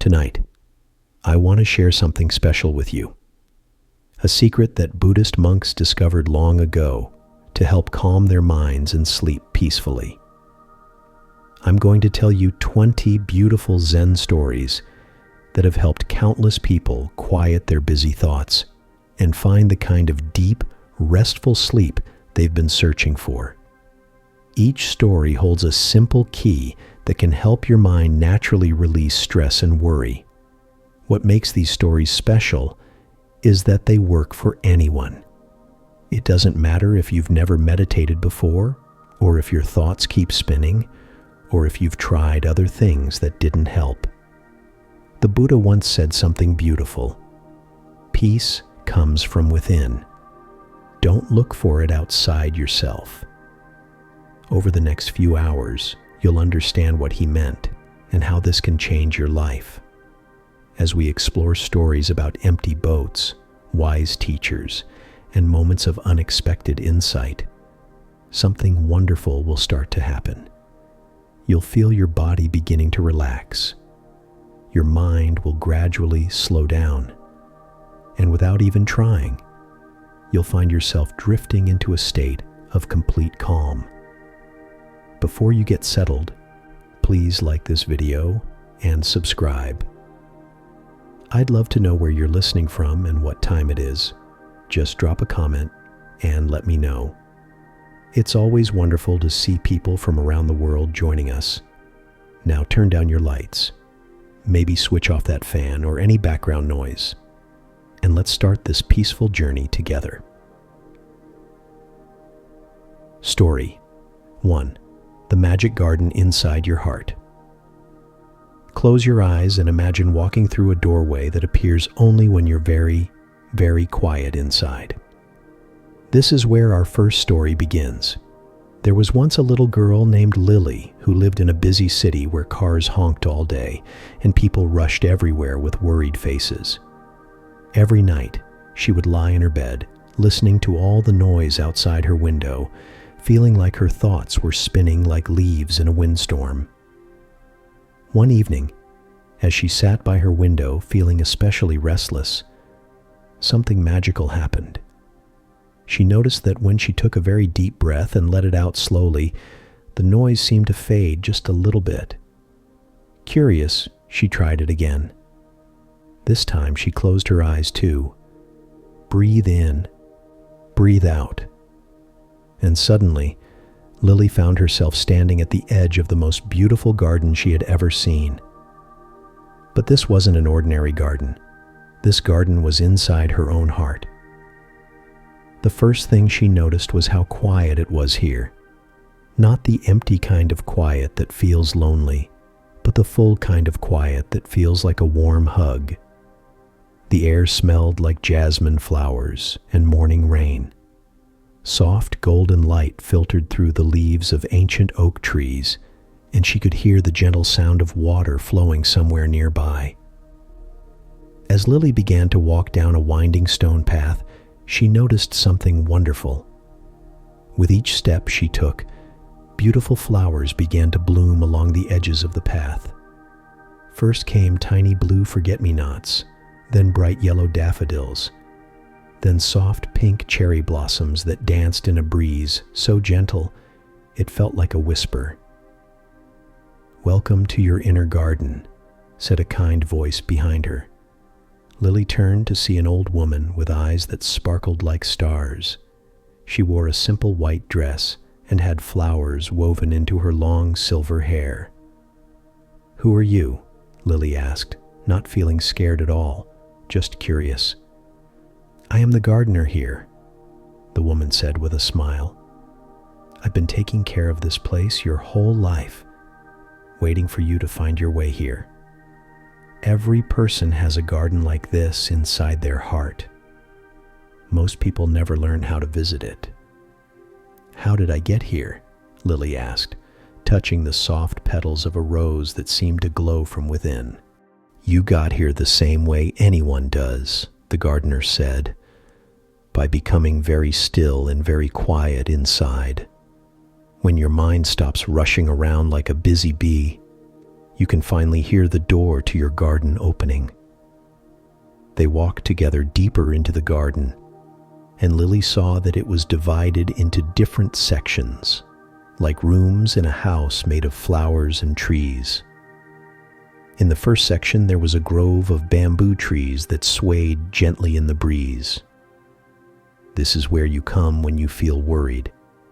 Tonight, I want to share something special with you. A secret that Buddhist monks discovered long ago to help calm their minds and sleep peacefully. I'm going to tell you 20 beautiful Zen stories that have helped countless people quiet their busy thoughts and find the kind of deep, restful sleep they've been searching for. Each story holds a simple key that can help your mind naturally release stress and worry. What makes these stories special is that they work for anyone. It doesn't matter if you've never meditated before, or if your thoughts keep spinning, or if you've tried other things that didn't help. The Buddha once said something beautiful. Peace comes from within. Don't look for it outside yourself. Over the next few hours, you'll understand what he meant and how this can change your life. As we explore stories about empty boats, wise teachers, and moments of unexpected insight, something wonderful will start to happen. You'll feel your body beginning to relax. Your mind will gradually slow down. And without even trying, you'll find yourself drifting into a state of complete calm. Before you get settled, please like this video and subscribe. I'd love to know where you're listening from and what time it is. Just drop a comment and let me know. It's always wonderful to see people from around the world joining us. Now turn down your lights. Maybe switch off that fan or any background noise. And let's start this peaceful journey together. Story 1. The Magic Garden Inside Your Heart. Close your eyes and imagine walking through a doorway that appears only when you're very, very quiet inside. This is where our first story begins. There was once a little girl named Lily who lived in a busy city where cars honked all day and people rushed everywhere with worried faces. Every night, she would lie in her bed, listening to all the noise outside her window, feeling like her thoughts were spinning like leaves in a windstorm. One evening, as she sat by her window feeling especially restless, something magical happened. She noticed that when she took a very deep breath and let it out slowly, the noise seemed to fade just a little bit. Curious, she tried it again. This time she closed her eyes too. Breathe in, breathe out. And suddenly, Lily found herself standing at the edge of the most beautiful garden she had ever seen. But this wasn't an ordinary garden. This garden was inside her own heart. The first thing she noticed was how quiet it was here. Not the empty kind of quiet that feels lonely, but the full kind of quiet that feels like a warm hug. The air smelled like jasmine flowers and morning rain. Soft golden light filtered through the leaves of ancient oak trees, and she could hear the gentle sound of water flowing somewhere nearby. As Lily began to walk down a winding stone path, she noticed something wonderful. With each step she took, beautiful flowers began to bloom along the edges of the path. First came tiny blue forget-me-nots, then bright yellow daffodils, then soft pink cherry blossoms that danced in a breeze so gentle it felt like a whisper. "Welcome to your inner garden," said a kind voice behind her. Lily turned to see an old woman with eyes that sparkled like stars. She wore a simple white dress and had flowers woven into her long silver hair. "Who are you?" Lily asked, not feeling scared at all, just curious. "I am the gardener here," the woman said with a smile. "I've been taking care of this place your whole life, waiting for you to find your way here. Every person has a garden like this inside their heart. Most people never learn how to visit it." "How did I get here?" Lily asked, touching the soft petals of a rose that seemed to glow from within. "You got here the same way anyone does," the gardener said, "by becoming very still and very quiet inside. When your mind stops rushing around like a busy bee, You can finally hear the door to your garden opening. They walked together deeper into the garden, and Lily saw that it was divided into different sections, like rooms in a house made of flowers and trees. In the first section, there was a grove of bamboo trees that swayed gently in the breeze. "This is where you come when you feel worried,"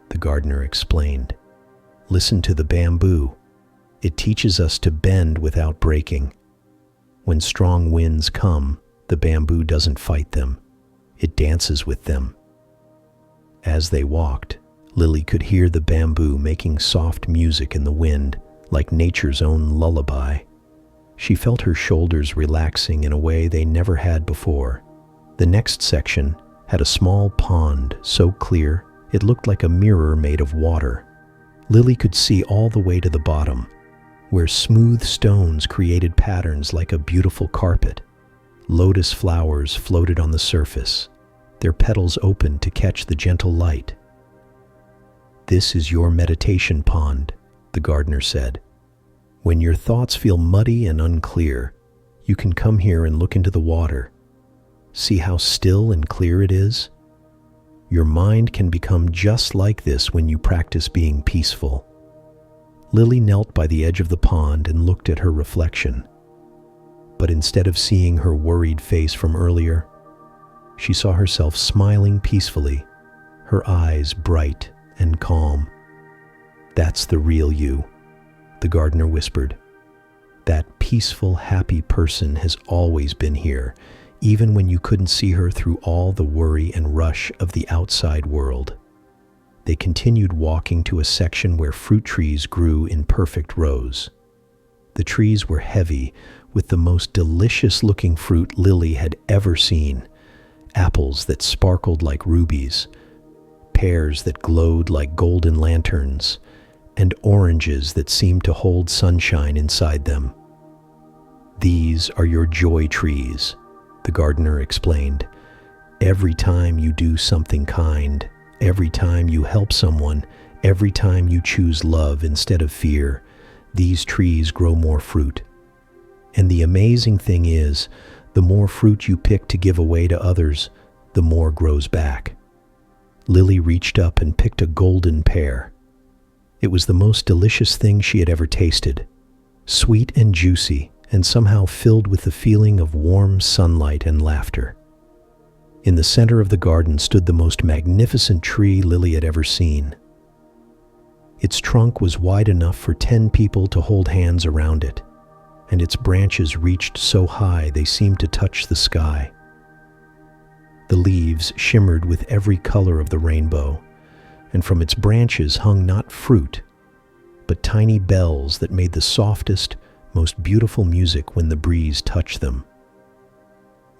the gardener explained. "Listen to the bamboo. It teaches us to bend without breaking. When strong winds come, the bamboo doesn't fight them. It dances with them." As they walked, Lily could hear the bamboo making soft music in the wind, like nature's own lullaby. She felt her shoulders relaxing in a way they never had before. The next section had a small pond so clear it looked like a mirror made of water. Lily could see all the way to the bottom, where smooth stones created patterns like a beautiful carpet. Lotus flowers floated on the surface, their petals open to catch the gentle light. "This is your meditation pond," the gardener said. "When your thoughts feel muddy and unclear, you can come here and look into the water. See how still and clear it is? Your mind can become just like this when you practice being peaceful." Lily knelt by the edge of the pond and looked at her reflection. But instead of seeing her worried face from earlier, she saw herself smiling peacefully, her eyes bright and calm. "That's the real you," the gardener whispered. "That peaceful, happy person has always been here, even when you couldn't see her through all the worry and rush of the outside world." They continued walking to a section where fruit trees grew in perfect rows. The trees were heavy with the most delicious-looking fruit Lily had ever seen. Apples that sparkled like rubies, pears that glowed like golden lanterns, and oranges that seemed to hold sunshine inside them. "These are your joy trees," the gardener explained. "Every time you do something kind, every time you help someone, every time you choose love instead of fear, these trees grow more fruit. And the amazing thing is, the more fruit you pick to give away to others, the more grows back." Lily reached up and picked a golden pear. It was the most delicious thing she had ever tasted, sweet and juicy, and somehow filled with the feeling of warm sunlight and laughter. In the center of the garden stood the most magnificent tree Lily had ever seen. Its trunk was wide enough for 10 people to hold hands around it, and its branches reached so high they seemed to touch the sky. The leaves shimmered with every color of the rainbow, and from its branches hung not fruit, but tiny bells that made the softest, most beautiful music when the breeze touched them.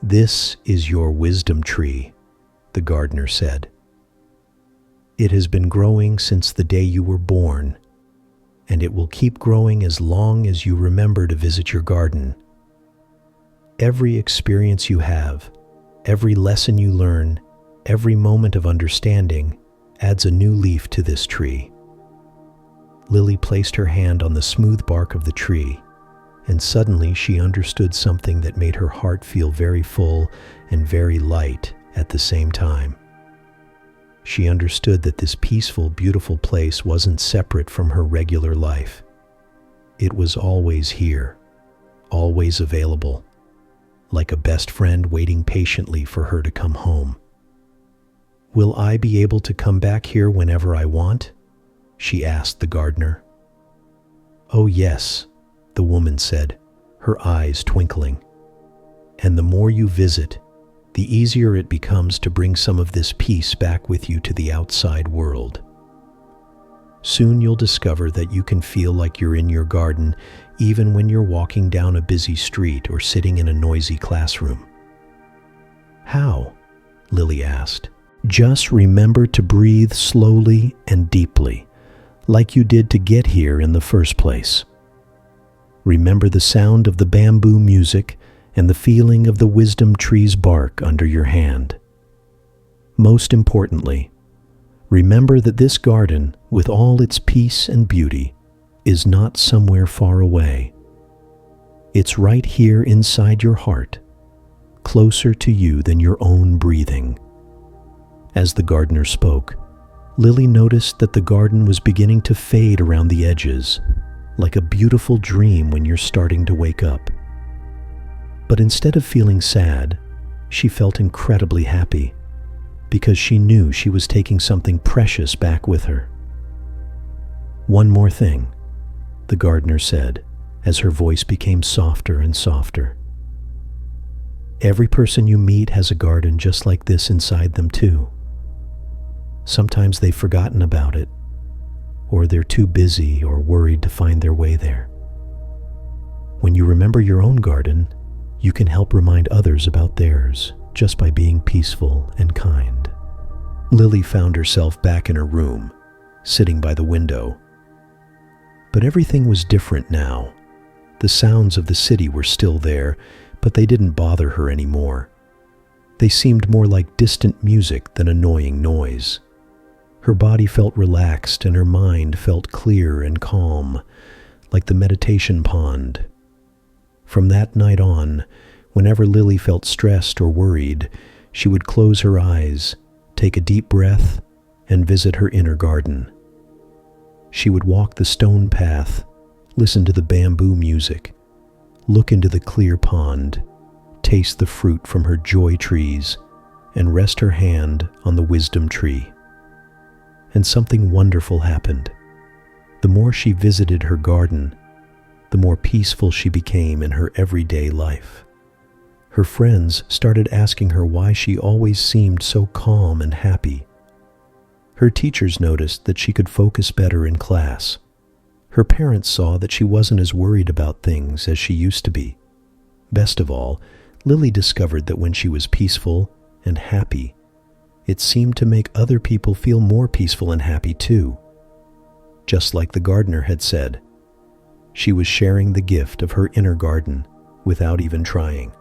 "This is your wisdom tree," the gardener said. "It has been growing since the day you were born, and it will keep growing as long as you remember to visit your garden. Every experience you have, every lesson you learn, every moment of understanding adds a new leaf to this tree." Lily placed her hand on the smooth bark of the tree, and suddenly she understood something that made her heart feel very full and very light at the same time. She understood that this peaceful, beautiful place wasn't separate from her regular life. It was always here, always available, like a best friend waiting patiently for her to come home. "Will I be able to come back here whenever I want?" she asked the gardener. "Oh yes," the woman said, her eyes twinkling. "And the more you visit, the easier it becomes to bring some of this peace back with you to the outside world. Soon you'll discover that you can feel like you're in your garden even when you're walking down a busy street or sitting in a noisy classroom." "How?" Lily asked. "Just remember to breathe slowly and deeply, like you did to get here in the first place. Remember the sound of the bamboo music and the feeling of the wisdom tree's bark under your hand. Most importantly, remember that this garden, with all its peace and beauty, is not somewhere far away. It's right here inside your heart, closer to you than your own breathing." As the gardener spoke, Lily noticed that the garden was beginning to fade around the edges, like a beautiful dream when you're starting to wake up. But instead of feeling sad, she felt incredibly happy, because she knew she was taking something precious back with her. "One more thing," the gardener said, as her voice became softer and softer. "Every person you meet has a garden just like this inside them too. Sometimes they've forgotten about it, or they're too busy or worried to find their way there. When you remember your own garden, you can help remind others about theirs just by being peaceful and kind." Lily found herself back in her room, sitting by the window. But everything was different now. The sounds of the city were still there, but they didn't bother her anymore. They seemed more like distant music than annoying noise. Her body felt relaxed and her mind felt clear and calm, like the meditation pond. From that night on, whenever Lily felt stressed or worried, she would close her eyes, take a deep breath, and visit her inner garden. She would walk the stone path, listen to the bamboo music, look into the clear pond, taste the fruit from her joy trees, and rest her hand on the wisdom tree. And something wonderful happened. The more she visited her garden, the more peaceful she became in her everyday life. Her friends started asking her why she always seemed so calm and happy. Her teachers noticed that she could focus better in class. Her parents saw that she wasn't as worried about things as she used to be. Best of all, Lily discovered that when she was peaceful and happy, it seemed to make other people feel more peaceful and happy too. Just like the gardener had said, she was sharing the gift of her inner garden without even trying.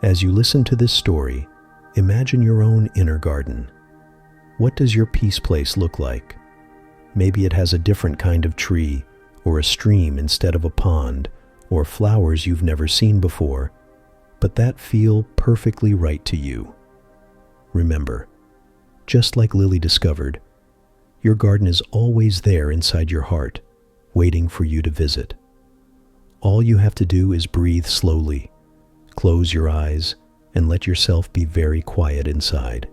As you listen to this story, imagine your own inner garden. What does your peace place look like? Maybe it has a different kind of tree, or a stream instead of a pond, or flowers you've never seen before, but that feel perfectly right to you. Remember, just like Lily discovered, your garden is always there inside your heart, waiting for you to visit. All you have to do is breathe slowly, close your eyes, and let yourself be very quiet inside.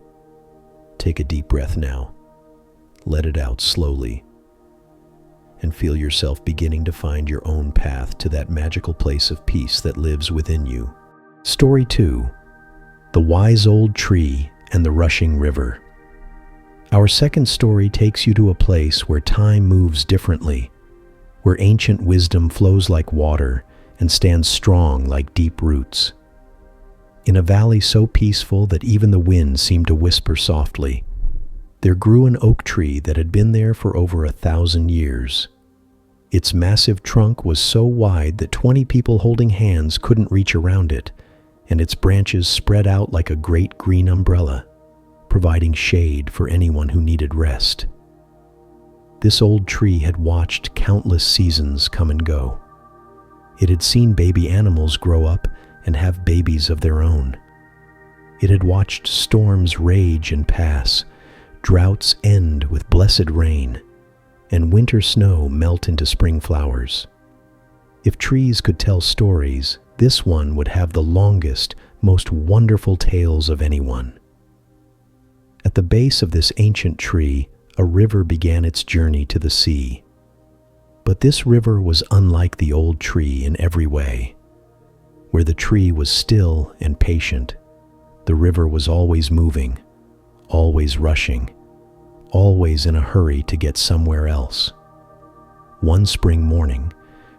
Take a deep breath now. Let it out slowly, and feel yourself beginning to find your own path to that magical place of peace that lives within you. Story 2: The Wise Old Tree and the Rushing River. Our second story takes you to a place where time moves differently, where ancient wisdom flows like water and stands strong like deep roots. In a valley so peaceful that even the wind seemed to whisper softly, there grew an oak tree that had been there for over 1,000 years. Its massive trunk was so wide that 20 people holding hands couldn't reach around it, and its branches spread out like a great green umbrella, providing shade for anyone who needed rest. This old tree had watched countless seasons come and go. It had seen baby animals grow up and have babies of their own. It had watched storms rage and pass, droughts end with blessed rain, and winter snow melt into spring flowers. If trees could tell stories, this one would have the longest, most wonderful tales of anyone. At the base of this ancient tree, a river began its journey to the sea. But this river was unlike the old tree in every way. Where the tree was still and patient, the river was always moving, always rushing, always in a hurry to get somewhere else. One spring morning,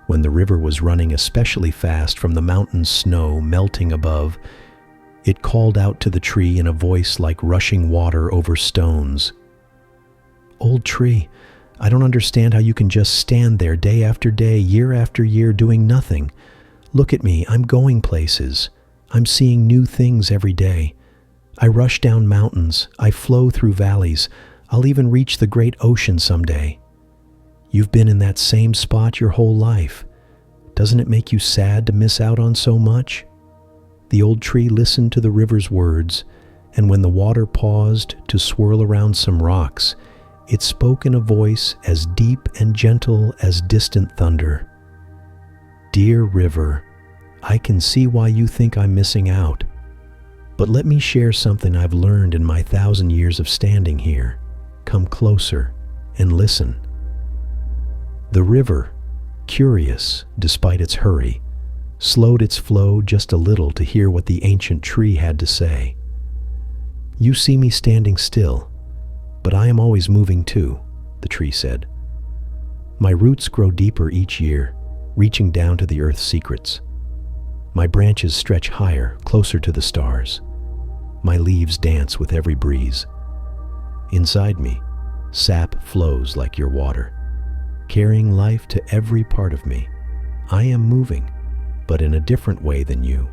when the river was running especially fast from the mountain snow melting above, it called out to the tree in a voice like rushing water over stones. "Old tree, I don't understand how you can just stand there day after day, year after year, doing nothing. Look at me, I'm going places. I'm seeing new things every day. I rush down mountains, I flow through valleys, I'll even reach the great ocean someday. You've been in that same spot your whole life. Doesn't it make you sad to miss out on so much?" The old tree listened to the river's words, and when the water paused to swirl around some rocks, it spoke in a voice as deep and gentle as distant thunder. "Dear river, I can see why you think I'm missing out. But let me share something I've learned in my 1,000 years of standing here. Come closer and listen." The river, curious despite its hurry, slowed its flow just a little to hear what the ancient tree had to say. "You see me standing still, but I am always moving too," the tree said. "My roots grow deeper each year, reaching down to the earth's secrets. My branches stretch higher, closer to the stars. My leaves dance with every breeze. Inside me, sap flows like your water, carrying life to every part of me. I am moving, but in a different way than you."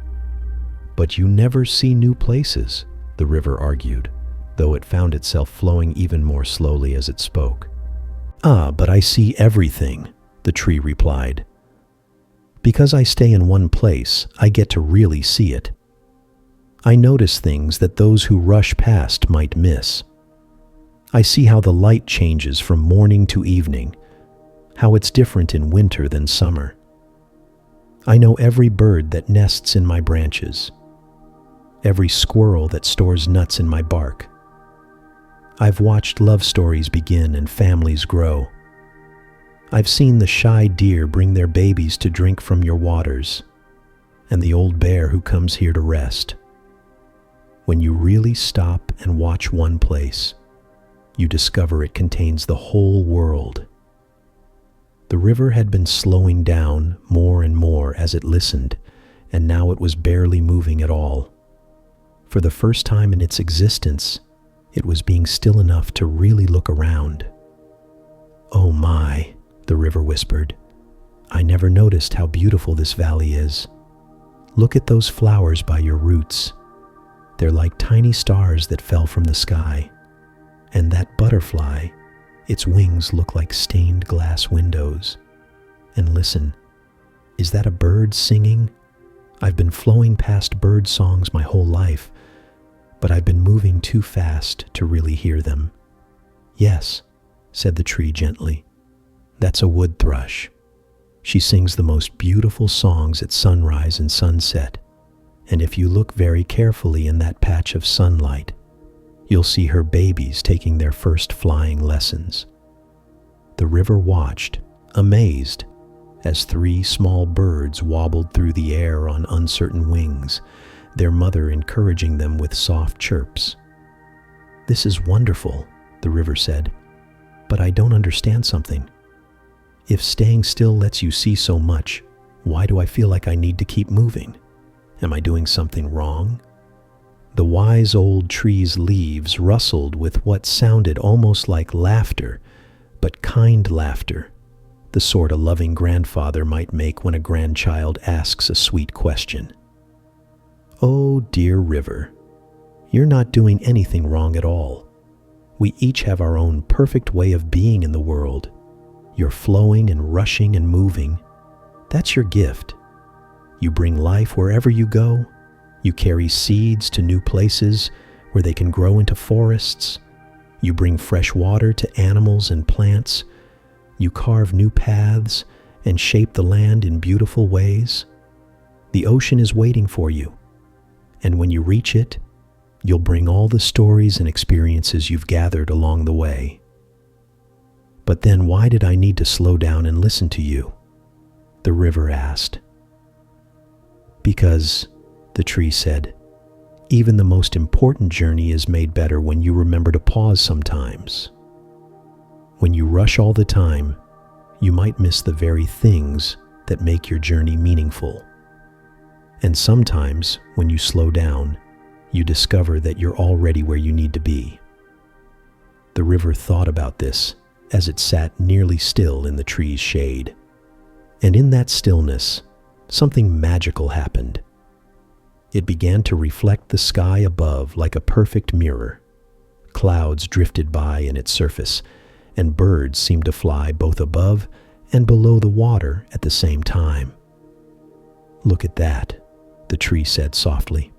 "But you never see new places," the river argued, though it found itself flowing even more slowly as it spoke. "Ah, but I see everything," the tree replied. "Because I stay in one place, I get to really see it. I notice things that those who rush past might miss. I see how the light changes from morning to evening, how it's different in winter than summer. I know every bird that nests in my branches, every squirrel that stores nuts in my bark. I've watched love stories begin and families grow. I've seen the shy deer bring their babies to drink from your waters, and the old bear who comes here to rest. When you really stop and watch one place, you discover it contains the whole world." The river had been slowing down more and more as it listened, and now it was barely moving at all. For the first time in its existence, it was being still enough to really look around. "Oh my," the river whispered, "I never noticed how beautiful this valley is. Look at those flowers by your roots. They're like tiny stars that fell from the sky. And that butterfly, its wings look like stained glass windows. And listen, is that a bird singing? I've been flowing past bird songs my whole life, but I've been moving too fast to really hear them." "Yes," said the tree gently. "That's a wood thrush. She sings the most beautiful songs at sunrise and sunset, and if you look very carefully in that patch of sunlight, you'll see her babies taking their first flying lessons." The river watched, amazed, as 3 small birds wobbled through the air on uncertain wings, their mother encouraging them with soft chirps. "This is wonderful," the river said, "but I don't understand something. If staying still lets you see so much, why do I feel like I need to keep moving? Am I doing something wrong?" The wise old tree's leaves rustled with what sounded almost like laughter, but kind laughter, the sort a loving grandfather might make when a grandchild asks a sweet question. "Oh, dear river, you're not doing anything wrong at all. We each have our own perfect way of being in the world. You're flowing and rushing and moving. That's your gift. You bring life wherever you go. You carry seeds to new places where they can grow into forests. You bring fresh water to animals and plants. You carve new paths and shape the land in beautiful ways. The ocean is waiting for you, and when you reach it, you'll bring all the stories and experiences you've gathered along the way." "But then why did I need to slow down and listen to you?" the river asked. "Because," the tree said, "even the most important journey is made better when you remember to pause sometimes. When you rush all the time, you might miss the very things that make your journey meaningful. And sometimes, when you slow down, you discover that you're already where you need to be." The river thought about this as it sat nearly still in the tree's shade. And in that stillness, something magical happened. It began to reflect the sky above like a perfect mirror. Clouds drifted by in its surface, and birds seemed to fly both above and below the water at the same time. "Look at that," the tree said softly.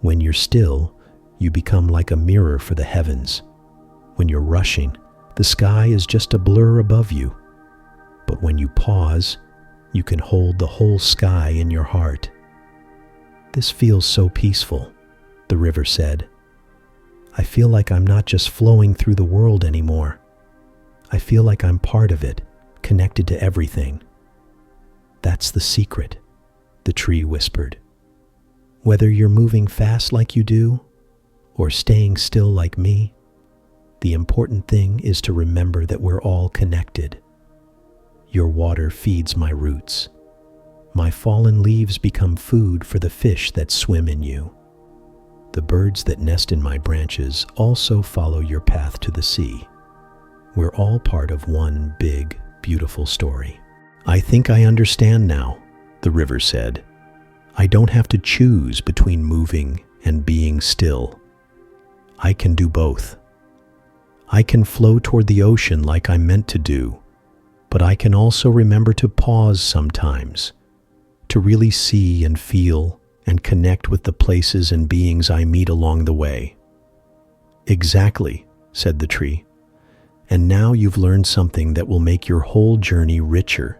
"When you're still, you become like a mirror for the heavens. When you're rushing, the sky is just a blur above you. But when you pause, you can hold the whole sky in your heart." "This feels so peaceful," the river said. "I feel like I'm not just flowing through the world anymore. I feel like I'm part of it, connected to everything." "That's the secret," the tree whispered. "Whether you're moving fast like you do, or staying still like me, the important thing is to remember that we're all connected. Your water feeds my roots. My fallen leaves become food for the fish that swim in you. The birds that nest in my branches also follow your path to the sea. We're all part of one big, beautiful story." "I think I understand now," the river said. "I don't have to choose between moving and being still. I can do both. I can flow toward the ocean like I'm meant to do, but I can also remember to pause sometimes, to really see and feel and connect with the places and beings I meet along the way." "Exactly," said the tree. "And now you've learned something that will make your whole journey richer.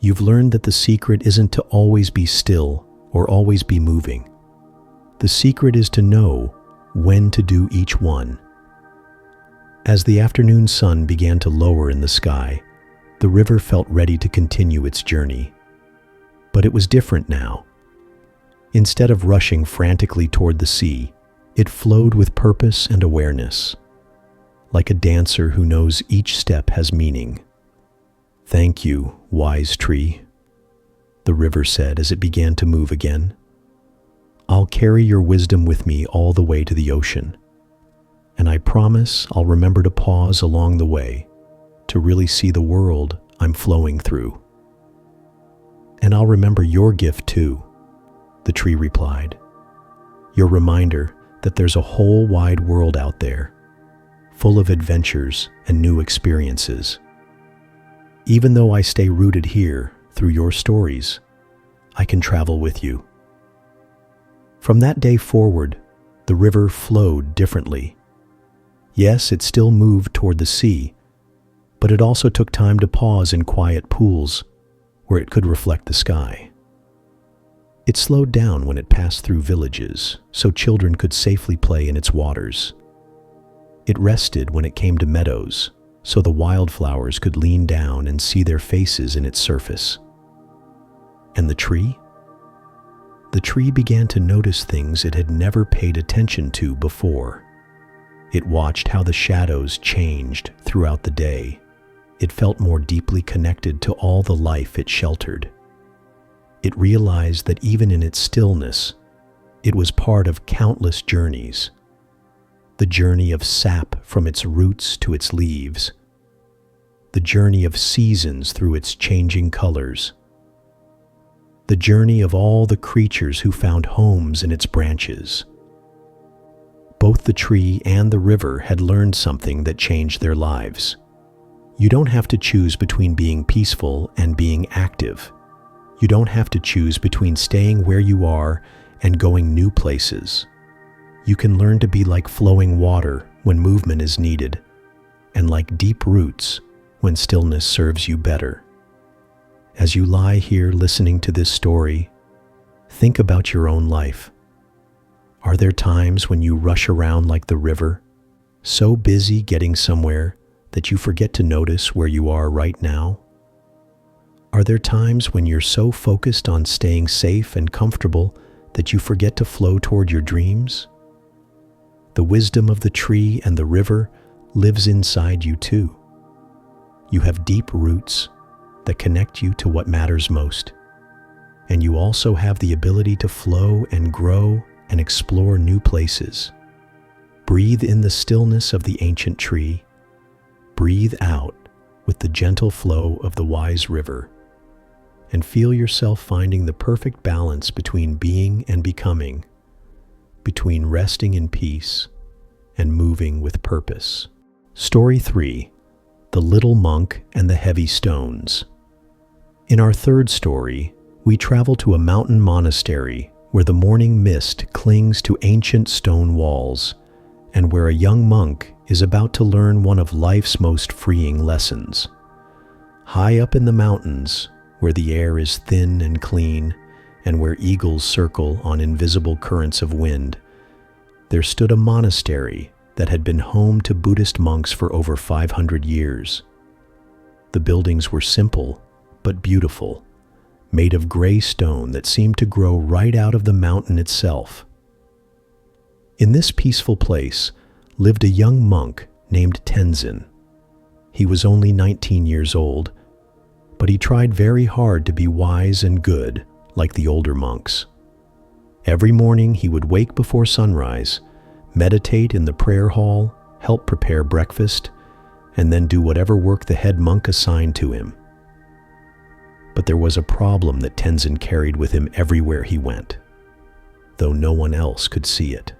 You've learned that the secret isn't to always be still or always be moving. The secret is to know when to do each one." As the afternoon sun began to lower in the sky, the river felt ready to continue its journey. But it was different now. Instead of rushing frantically toward the sea, it flowed with purpose and awareness, like a dancer who knows each step has meaning. "Thank you, wise tree," the river said as it began to move again. "I'll carry your wisdom with me all the way to the ocean. And I promise I'll remember to pause along the way to really see the world I'm flowing through." "And I'll remember your gift too," the tree replied. "Your reminder that there's a whole wide world out there, full of adventures and new experiences. Even though I stay rooted here through your stories, I can travel with you." From that day forward, the river flowed differently. Yes, it still moved toward the sea, but it also took time to pause in quiet pools where it could reflect the sky. It slowed down when it passed through villages so children could safely play in its waters. It rested when it came to meadows so the wildflowers could lean down and see their faces in its surface. And the tree? The tree began to notice things it had never paid attention to before. It watched how the shadows changed throughout the day. It felt more deeply connected to all the life it sheltered. It realized that even in its stillness, it was part of countless journeys. The journey of sap from its roots to its leaves. The journey of seasons through its changing colors. The journey of all the creatures who found homes in its branches. Both the tree and the river had learned something that changed their lives. You don't have to choose between being peaceful and being active. You don't have to choose between staying where you are and going new places. You can learn to be like flowing water when movement is needed, and like deep roots when stillness serves you better. As you lie here listening to this story, think about your own life. Are there times when you rush around like the river, so busy getting somewhere that you forget to notice where you are right now? Are there times when you're so focused on staying safe and comfortable that you forget to flow toward your dreams? The wisdom of the tree and the river lives inside you too. You have deep roots that connect you to what matters most. And you also have the ability to flow and grow and explore new places. Breathe in the stillness of the ancient tree. Breathe out with the gentle flow of the wise river. And feel yourself finding the perfect balance between being and becoming, between resting in peace and moving with purpose. Story 3: The Little Monk and the Heavy Stones. In our third story, we travel to a mountain monastery where the morning mist clings to ancient stone walls and where a young monk is about to learn one of life's most freeing lessons. High up in the mountains, where the air is thin and clean and where eagles circle on invisible currents of wind, there stood a monastery that had been home to Buddhist monks for over 500 years. The buildings were simple but beautiful, made of gray stone that seemed to grow right out of the mountain itself. In this peaceful place lived a young monk named Tenzin. He was only 19 years old, but he tried very hard to be wise and good like the older monks. Every morning he would wake before sunrise, meditate in the prayer hall, help prepare breakfast, and then do whatever work the head monk assigned to him. But there was a problem that Tenzin carried with him everywhere he went, though no one else could see it.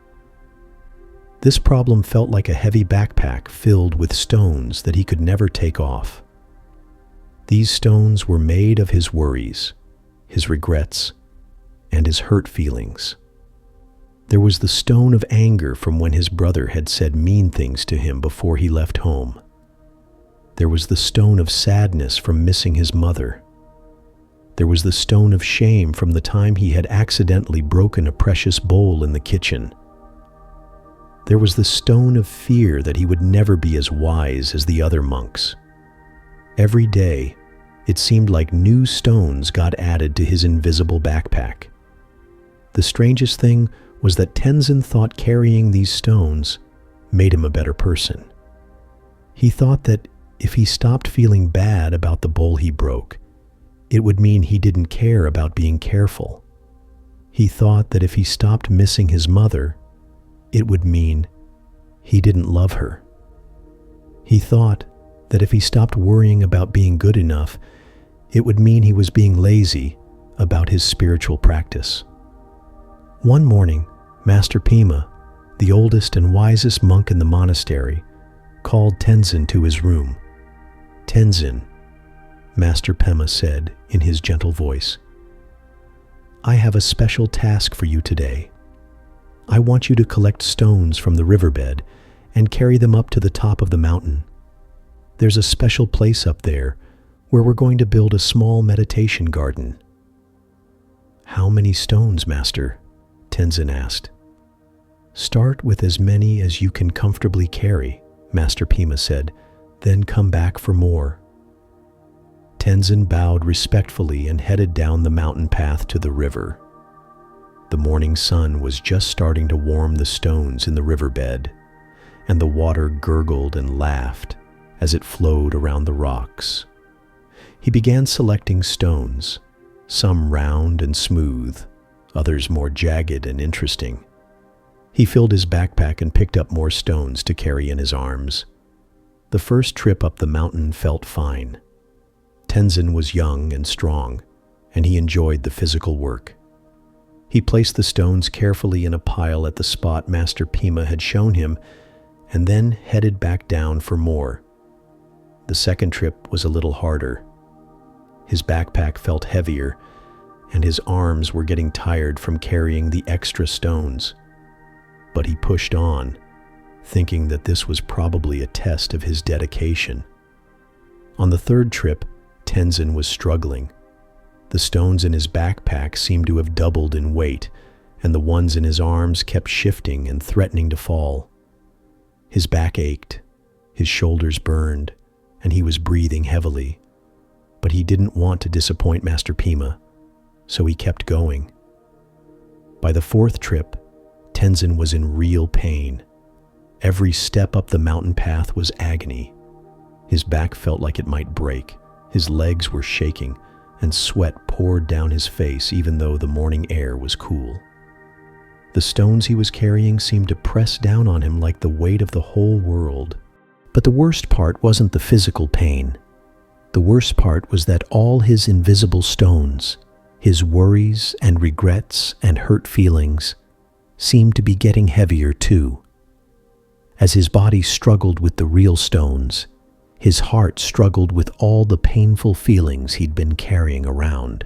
This problem felt like a heavy backpack filled with stones that he could never take off. These stones were made of his worries, his regrets, and his hurt feelings. There was the stone of anger from when his brother had said mean things to him before he left home. There was the stone of sadness from missing his mother. There was the stone of shame from the time he had accidentally broken a precious bowl in the kitchen. There was the stone of fear that he would never be as wise as the other monks. Every day, it seemed like new stones got added to his invisible backpack. The strangest thing was that Tenzin thought carrying these stones made him a better person. He thought that if he stopped feeling bad about the bowl he broke, it would mean he didn't care about being careful. He thought that if he stopped missing his mother, it would mean he didn't love her. He thought that if he stopped worrying about being good enough, it would mean he was being lazy about his spiritual practice. One morning, Master Pema, the oldest and wisest monk in the monastery, called Tenzin to his room. "Tenzin," Master Pema said in his gentle voice, "I have a special task for you today. I want you to collect stones from the riverbed and carry them up to the top of the mountain. There's a special place up there where we're going to build a small meditation garden." "How many stones, Master?" Tenzin asked. "Start with as many as you can comfortably carry," Master Pema said, "then come back for more." Tenzin bowed respectfully and headed down the mountain path to the river. The morning sun was just starting to warm the stones in the riverbed, and the water gurgled and laughed as it flowed around the rocks. He began selecting stones, some round and smooth, others more jagged and interesting. He filled his backpack and picked up more stones to carry in his arms. The first trip up the mountain felt fine. Tenzin was young and strong, and he enjoyed the physical work. He placed the stones carefully in a pile at the spot Master Pema had shown him, and then headed back down for more. The second trip was a little harder. His backpack felt heavier, and his arms were getting tired from carrying the extra stones. But he pushed on, thinking that this was probably a test of his dedication. On the third trip, Tenzin was struggling. The stones in his backpack seemed to have doubled in weight, and the ones in his arms kept shifting and threatening to fall. His back ached, his shoulders burned, and he was breathing heavily. But he didn't want to disappoint Master Pema, so he kept going. By the fourth trip, Tenzin was in real pain. Every step up the mountain path was agony. His back felt like it might break, his legs were shaking, and sweat poured down his face even though the morning air was cool. The stones he was carrying seemed to press down on him like the weight of the whole world. But the worst part wasn't the physical pain. The worst part was that all his invisible stones, his worries and regrets and hurt feelings, seemed to be getting heavier too. As his body struggled with the real stones, his heart struggled with all the painful feelings he'd been carrying around.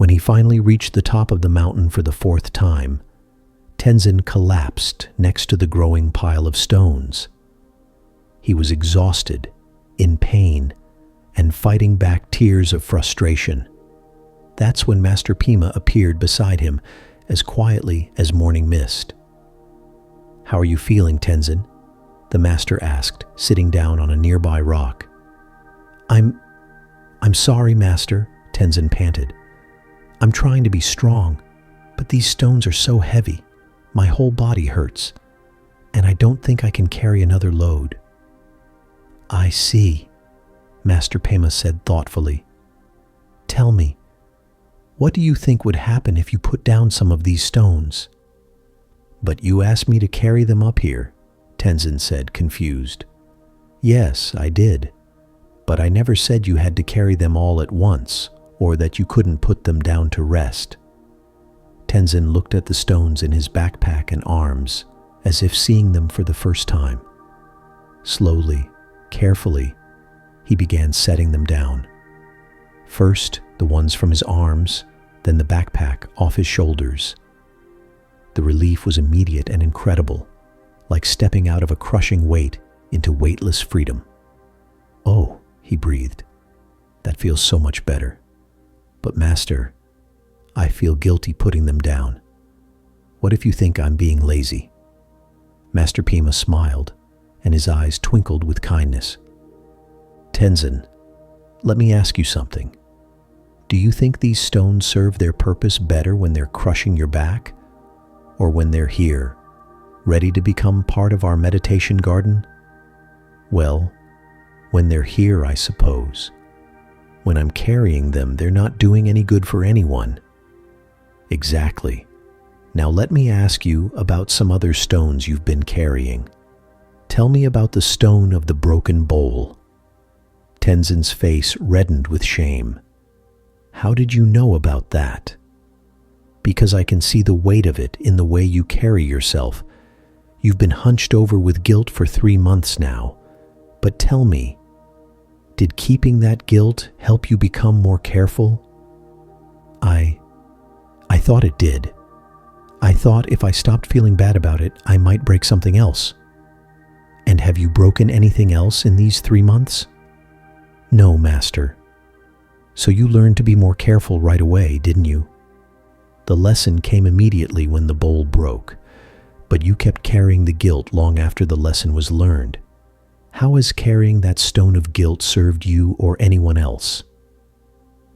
When he finally reached the top of the mountain for the fourth time, Tenzin collapsed next to the growing pile of stones. He was exhausted, in pain, and fighting back tears of frustration. That's when Master Pima appeared beside him, as quietly as morning mist. "How are you feeling, Tenzin?" the master asked, sitting down on a nearby rock. I'm sorry, Master," Tenzin panted. "I'm trying to be strong, but these stones are so heavy. My whole body hurts, and I don't think I can carry another load." "I see," Master Pema said thoughtfully. "Tell me, what do you think would happen if you put down some of these stones?" "But you asked me to carry them up here," Tenzin said, confused. "Yes, I did, but I never said you had to carry them all at once, or that you couldn't put them down to rest." Tenzin looked at the stones in his backpack and arms, as if seeing them for the first time. Slowly, carefully, he began setting them down. First, the ones from his arms, then the backpack off his shoulders. The relief was immediate and incredible, like stepping out of a crushing weight into weightless freedom. "Oh," he breathed, "that feels so much better. But Master, I feel guilty putting them down. What if you think I'm being lazy?" Master Pima smiled, and his eyes twinkled with kindness. "Tenzin, let me ask you something. Do you think these stones serve their purpose better when they're crushing your back, or when they're here, ready to become part of our meditation garden?" "Well, when they're here, I suppose. When I'm carrying them, they're not doing any good for anyone." "Exactly. Now let me ask you about some other stones you've been carrying. Tell me about the stone of the broken bowl." Tenzin's face reddened with shame. "How did you know about that?" "Because I can see the weight of it in the way you carry yourself. You've been hunched over with guilt for 3 months now. But tell me, did keeping that guilt help you become more careful?" I thought it did. I thought if I stopped feeling bad about it, I might break something else." "And have you broken anything else in these 3 months?" "No, Master." "So you learned to be more careful right away, didn't you?" "The lesson came immediately when the bowl broke, but you kept carrying the guilt long after the lesson was learned. How has carrying that stone of guilt served you or anyone else?"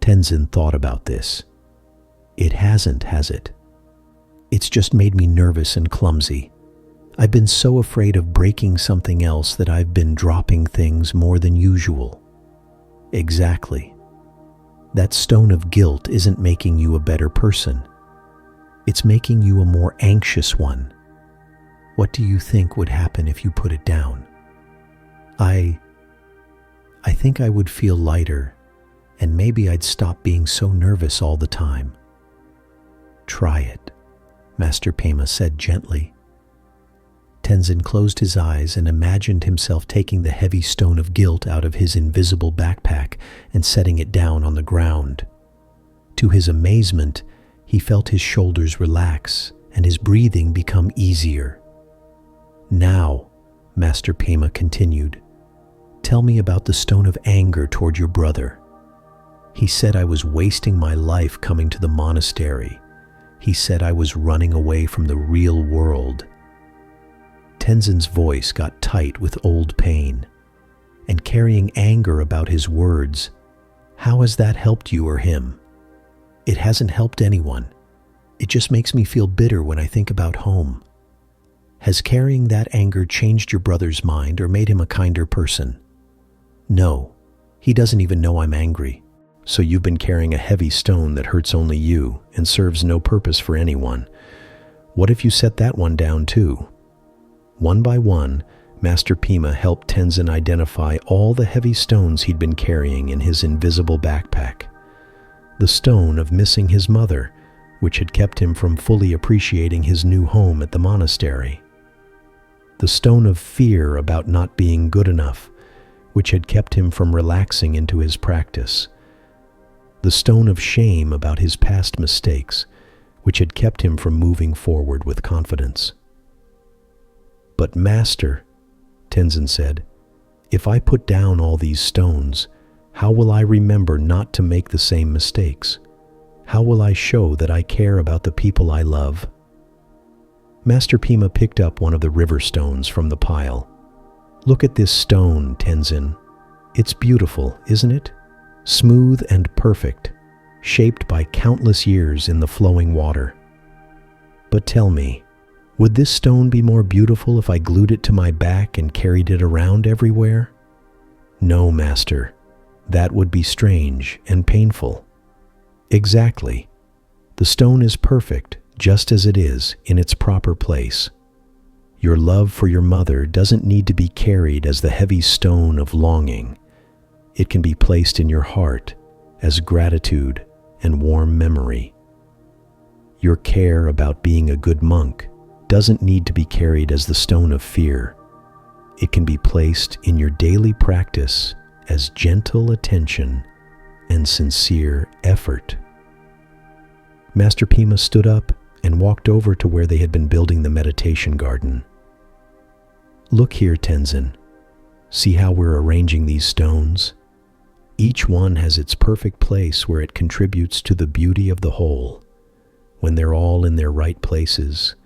Tenzin thought about this. "It hasn't, has it? It's just made me nervous and clumsy. I've been so afraid of breaking something else that I've been dropping things more than usual." "Exactly. That stone of guilt isn't making you a better person. It's making you a more anxious one. What do you think would happen if you put it down?" I think I would feel lighter, and maybe I'd stop being so nervous all the time." "Try it," Master Pema said gently. Tenzin closed his eyes and imagined himself taking the heavy stone of guilt out of his invisible backpack and setting it down on the ground. To his amazement, he felt his shoulders relax and his breathing become easier. "Now," Master Pema continued, "tell me about the stone of anger toward your brother. He said I was wasting my life coming to the monastery. He said I was running away from the real world." Tenzin's voice got tight with old pain, and carrying anger about his words. "How has that helped you or him?" "It hasn't helped anyone. It just makes me feel bitter when I think about home." "Has carrying that anger changed your brother's mind or made him a kinder person?" "No, he doesn't even know I'm angry." "So you've been carrying a heavy stone that hurts only you and serves no purpose for anyone. What if you set that one down too?" One by one, Master Pema helped Tenzin identify all the heavy stones he'd been carrying in his invisible backpack. The stone of missing his mother, which had kept him from fully appreciating his new home at the monastery. The stone of fear about not being good enough, which had kept him from relaxing into his practice. the stone of shame about his past mistakes, which had kept him from moving forward with confidence. "But Master," Tenzin said, "if I put down all these stones, how will I remember not to make the same mistakes? How will I show that I care about the people I love?" Master Pima picked up one of the river stones from the pile. "Look at this stone, Tenzin. It's beautiful, isn't it? Smooth and perfect, shaped by countless years in the flowing water. But tell me, would this stone be more beautiful if I glued it to my back and carried it around everywhere? No, Master. That would be strange and painful." "Exactly. The stone is perfect, just as it is, in its proper place. Your love for your mother doesn't need to be carried as the heavy stone of longing. It can be placed in your heart as gratitude and warm memory. Your care about being a good monk doesn't need to be carried as the stone of fear. It can be placed in your daily practice as gentle attention and sincere effort." Master Pima stood up and walked over to where they had been building the meditation garden. "Look here, Tenzin. See how we're arranging these stones? Each one has its perfect place where it contributes to the beauty of the whole. When they're all in their right places,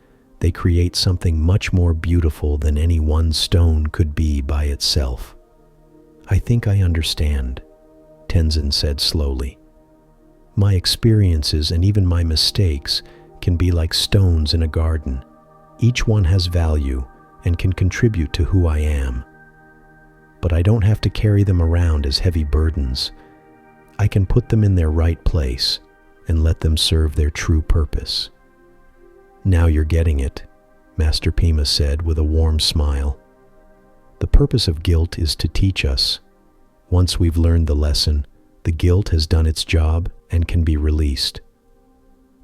they create something much more beautiful than any one stone could be by itself." "I think I understand," Tenzin said slowly. "My experiences and even my mistakes can be like stones in a garden. Each one has value and can contribute to who I am. But I don't have to carry them around as heavy burdens. I can put them in their right place and let them serve their true purpose." "Now you're getting it," Master Pima said with a warm smile. "The purpose of guilt is to teach us. Once we've learned the lesson, the guilt has done its job and can be released.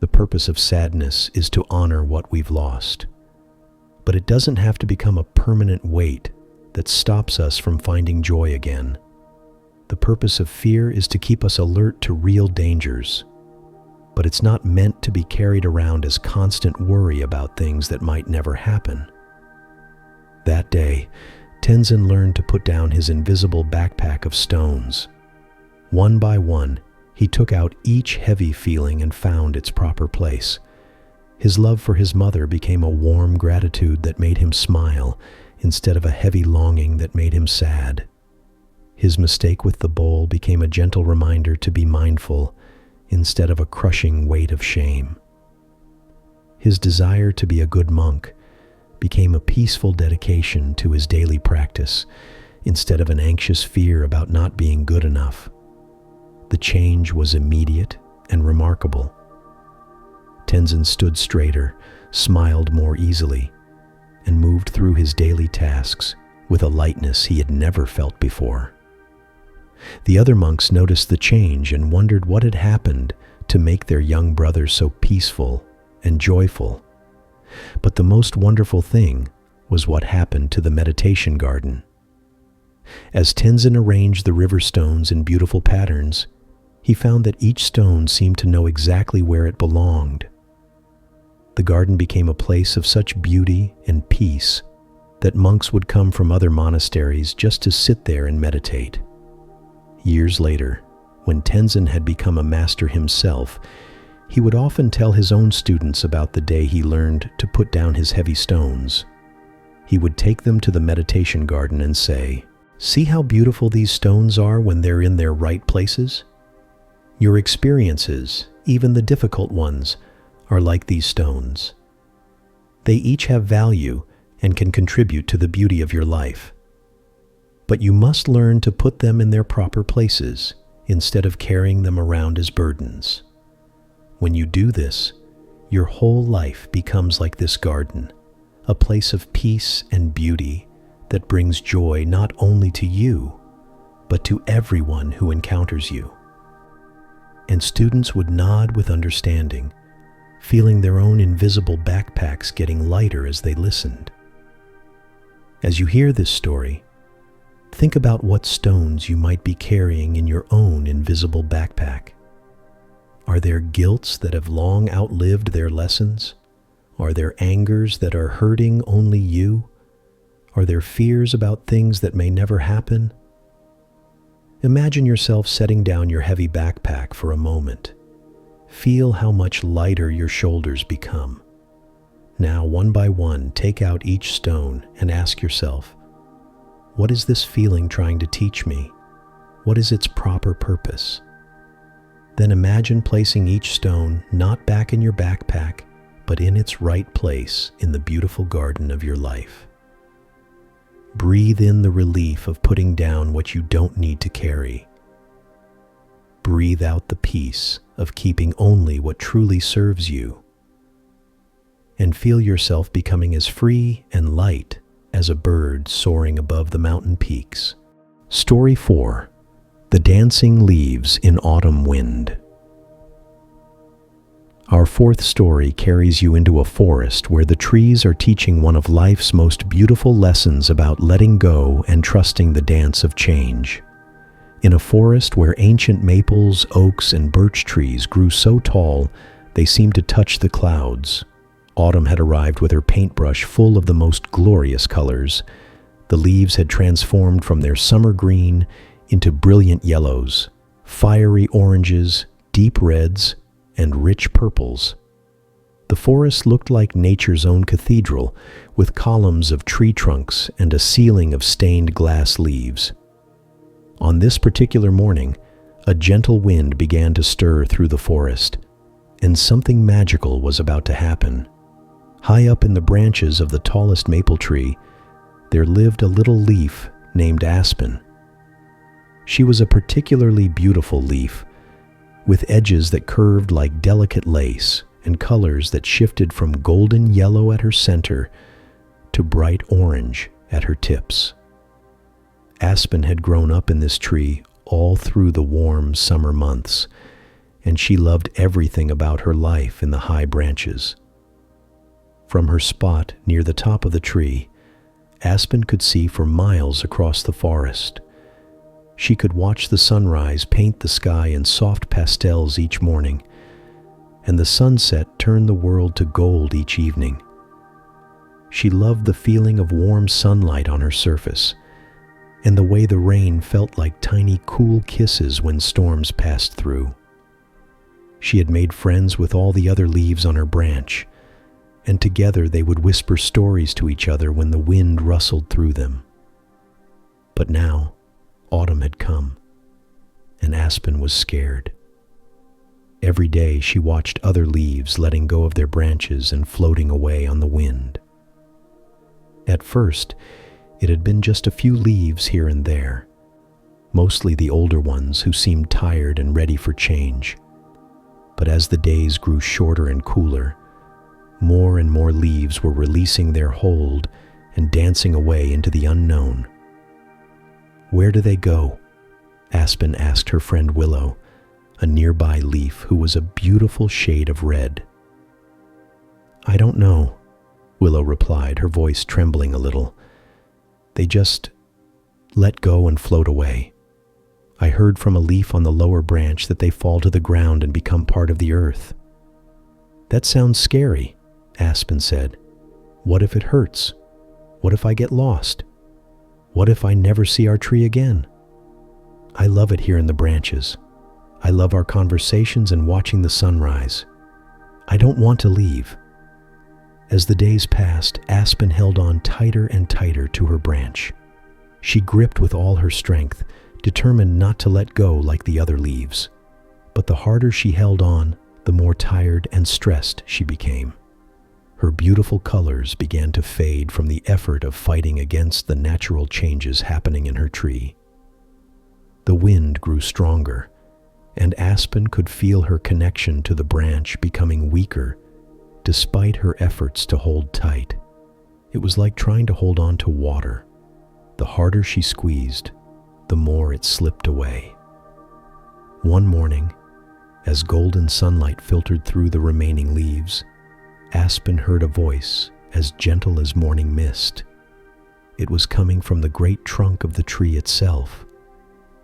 The purpose of sadness is to honor what we've lost. But it doesn't have to become a permanent weight that stops us from finding joy again. The purpose of fear is to keep us alert to real dangers. But it's not meant to be carried around as constant worry about things that might never happen." That day, Tenzin learned to put down his invisible backpack of stones. One by one, he took out each heavy feeling and found its proper place. His love for his mother became a warm gratitude that made him smile instead of a heavy longing that made him sad. His mistake with the bowl became a gentle reminder to be mindful instead of a crushing weight of shame. His desire to be a good monk became a peaceful dedication to his daily practice instead of an anxious fear about not being good enough. The change was immediate and remarkable. Tenzin stood straighter, smiled more easily, and moved through his daily tasks with a lightness he had never felt before. The other monks noticed the change and wondered what had happened to make their young brother so peaceful and joyful. But the most wonderful thing was what happened to the meditation garden. As Tenzin arranged the river stones in beautiful patterns, he found that each stone seemed to know exactly where it belonged. The garden became a place of such beauty and peace that monks would come from other monasteries just to sit there and meditate. Years later, when Tenzin had become a master himself, he would often tell his own students about the day he learned to put down his heavy stones. He would take them to the meditation garden and say, "See how beautiful these stones are when they're in their right places? Your experiences, even the difficult ones, are like these stones. They each have value and can contribute to the beauty of your life. But you must learn to put them in their proper places instead of carrying them around as burdens. When you do this, your whole life becomes like this garden, a place of peace and beauty that brings joy not only to you, but to everyone who encounters you." And students would nod with understanding, feeling their own invisible backpacks getting lighter as they listened. As you hear this story, think about what stones you might be carrying in your own invisible backpack. Are there guilts that have long outlived their lessons? Are there angers that are hurting only you? Are there fears about things that may never happen? Imagine yourself setting down your heavy backpack for a moment. Feel how much lighter your shoulders become. Now, one by one, take out each stone and ask yourself, what is this feeling trying to teach me? What is its proper purpose? Then imagine placing each stone not back in your backpack, but in its right place in the beautiful garden of your life. Breathe in the relief of putting down what you don't need to carry. Breathe out the peace of keeping only what truly serves you. And feel yourself becoming as free and light as a bird soaring above the mountain peaks. Story 4. The Dancing Leaves in Autumn Wind. Our fourth story carries you into a forest where the trees are teaching one of life's most beautiful lessons about letting go and trusting the dance of change. In a forest where ancient maples, oaks, and birch trees grew so tall they seemed to touch the clouds, autumn had arrived with her paintbrush full of the most glorious colors. The leaves had transformed from their summer green into brilliant yellows, fiery oranges, deep reds, and rich purples. The forest looked like nature's own cathedral, with columns of tree trunks and a ceiling of stained glass leaves. On this particular morning, a gentle wind began to stir through the forest, and something magical was about to happen. High up in the branches of the tallest maple tree, there lived a little leaf named Aspen. She was a particularly beautiful leaf, with edges that curved like delicate lace and colors that shifted from golden yellow at her center to bright orange at her tips. Aspen had grown up in this tree all through the warm summer months, and she loved everything about her life in the high branches. From her spot near the top of the tree, Aspen could see for miles across the forest. She could watch the sunrise paint the sky in soft pastels each morning, and the sunset turn the world to gold each evening. She loved the feeling of warm sunlight on her surface, and the way the rain felt like tiny cool kisses when storms passed through. She had made friends with all the other leaves on her branch, and together they would whisper stories to each other when the wind rustled through them. But now, autumn had come, and Aspen was scared. Every day she watched other leaves letting go of their branches and floating away on the wind. At first, it had been just a few leaves here and there, mostly the older ones who seemed tired and ready for change. But as the days grew shorter and cooler, more and more leaves were releasing their hold and dancing away into the unknown. "Where do they go?" Aspen asked her friend Willow, a nearby leaf who was a beautiful shade of red. "I don't know," Willow replied, her voice trembling a little. "They just let go and float away. I heard from a leaf on the lower branch that they fall to the ground and become part of the earth." "That sounds scary," Aspen said. "What if it hurts? What if I get lost? What if I never see our tree again? I love it here in the branches. I love our conversations and watching the sunrise. I don't want to leave." As the days passed, Aspen held on tighter and tighter to her branch. She gripped with all her strength, determined not to let go like the other leaves. But the harder she held on, the more tired and stressed she became. Her beautiful colors began to fade from the effort of fighting against the natural changes happening in her tree. The wind grew stronger, and Aspen could feel her connection to the branch becoming weaker despite her efforts to hold tight. It was like trying to hold on to water. The harder she squeezed, the more it slipped away. One morning, as golden sunlight filtered through the remaining leaves, Aspen heard a voice as gentle as morning mist. It was coming from the great trunk of the tree itself.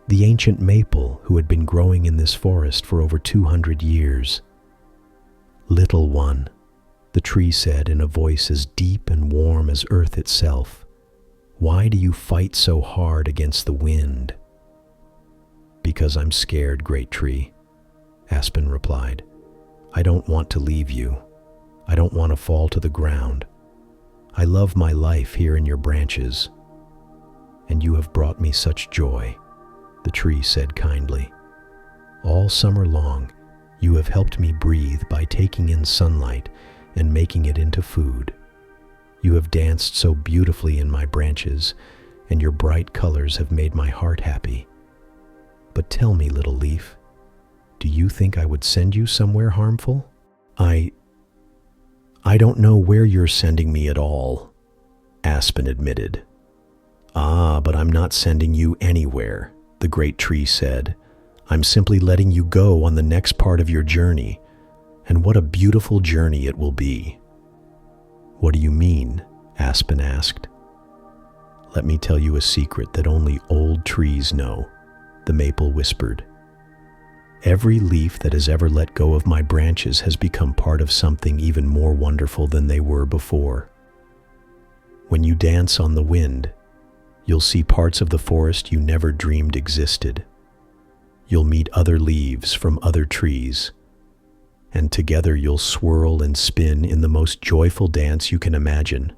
the ancient maple who had been growing in this forest for over 200 years. "Little one," the tree said in a voice as deep and warm as earth itself, "why do you fight so hard against the wind?" "Because I'm scared, great tree," Aspen replied. "I don't want to leave you. I don't want to fall to the ground. I love my life here in your branches. And you have brought me such joy," the tree said kindly. "All summer long, you have helped me breathe by taking in sunlight and making it into food. You have danced so beautifully in my branches, and your bright colors have made my heart happy. But tell me, little leaf, do you think I would send you somewhere harmful?" I don't know where you're sending me at all," Aspen admitted. "Ah, but I'm not sending you anywhere," the great tree said. "I'm simply letting you go on the next part of your journey, and what a beautiful journey it will be." "What do you mean?" Aspen asked. "Let me tell you a secret that only old trees know," the maple whispered. "Every leaf that has ever let go of my branches has become part of something even more wonderful than they were before. When you dance on the wind, you'll see parts of the forest you never dreamed existed. You'll meet other leaves from other trees, and together you'll swirl and spin in the most joyful dance you can imagine."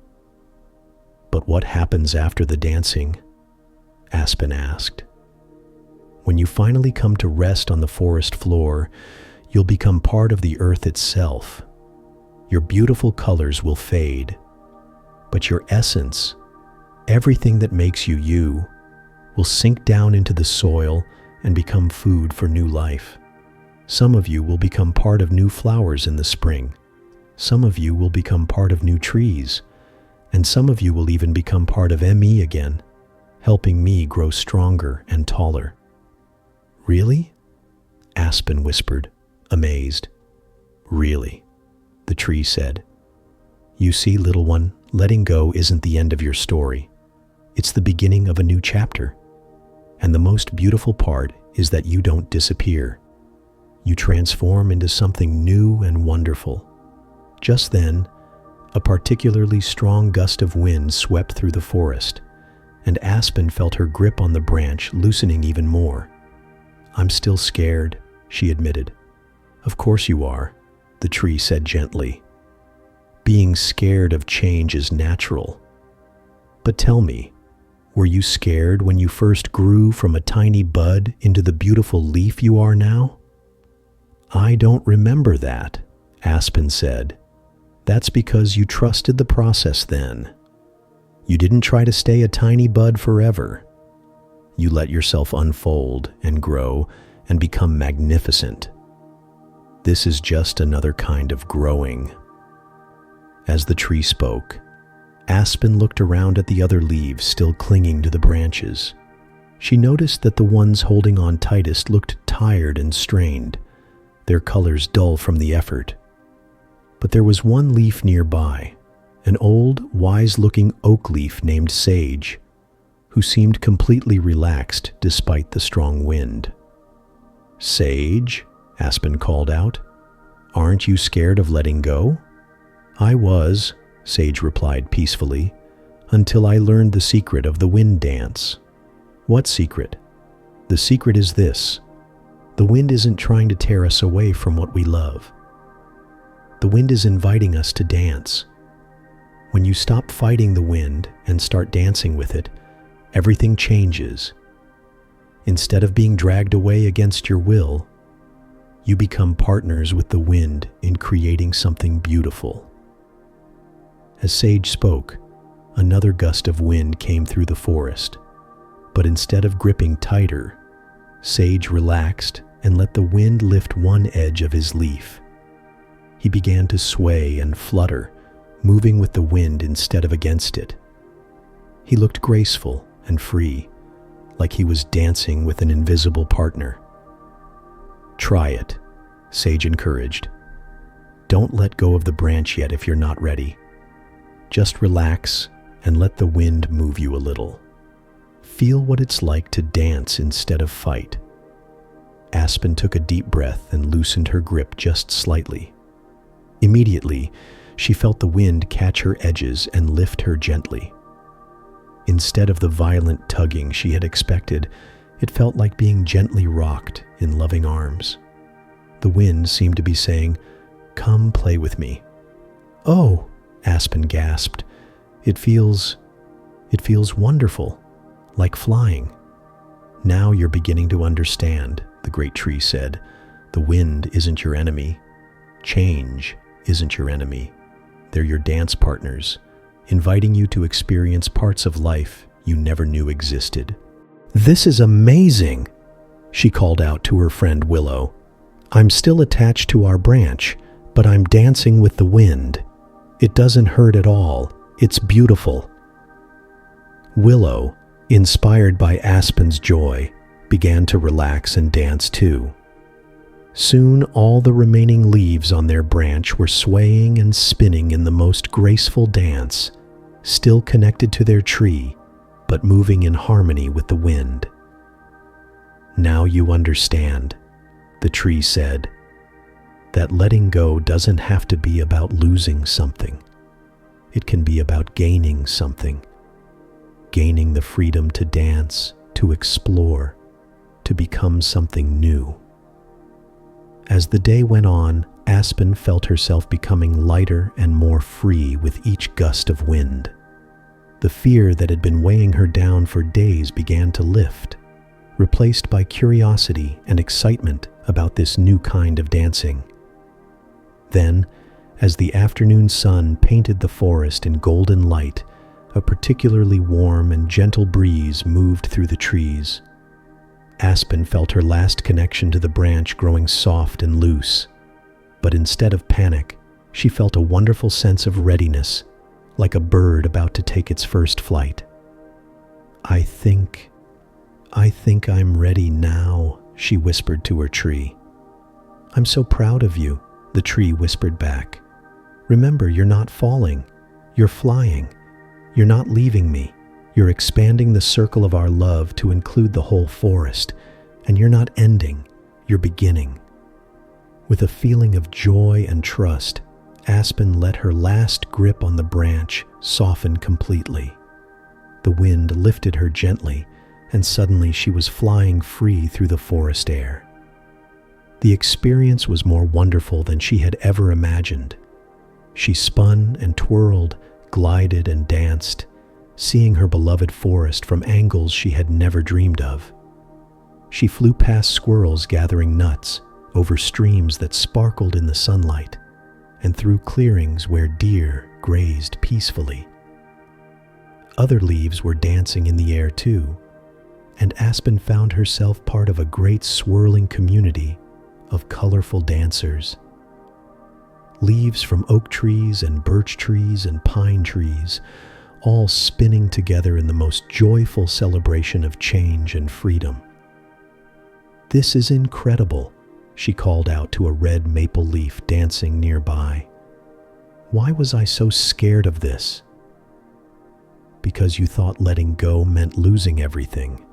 "But what happens after the dancing?" Aspen asked. "When you finally come to rest on the forest floor, you'll become part of the earth itself. Your beautiful colors will fade, but your essence, everything that makes you you, will sink down into the soil and become food for new life. Some of you will become part of new flowers in the spring. Some of you will become part of new trees, and some of you will even become part of me again, helping me grow stronger and taller." "Really?" Aspen whispered, amazed. "Really," the tree said. "You see, little one, letting go isn't the end of your story. It's the beginning of a new chapter. And the most beautiful part is that you don't disappear. You transform into something new and wonderful." Just then, a particularly strong gust of wind swept through the forest, and Aspen felt her grip on the branch loosening even more. "I'm still scared," she admitted. "Of course you are," the tree said gently. "Being scared of change is natural. But tell me, were you scared when you first grew from a tiny bud into the beautiful leaf you are now?" "I don't remember that," Aspen said. "That's because you trusted the process then. You didn't try to stay a tiny bud forever. You let yourself unfold and grow and become magnificent. This is just another kind of growing." As the tree spoke, Aspen looked around at the other leaves still clinging to the branches. She noticed that the ones holding on tightest looked tired and strained, their colors dull from the effort. But there was one leaf nearby, an old, wise-looking oak leaf named Sage, who seemed completely relaxed despite the strong wind. "Sage," Aspen called out, "aren't you scared of letting go?" "I was," Sage replied peacefully, "until I learned the secret of the wind dance." "What secret?" "The secret is this. The wind isn't trying to tear us away from what we love. The wind is inviting us to dance. When you stop fighting the wind and start dancing with it, everything changes. Instead of being dragged away against your will, you become partners with the wind in creating something beautiful." As Sage spoke, another gust of wind came through the forest, but instead of gripping tighter, Sage relaxed and let the wind lift one edge of his leaf. He began to sway and flutter, moving with the wind instead of against it. He looked graceful and free, like he was dancing with an invisible partner. "Try it," Sage encouraged. "Don't let go of the branch yet if you're not ready. Just relax and let the wind move you a little. Feel what it's like to dance instead of fight. Aspen took a deep breath and loosened her grip just slightly. Immediately, she felt the wind catch her edges and lift her gently. Instead of the violent tugging she had expected, it felt like being gently rocked in loving arms. The wind seemed to be saying, "Come play with me." "Oh," Aspen gasped, It feels wonderful, like flying." "Now you're beginning to understand," the great tree said. "The wind isn't your enemy. Change isn't your enemy. They're your dance partners, inviting you to experience parts of life you never knew existed." "This is amazing," she called out to her friend Willow. "I'm still attached to our branch, but I'm dancing with the wind. It doesn't hurt at all. It's beautiful." Willow, inspired by Aspen's joy, began to relax and dance too. Soon all the remaining leaves on their branch were swaying and spinning in the most graceful dance, still connected to their tree, but moving in harmony with the wind. "Now you understand," the tree said, "that letting go doesn't have to be about losing something. It can be about gaining something. Gaining the freedom to dance, to explore, to become something new." As the day went on, Aspen felt herself becoming lighter and more free with each gust of wind. The fear that had been weighing her down for days began to lift, replaced by curiosity and excitement about this new kind of dancing. Then, as the afternoon sun painted the forest in golden light, a particularly warm and gentle breeze moved through the trees. Aspen felt her last connection to the branch growing soft and loose. But instead of panic, she felt a wonderful sense of readiness, like a bird about to take its first flight. I think I'm ready now," she whispered to her tree. "I'm so proud of you," the tree whispered back. "Remember, you're not falling. You're flying. You're not leaving me. You're expanding the circle of our love to include the whole forest. And you're not ending. You're beginning." With a feeling of joy and trust, Aspen let her last grip on the branch soften completely. The wind lifted her gently, and suddenly she was flying free through the forest air. The experience was more wonderful than she had ever imagined. She spun and twirled, glided and danced, seeing her beloved forest from angles she had never dreamed of. She flew past squirrels gathering nuts, over streams that sparkled in the sunlight, and through clearings where deer grazed peacefully. Other leaves were dancing in the air too, and Aspen found herself part of a great swirling community of colorful dancers. Leaves from oak trees and birch trees and pine trees, all spinning together in the most joyful celebration of change and freedom. "This is incredible," she called out to a red maple leaf dancing nearby. "Why was I so scared of this?" "Because you thought letting go meant losing everything,"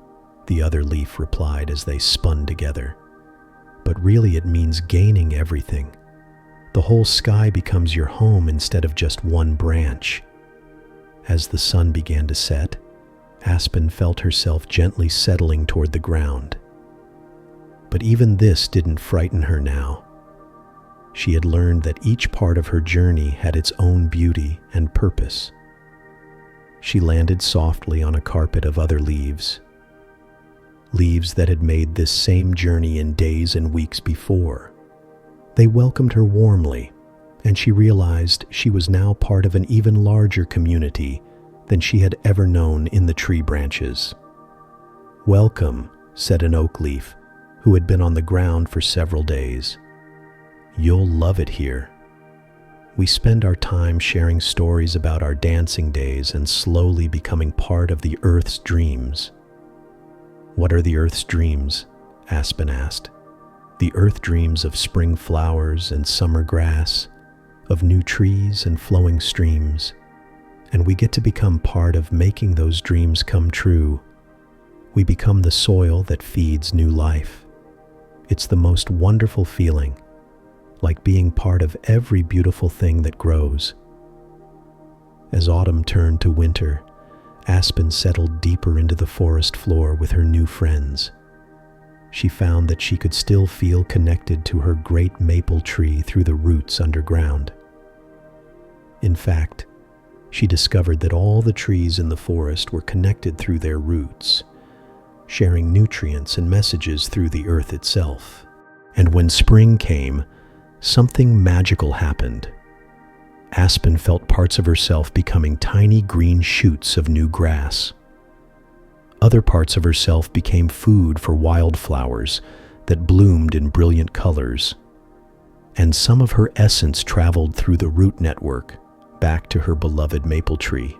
the other leaf replied as they spun together. "But really it means gaining everything. The whole sky becomes your home instead of just one branch." As the sun began to set, Aspen felt herself gently settling toward the ground. But even this didn't frighten her now. She had learned that each part of her journey had its own beauty and purpose. She landed softly on a carpet of other leaves that had made this same journey in days and weeks before. They welcomed her warmly, and she realized she was now part of an even larger community than she had ever known in the tree branches. "Welcome," said an oak leaf, who had been on the ground for several days. "You'll love it here. We spend our time sharing stories about our dancing days and slowly becoming part of the Earth's dreams." "What are the Earth's dreams?" Aspen asked. "The Earth dreams of spring flowers and summer grass, of new trees and flowing streams, and we get to become part of making those dreams come true We become the soil that feeds new life. It's the most wonderful feeling, like being part of every beautiful thing that grows. As autumn turned to winter, Aspen settled deeper into the forest floor with her new friends. She found that she could still feel connected to her great maple tree through the roots underground. In fact, she discovered that all the trees in the forest were connected through their roots, sharing nutrients and messages through the earth itself. And when spring came, something magical happened. Aspen felt parts of herself becoming tiny green shoots of new grass. Other parts of herself became food for wildflowers that bloomed in brilliant colors. And some of her essence traveled through the root network back to her beloved maple tree,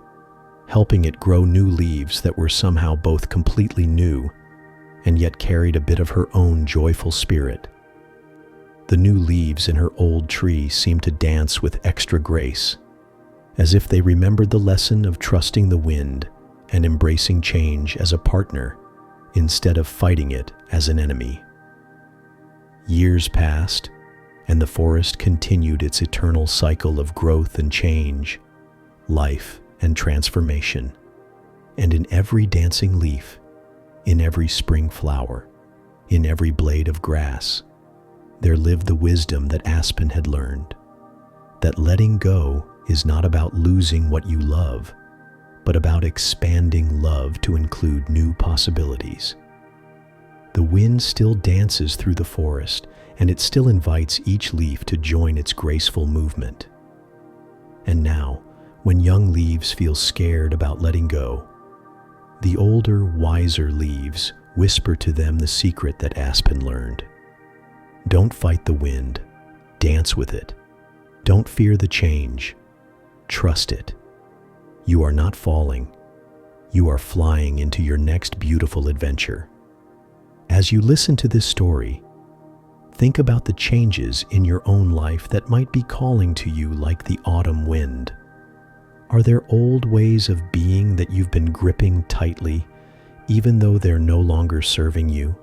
helping it grow new leaves that were somehow both completely new and yet carried a bit of her own joyful spirit. The new leaves in her old tree seemed to dance with extra grace, as if they remembered the lesson of trusting the wind and embracing change as a partner instead of fighting it as an enemy. Years passed, and the forest continued its eternal cycle of growth and change, life and transformation. And in every dancing leaf, in every spring flower, in every blade of grass, there lived the wisdom that Aspen had learned, that letting go is not about losing what you love, but about expanding love to include new possibilities. The wind still dances through the forest, and it still invites each leaf to join its graceful movement. And now, when young leaves feel scared about letting go, the older, wiser leaves whisper to them the secret that Aspen learned. Don't fight the wind, dance with it. Don't fear the change, trust it. You are not falling, you are flying into your next beautiful adventure. As you listen to this story, think about the changes in your own life that might be calling to you like the autumn wind. Are there old ways of being that you've been gripping tightly, even though they're no longer serving you?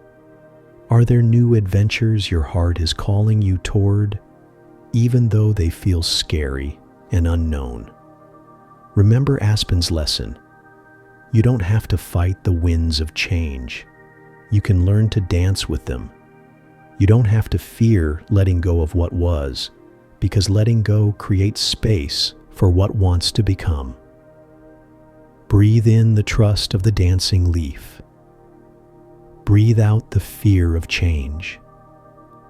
Are there new adventures your heart is calling you toward, even though they feel scary and unknown? Remember Aspen's lesson. You don't have to fight the winds of change. You can learn to dance with them. You don't have to fear letting go of what was, because letting go creates space for what wants to become. Breathe in the trust of the dancing leaf. Breathe out the fear of change,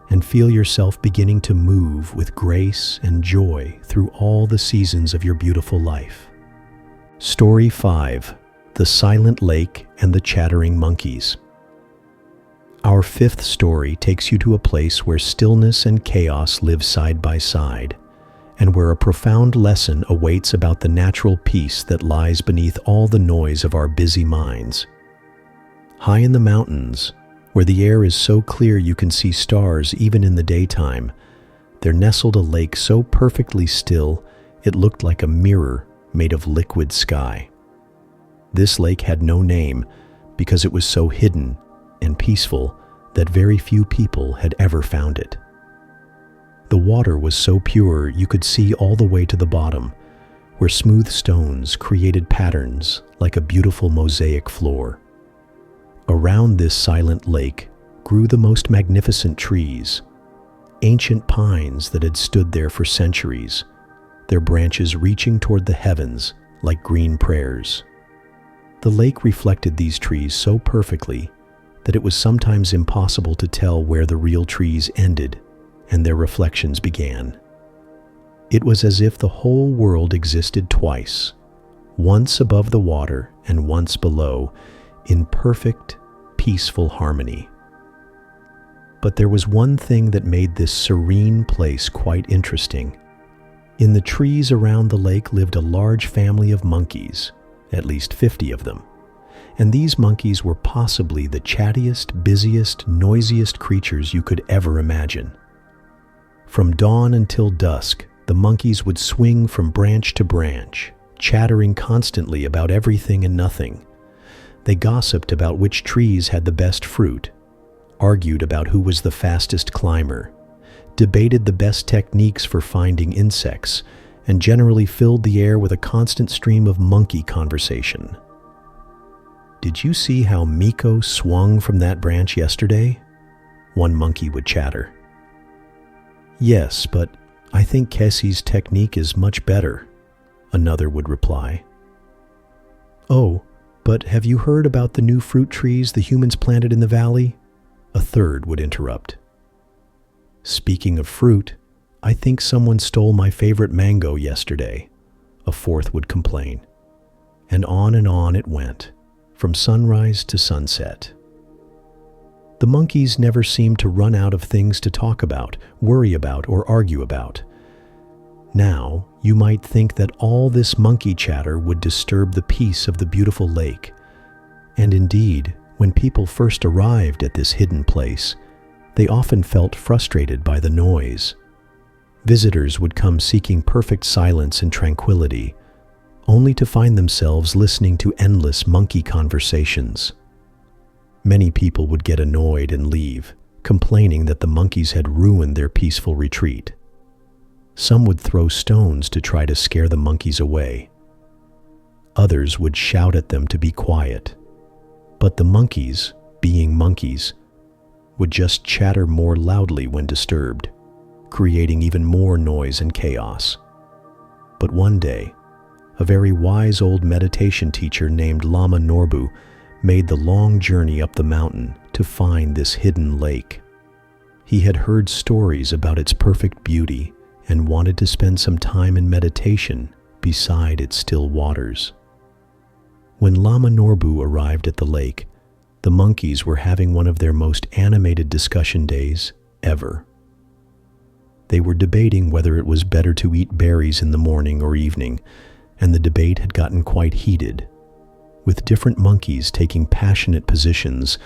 and feel yourself beginning to move with grace and joy through all the seasons of your beautiful life. Story 5: The Silent Lake and the Chattering Monkeys. Our fifth story takes you to a place where stillness and chaos live side by side, and where a profound lesson awaits about the natural peace that lies beneath all the noise of our busy minds. High in the mountains, where the air is so clear you can see stars even in the daytime, there nestled a lake so perfectly still it looked like a mirror made of liquid sky. This lake had no name because it was so hidden and peaceful that very few people had ever found it. The water was so pure you could see all the way to the bottom, where smooth stones created patterns like a beautiful mosaic floor. Around this silent lake grew the most magnificent trees, ancient pines that had stood there for centuries, their branches reaching toward the heavens like green prayers. The lake reflected these trees so perfectly that it was sometimes impossible to tell where the real trees ended and their reflections began. It was as if the whole world existed twice, once above the water and once below, in perfect, peaceful harmony. But there was one thing that made this serene place quite interesting. In the trees around the lake lived a large family of monkeys, at least 50 of them. And these monkeys were possibly the chattiest, busiest, noisiest creatures you could ever imagine. From dawn until dusk, the monkeys would swing from branch to branch, chattering constantly about everything and nothing. They gossiped about which trees had the best fruit, argued about who was the fastest climber, debated the best techniques for finding insects, and generally filled the air with a constant stream of monkey conversation. "Did you see how Miko swung from that branch yesterday?" one monkey would chatter. "Yes, but I think Kessie's technique is much better," another would reply. "Oh, but have you heard about the new fruit trees the humans planted in the valley?" a third would interrupt. "Speaking of fruit, I think someone stole my favorite mango yesterday," a fourth would complain. And on it went, from sunrise to sunset. The monkeys never seemed to run out of things to talk about, worry about, or argue about. Now, you might think that all this monkey chatter would disturb the peace of the beautiful lake. And indeed, when people first arrived at this hidden place, they often felt frustrated by the noise. Visitors would come seeking perfect silence and tranquility, only to find themselves listening to endless monkey conversations. Many people would get annoyed and leave, complaining that the monkeys had ruined their peaceful retreat. Some would throw stones to try to scare the monkeys away. Others would shout at them to be quiet. But the monkeys, being monkeys, would just chatter more loudly when disturbed, creating even more noise and chaos. But one day, a very wise old meditation teacher named Lama Norbu made the long journey up the mountain to find this hidden lake. He had heard stories about its perfect beauty and wanted to spend some time in meditation beside its still waters. When Lama Norbu arrived at the lake, the monkeys were having one of their most animated discussion days ever. They were debating whether it was better to eat berries in the morning or evening, and the debate had gotten quite heated, with different monkeys taking passionate positions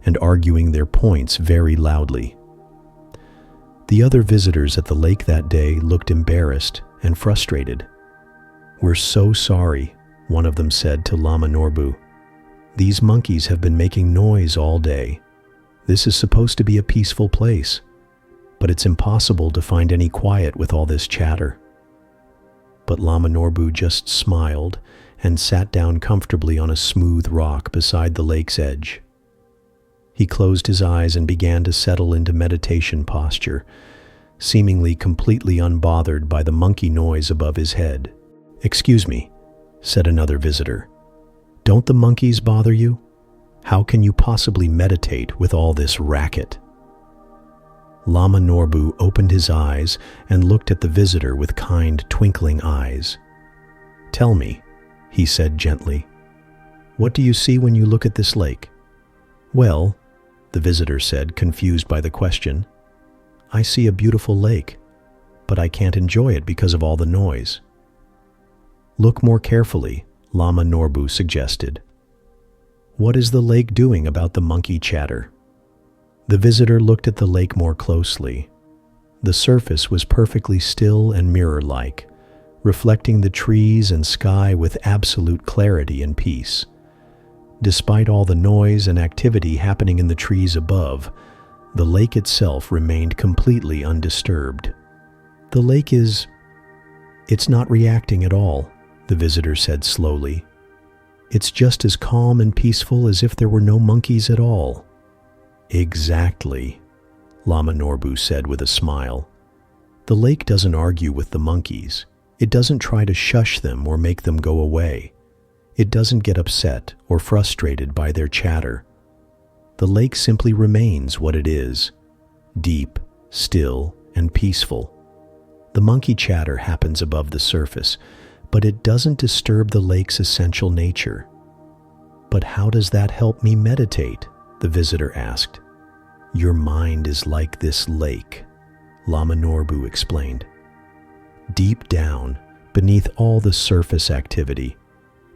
and arguing their points very loudly. The other visitors at the lake that day looked embarrassed and frustrated. "We're so sorry," one of them said to Lama Norbu. "These monkeys have been making noise all day. This is supposed to be a peaceful place, but it's impossible to find any quiet with all this chatter." But Lama Norbu just smiled and sat down comfortably on a smooth rock beside the lake's edge. He closed his eyes and began to settle into meditation posture, seemingly completely unbothered by the monkey noise above his head. "Excuse me," said another visitor. "Don't the monkeys bother you? How can you possibly meditate with all this racket?" Lama Norbu opened his eyes and looked at the visitor with kind, twinkling eyes. "Tell me," he said gently, "what do you see when you look at this lake?" "Well," the visitor said, confused by the question, "I see a beautiful lake, but I can't enjoy it because of all the noise." "Look more carefully," Lama Norbu suggested. "What is the lake doing about the monkey chatter?" The visitor looked at the lake more closely. The surface was perfectly still and mirror-like, reflecting the trees and sky with absolute clarity and peace. Despite all the noise and activity happening in the trees above, the lake itself remained completely undisturbed. "The lake it's not reacting at all," the visitor said slowly. "It's just as calm and peaceful as if there were no monkeys at all." "Exactly," Lama Norbu said with a smile. "The lake doesn't argue with the monkeys. It doesn't try to shush them or make them go away. It doesn't get upset or frustrated by their chatter. The lake simply remains what it is, deep, still, and peaceful. The monkey chatter happens above the surface, but it doesn't disturb the lake's essential nature." "But how does that help me meditate?" the visitor asked. "Your mind is like this lake," Lama Norbu explained. "Deep down, beneath all the surface activity,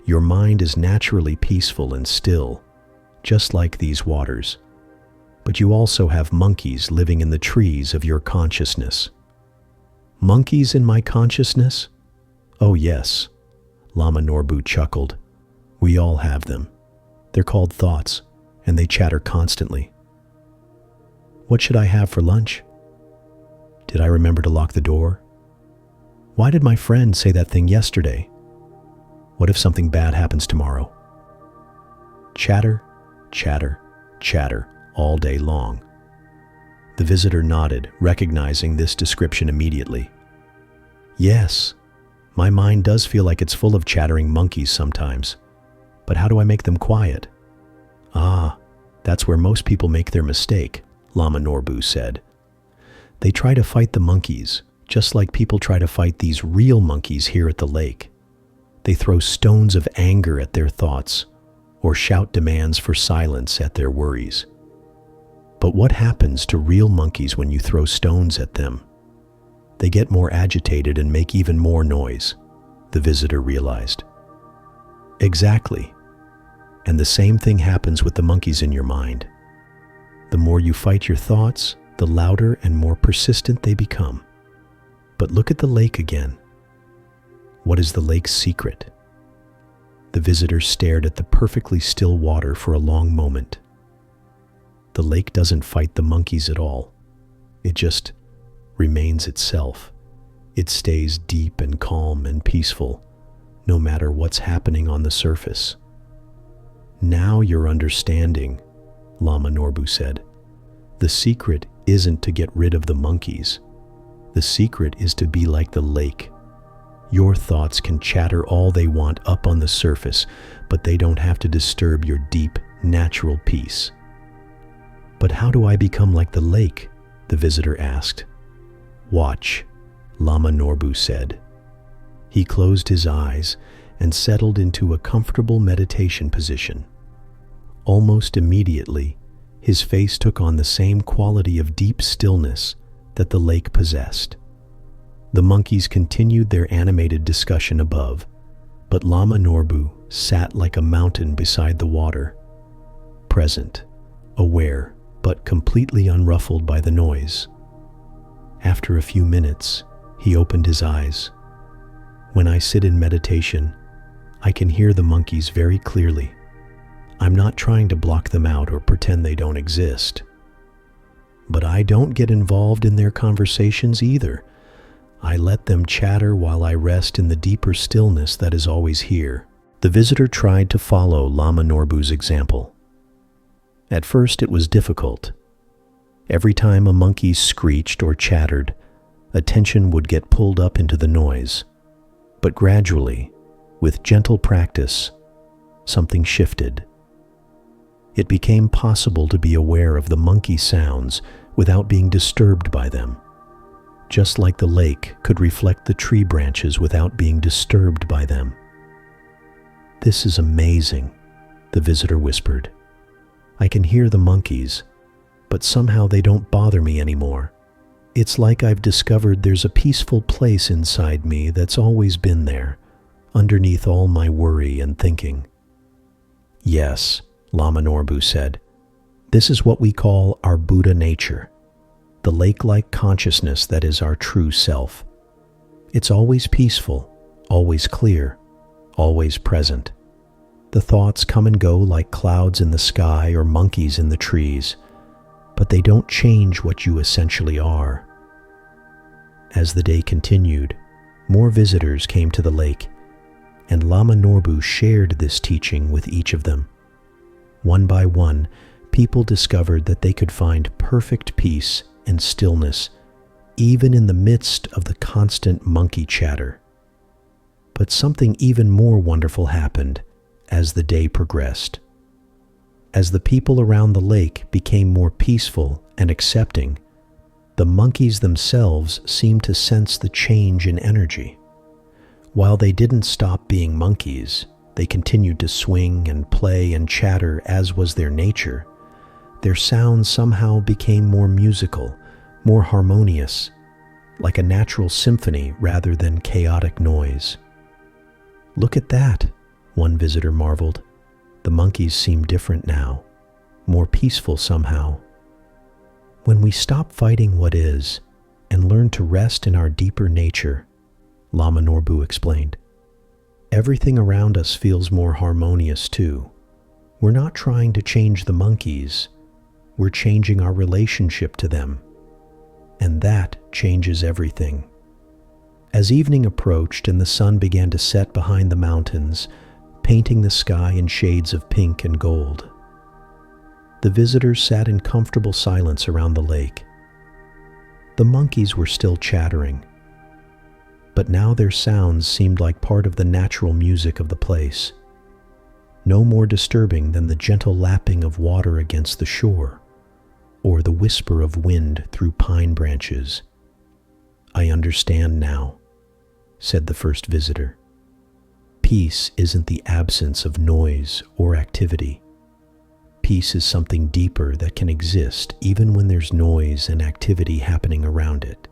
your mind is naturally peaceful and still, just like these waters. But you also have monkeys living in the trees of your consciousness." "Monkeys in my consciousness? Oh yes," Lama Norbu chuckled. "We all have them. They're called thoughts, and they chatter constantly. What should I have for lunch? Did I remember to lock the door? Why did my friend say that thing yesterday? What if something bad happens tomorrow? Chatter, chatter, chatter all day long. The visitor nodded, recognizing this description immediately. Yes, my mind does feel like it's full of chattering monkeys sometimes. But how do I make them quiet? Ah, that's where most people make their mistake, Lama Norbu said. They try to fight the monkeys, just like people try to fight these real monkeys here at the lake. They throw stones of anger at their thoughts, or shout demands for silence at their worries. But what happens to real monkeys when you throw stones at them? They get more agitated and make even more noise, the visitor realized. Exactly. And the same thing happens with the monkeys in your mind. The more you fight your thoughts, the louder and more persistent they become. But look at the lake again. What is the lake's secret? The visitor stared at the perfectly still water for a long moment. The lake doesn't fight the monkeys at all. It just remains itself. It stays deep and calm and peaceful, no matter what's happening on the surface. Now you're understanding, Lama Norbu said. The secret isn't to get rid of the monkeys. The secret is to be like the lake. Your thoughts can chatter all they want up on the surface, but they don't have to disturb your deep, natural peace. But how do I become like the lake? The visitor asked. Watch, Lama Norbu said. He closed his eyes and settled into a comfortable meditation position. Almost immediately, his face took on the same quality of deep stillness that the lake possessed. The monkeys continued their animated discussion above, but Lama Norbu sat like a mountain beside the water, present, aware, but completely unruffled by the noise. After a few minutes, he opened his eyes. When I sit in meditation, I can hear the monkeys very clearly. I'm not trying to block them out or pretend they don't exist. But I don't get involved in their conversations either. I let them chatter while I rest in the deeper stillness that is always here. The visitor tried to follow Lama Norbu's example. At first it was difficult. Every time a monkey screeched or chattered, attention would get pulled up into the noise. But gradually, with gentle practice, something shifted. It became possible to be aware of the monkey sounds without being disturbed by them, just like the lake could reflect the tree branches without being disturbed by them. This is amazing, the visitor whispered. I can hear the monkeys, but somehow they don't bother me anymore. It's like I've discovered there's a peaceful place inside me that's always been there, underneath all my worry and thinking. Yes, Lama Norbu said, this is what we call our Buddha nature, the lake-like consciousness that is our true self. It's always peaceful, always clear, always present. The thoughts come and go like clouds in the sky or monkeys in the trees, but they don't change what you essentially are. As the day continued, more visitors came to the lake, and Lama Norbu shared this teaching with each of them. One by one, people discovered that they could find perfect peace and stillness, even in the midst of the constant monkey chatter. But something even more wonderful happened as the day progressed. As the people around the lake became more peaceful and accepting, the monkeys themselves seemed to sense the change in energy. While they didn't stop being monkeys, they continued to swing and play and chatter as was their nature. Their sounds somehow became more musical, more harmonious, like a natural symphony rather than chaotic noise. Look at that, one visitor marveled. The monkeys seem different now, more peaceful somehow. When we stop fighting what is and learn to rest in our deeper nature, Lama Norbu explained, everything around us feels more harmonious too. We're not trying to change the monkeys, we're changing our relationship to them. And that changes everything. As evening approached and the sun began to set behind the mountains, painting the sky in shades of pink and gold, the visitors sat in comfortable silence around the lake. The monkeys were still chattering, but now their sounds seemed like part of the natural music of the place, no more disturbing than the gentle lapping of water against the shore or the whisper of wind through pine branches. "I understand now," said the first visitor. "Peace isn't the absence of noise or activity. Peace is something deeper that can exist even when there's noise and activity happening around it."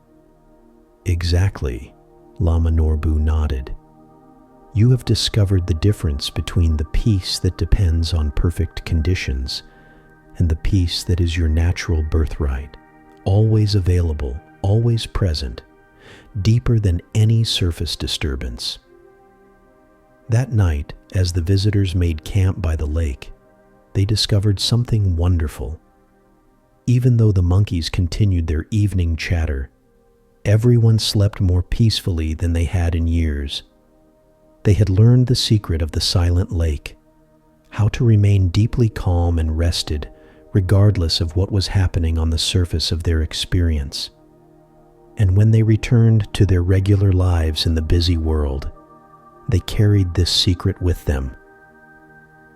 "Exactly," Lama Norbu nodded. "You have discovered the difference between the peace that depends on perfect conditions and the peace that is your natural birthright, always available, always present, deeper than any surface disturbance." That night, as the visitors made camp by the lake, they discovered something wonderful. Even though the monkeys continued their evening chatter, everyone slept more peacefully than they had in years. They had learned the secret of the silent lake, how to remain deeply calm and rested regardless of what was happening on the surface of their experience. And when they returned to their regular lives in the busy world, they carried this secret with them.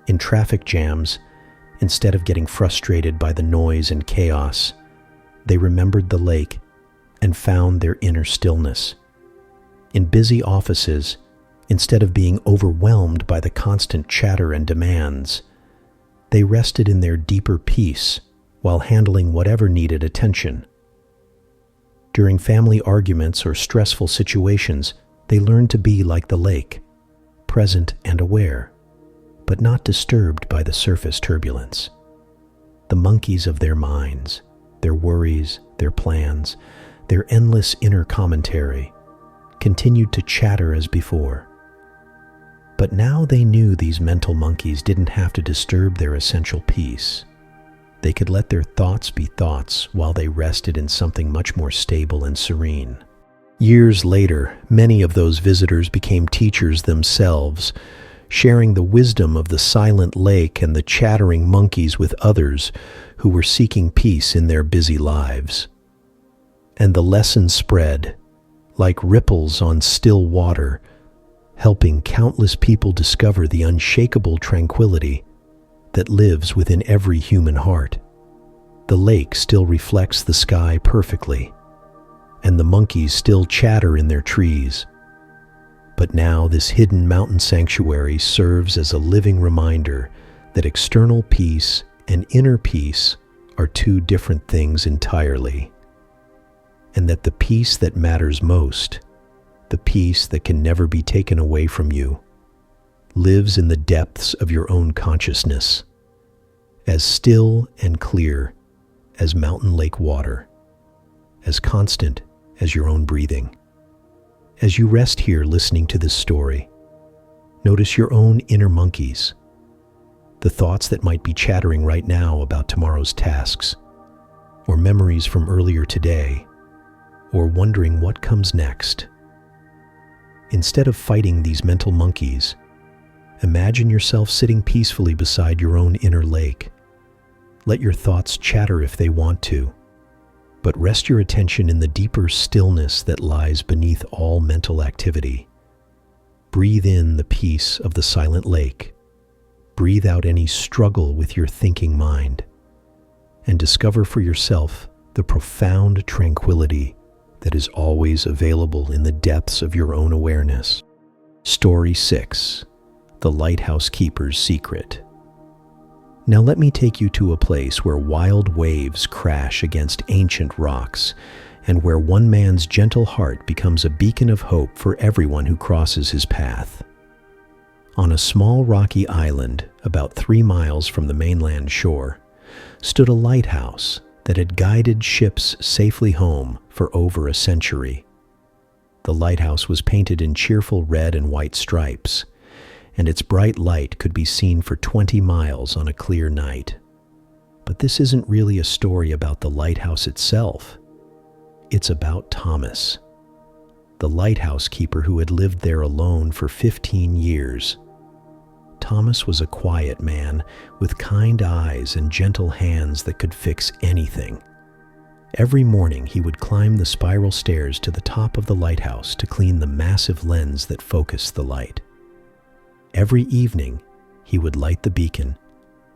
In traffic jams, instead of getting frustrated by the noise and chaos, they remembered the lake and found their inner stillness. In busy offices, instead of being overwhelmed by the constant chatter and demands, they rested in their deeper peace while handling whatever needed attention. During family arguments or stressful situations, they learned to be like the lake, present and aware, but not disturbed by the surface turbulence. The monkeys of their minds, their worries, their plans, their endless inner commentary, continued to chatter as before. But now they knew these mental monkeys didn't have to disturb their essential peace. They could let their thoughts be thoughts while they rested in something much more stable and serene. Years later, many of those visitors became teachers themselves, sharing the wisdom of the silent lake and the chattering monkeys with others who were seeking peace in their busy lives. And the lesson spread, like ripples on still water, helping countless people discover the unshakable tranquility that lives within every human heart. The lake still reflects the sky perfectly, and the monkeys still chatter in their trees. But now this hidden mountain sanctuary serves as a living reminder that external peace and inner peace are two different things entirely, and that the peace that matters most, the peace that can never be taken away from you, lives in the depths of your own consciousness, as still and clear as mountain lake water, as constant as your own breathing. As you rest here listening to this story, notice your own inner monkeys, the thoughts that might be chattering right now about tomorrow's tasks, or memories from earlier today, or wondering what comes next. Instead of fighting these mental monkeys, imagine yourself sitting peacefully beside your own inner lake. Let your thoughts chatter if they want to, but rest your attention in the deeper stillness that lies beneath all mental activity. Breathe in the peace of the silent lake. Breathe out any struggle with your thinking mind, and discover for yourself the profound tranquility that is always available in the depths of your own awareness. Story 6: The Lighthouse Keeper's Secret. Now let me take you to a place where wild waves crash against ancient rocks, and where one man's gentle heart becomes a beacon of hope for everyone who crosses his path. On a small rocky island, about 3 miles from the mainland shore, stood a lighthouse that had guided ships safely home for over a century. The lighthouse was painted in cheerful red and white stripes, and its bright light could be seen for 20 miles on a clear night. But this isn't really a story about the lighthouse itself. It's about Thomas, the lighthouse keeper who had lived there alone for 15 years. Thomas was a quiet man with kind eyes and gentle hands that could fix anything. Every morning he would climb the spiral stairs to the top of the lighthouse to clean the massive lens that focused the light. Every evening he would light the beacon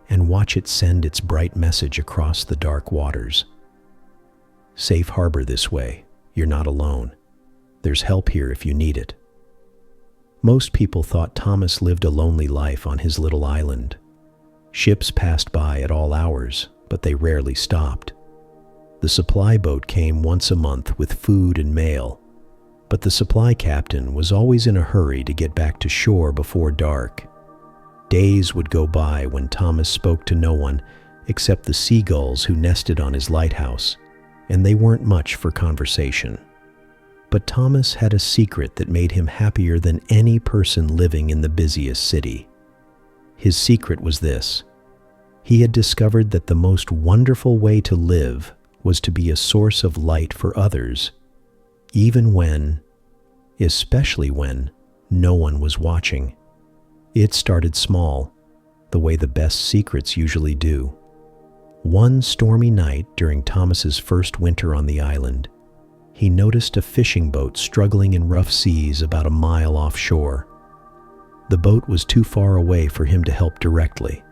and watch it send its bright message across the dark waters. Safe harbor this way. You're not alone. There's help here if you need it. Most people thought Thomas lived a lonely life on his little island. Ships passed by at all hours, but they rarely stopped. The supply boat came once a month with food and mail, but the supply captain was always in a hurry to get back to shore before dark. Days would go by when Thomas spoke to no one except the seagulls who nested on his lighthouse, and they weren't much for conversation. But Thomas had a secret that made him happier than any person living in the busiest city. His secret was this: he had discovered that the most wonderful way to live was to be a source of light for others, even when, especially when, no one was watching. It started small, the way the best secrets usually do. One stormy night during Thomas's first winter on the island, he noticed a fishing boat struggling in rough seas about a mile offshore. The boat was too far away for him to help directly,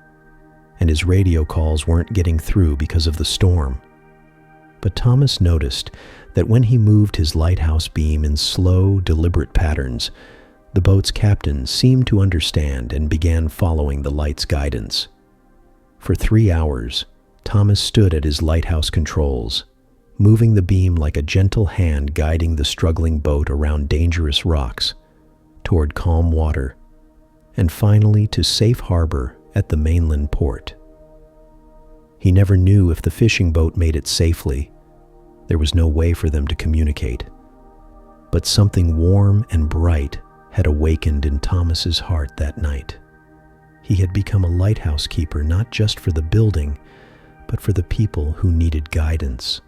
and his radio calls weren't getting through because of the storm. But Thomas noticed that when he moved his lighthouse beam in slow, deliberate patterns, the boat's captain seemed to understand and began following the light's guidance. For 3 hours, Thomas stood at his lighthouse controls, moving the beam like a gentle hand guiding the struggling boat around dangerous rocks, toward calm water, and finally to safe harbor at the mainland port. He never knew if the fishing boat made it safely. There was no way for them to communicate. But something warm and bright had awakened in Thomas's heart that night. He had become a lighthouse keeper not just for the building, but for the people who needed guidance.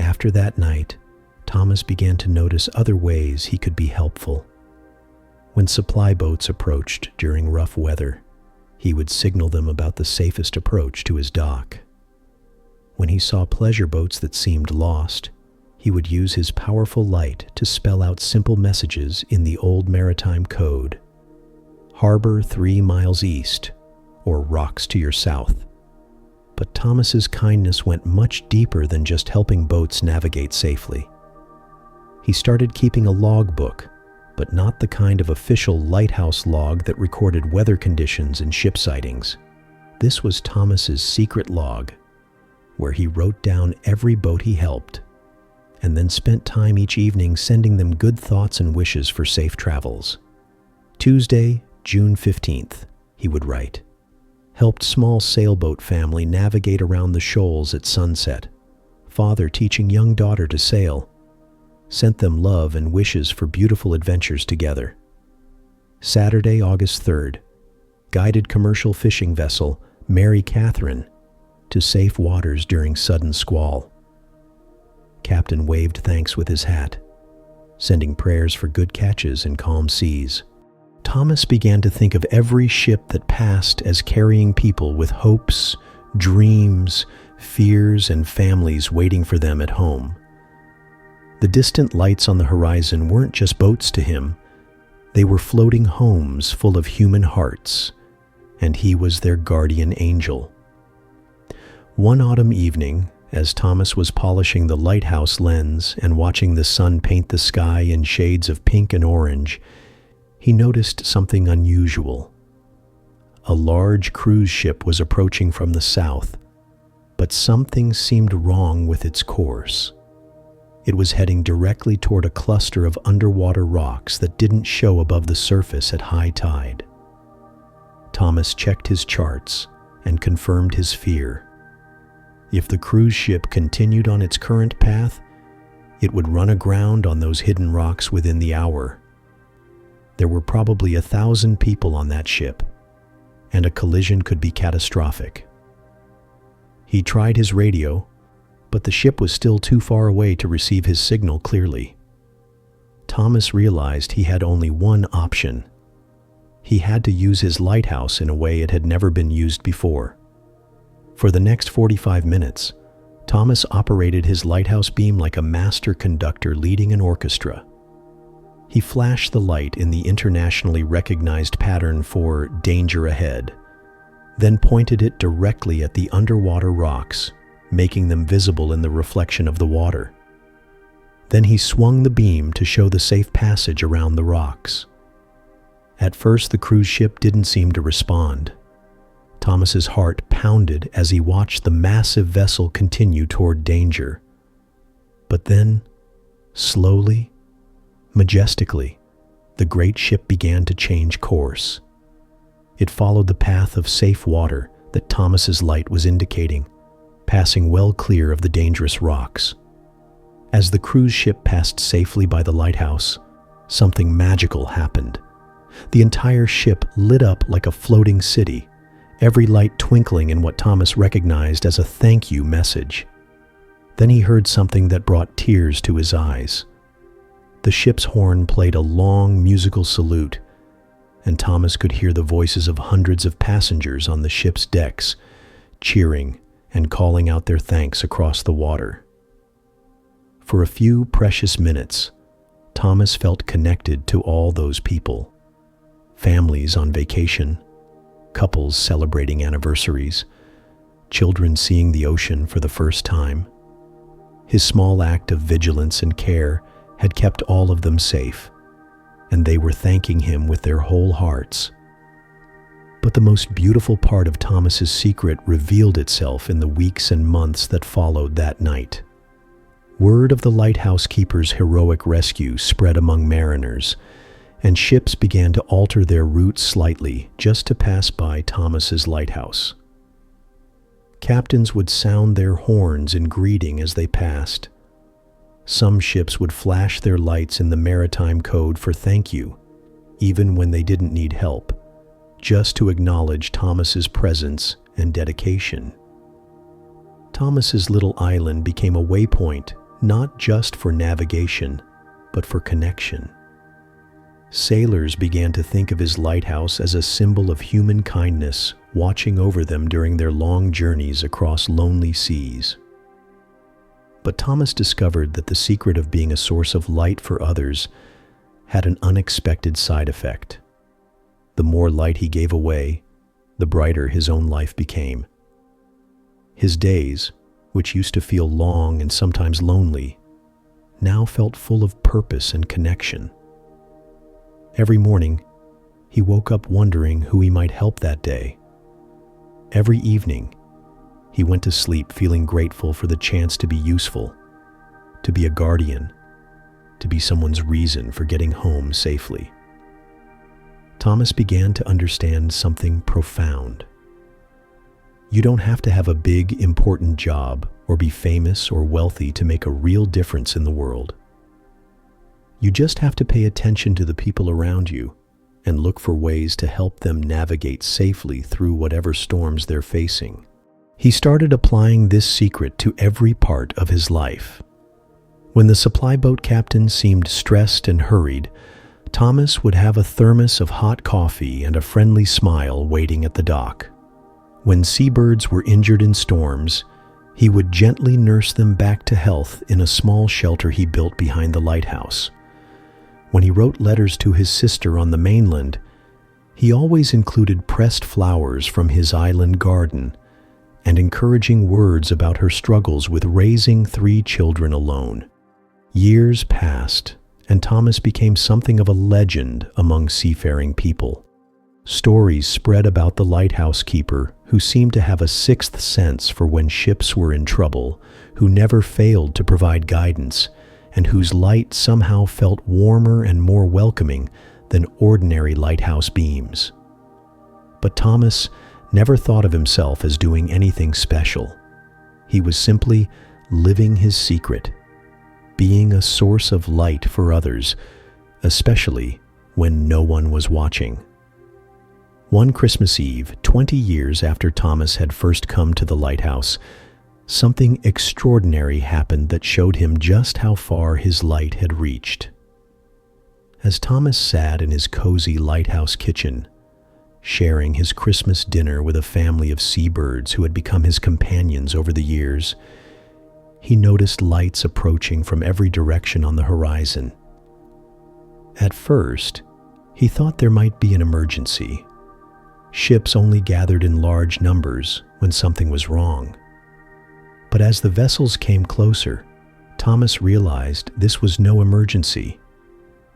After that night, Thomas began to notice other ways he could be helpful. When supply boats approached during rough weather, he would signal them about the safest approach to his dock. When he saw pleasure boats that seemed lost, he would use his powerful light to spell out simple messages in the old maritime code: harbor 3 miles east, or rocks to your south. But Thomas's kindness went much deeper than just helping boats navigate safely. He started keeping a logbook, but not the kind of official lighthouse log that recorded weather conditions and ship sightings. This was Thomas's secret log, where he wrote down every boat he helped, and then spent time each evening sending them good thoughts and wishes for safe travels. Tuesday, June 15th, he would write, helped small sailboat family navigate around the shoals at sunset. Father teaching young daughter to sail. Sent them love and wishes for beautiful adventures together. Saturday, August 3rd, guided commercial fishing vessel Mary Catherine to safe waters during sudden squall. Captain waved thanks with his hat, sending prayers for good catches in calm seas. Thomas began to think of every ship that passed as carrying people with hopes, dreams, fears, and families waiting for them at home. The distant lights on the horizon weren't just boats to him. They were floating homes full of human hearts, and he was their guardian angel. One autumn evening, as Thomas was polishing the lighthouse lens and watching the sun paint the sky in shades of pink and orange, he noticed something unusual. A large cruise ship was approaching from the south, but something seemed wrong with its course. It was heading directly toward a cluster of underwater rocks that didn't show above the surface at high tide. Thomas checked his charts and confirmed his fear. If the cruise ship continued on its current path, it would run aground on those hidden rocks within the hour. There were probably 1,000 people on that ship, and a collision could be catastrophic. He tried his radio, but the ship was still too far away to receive his signal clearly. Thomas realized he had only one option. He had to use his lighthouse in a way it had never been used before. For the next 45 minutes, Thomas operated his lighthouse beam like a master conductor leading an orchestra. He flashed the light in the internationally recognized pattern for danger ahead, then pointed it directly at the underwater rocks, making them visible in the reflection of the water. Then he swung the beam to show the safe passage around the rocks. At first, the cruise ship didn't seem to respond. Thomas's heart pounded as he watched the massive vessel continue toward danger. But then, slowly, majestically, the great ship began to change course. It followed the path of safe water that Thomas's light was indicating, passing well clear of the dangerous rocks. As the cruise ship passed safely by the lighthouse, something magical happened. The entire ship lit up like a floating city, every light twinkling in what Thomas recognized as a thank you message. Then he heard something that brought tears to his eyes. The ship's horn played a long musical salute, and Thomas could hear the voices of hundreds of passengers on the ship's decks, cheering and calling out their thanks across the water. For a few precious minutes, Thomas felt connected to all those people. Families on vacation, couples celebrating anniversaries, children seeing the ocean for the first time. His small act of vigilance and care had kept all of them safe, and they were thanking him with their whole hearts. But the most beautiful part of Thomas's secret revealed itself in the weeks and months that followed that night. Word of the lighthouse keeper's heroic rescue spread among mariners, and ships began to alter their routes slightly just to pass by Thomas's lighthouse. Captains would sound their horns in greeting as they passed. Some ships would flash their lights in the maritime code for thank you, even when they didn't need help, just to acknowledge Thomas's presence and dedication. Thomas's little island became a waypoint, not just for navigation, but for connection. Sailors began to think of his lighthouse as a symbol of human kindness, watching over them during their long journeys across lonely seas. But Thomas discovered that the secret of being a source of light for others had an unexpected side effect. The more light he gave away, the brighter his own life became. His days, which used to feel long and sometimes lonely, now felt full of purpose and connection. Every morning, he woke up wondering who he might help that day. Every evening, he went to sleep feeling grateful for the chance to be useful, to be a guardian, to be someone's reason for getting home safely. Thomas began to understand something profound. You don't have to have a big, important job or be famous or wealthy to make a real difference in the world. You just have to pay attention to the people around you and look for ways to help them navigate safely through whatever storms they're facing. He started applying this secret to every part of his life. When the supply boat captain seemed stressed and hurried, Thomas would have a thermos of hot coffee and a friendly smile waiting at the dock. When seabirds were injured in storms, he would gently nurse them back to health in a small shelter he built behind the lighthouse. When he wrote letters to his sister on the mainland, he always included pressed flowers from his island garden and encouraging words about her struggles with raising 3 children alone. Years passed, and Thomas became something of a legend among seafaring people. Stories spread about the lighthouse keeper, who seemed to have a sixth sense for when ships were in trouble, who never failed to provide guidance, and whose light somehow felt warmer and more welcoming than ordinary lighthouse beams. But Thomas never thought of himself as doing anything special. He was simply living his secret, being a source of light for others, especially when no one was watching. One Christmas Eve, 20 years after Thomas had first come to the lighthouse, something extraordinary happened that showed him just how far his light had reached. As Thomas sat in his cozy lighthouse kitchen, sharing his Christmas dinner with a family of seabirds who had become his companions over the years, he noticed lights approaching from every direction on the horizon. At first, he thought there might be an emergency. Ships only gathered in large numbers when something was wrong. But as the vessels came closer, Thomas realized this was no emergency.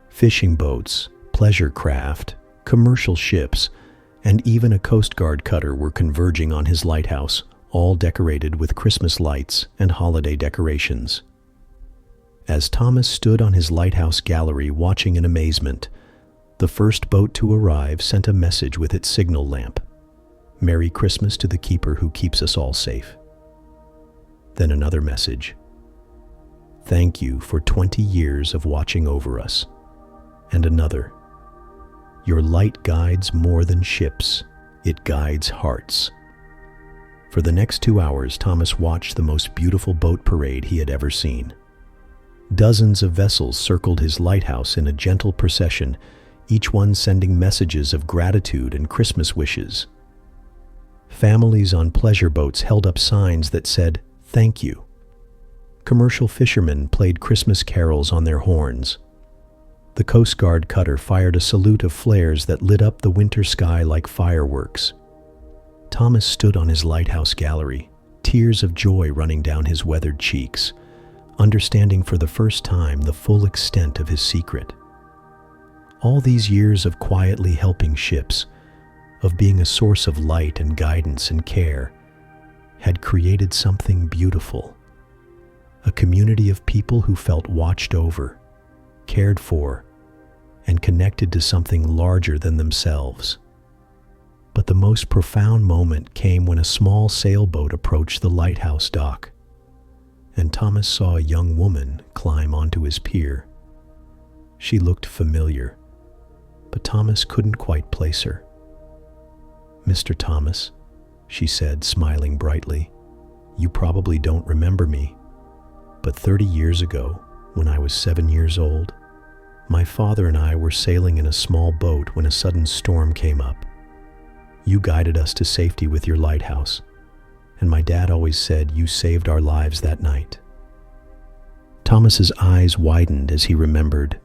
Fishing boats, pleasure craft, commercial ships, and even a Coast Guard cutter were converging on his lighthouse, all decorated with Christmas lights and holiday decorations. As Thomas stood on his lighthouse gallery watching in amazement, the first boat to arrive sent a message with its signal lamp. "Merry Christmas to the keeper who keeps us all safe." Then another message. "Thank you for 20 years of watching over us." And another. "Your light guides more than ships, it guides hearts." For the next 2 hours, Thomas watched the most beautiful boat parade he had ever seen. Dozens of vessels circled his lighthouse in a gentle procession, each one sending messages of gratitude and Christmas wishes. Families on pleasure boats held up signs that said, "Thank you." Commercial fishermen played Christmas carols on their horns. The Coast Guard cutter fired a salute of flares that lit up the winter sky like fireworks. Thomas stood on his lighthouse gallery, tears of joy running down his weathered cheeks, understanding for the first time the full extent of his secret. All these years of quietly helping ships, of being a source of light and guidance and care, had created something beautiful. A community of people who felt watched over, cared for, and connected to something larger than themselves. But the most profound moment came when a small sailboat approached the lighthouse dock, and Thomas saw a young woman climb onto his pier. She looked familiar, but Thomas couldn't quite place her. "Mr. Thomas," she said, smiling brightly, "you probably don't remember me, but 30 years ago, when I was 7 years old, my father and I were sailing in a small boat when a sudden storm came up. You guided us to safety with your lighthouse, and my dad always said you saved our lives that night." Thomas's eyes widened as he remembered.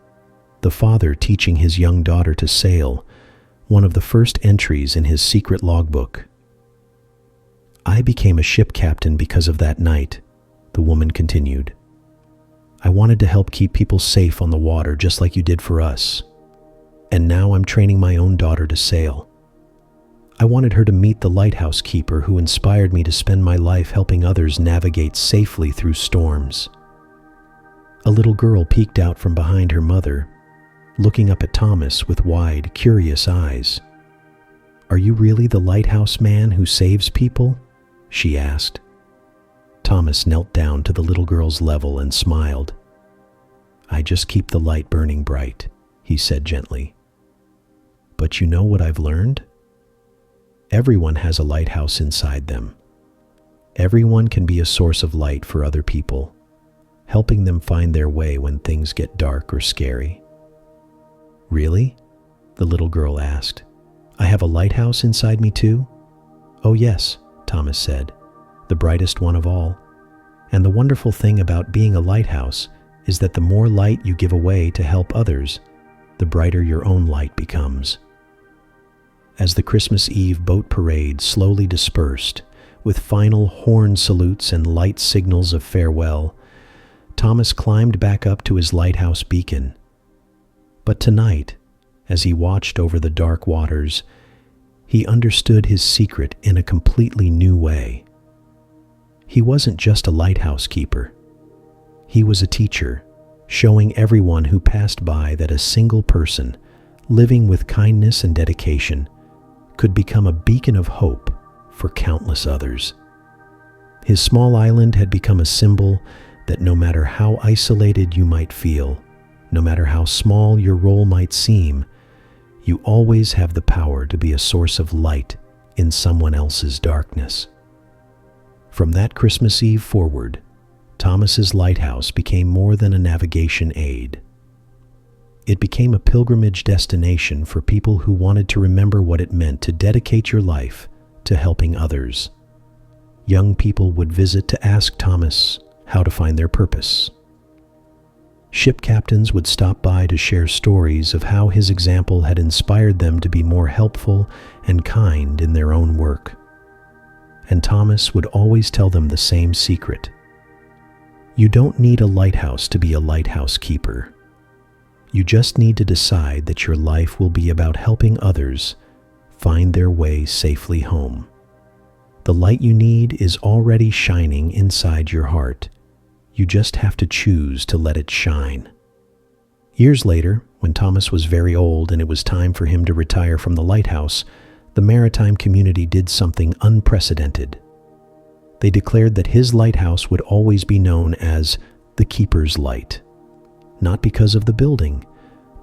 The father teaching his young daughter to sail, one of the first entries in his secret logbook. "I became a ship captain because of that night," the woman continued. "I wanted to help keep people safe on the water just like you did for us. And now I'm training my own daughter to sail. I wanted her to meet the lighthouse keeper who inspired me to spend my life helping others navigate safely through storms." A little girl peeked out from behind her mother, looking up at Thomas with wide, curious eyes. "Are you really the lighthouse man who saves people?" she asked. Thomas knelt down to the little girl's level and smiled. "I just keep the light burning bright," he said gently. "But you know what I've learned? Everyone has a lighthouse inside them. Everyone can be a source of light for other people, helping them find their way when things get dark or scary." "Really?" the little girl asked. "I have a lighthouse inside me too?" "Oh yes," Thomas said, "the brightest one of all. And the wonderful thing about being a lighthouse is that the more light you give away to help others, the brighter your own light becomes." As the Christmas Eve boat parade slowly dispersed, with final horn salutes and light signals of farewell, Thomas climbed back up to his lighthouse beacon. But tonight, as he watched over the dark waters, he understood his secret in a completely new way. He wasn't just a lighthouse keeper. He was a teacher, showing everyone who passed by that a single person, living with kindness and dedication, could become a beacon of hope for countless others. His small island had become a symbol that no matter how isolated you might feel, no matter how small your role might seem, You always have the power to be a source of light in someone else's darkness. From that Christmas Eve forward, Thomas's lighthouse became more than a navigation aid. It became a pilgrimage destination for people who wanted to remember what it meant to dedicate your life to helping others. Young people would visit to ask Thomas how to find their purpose. Ship captains would stop by to share stories of how his example had inspired them to be more helpful and kind in their own work. And Thomas would always tell them the same secret. You don't need a lighthouse to be a lighthouse keeper. You just need to decide that your life will be about helping others find their way safely home. The light you need is already shining inside your heart. You just have to choose to let it shine. Years later, when Thomas was very old and it was time for him to retire from the lighthouse, the maritime community did something unprecedented. They declared that his lighthouse would always be known as the Keeper's Light, not because of the building,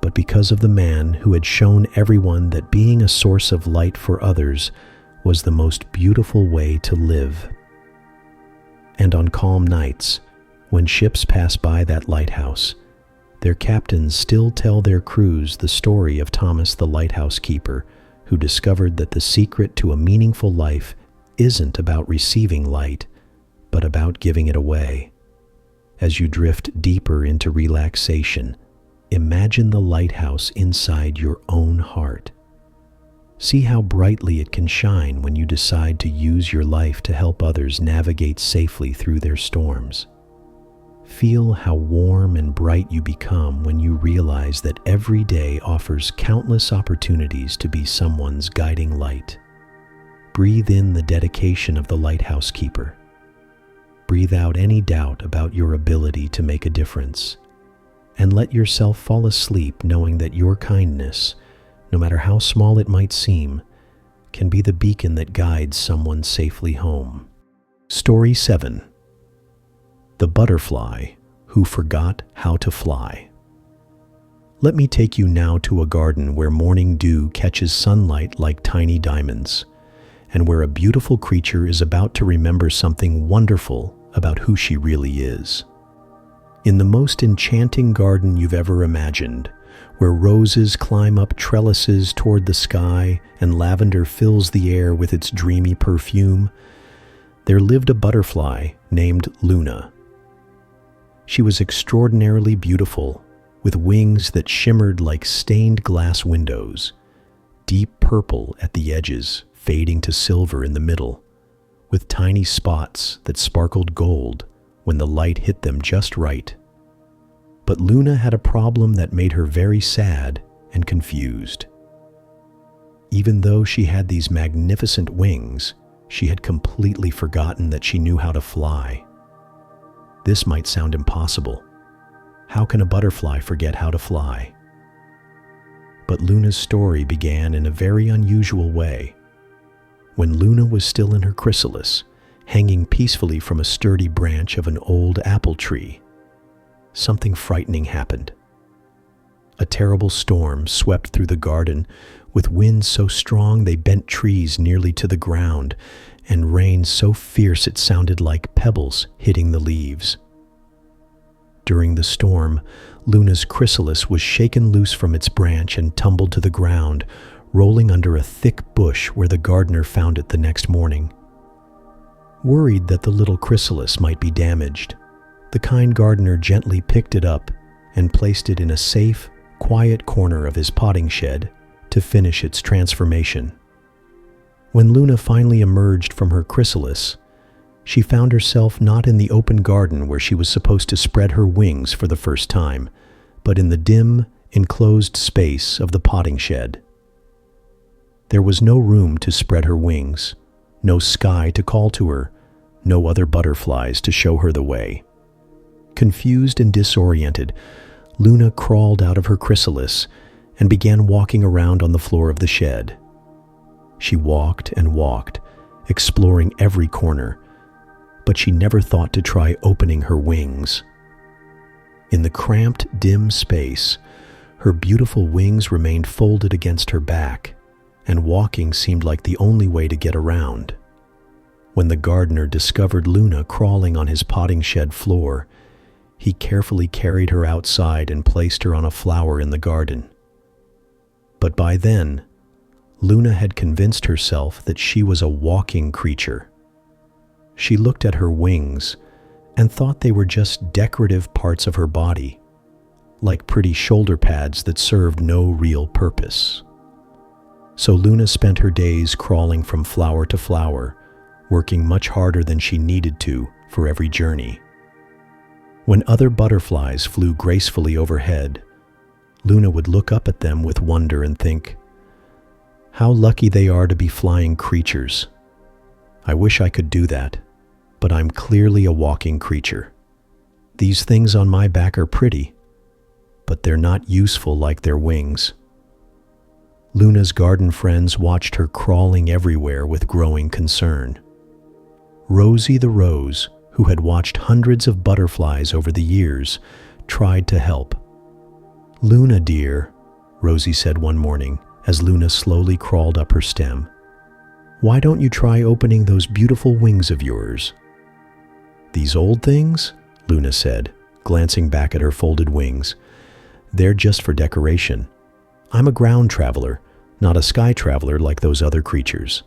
but because of the man who had shown everyone that being a source of light for others was the most beautiful way to live. And on calm nights, when ships pass by that lighthouse, their captains still tell their crews the story of Thomas the lighthouse keeper, who discovered that the secret to a meaningful life isn't about receiving light, but about giving it away. As you drift deeper into relaxation, imagine the lighthouse inside your own heart. See how brightly it can shine when you decide to use your life to help others navigate safely through their storms. Feel how warm and bright you become when you realize that every day offers countless opportunities to be someone's guiding light. Breathe in the dedication of the lighthouse keeper. Breathe out any doubt about your ability to make a difference. And let yourself fall asleep knowing that your kindness, no matter how small it might seem, can be the beacon that guides someone safely home. Story 7. The Butterfly Who Forgot How to Fly. Let me take you now to a garden where morning dew catches sunlight like tiny diamonds, and where a beautiful creature is about to remember something wonderful about who she really is. In the most enchanting garden you've ever imagined, where roses climb up trellises toward the sky and lavender fills the air with its dreamy perfume, there lived a butterfly named Luna. She was extraordinarily beautiful, with wings that shimmered like stained glass windows, deep purple at the edges, fading to silver in the middle, with tiny spots that sparkled gold when the light hit them just right. But Luna had a problem that made her very sad and confused. Even though she had these magnificent wings, she had completely forgotten that she knew how to fly. This might sound impossible. How can a butterfly forget how to fly? But Luna's story began in a very unusual way. When Luna was still in her chrysalis, hanging peacefully from a sturdy branch of an old apple tree, something frightening happened. A terrible storm swept through the garden, with winds so strong they bent trees nearly to the ground, and rain so fierce it sounded like pebbles hitting the leaves. During the storm, Luna's chrysalis was shaken loose from its branch and tumbled to the ground, rolling under a thick bush where the gardener found it the next morning. Worried that the little chrysalis might be damaged, the kind gardener gently picked it up and placed it in a safe, quiet corner of his potting shed to finish its transformation. When Luna finally emerged from her chrysalis, she found herself not in the open garden where she was supposed to spread her wings for the first time, but in the dim, enclosed space of the potting shed. There was no room to spread her wings, no sky to call to her, no other butterflies to show her the way. Confused and disoriented, Luna crawled out of her chrysalis and began walking around on the floor of the shed. She walked and walked, exploring every corner, but she never thought to try opening her wings. In the cramped, dim space, Her beautiful wings remained folded against her back, and walking seemed like the only way to get around. When the gardener discovered Luna crawling on his potting shed floor, he carefully carried her outside and placed her on a flower in the garden. But by then, Luna had convinced herself that she was a walking creature. She looked at her wings and thought they were just decorative parts of her body, like pretty shoulder pads that served no real purpose. So Luna spent her days crawling from flower to flower, working much harder than she needed to for every journey. When other butterflies flew gracefully overhead, Luna would look up at them with wonder and think, "How lucky they are to be flying creatures. I wish I could do that, but I'm clearly a walking creature. These things on my back are pretty, but they're not useful like their wings." Luna's garden friends watched her crawling everywhere with growing concern. Rosie the Rose, who had watched hundreds of butterflies over the years, tried to help. "Luna, dear," Rosie said one morning as Luna slowly crawled up her stem, "why don't you try opening those beautiful wings of yours?" "These old things?" Luna said, glancing back at her folded wings. "They're just for decoration. I'm a ground traveler, not a sky traveler like those other creatures."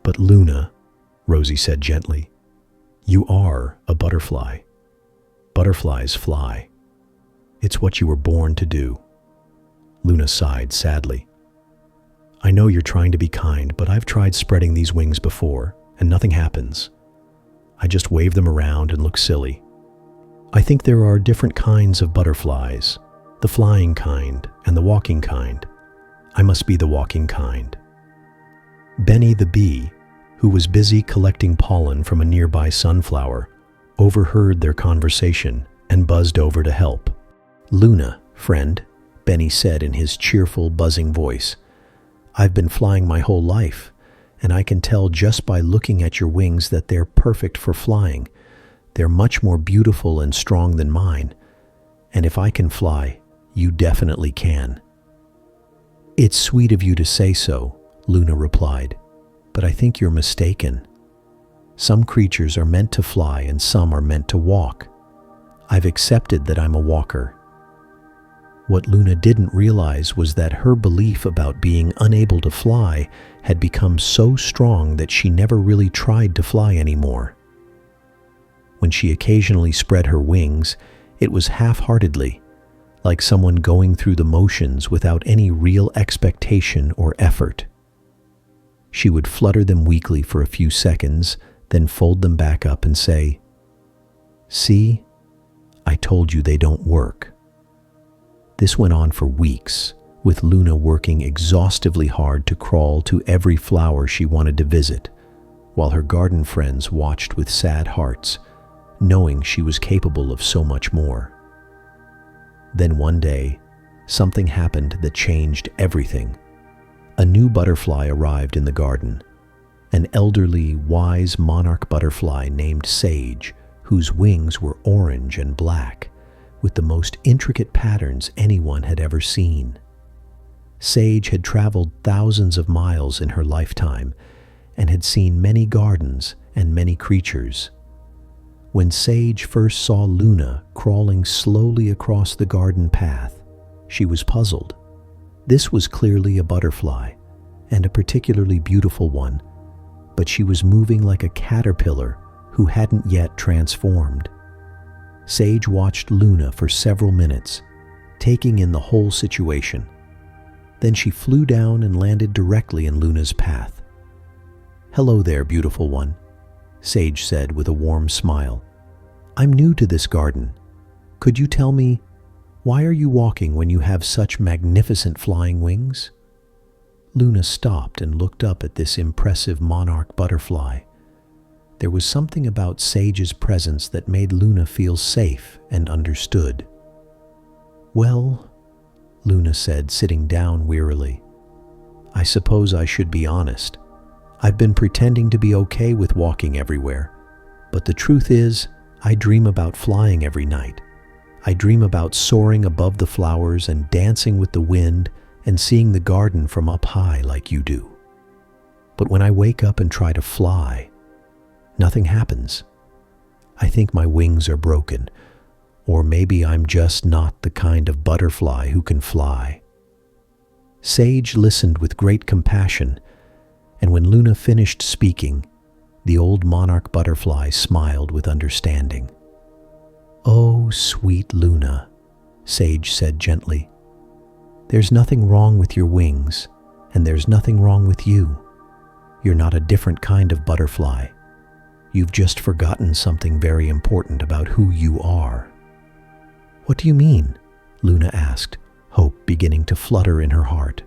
"But Luna," Rosie said gently, "you are a butterfly. Butterflies fly. It's what you were born to do." Luna sighed sadly. "I know you're trying to be kind, but I've tried spreading these wings before, and nothing happens. I just wave them around and look silly. I think there are different kinds of butterflies, the flying kind and the walking kind. I must be the walking kind." Benny the bee, who was busy collecting pollen from a nearby sunflower, overheard their conversation and buzzed over to help. "Luna, friend," Benny said in his cheerful, buzzing voice, "I've been flying my whole life, and I can tell just by looking at your wings that they're perfect for flying. They're much more beautiful and strong than mine, and if I can fly, you definitely can." "It's sweet of you to say so," Luna replied, "but I think you're mistaken. Some creatures are meant to fly and some are meant to walk. I've accepted that I'm a walker." What Luna didn't realize was that her belief about being unable to fly had become so strong that she never really tried to fly anymore. When she occasionally spread her wings, it was half-heartedly, like someone going through the motions without any real expectation or effort. She would flutter them weakly for a few seconds, then fold them back up and say, "See, I told you they don't work." This went on for weeks, with Luna working exhaustively hard to crawl to every flower she wanted to visit, while her garden friends watched with sad hearts, knowing she was capable of so much more. Then one day, something happened that changed everything. A new butterfly arrived in the garden, an elderly, wise monarch butterfly named Sage, whose wings were orange and black, with the most intricate patterns anyone had ever seen. Sage had traveled thousands of miles in her lifetime and had seen many gardens and many creatures. When Sage first saw Luna crawling slowly across the garden path, she was puzzled. This was clearly a butterfly, and a particularly beautiful one, but she was moving like a caterpillar who hadn't yet transformed. Sage watched Luna for several minutes, taking in the whole situation. Then she flew down and landed directly in Luna's path. "Hello there, beautiful one," Sage said with a warm smile. "I'm new to this garden. Could you tell me, why are you walking when you have such magnificent flying wings?" Luna stopped and looked up at this impressive monarch butterfly. There was something about Sage's presence that made Luna feel safe and understood. "Well," Luna said, sitting down wearily, "I suppose I should be honest. I've been pretending to be okay with walking everywhere, but the truth is, I dream about flying every night. I dream about soaring above the flowers and dancing with the wind and seeing the garden from up high like you do. But when I wake up and try to fly, nothing happens. I think my wings are broken, or maybe I'm just not the kind of butterfly who can fly." Sage listened with great compassion, and when Luna finished speaking, the old monarch butterfly smiled with understanding. "Oh, sweet Luna," Sage said gently, "there's nothing wrong with your wings, and there's nothing wrong with you. You're not a different kind of butterfly. You've just forgotten something very important about who you are." "What do you mean?" Luna asked, hope beginning to flutter in her heart.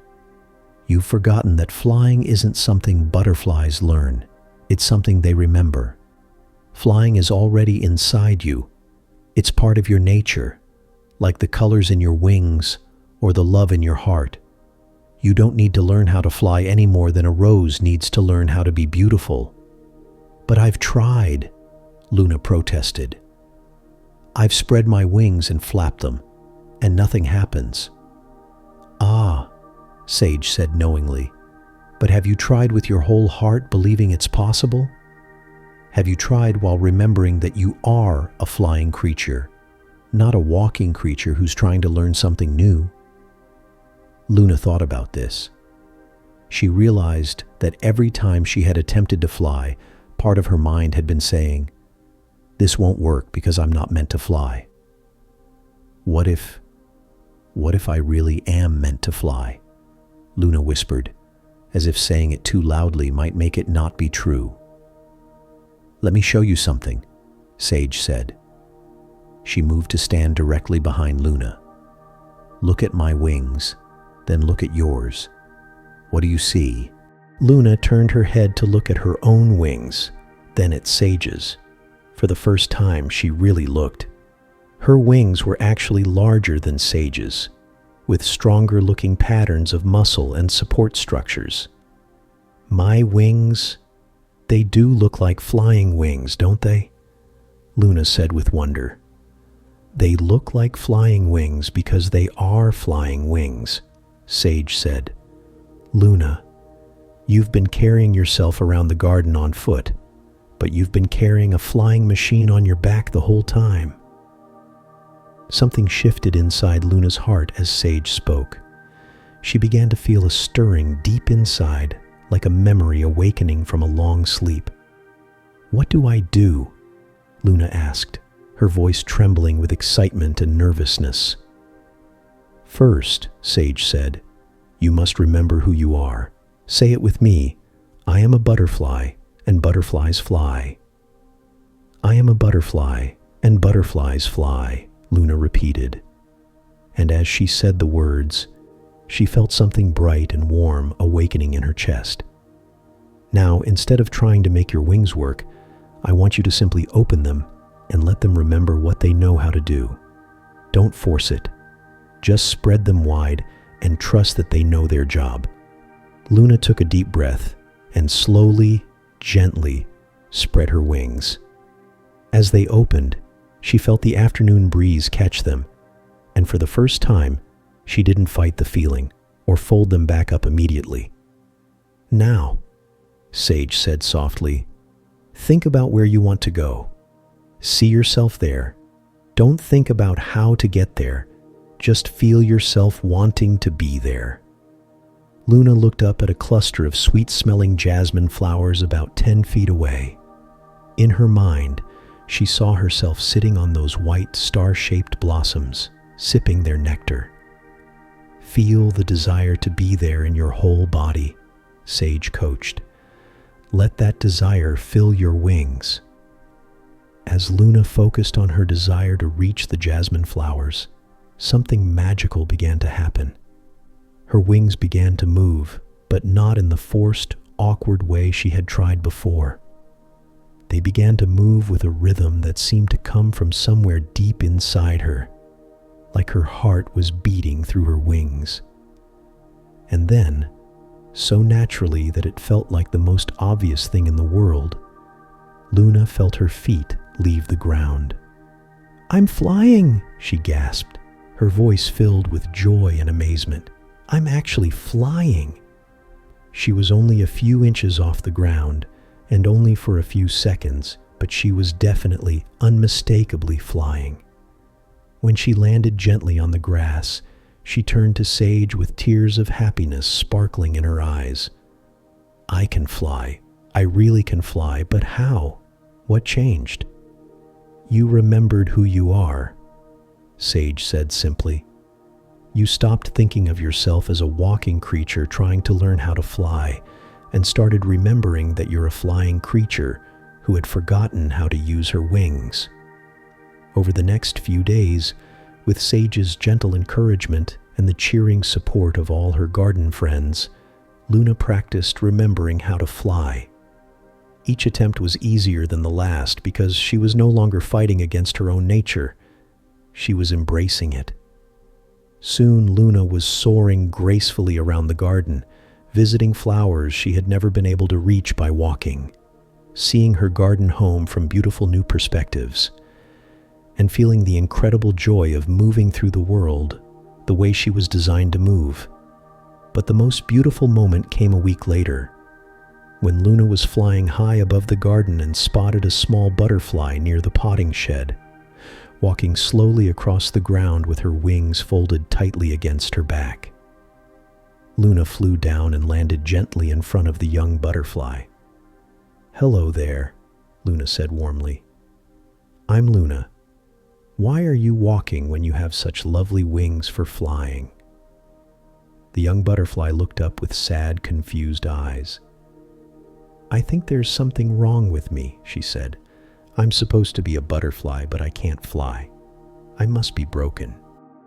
"You've forgotten that flying isn't something butterflies learn. It's something they remember. Flying is already inside you. It's part of your nature, like the colors in your wings or the love in your heart. You don't need to learn how to fly any more than a rose needs to learn how to be beautiful." "But I've tried," Luna protested. "I've spread my wings and flapped them, and nothing happens." "Ah," Sage said knowingly, "but have you tried with your whole heart, believing it's possible? Have you tried while remembering that you are a flying creature, not a walking creature who's trying to learn something new?" Luna thought about this. She realized that every time she had attempted to fly, part of her mind had been saying, "This won't work because I'm not meant to fly." What if I really am meant to fly?" Luna whispered, as if saying it too loudly might make it not be true. "Let me show you something," Sage said. She moved to stand directly behind Luna. "Look at my wings, then look at yours. What do you see?" Luna turned her head to look at her own wings, then at Sage's. For the first time, she really looked. Her wings were actually larger than Sage's, with stronger-looking patterns of muscle and support structures. "My wings, they do look like flying wings, don't they?" Luna said with wonder. "They look like flying wings because they are flying wings," Sage said. "Luna, you've been carrying yourself around the garden on foot, but you've been carrying a flying machine on your back the whole time." Something shifted inside Luna's heart as Sage spoke. She began to feel a stirring deep inside, like a memory awakening from a long sleep. "What do I do?" Luna asked, her voice trembling with excitement and nervousness. "First," Sage said, "you must remember who you are. Say it with me. I am a butterfly, and butterflies fly." "I am a butterfly, and butterflies fly," Luna repeated. And as she said the words, she felt something bright and warm awakening in her chest. "Now, instead of trying to make your wings work, I want you to simply open them and let them remember what they know how to do. Don't force it. Just spread them wide and trust that they know their job." Luna took a deep breath and slowly, gently spread her wings. As they opened, she felt the afternoon breeze catch them, and for the first time, she didn't fight the feeling or fold them back up immediately. "Now," Sage said softly, "think about where you want to go. See yourself there. Don't think about how to get there. Just feel yourself wanting to be there." Luna looked up at a cluster of sweet-smelling jasmine flowers about 10 feet away. In her mind, she saw herself sitting on those white, star-shaped blossoms, sipping their nectar. "Feel the desire to be there in your whole body," Sage coached. "Let that desire fill your wings." As Luna focused on her desire to reach the jasmine flowers, something magical began to happen. Her wings began to move, but not in the forced, awkward way she had tried before. They began to move with a rhythm that seemed to come from somewhere deep inside her, like her heart was beating through her wings. And then, so naturally that it felt like the most obvious thing in the world, Luna felt her feet leave the ground. I'm flying, she gasped, her voice filled with joy and amazement. I'm actually flying. She was only a few inches off the ground, and only for a few seconds, but she was definitely, unmistakably flying. When she landed gently on the grass, she turned to Sage with tears of happiness sparkling in her eyes. I can fly. I really can fly, but how? What changed? You remembered who you are, Sage said simply. You stopped thinking of yourself as a walking creature trying to learn how to fly, and started remembering that you're a flying creature who had forgotten how to use her wings. Over the next few days, with Sage's gentle encouragement and the cheering support of all her garden friends, Luna practiced remembering how to fly. Each attempt was easier than the last because she was no longer fighting against her own nature. She was embracing it. Soon Luna was soaring gracefully around the garden, visiting flowers she had never been able to reach by walking, seeing her garden home from beautiful new perspectives, and feeling the incredible joy of moving through the world the way she was designed to move. But the most beautiful moment came a week later, when Luna was flying high above the garden and spotted a small butterfly near the potting shed, walking slowly across the ground with her wings folded tightly against her back. Luna flew down and landed gently in front of the young butterfly. "Hello there," Luna said warmly. "I'm Luna. Why are you walking when you have such lovely wings for flying?" The young butterfly looked up with sad, confused eyes. "I think there's something wrong with me," she said. "I'm supposed to be a butterfly, but I can't fly. I must be broken."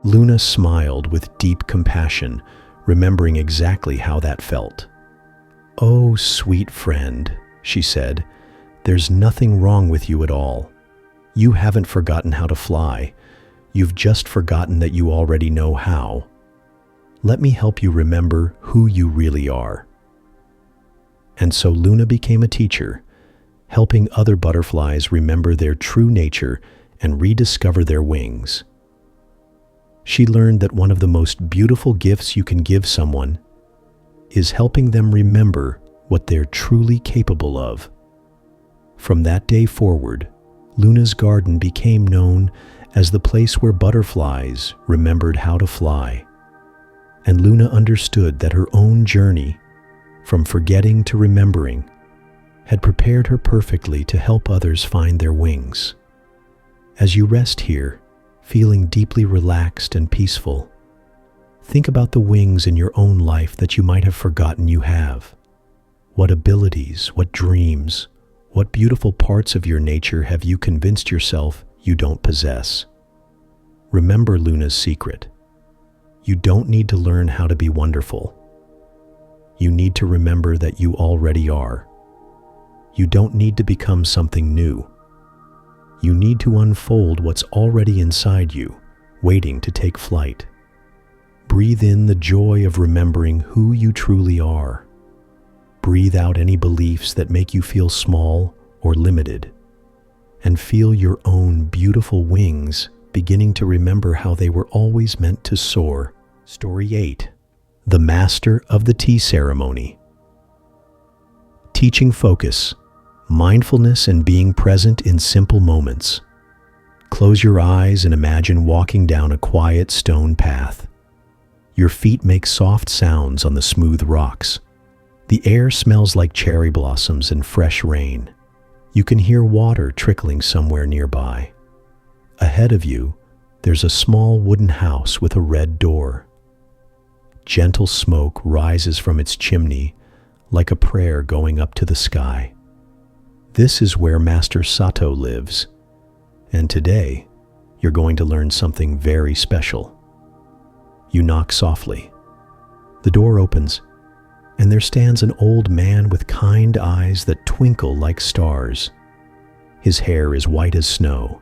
Luna smiled with deep compassion, remembering exactly how that felt. "Oh, sweet friend," she said, "there's nothing wrong with you at all. You haven't forgotten how to fly. You've just forgotten that you already know how. Let me help you remember who you really are." And so Luna became a teacher, helping other butterflies remember their true nature and rediscover their wings. She learned that one of the most beautiful gifts you can give someone is helping them remember what they're truly capable of. From that day forward, Luna's garden became known as the place where butterflies remembered how to fly. And Luna understood that her own journey, from forgetting to remembering, had prepared her perfectly to help others find their wings. As you rest here, feeling deeply relaxed and peaceful, think about the wings in your own life that you might have forgotten you have. What abilities, what dreams, what beautiful parts of your nature have you convinced yourself you don't possess? Remember Luna's secret. You don't need to learn how to be wonderful. You need to remember that you already are. You don't need to become something new. You need to unfold what's already inside you, waiting to take flight. Breathe in the joy of remembering who you truly are. Breathe out any beliefs that make you feel small or limited. And feel your own beautiful wings beginning to remember how they were always meant to soar. Story 8. The Master of the Tea Ceremony. Teaching focus, mindfulness, and being present in simple moments. Close your eyes and imagine walking down a quiet stone path. Your feet make soft sounds on the smooth rocks. The air smells like cherry blossoms and fresh rain. You can hear water trickling somewhere nearby. Ahead of you, there's a small wooden house with a red door. Gentle smoke rises from its chimney like a prayer going up to the sky. This is where Master Sato lives, and today you're going to learn something very special. You knock softly. The door opens, and there stands an old man with kind eyes that twinkle like stars. His hair is white as snow,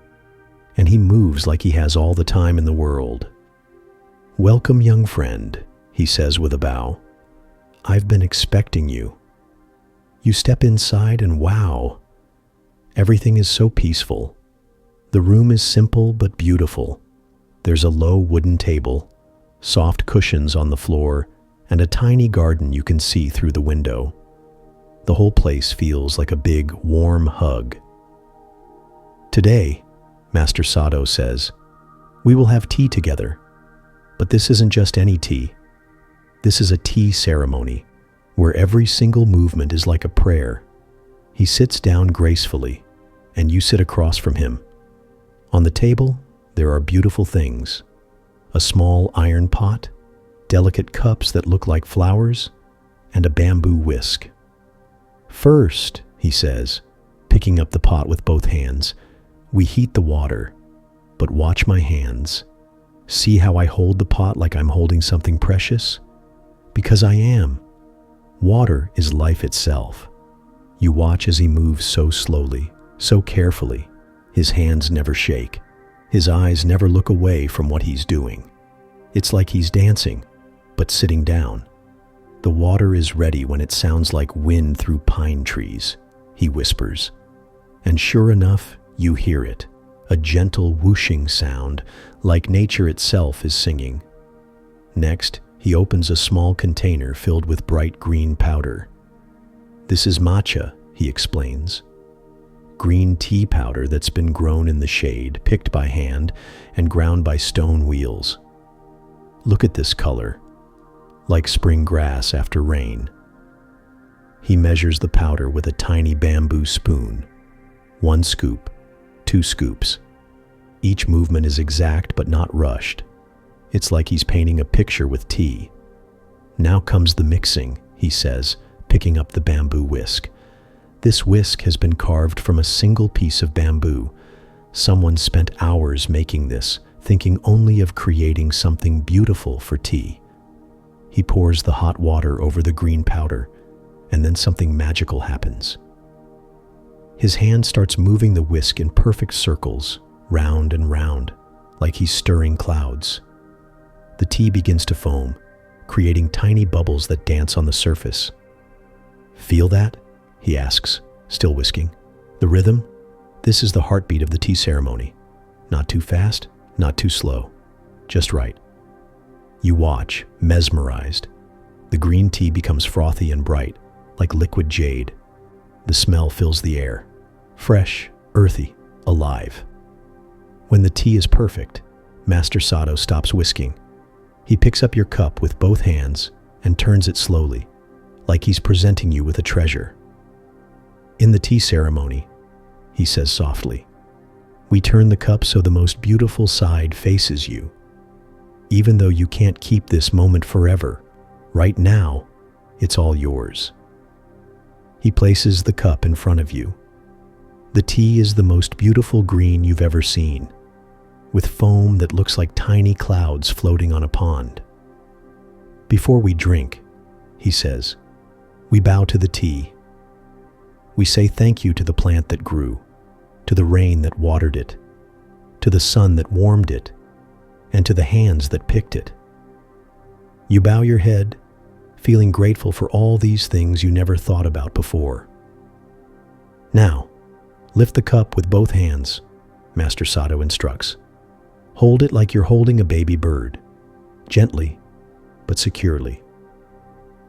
and he moves like he has all the time in the world. "Welcome, young friend," he says with a bow. "I've been expecting you." You step inside and wow, everything is so peaceful. The room is simple but beautiful. There's a low wooden table, soft cushions on the floor, and a tiny garden you can see through the window. The whole place feels like a big, warm hug. Today, Master Sato says, we will have tea together. But this isn't just any tea. This is a tea ceremony, where every single movement is like a prayer. He sits down gracefully, and you sit across from him. On the table, there are beautiful things. A small iron pot, delicate cups that look like flowers, and a bamboo whisk. First, he says, picking up the pot with both hands, we heat the water, but watch my hands. See how I hold the pot like I'm holding something precious? Because I am. Water is life itself. You watch as he moves so slowly, so carefully. His hands never shake. His eyes never look away from what he's doing. It's like he's dancing, but sitting down. The water is ready when it sounds like wind through pine trees, he whispers. And sure enough, you hear it, a gentle whooshing sound, like nature itself is singing. Next, he opens a small container filled with bright green powder. This is matcha, he explains. Green tea powder that's been grown in the shade, picked by hand, and ground by stone wheels. Look at this color, like spring grass after rain. He measures the powder with a tiny bamboo spoon. 1 scoop, 2 scoops. Each movement is exact but not rushed. It's like he's painting a picture with tea. Now comes the mixing, he says, picking up the bamboo whisk. This whisk has been carved from a single piece of bamboo. Someone spent hours making this, thinking only of creating something beautiful for tea. He pours the hot water over the green powder, and then something magical happens. His hand starts moving the whisk in perfect circles, round and round, like he's stirring clouds. The tea begins to foam, creating tiny bubbles that dance on the surface. Feel that? He asks, still whisking. The rhythm? This is the heartbeat of the tea ceremony. Not too fast, not too slow. Just right. You watch, mesmerized. The green tea becomes frothy and bright, like liquid jade. The smell fills the air. Fresh, earthy, alive. When the tea is perfect, Master Sato stops whisking. He picks up your cup with both hands and turns it slowly, like he's presenting you with a treasure. In the tea ceremony, he says softly, we turn the cup so the most beautiful side faces you. Even though you can't keep this moment forever, right now, it's all yours. He places the cup in front of you. The tea is the most beautiful green you've ever seen, with foam that looks like tiny clouds floating on a pond. Before we drink, he says, we bow to the tea. We say thank you to the plant that grew, to the rain that watered it, to the sun that warmed it, and to the hands that picked it. You bow your head, feeling grateful for all these things you never thought about before. Now, lift the cup with both hands, Master Sato instructs. Hold it like you're holding a baby bird, gently but securely.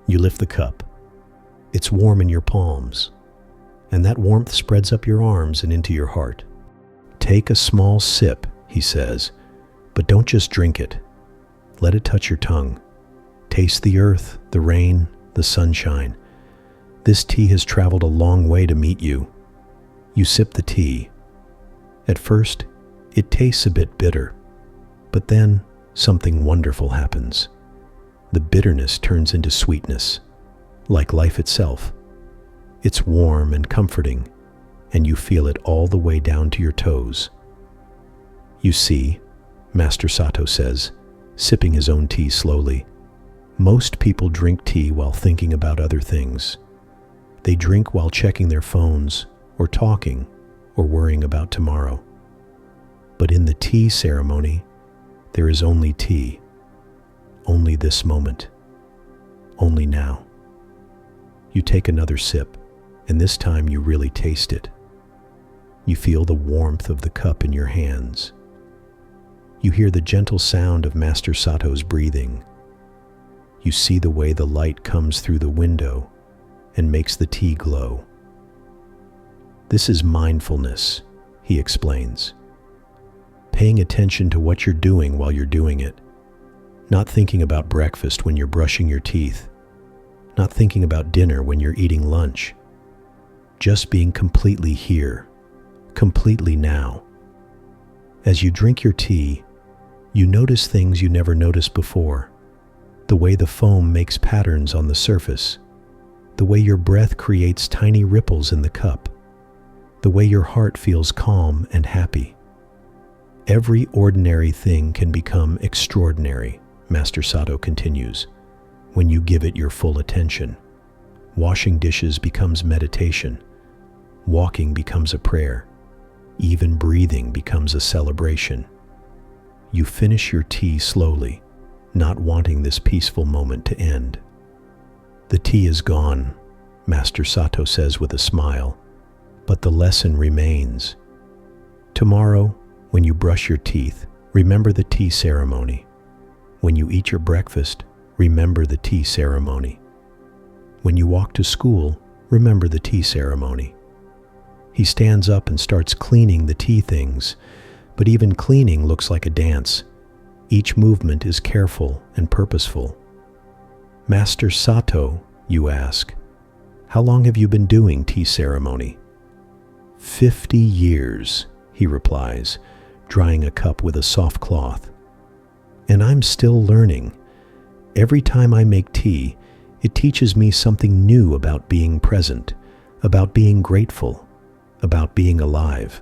You lift the cup. It's warm in your palms, and that warmth spreads up your arms and into your heart. Take a small sip, he says, but don't just drink it. Let it touch your tongue. Taste the earth, the rain, the sunshine. This tea has traveled a long way to meet you. You sip the tea. At first, it tastes a bit bitter, but then something wonderful happens. The bitterness turns into sweetness, like life itself. It's warm and comforting, and you feel it all the way down to your toes. You see, Master Sato says, sipping his own tea slowly, most people drink tea while thinking about other things. They drink while checking their phones, or talking, or worrying about tomorrow. But in the tea ceremony, there is only tea. Only this moment. Only now. You take another sip, and this time you really taste it. You feel the warmth of the cup in your hands. You hear the gentle sound of Master Sato's breathing. You see the way the light comes through the window and makes the tea glow. This is mindfulness, he explains. Paying attention to what you're doing while you're doing it. Not thinking about breakfast when you're brushing your teeth. Not thinking about dinner when you're eating lunch. Just being completely here, completely now. As you drink your tea, you notice things you never noticed before. The way the foam makes patterns on the surface. The way your breath creates tiny ripples in the cup. The way your heart feels calm and happy. Every ordinary thing can become extraordinary, Master Sato continues, when you give it your full attention. Washing dishes becomes meditation. Walking becomes a prayer. Even breathing becomes a celebration. You finish your tea slowly, not wanting this peaceful moment to end. The tea is gone, Master Sato says with a smile, but the lesson remains. Tomorrow, when you brush your teeth, remember the tea ceremony. When you eat your breakfast, remember the tea ceremony. When you walk to school, remember the tea ceremony. He stands up and starts cleaning the tea things, but even cleaning looks like a dance. Each movement is careful and purposeful. Master Sato, you ask, how long have you been doing tea ceremony? 50 years, he replies, drying a cup with a soft cloth. And I'm still learning. Every time I make tea, it teaches me something new about being present, about being grateful, about being alive.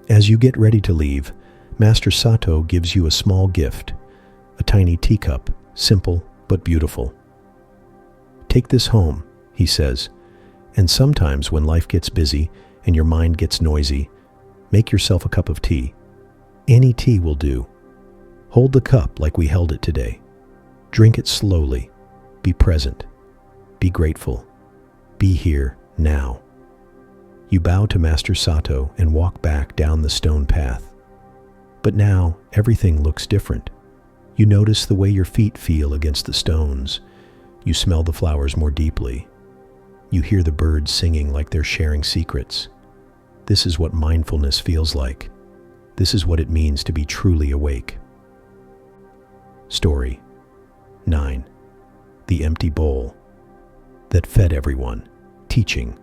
As you get ready to leave, Master Sato gives you a small gift, a tiny teacup, simple but beautiful. Take this home, he says, and sometimes when life gets busy and your mind gets noisy, make yourself a cup of tea. Any tea will do. Hold the cup like we held it today. Drink it slowly. Be present. Be grateful. Be here now. You bow to Master Sato and walk back down the stone path. But now everything looks different. You notice the way your feet feel against the stones. You smell the flowers more deeply. You hear the birds singing like they're sharing secrets. This is what mindfulness feels like. This is what it means to be truly awake. Story 9. The empty bowl that fed everyone. Teaching,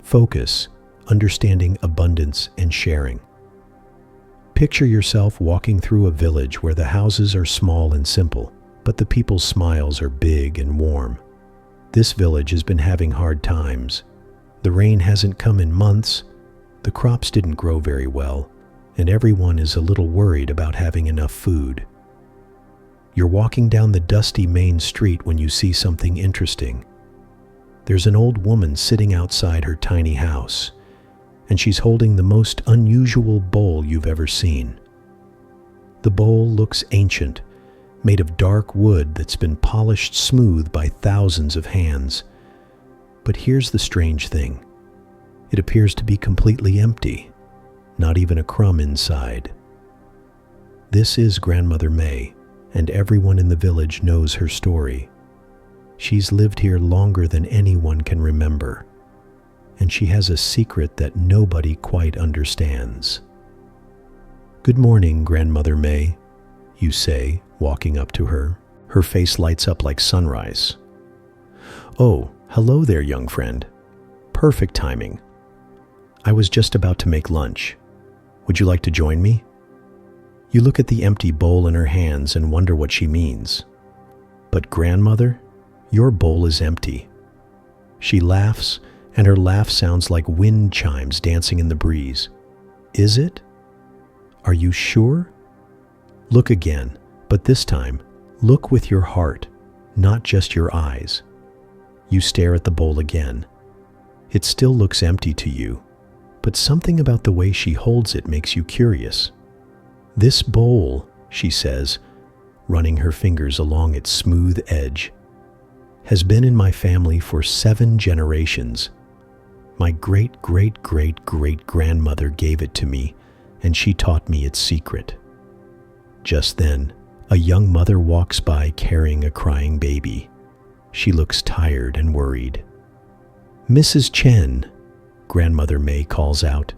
focus, understanding abundance and sharing. Picture yourself walking through a village where the houses are small and simple, but the people's smiles are big and warm. This village has been having hard times. The rain hasn't come in months, the crops didn't grow very well, and everyone is a little worried about having enough food. You're walking down the dusty main street when you see something interesting. There's an old woman sitting outside her tiny house, and she's holding the most unusual bowl you've ever seen. The bowl looks ancient, made of dark wood that's been polished smooth by thousands of hands. But here's the strange thing. It appears to be completely empty, not even a crumb inside. This is Grandmother May, and everyone in the village knows her story. She's lived here longer than anyone can remember, and she has a secret that nobody quite understands. "Good morning, Grandmother May," you say, walking up to her. Her face lights up like sunrise. "Oh, hello there, young friend. Perfect timing. I was just about to make lunch. Would you like to join me?" You look at the empty bowl in her hands and wonder what she means. "But grandmother, your bowl is empty." She laughs, and her laugh sounds like wind chimes dancing in the breeze. "Is it? Are you sure? Look again, but this time, look with your heart, not just your eyes." You stare at the bowl again. It still looks empty to you, but something about the way she holds it makes you curious. "This bowl," she says, running her fingers along its smooth edge, "has been in my family for 7 generations. My great-great-great-great-grandmother gave it to me, and she taught me its secret." Just then, a young mother walks by carrying a crying baby. She looks tired and worried. "Mrs. Chen," Grandmother May calls out,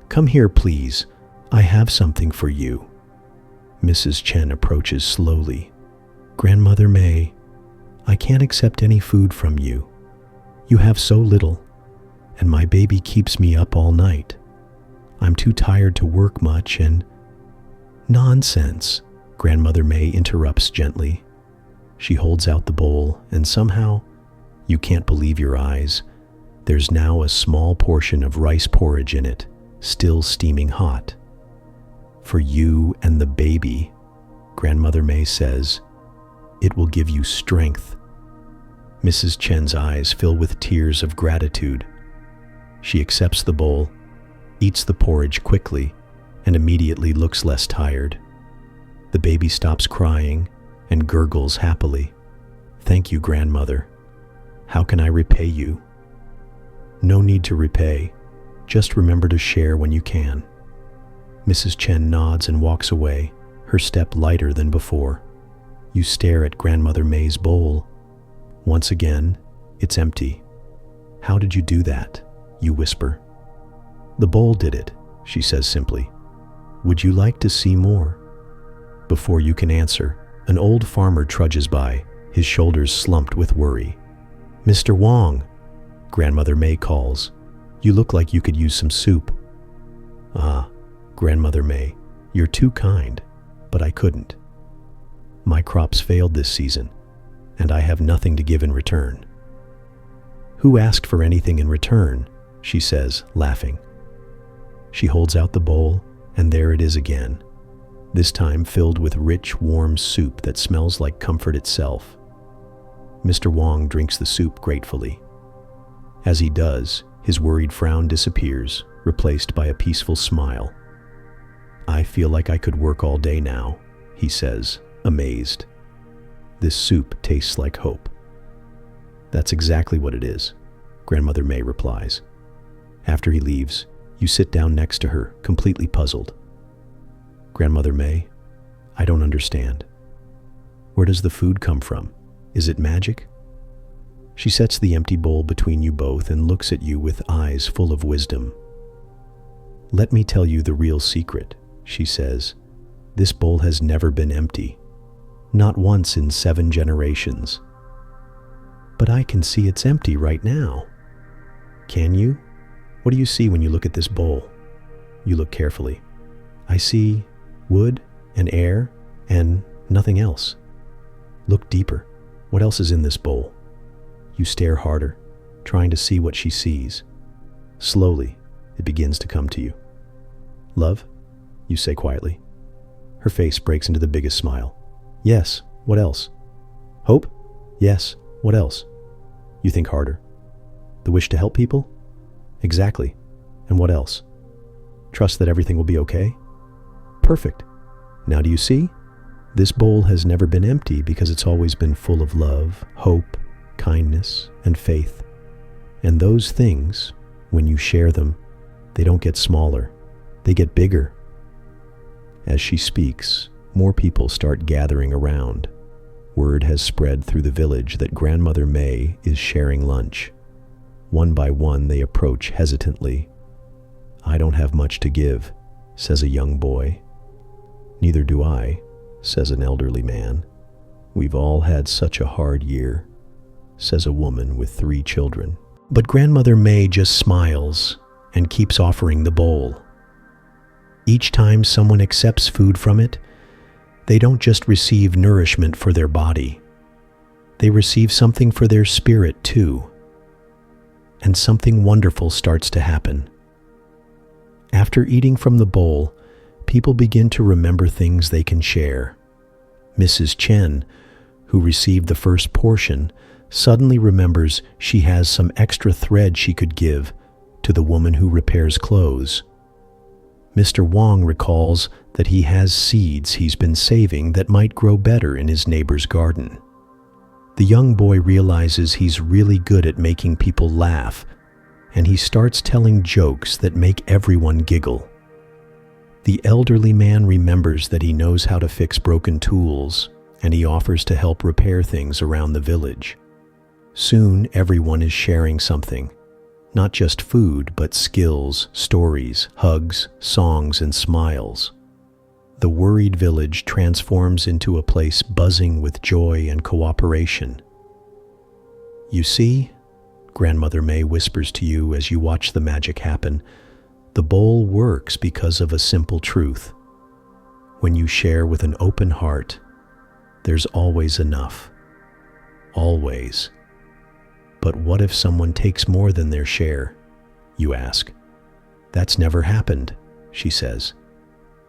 "come here, please. I have something for you." Mrs. Chen approaches slowly. "Grandmother May, I can't accept any food from you. You have so little, and my baby keeps me up all night. I'm too tired to work much and—" "Nonsense," Grandmother May interrupts gently. She holds out the bowl, and somehow, you can't believe your eyes, there's now a small portion of rice porridge in it, still steaming hot. "For you and the baby," Grandmother May says. "It will give you strength." Mrs. Chen's eyes fill with tears of gratitude. She accepts the bowl, eats the porridge quickly, and immediately looks less tired. The baby stops crying and gurgles happily. "Thank you, Grandmother. How can I repay you?" "No need to repay. Just remember to share when you can." Mrs. Chen nods and walks away, her step lighter than before. You stare at Grandmother May's bowl. Once again, it's empty. "How did you do that?" you whisper. "The bowl did it," she says simply. "Would you like to see more?" Before you can answer, an old farmer trudges by, his shoulders slumped with worry. "Mr. Wong," Grandmother May calls, "you look like you could use some soup." "Ah, Grandmother May, you're too kind, but I couldn't. My crops failed this season, and I have nothing to give in return." "Who asked for anything in return?" she says, laughing. She holds out the bowl, and there it is again, this time filled with rich, warm soup that smells like comfort itself. Mr. Wong drinks the soup gratefully. As he does, his worried frown disappears, replaced by a peaceful smile. "I feel like I could work all day now," he says, amazed. "This soup tastes like hope." "That's exactly what it is," Grandmother May replies. After he leaves, you sit down next to her, completely puzzled. "Grandmother May, I don't understand. Where does the food come from? Is it magic?" She sets the empty bowl between you both and looks at you with eyes full of wisdom. "Let me tell you the real secret," she says. "This bowl has never been empty. Not once in 7 generations." "But I can see it's empty right now." "Can you? What do you see when you look at this bowl?" You look carefully. "I see wood and air and nothing else." "Look deeper. What else is in this bowl?" You stare harder, trying to see what she sees. Slowly, it begins to come to you. "Love?" you say quietly. Her face breaks into the biggest smile. "Yes, what else?" "Hope?" "Yes, what else?" You think harder. "The wish to help people?" "Exactly. And what else?" "Trust that everything will be okay?" "Perfect. Now do you see? This bowl has never been empty because it's always been full of love, hope, kindness, and faith. And those things, when you share them, they don't get smaller, they get bigger." As she speaks, more people start gathering around. Word has spread through the village that Grandmother May is sharing lunch. One by one, they approach hesitantly. "I don't have much to give," says a young boy. "Neither do I," says an elderly man. "We've all had such a hard year," says a woman with 3 children. But Grandmother May just smiles and keeps offering the bowl. Each time someone accepts food from it, they don't just receive nourishment for their body. They receive something for their spirit too. And something wonderful starts to happen. After eating from the bowl, people begin to remember things they can share. Mrs. Chen, who received the first portion, suddenly remembers she has some extra thread she could give to the woman who repairs clothes. Mr. Wong recalls that he has seeds he's been saving that might grow better in his neighbor's garden. The young boy realizes he's really good at making people laugh, and he starts telling jokes that make everyone giggle. The elderly man remembers that he knows how to fix broken tools, and he offers to help repair things around the village. Soon, everyone is sharing something. Not just food, but skills, stories, hugs, songs, and smiles. The worried village transforms into a place buzzing with joy and cooperation. You see, Grandmother May whispers to you as you watch the magic happen, the bowl works because of a simple truth. When you share with an open heart, there's always enough. Always. But what if someone takes more than their share? You ask. That's never happened, she says.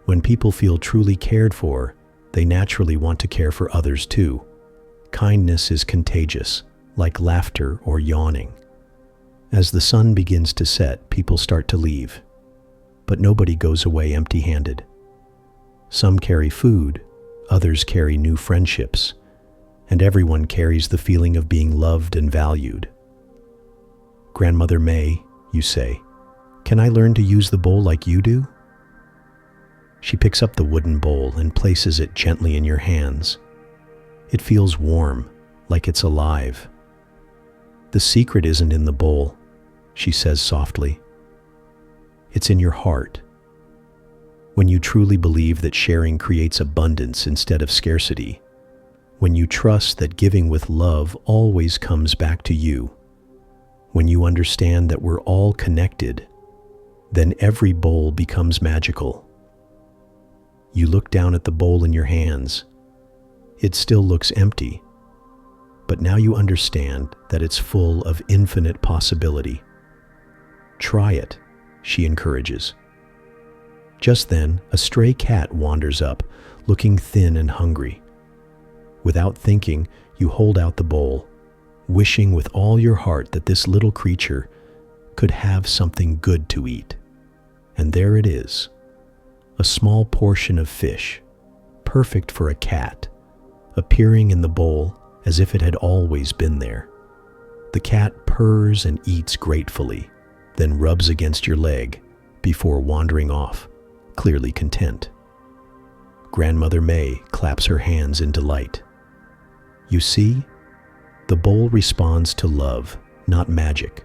When people feel truly cared for, they naturally want to care for others too. Kindness is contagious, like laughter or yawning. As the sun begins to set, people start to leave. But nobody goes away empty-handed. Some carry food, others carry new friendships, and everyone carries the feeling of being loved and valued. Grandmother May, you say, can I learn to use the bowl like you do? She picks up the wooden bowl and places it gently in your hands. It feels warm, like it's alive. The secret isn't in the bowl, she says softly. It's in your heart. When you truly believe that sharing creates abundance instead of scarcity, when you trust that giving with love always comes back to you, when you understand that we're all connected, then every bowl becomes magical. You look down at the bowl in your hands. It still looks empty, but now you understand that it's full of infinite possibility. Try it, she encourages. Just then, a stray cat wanders up, looking thin and hungry. Without thinking, you hold out the bowl, wishing with all your heart that this little creature could have something good to eat. And there it is, a small portion of fish, perfect for a cat, appearing in the bowl as if it had always been there. The cat purrs and eats gratefully, then rubs against your leg before wandering off, clearly content. Grandmother May claps her hands in delight. You see, the bowl responds to love, not magic.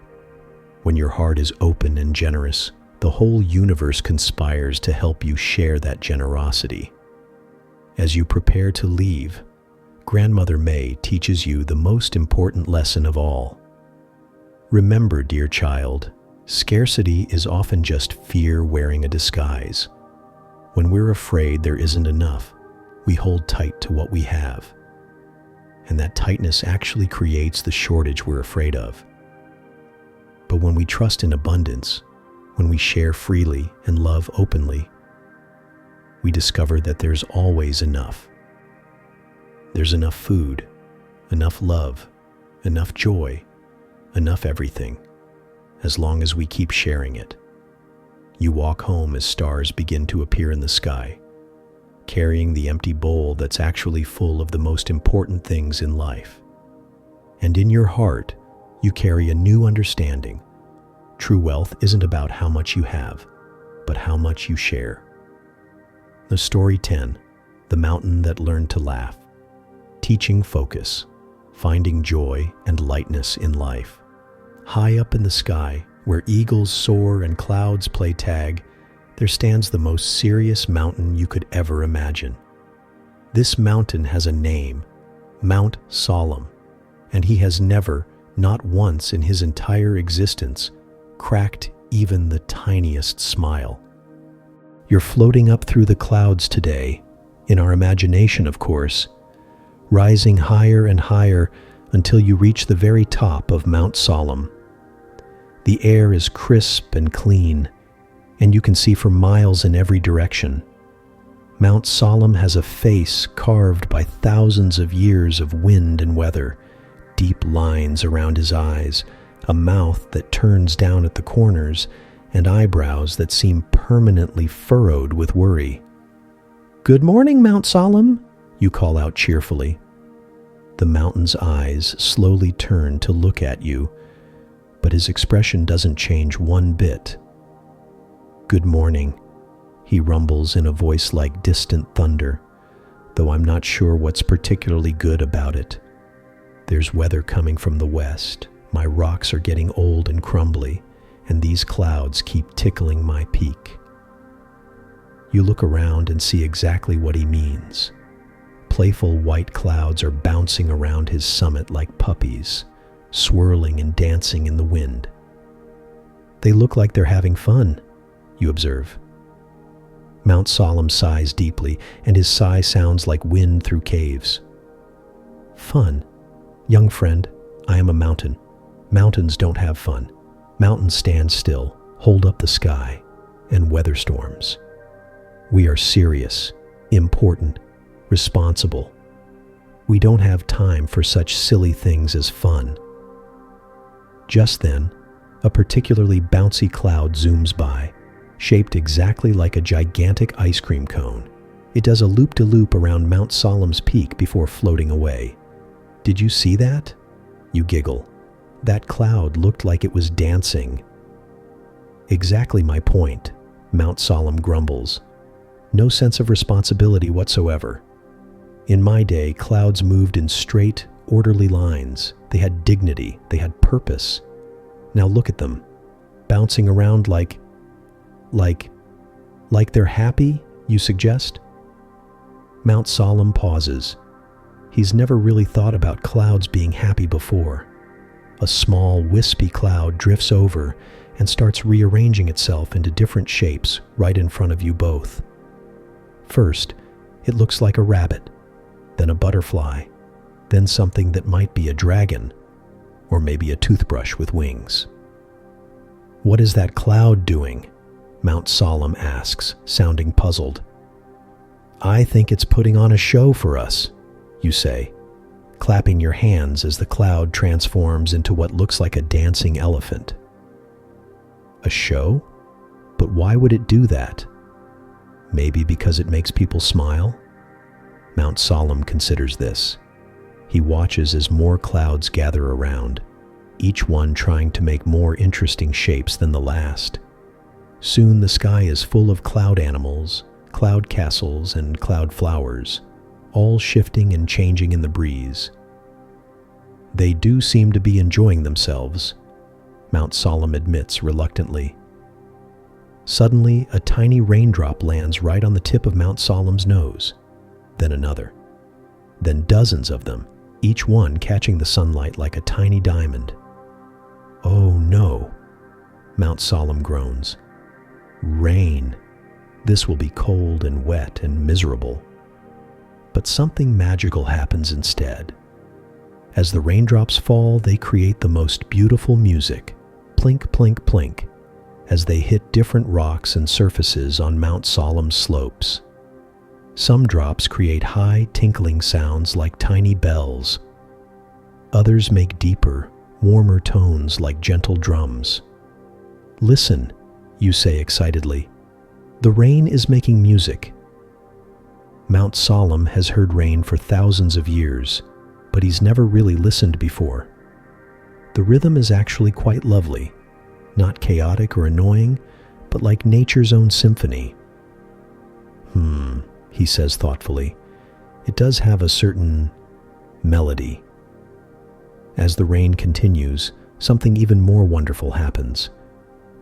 When your heart is open and generous, the whole universe conspires to help you share that generosity. As you prepare to leave, Grandmother May teaches you the most important lesson of all. Remember, dear child, scarcity is often just fear wearing a disguise. When we're afraid there isn't enough, we hold tight to what we have. And that tightness actually creates the shortage we're afraid of. But when we trust in abundance, when we share freely and love openly, we discover that there's always enough. There's enough food, enough love, enough joy, enough everything, as long as we keep sharing it. You walk home as stars begin to appear in the sky, carrying the empty bowl that's actually full of the most important things in life. And in your heart, you carry a new understanding. True wealth isn't about how much you have, but how much you share. The story 10, The Mountain That Learned to Laugh. Teaching focus, finding joy and lightness in life. High up in the sky, where eagles soar and clouds play tag, there stands the most serious mountain you could ever imagine. This mountain has a name, Mount Solemn, and he has never, not once in his entire existence, cracked even the tiniest smile. You're floating up through the clouds today, in our imagination, of course, rising higher and higher until you reach the very top of Mount Solemn. The air is crisp and clean, and you can see for miles in every direction. Mount Solemn has a face carved by thousands of years of wind and weather, deep lines around his eyes, a mouth that turns down at the corners, and eyebrows that seem permanently furrowed with worry. "Good morning, Mount Solemn," you call out cheerfully. The mountain's eyes slowly turn to look at you, but his expression doesn't change one bit. "Good morning," he rumbles in a voice like distant thunder, though I'm not sure what's particularly good about it. There's weather coming from the west, my rocks are getting old and crumbly, and these clouds keep tickling my peak. You look around and see exactly what he means. Playful white clouds are bouncing around his summit like puppies, swirling and dancing in the wind. They look like they're having fun, you observe. Mount Solemn sighs deeply, and his sigh sounds like wind through caves. "Fun? Young friend, I am a mountain. Mountains don't have fun. Mountains stand still, hold up the sky, and weather storms. We are serious, important, responsible. We don't have time for such silly things as fun." Just then, a particularly bouncy cloud zooms by, shaped exactly like a gigantic ice cream cone. It does a loop-de-loop around Mount Solemn's peak before floating away. "Did you see that?" You giggle. "That cloud looked like it was dancing." "Exactly my point," Mount Solemn grumbles. "No sense of responsibility whatsoever. In my day, clouds moved in straight, orderly lines. They had dignity, they had purpose. Now look at them, bouncing around like they're happy, you suggest?" Mount Solemn pauses. He's never really thought about clouds being happy before. A small, wispy cloud drifts over and starts rearranging itself into different shapes right in front of you both. First, it looks like a rabbit, then a butterfly, then something that might be a dragon, or maybe a toothbrush with wings. "What is that cloud doing?" Mount Solemn asks, sounding puzzled. "I think it's putting on a show for us," you say, clapping your hands as the cloud transforms into what looks like a dancing elephant. "A show? But why would it do that? Maybe because it makes people smile?" Mount Solemn considers this. He watches as more clouds gather around, each one trying to make more interesting shapes than the last. Soon the sky is full of cloud animals, cloud castles, and cloud flowers, all shifting and changing in the breeze. "They do seem to be enjoying themselves," Mount Solemn admits reluctantly. Suddenly, a tiny raindrop lands right on the tip of Mount Solemn's nose, then another, then dozens of them, each one catching the sunlight like a tiny diamond. "Oh no," Mount Solemn groans. "Rain. This will be cold and wet and miserable." But something magical happens instead. As the raindrops fall, they create the most beautiful music, plink, plink, plink, as they hit different rocks and surfaces on Mount Solemn's slopes. Some drops create high, tinkling sounds like tiny bells. Others make deeper, warmer tones like gentle drums. "Listen," you say excitedly. "The rain is making music." Mount Solemn has heard rain for thousands of years, but he's never really listened before. The rhythm is actually quite lovely, not chaotic or annoying, but like nature's own symphony. He says thoughtfully. "It does have a certain melody." As the rain continues, something even more wonderful happens.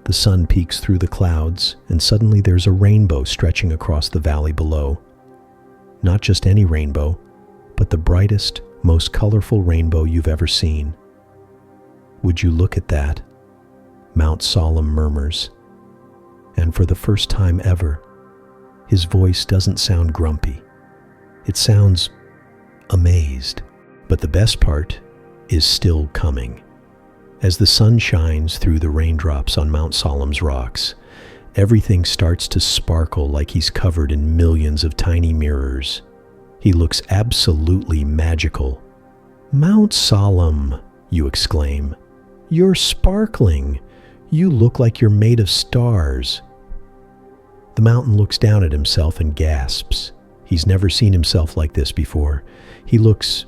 The sun peeks through the clouds, and suddenly there's a rainbow stretching across the valley below. Not just any rainbow, but the brightest, most colorful rainbow you've ever seen. "Would you look at that?" Mount Solemn murmurs. And for the first time ever, his voice doesn't sound grumpy. It sounds amazed. But the best part is still coming. As the sun shines through the raindrops on Mount Solemn's rocks, everything starts to sparkle like he's covered in millions of tiny mirrors. He looks absolutely magical. "Mount Solemn," you exclaim. "You're sparkling. You look like you're made of stars." The mountain looks down at himself and gasps. He's never seen himself like this before. He looks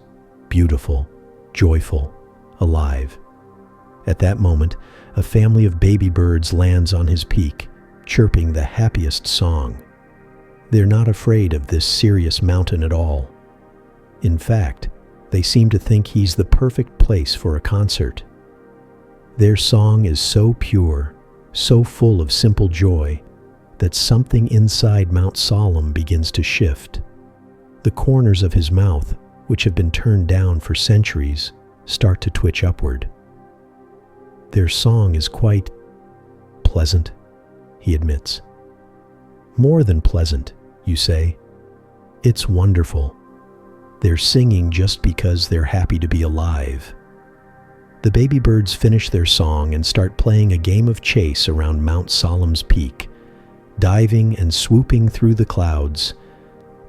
beautiful, joyful, alive. At that moment, a family of baby birds lands on his peak, chirping the happiest song. They're not afraid of this serious mountain at all. In fact, they seem to think he's the perfect place for a concert. Their song is so pure, so full of simple joy, that something inside Mount Solemn begins to shift. The corners of his mouth, which have been turned down for centuries, start to twitch upward. Their song is quite pleasant, he admits. More than pleasant, you say. It's wonderful. They're singing just because they're happy to be alive. The baby birds finish their song and start playing a game of chase around Mount Solemn's peak, diving and swooping through the clouds,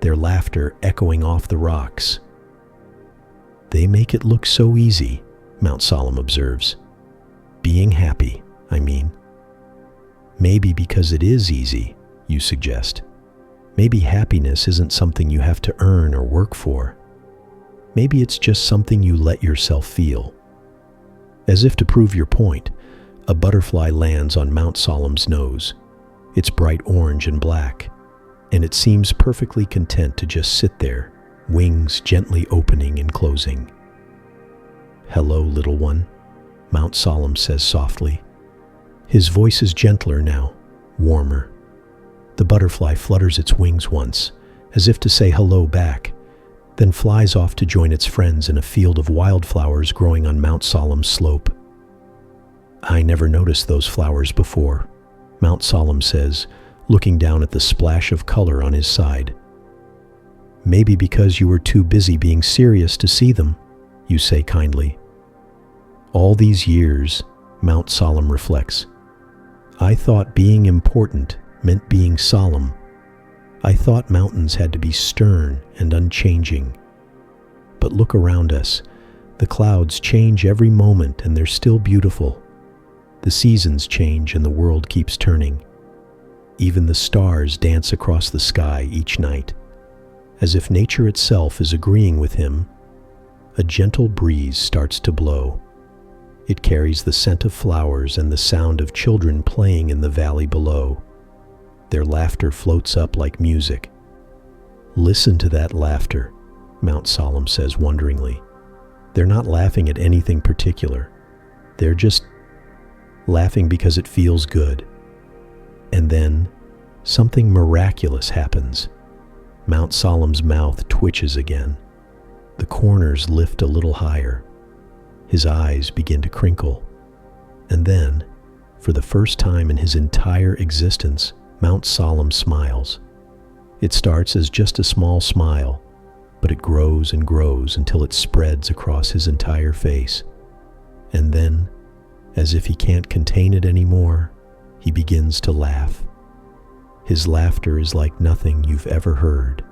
their laughter echoing off the rocks. They make it look so easy, Mount Solemn observes. Being happy, I mean. Maybe because it is easy, you suggest. Maybe happiness isn't something you have to earn or work for. Maybe it's just something you let yourself feel. As if to prove your point, a butterfly lands on Mount Solemn's nose. It's bright orange and black, and it seems perfectly content to just sit there, wings gently opening and closing. "Hello, little one," Mount Solemn says softly. His voice is gentler now, warmer. The butterfly flutters its wings once, as if to say hello back, then flies off to join its friends in a field of wildflowers growing on Mount Solemn's slope. "I never noticed those flowers before," Mount Solemn says, looking down at the splash of color on his side. "Maybe because you were too busy being serious to see them," you say kindly. "All these years," Mount Solemn reflects, "I thought being important meant being solemn. I thought mountains had to be stern and unchanging. But look around us. The clouds change every moment and they're still beautiful. The seasons change and the world keeps turning. Even the stars dance across the sky each night. As if nature itself is agreeing with him, a gentle breeze starts to blow. It carries the scent of flowers and the sound of children playing in the valley below. Their laughter floats up like music. Listen to that laughter, Mount Solemn says wonderingly. They're not laughing at anything particular. They're just laughing because it feels good. And then something miraculous happens. Mount Solemn's mouth twitches again. The corners lift a little higher. His eyes begin to crinkle. And then, for the first time in his entire existence, Mount Solemn smiles. It starts as just a small smile, but it grows and grows until it spreads across his entire face. And then, as if he can't contain it anymore, he begins to laugh. His laughter is like nothing you've ever heard.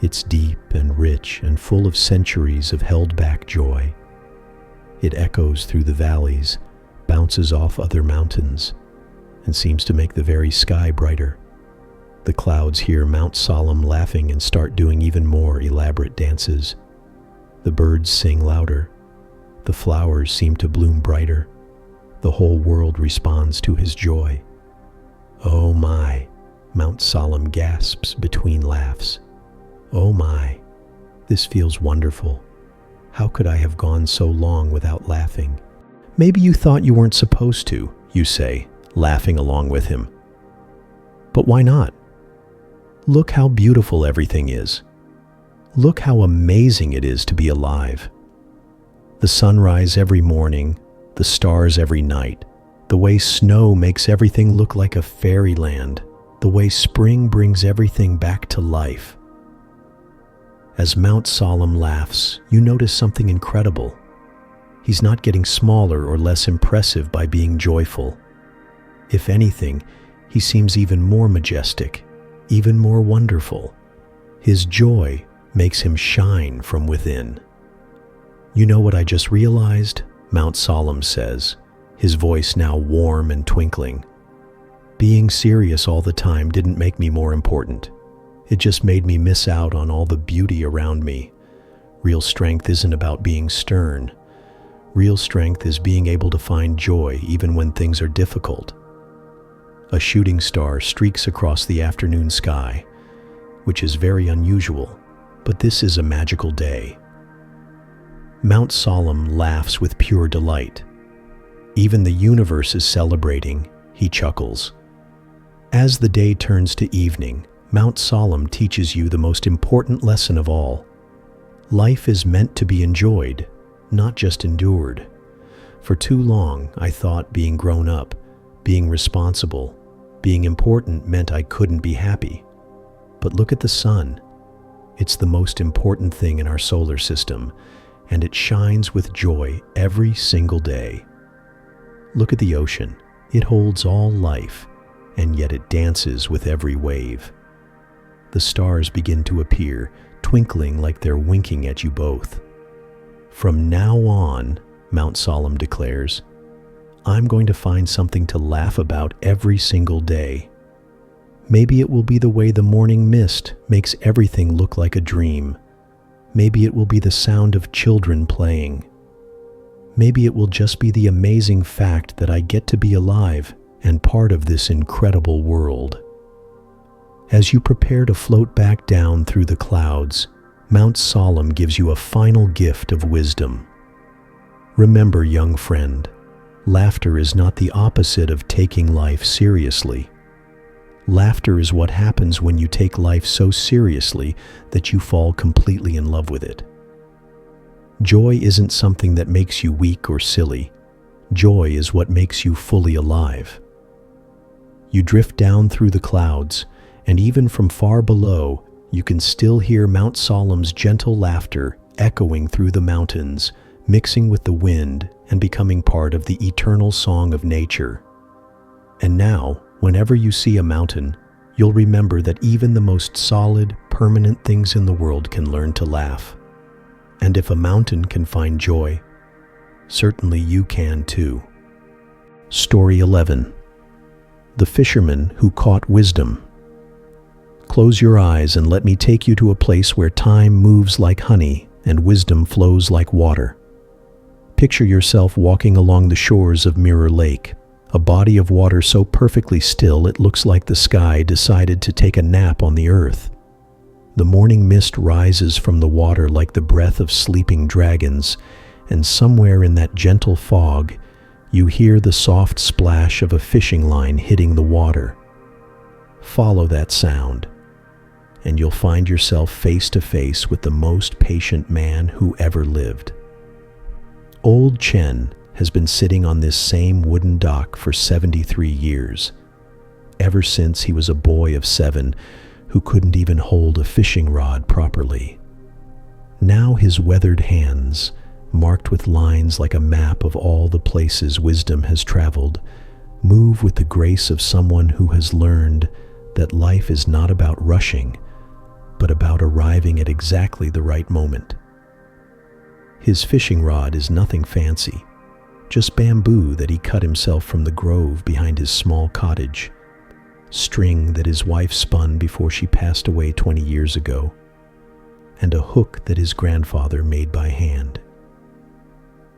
It's deep and rich and full of centuries of held-back joy. It echoes through the valleys, bounces off other mountains, and seems to make the very sky brighter. The clouds hear Mount Solemn laughing and start doing even more elaborate dances. The birds sing louder. The flowers seem to bloom brighter. The whole world responds to his joy. "Oh my," Mount Solemn gasps between laughs. "Oh my, this feels wonderful. How could I have gone so long without laughing?" "Maybe you thought you weren't supposed to," you say, laughing along with him. "But why not? Look how beautiful everything is. Look how amazing it is to be alive. The sunrise every morning, the stars every night, the way snow makes everything look like a fairyland, the way spring brings everything back to life." As Mount Solemn laughs, you notice something incredible. He's not getting smaller or less impressive by being joyful. If anything, he seems even more majestic, even more wonderful. His joy makes him shine from within. "You know what I just realized?" Mount Solemn says, his voice now warm and twinkling. "Being serious all the time didn't make me more important. It just made me miss out on all the beauty around me. Real strength isn't about being stern. Real strength is being able to find joy even when things are difficult. A shooting star streaks across the afternoon sky, which is very unusual, but this is a magical day. Mount Solemn laughs with pure delight. Even the universe is celebrating, he chuckles. As the day turns to evening, Mount Solemn teaches you the most important lesson of all. Life is meant to be enjoyed, not just endured. For too long, I thought being grown up, being responsible, being important meant I couldn't be happy. But look at the sun. It's the most important thing in our solar system, and it shines with joy every single day. Look at the ocean. It holds all life, and yet it dances with every wave. The stars begin to appear, twinkling like they're winking at you both. From now on, Mount Solemn declares, I'm going to find something to laugh about every single day. Maybe it will be the way the morning mist makes everything look like a dream. Maybe it will be the sound of children playing. Maybe it will just be the amazing fact that I get to be alive and part of this incredible world. As you prepare to float back down through the clouds, Mount Solemn gives you a final gift of wisdom. Remember, young friend, laughter is not the opposite of taking life seriously. Laughter is what happens when you take life so seriously that you fall completely in love with it. Joy isn't something that makes you weak or silly. Joy is what makes you fully alive. You drift down through the clouds, and even from far below, you can still hear Mount Solemn's gentle laughter echoing through the mountains, mixing with the wind and becoming part of the eternal song of nature. And now, whenever you see a mountain, you'll remember that even the most solid, permanent things in the world can learn to laugh. And if a mountain can find joy, certainly you can too. Story 11. The Fisherman Who Caught Wisdom. Close your eyes and let me take you to a place where time moves like honey and wisdom flows like water. Picture yourself walking along the shores of Mirror Lake, a body of water so perfectly still it looks like the sky decided to take a nap on the earth. The morning mist rises from the water like the breath of sleeping dragons, and somewhere in that gentle fog, you hear the soft splash of a fishing line hitting the water. Follow that sound, and you'll find yourself face to face with the most patient man who ever lived. Old Chen has been sitting on this same wooden dock for 73 years, ever since he was a boy of 7 who couldn't even hold a fishing rod properly. Now his weathered hands, marked with lines like a map of all the places wisdom has traveled, move with the grace of someone who has learned that life is not about rushing, but about arriving at exactly the right moment. His fishing rod is nothing fancy, just bamboo that he cut himself from the grove behind his small cottage, string that his wife spun before she passed away 20 years ago, and a hook that his grandfather made by hand.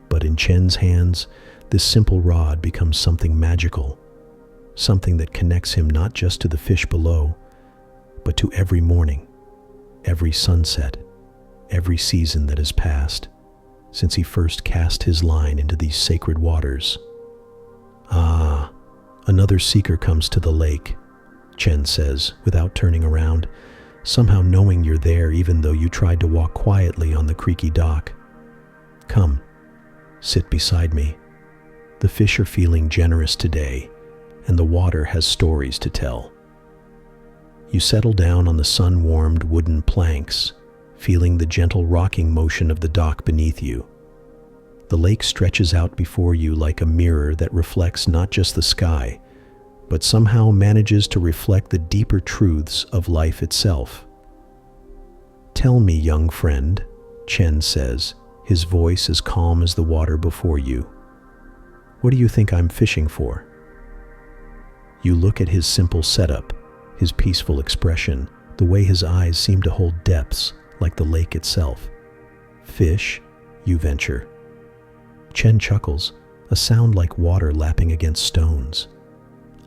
But in Chen's hands, this simple rod becomes something magical, something that connects him not just to the fish below, but to every morning, every sunset, every season that has passed since he first cast his line into these sacred waters. Ah, another seeker comes to the lake, Chen says, without turning around, somehow knowing you're there even though you tried to walk quietly on the creaky dock. Come, sit beside me. The fish are feeling generous today, and the water has stories to tell. You settle down on the sun-warmed wooden planks, feeling the gentle rocking motion of the dock beneath you. The lake stretches out before you like a mirror that reflects not just the sky, but somehow manages to reflect the deeper truths of life itself. Tell me, young friend, Chen says, his voice as calm as the water before you. What do you think I'm fishing for? You look at his simple setup, his peaceful expression, the way his eyes seem to hold depths like the lake itself. Fish, you venture. Chen chuckles, a sound like water lapping against stones.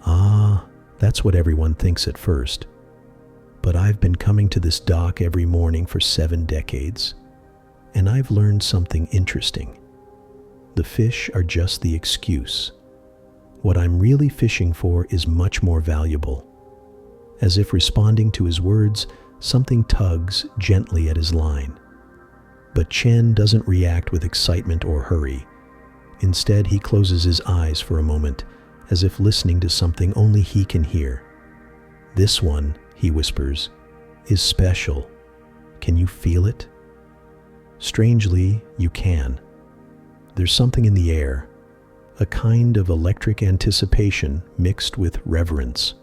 Ah, that's what everyone thinks at first. But I've been coming to this dock every morning for 7 decades, and I've learned something interesting. The fish are just the excuse. What I'm really fishing for is much more valuable. As if responding to his words, something tugs gently at his line. But Chen doesn't react with excitement or hurry. Instead, he closes his eyes for a moment, as if listening to something only he can hear. "This one," he whispers, "is special. Can you feel it?" Strangely, you can. There's something in the air, a kind of electric anticipation mixed with reverence.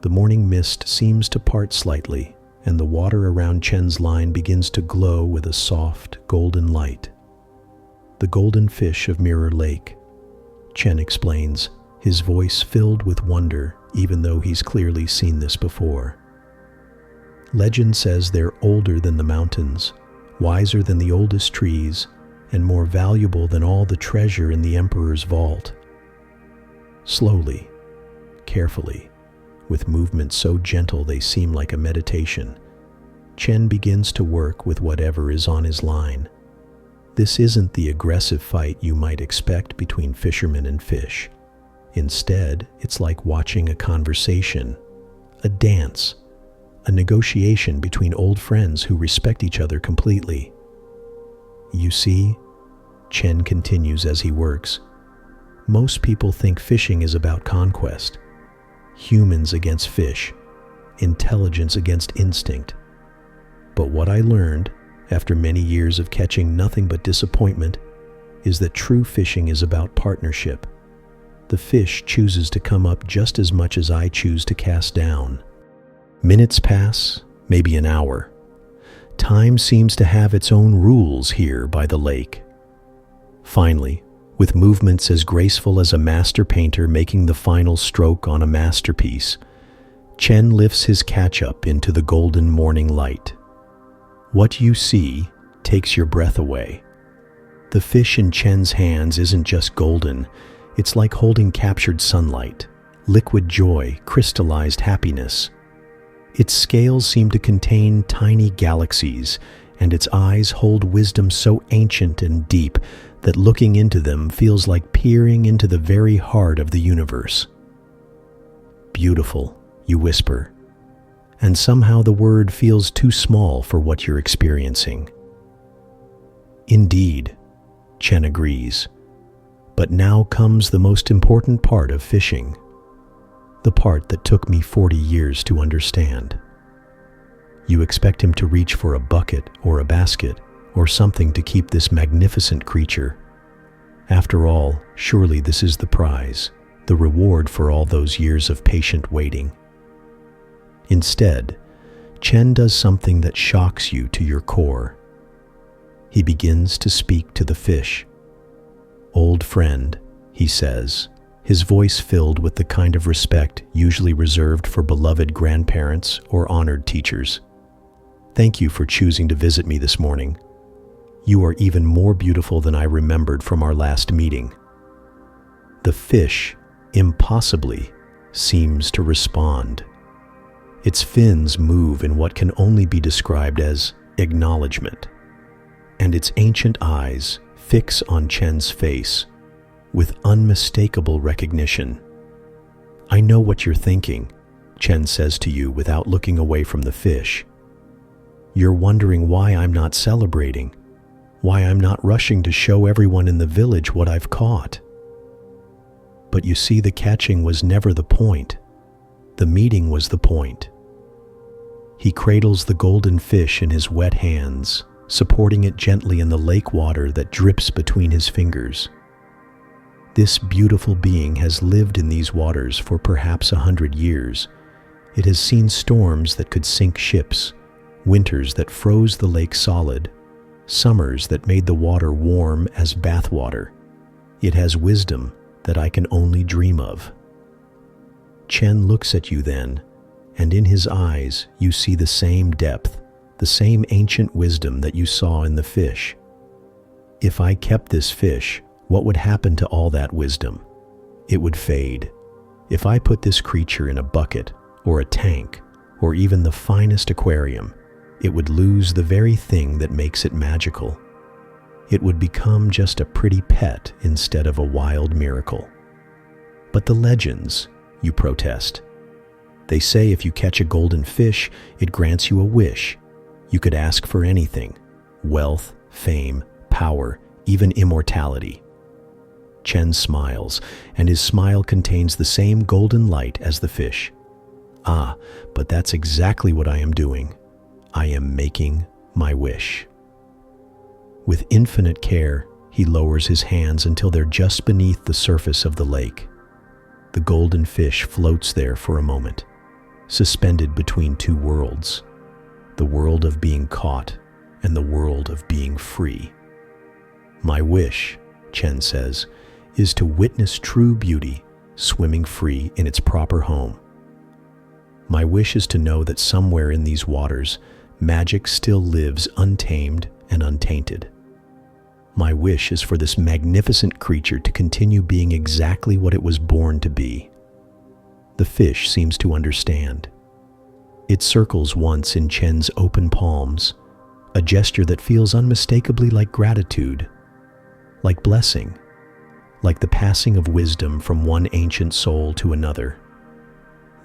The morning mist seems to part slightly, and the water around Chen's line begins to glow with a soft, golden light. "The golden fish of Mirror Lake," Chen explains, his voice filled with wonder, even though he's clearly seen this before. Legend says they're older than the mountains, wiser than the oldest trees, and more valuable than all the treasure in the emperor's vault. Slowly, carefully, with movements so gentle they seem like a meditation, Chen begins to work with whatever is on his line. This isn't the aggressive fight you might expect between fishermen and fish. Instead, it's like watching a conversation, a dance, a negotiation between old friends who respect each other completely. "You see," Chen continues as he works, "most people think fishing is about conquest. Humans against fish, intelligence against instinct. But what I learned, after many years of catching nothing but disappointment, is that true fishing is about partnership. The fish chooses to come up just as much as I choose to cast down." Minutes pass, maybe an hour. Time seems to have its own rules here by the lake. Finally, with movements as graceful as a master painter making the final stroke on a masterpiece, Chen lifts his catch-up into the golden morning light. What you see takes your breath away. The fish in Chen's hands isn't just golden, it's like holding captured sunlight, liquid joy, crystallized happiness. Its scales seem to contain tiny galaxies, and its eyes hold wisdom so ancient and deep that looking into them feels like peering into the very heart of the universe. "Beautiful," you whisper, and somehow the word feels too small for what you're experiencing. "Indeed," Chen agrees, "but now comes the most important part of fishing. The part that took me 40 years to understand." You expect him to reach for a bucket or a basket or something to keep this magnificent creature. After all, surely this is the prize, the reward for all those years of patient waiting. Instead, Chen does something that shocks you to your core. He begins to speak to the fish. "Old friend," he says, his voice filled with the kind of respect usually reserved for beloved grandparents or honored teachers. "Thank you for choosing to visit me this morning. You are even more beautiful than I remembered from our last meeting." The fish, impossibly, seems to respond. Its fins move in what can only be described as acknowledgement, and its ancient eyes fix on Chen's face with unmistakable recognition. "I know what you're thinking," Chen says to you without looking away from the fish. "You're wondering why I'm not celebrating, why I'm not rushing to show everyone in the village what I've caught. But you see, the catching was never the point. The meeting was the point." He cradles the golden fish in his wet hands, supporting it gently in the lake water that drips between his fingers. This beautiful being has lived in these waters for perhaps 100 years. It has seen storms that could sink ships, winters that froze the lake solid, summers that made the water warm as bathwater. It has wisdom that I can only dream of. Chen looks at you then, and in his eyes you see the same depth, the same ancient wisdom that you saw in the fish. "If I kept this fish, What would happen to all that wisdom? It would fade. If I put this creature in a bucket, or a tank, or even the finest aquarium, it would lose the very thing that makes it magical. It would become just a pretty pet instead of a wild miracle. But the legends, you protest. They say if you catch a golden fish, it grants you a wish. You could ask for anything: wealth, fame, power, even immortality. Chen smiles, and his smile contains the same golden light as the fish. Ah, but that's exactly what I am doing. I am making my wish. With infinite care, he lowers his hands until they're just beneath the surface of the lake. The golden fish floats there for a moment, suspended between two worlds, the world of being caught and the world of being free. My wish, Chen says, is to witness true beauty swimming free in its proper home. My wish is to know that somewhere in these waters, magic still lives untamed and untainted. My wish is for this magnificent creature to continue being exactly what it was born to be. The fish seems to understand. It circles once in Chen's open palms, a gesture that feels unmistakably like gratitude, like blessing, like the passing of wisdom from one ancient soul to another.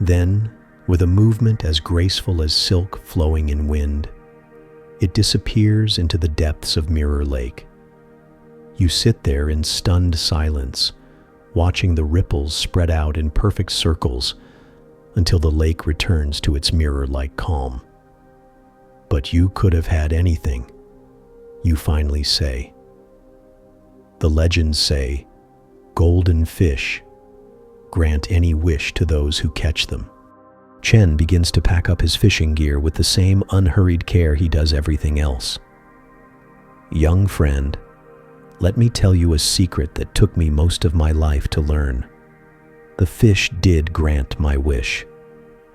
Then, with a movement as graceful as silk flowing in wind, it disappears into the depths of Mirror Lake. You sit there in stunned silence, watching the ripples spread out in perfect circles until the lake returns to its mirror-like calm. But you could have had anything, you finally say. The legends say, golden fish grant any wish to those who catch them. Chen begins to pack up his fishing gear with the same unhurried care he does everything else. Young friend, let me tell you a secret that took me most of my life to learn. The fish did grant my wish.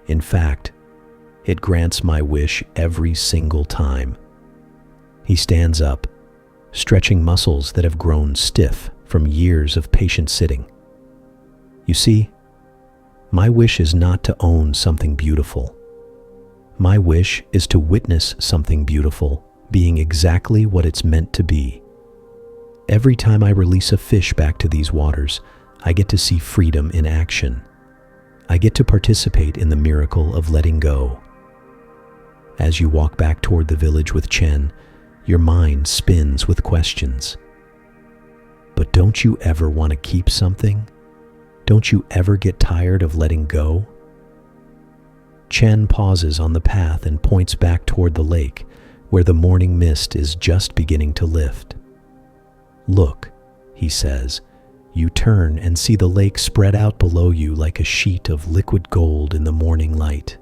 In fact, it grants my wish every single time. He stands up, stretching muscles that have grown stiff from years of patient sitting. You see, my wish is not to own something beautiful. My wish is to witness something beautiful being exactly what it's meant to be. Every time I release a fish back to these waters, I get to see freedom in action. I get to participate in the miracle of letting go. As you walk back toward the village with Chen, your mind spins with questions. But don't you ever want to keep something? Don't you ever get tired of letting go? Chen pauses on the path and points back toward the lake, where the morning mist is just beginning to lift. Look, he says. You turn and see the lake spread out below you like a sheet of liquid gold in the morning light.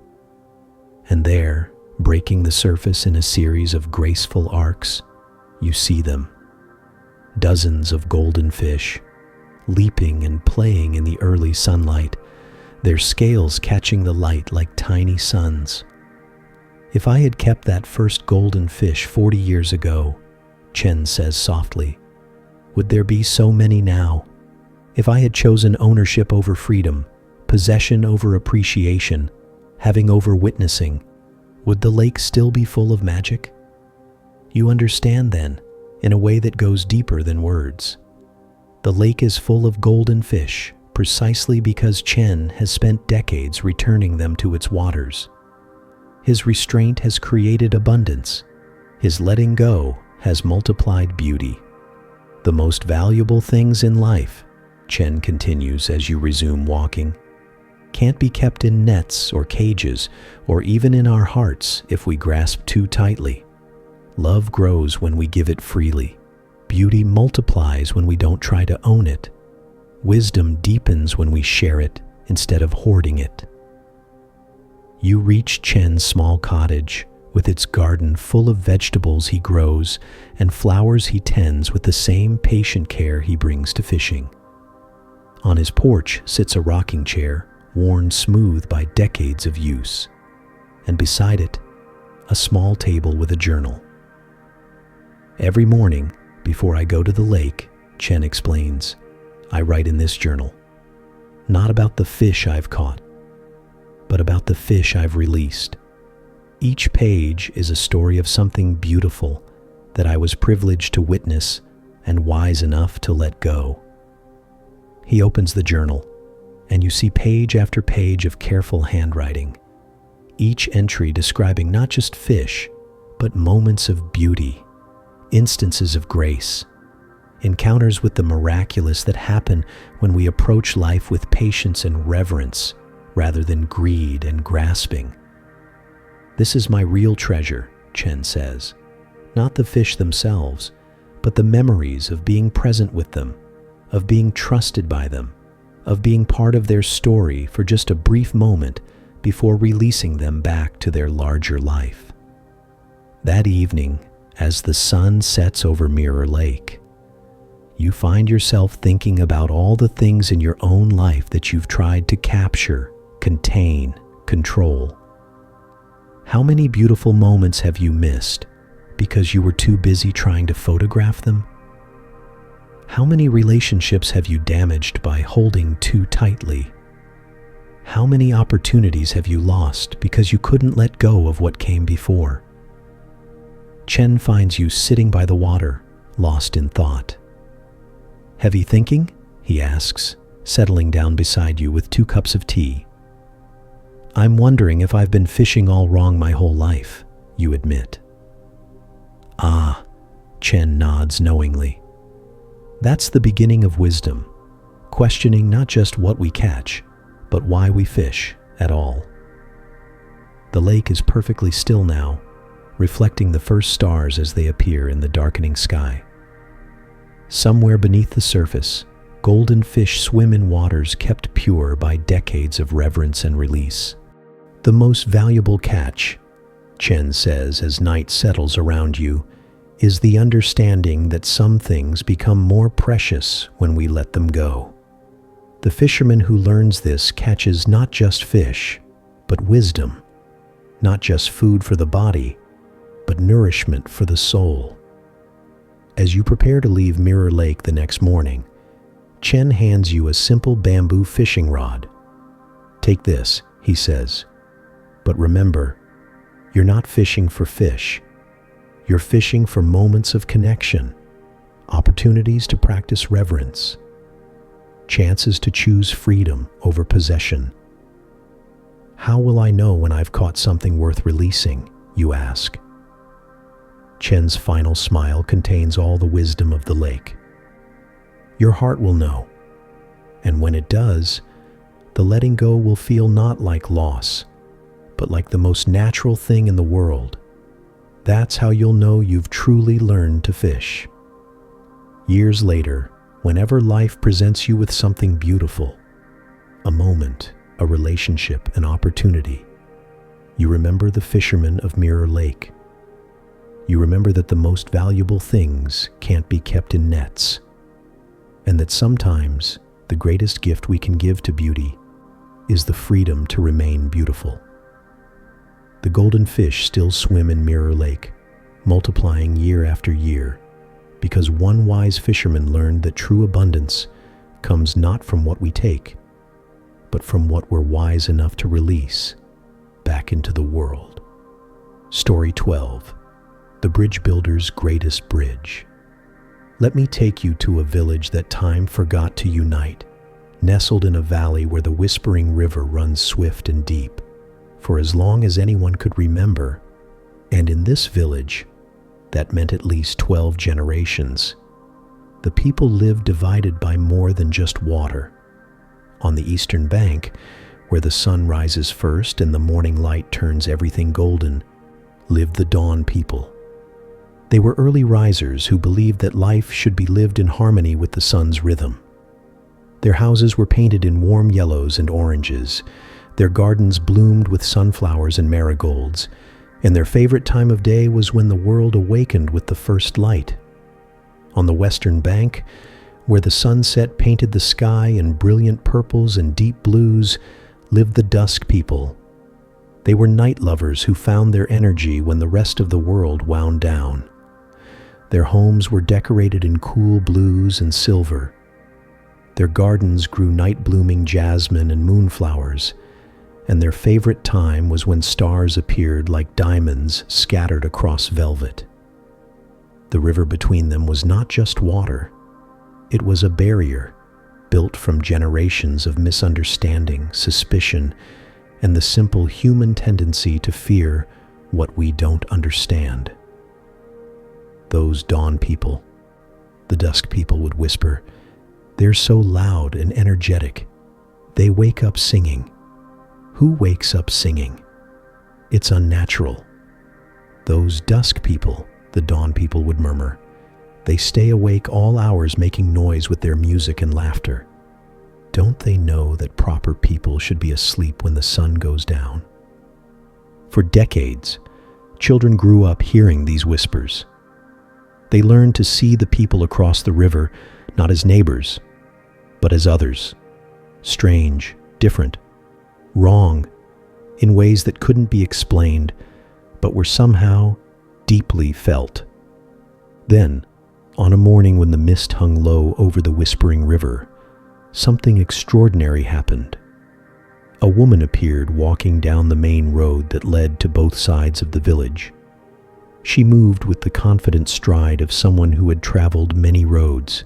And there, breaking the surface in a series of graceful arcs, you see them. Dozens of golden fish, leaping and playing in the early sunlight, their scales catching the light like tiny suns. If I had kept that first golden fish 40 years ago, Chen says softly, would there be so many now? If I had chosen ownership over freedom, possession over appreciation, having over witnessing, would the lake still be full of magic? You understand then, in a way that goes deeper than words. The lake is full of golden fish precisely because Chen has spent decades returning them to its waters. His restraint has created abundance. His letting go has multiplied beauty. The most valuable things in life, Chen continues as you resume walking, can't be kept in nets or cages or even in our hearts if we grasp too tightly. Love grows when we give it freely. Beauty multiplies when we don't try to own it. Wisdom deepens when we share it instead of hoarding it. You reach Chen's small cottage with its garden full of vegetables he grows and flowers he tends with the same patient care he brings to fishing. On his porch sits a rocking chair, worn smooth by decades of use, and beside it, a small table with a journal. Every morning, before I go to the lake, Chen explains, I write in this journal, not about the fish I've caught, but about the fish I've released. Each page is a story of something beautiful that I was privileged to witness and wise enough to let go. He opens the journal, and you see page after page of careful handwriting, each entry describing not just fish, but moments of beauty, instances of grace, encounters with the miraculous that happen when we approach life with patience and reverence rather than greed and grasping. This is my real treasure, Chen says. Not the fish themselves, but the memories of being present with them, of being trusted by them, of being part of their story for just a brief moment before releasing them back to their larger life. That evening, as the sun sets over Mirror Lake, you find yourself thinking about all the things in your own life that you've tried to capture, contain, control. How many beautiful moments have you missed because you were too busy trying to photograph them? How many relationships have you damaged by holding too tightly? How many opportunities have you lost because you couldn't let go of what came before? Chen finds you sitting by the water, lost in thought. Heavy thinking? He asks, settling down beside you with 2 cups of tea. I'm wondering if I've been fishing all wrong my whole life, you admit. Ah, Chen nods knowingly. That's the beginning of wisdom, questioning not just what we catch, but why we fish at all. The lake is perfectly still now, reflecting the first stars as they appear in the darkening sky. Somewhere beneath the surface, golden fish swim in waters kept pure by decades of reverence and release. The most valuable catch, Chen says as night settles around you, is the understanding that some things become more precious when we let them go. The fisherman who learns this catches not just fish, but wisdom, not just food for the body, but nourishment for the soul. As you prepare to leave Mirror Lake the next morning, Chen hands you a simple bamboo fishing rod. Take this, he says. But remember, you're not fishing for fish. You're fishing for moments of connection, opportunities to practice reverence, chances to choose freedom over possession. How will I know when I've caught something worth releasing, you ask? Chen's final smile contains all the wisdom of the lake. Your heart will know, and when it does, the letting go will feel not like loss, but like the most natural thing in the world. That's how you'll know you've truly learned to fish. Years later, whenever life presents you with something beautiful, a moment, a relationship, an opportunity, you remember the fisherman of Mirror Lake. You remember that the most valuable things can't be kept in nets, and that sometimes the greatest gift we can give to beauty is the freedom to remain beautiful. The golden fish still swim in Mirror Lake, multiplying year after year, because one wise fisherman learned that true abundance comes not from what we take, but from what we're wise enough to release back into the world. Story 12. The Bridge Builder's Greatest Bridge. Let me take you to a village that time forgot to unite, nestled in a valley where the whispering river runs swift and deep, for as long as anyone could remember. And in this village, that meant at least 12 generations, the people lived divided by more than just water. On the eastern bank, where the sun rises first and the morning light turns everything golden, lived the Dawn people. They were early risers who believed that life should be lived in harmony with the sun's rhythm. Their houses were painted in warm yellows and oranges, their gardens bloomed with sunflowers and marigolds, and their favorite time of day was when the world awakened with the first light. On the western bank, where the sunset painted the sky in brilliant purples and deep blues, lived the Dusk people. They were night lovers who found their energy when the rest of the world wound down. Their homes were decorated in cool blues and silver. Their gardens grew night-blooming jasmine and moonflowers, and their favorite time was when stars appeared like diamonds scattered across velvet. The river between them was not just water. It was a barrier built from generations of misunderstanding, suspicion, and the simple human tendency to fear what we don't understand. Those dawn people, the dusk people would whisper, they're so loud and energetic. They wake up singing. Who wakes up singing? It's unnatural. Those dusk people, the dawn people would murmur. They stay awake all hours making noise with their music and laughter. Don't they know that proper people should be asleep when the sun goes down? For decades, children grew up hearing these whispers. They learned to see the people across the river not as neighbors, but as others, strange, different, wrong, in ways that couldn't be explained, but were somehow deeply felt. Then, on a morning when the mist hung low over the whispering river, something extraordinary happened. A woman appeared walking down the main road that led to both sides of the village. She moved with the confident stride of someone who had traveled many roads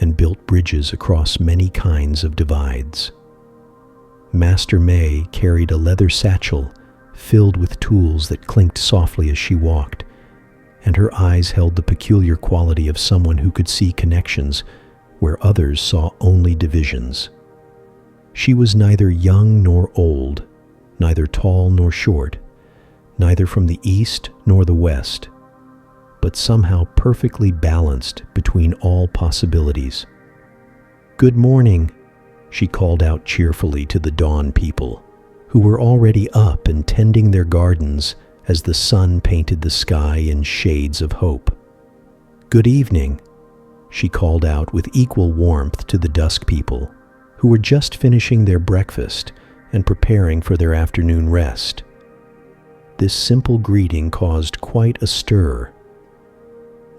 and built bridges across many kinds of divides. Master May carried a leather satchel filled with tools that clinked softly as she walked, and her eyes held the peculiar quality of someone who could see connections where others saw only divisions. She was neither young nor old, neither tall nor short, neither from the east nor the west, but somehow perfectly balanced between all possibilities. "Good morning," she called out cheerfully to the dawn people, who were already up and tending their gardens as the sun painted the sky in shades of hope. "Good evening," she called out with equal warmth to the dusk people, who were just finishing their breakfast and preparing for their afternoon rest. This simple greeting caused quite a stir.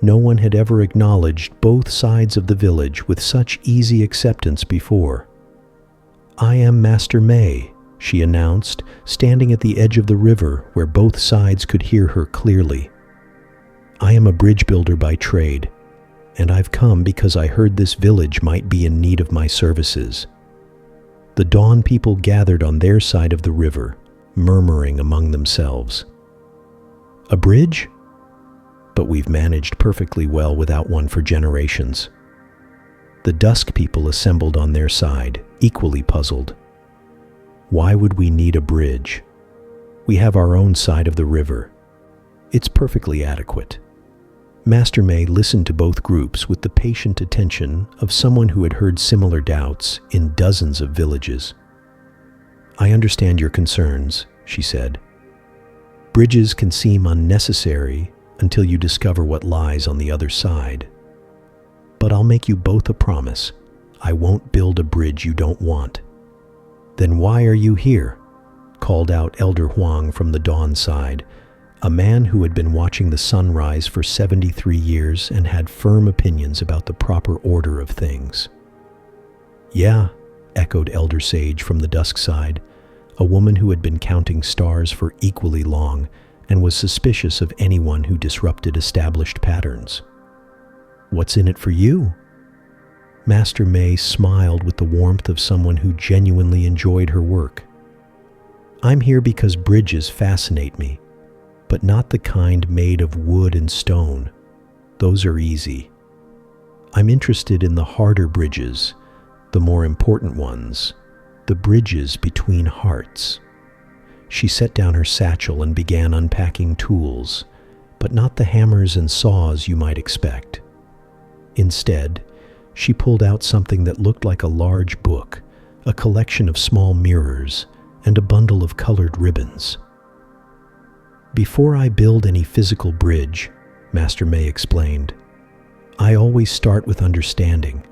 No one had ever acknowledged both sides of the village with such easy acceptance before. "I am Master May," she announced, standing at the edge of the river where both sides could hear her clearly. "I am a bridge builder by trade, and I've come because I heard this village might be in need of my services." The dawn people gathered on their side of the river, murmuring among themselves. "A bridge? But we've managed perfectly well without one for generations." The dusk people assembled on their side, equally puzzled. "Why would we need a bridge? We have our own side of the river. It's perfectly adequate." Master May listened to both groups with the patient attention of someone who had heard similar doubts in dozens of villages. "I understand your concerns," she said. "Bridges can seem unnecessary until you discover what lies on the other side. But I'll make you both a promise. I won't build a bridge you don't want." "Then why are you here?" called out Elder Huang from the dawn side, a man who had been watching the sunrise for 73 years and had firm opinions about the proper order of things. "Yeah," echoed Elder Sage from the dusk side, a woman who had been counting stars for equally long and was suspicious of anyone who disrupted established patterns. "What's in it for you?" Master May smiled with the warmth of someone who genuinely enjoyed her work. "I'm here because bridges fascinate me, but not the kind made of wood and stone. Those are easy. I'm interested in the harder bridges, the more important ones, the bridges between hearts." She set down her satchel and began unpacking tools, but not the hammers and saws you might expect. Instead, she pulled out something that looked like a large book, a collection of small mirrors, and a bundle of colored ribbons. "Before I build any physical bridge," Master May explained, "I always start with understanding.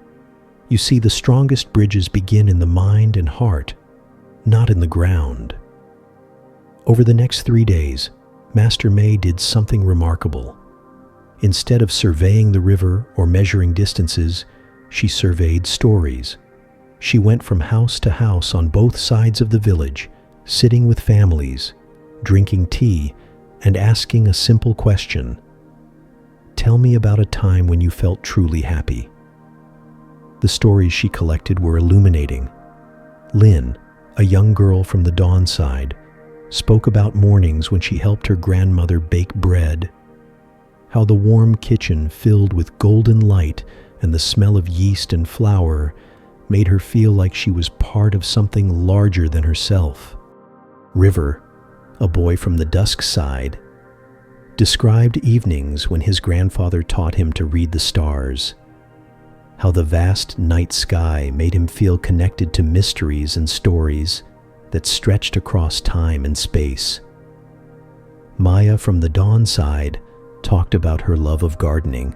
You see, the strongest bridges begin in the mind and heart, not in the ground." Over the next 3 days, Master May did something remarkable. Instead of surveying the river or measuring distances, she surveyed stories. She went from house to house on both sides of the village, sitting with families, drinking tea, and asking a simple question. Tell me about a time when you felt truly happy. The stories she collected were illuminating. Lynn, a young girl from the dawn side, spoke about mornings when she helped her grandmother bake bread, how the warm kitchen filled with golden light and the smell of yeast and flour made her feel like she was part of something larger than herself. River, a boy from the dusk side, described evenings when his grandfather taught him to read the stars, how the vast night sky made him feel connected to mysteries and stories that stretched across time and space. Maya from the dawn side talked about her love of gardening,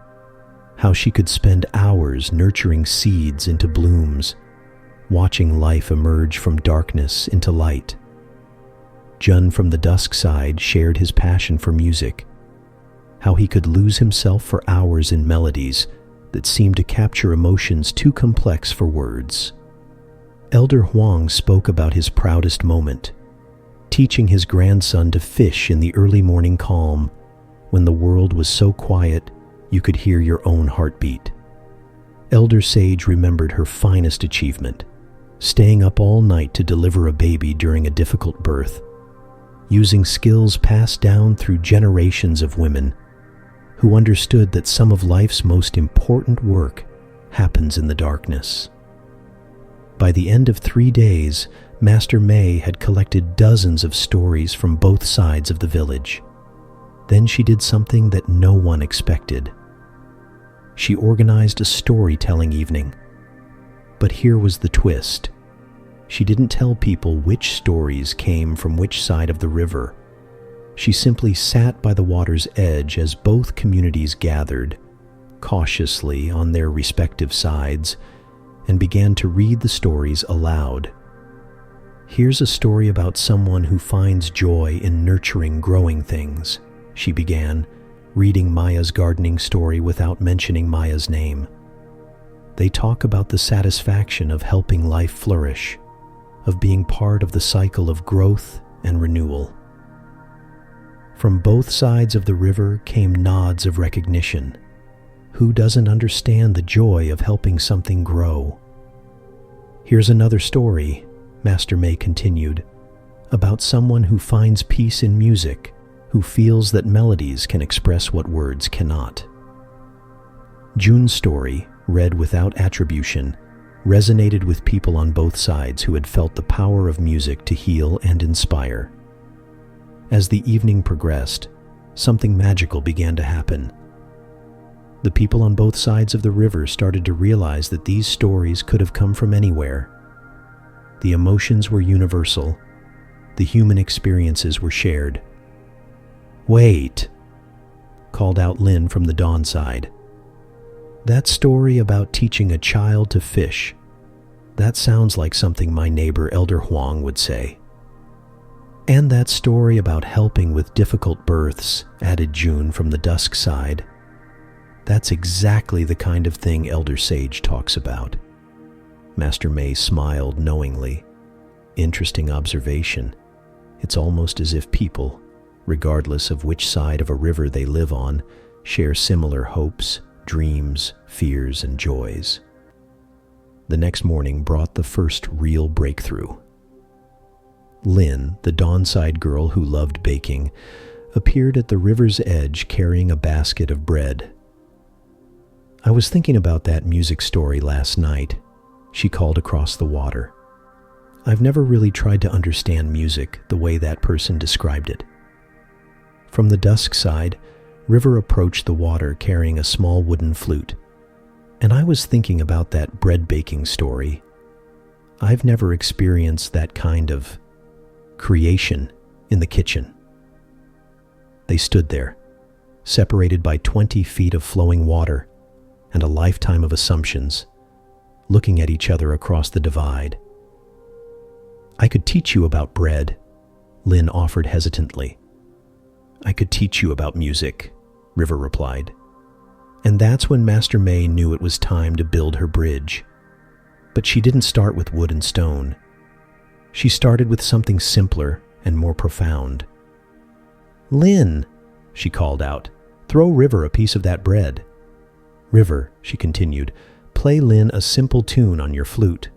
how she could spend hours nurturing seeds into blooms, watching life emerge from darkness into light. Jun from the dusk side shared his passion for music, how he could lose himself for hours in melodies that seemed to capture emotions too complex for words. Elder Huang spoke about his proudest moment, teaching his grandson to fish in the early morning calm, when the world was so quiet you could hear your own heartbeat. Elder Sage remembered her finest achievement, staying up all night to deliver a baby during a difficult birth, using skills passed down through generations of women who understood that some of life's most important work happens in the darkness. By the end of 3 days, Master Mei had collected dozens of stories from both sides of the village. Then she did something that no one expected. She organized a storytelling evening. But here was the twist. She didn't tell people which stories came from which side of the river. She simply sat by the water's edge as both communities gathered, cautiously on their respective sides, and began to read the stories aloud. Here's a story about someone who finds joy in nurturing growing things, she began, reading Maya's gardening story without mentioning Maya's name. They talk about the satisfaction of helping life flourish, of being part of the cycle of growth and renewal. From both sides of the river came nods of recognition. Who doesn't understand the joy of helping something grow? Here's another story, Master Mei continued, about someone who finds peace in music, who feels that melodies can express what words cannot. Jun's story, read without attribution, resonated with people on both sides who had felt the power of music to heal and inspire. As the evening progressed, something magical began to happen. The people on both sides of the river started to realize that these stories could have come from anywhere. The emotions were universal. The human experiences were shared. "Wait," called out Lin from the dawn side. "That story about teaching a child to fish, that sounds like something my neighbor Elder Huang would say." "And that story about helping with difficult births," added Jun from the dusk side. "That's exactly the kind of thing Elder Sage talks about." Master Mei smiled knowingly. Interesting observation. It's almost as if people, regardless of which side of a river they live on, share similar hopes, dreams, fears, and joys. The next morning brought the first real breakthrough. Lin, the Dawnside girl who loved baking, appeared at the river's edge carrying a basket of bread. "I was thinking about that music story last night," she called across the water. "I've never really tried to understand music the way that person described it." From the dusk side, River approached the water carrying a small wooden flute. "And I was thinking about that bread baking story. I've never experienced that kind of creation in the kitchen." They stood there, separated by 20 feet of flowing water and a lifetime of assumptions, looking at each other across the divide. "I could teach you about bread," Lin offered hesitantly. "I could teach you about music," River replied. And that's when Master Mei knew it was time to build her bridge. But she didn't start with wood and stone. She started with something simpler and more profound. "Lin," she called out, "throw River a piece of that bread." "River," she continued, "play Lin a simple tune on your flute."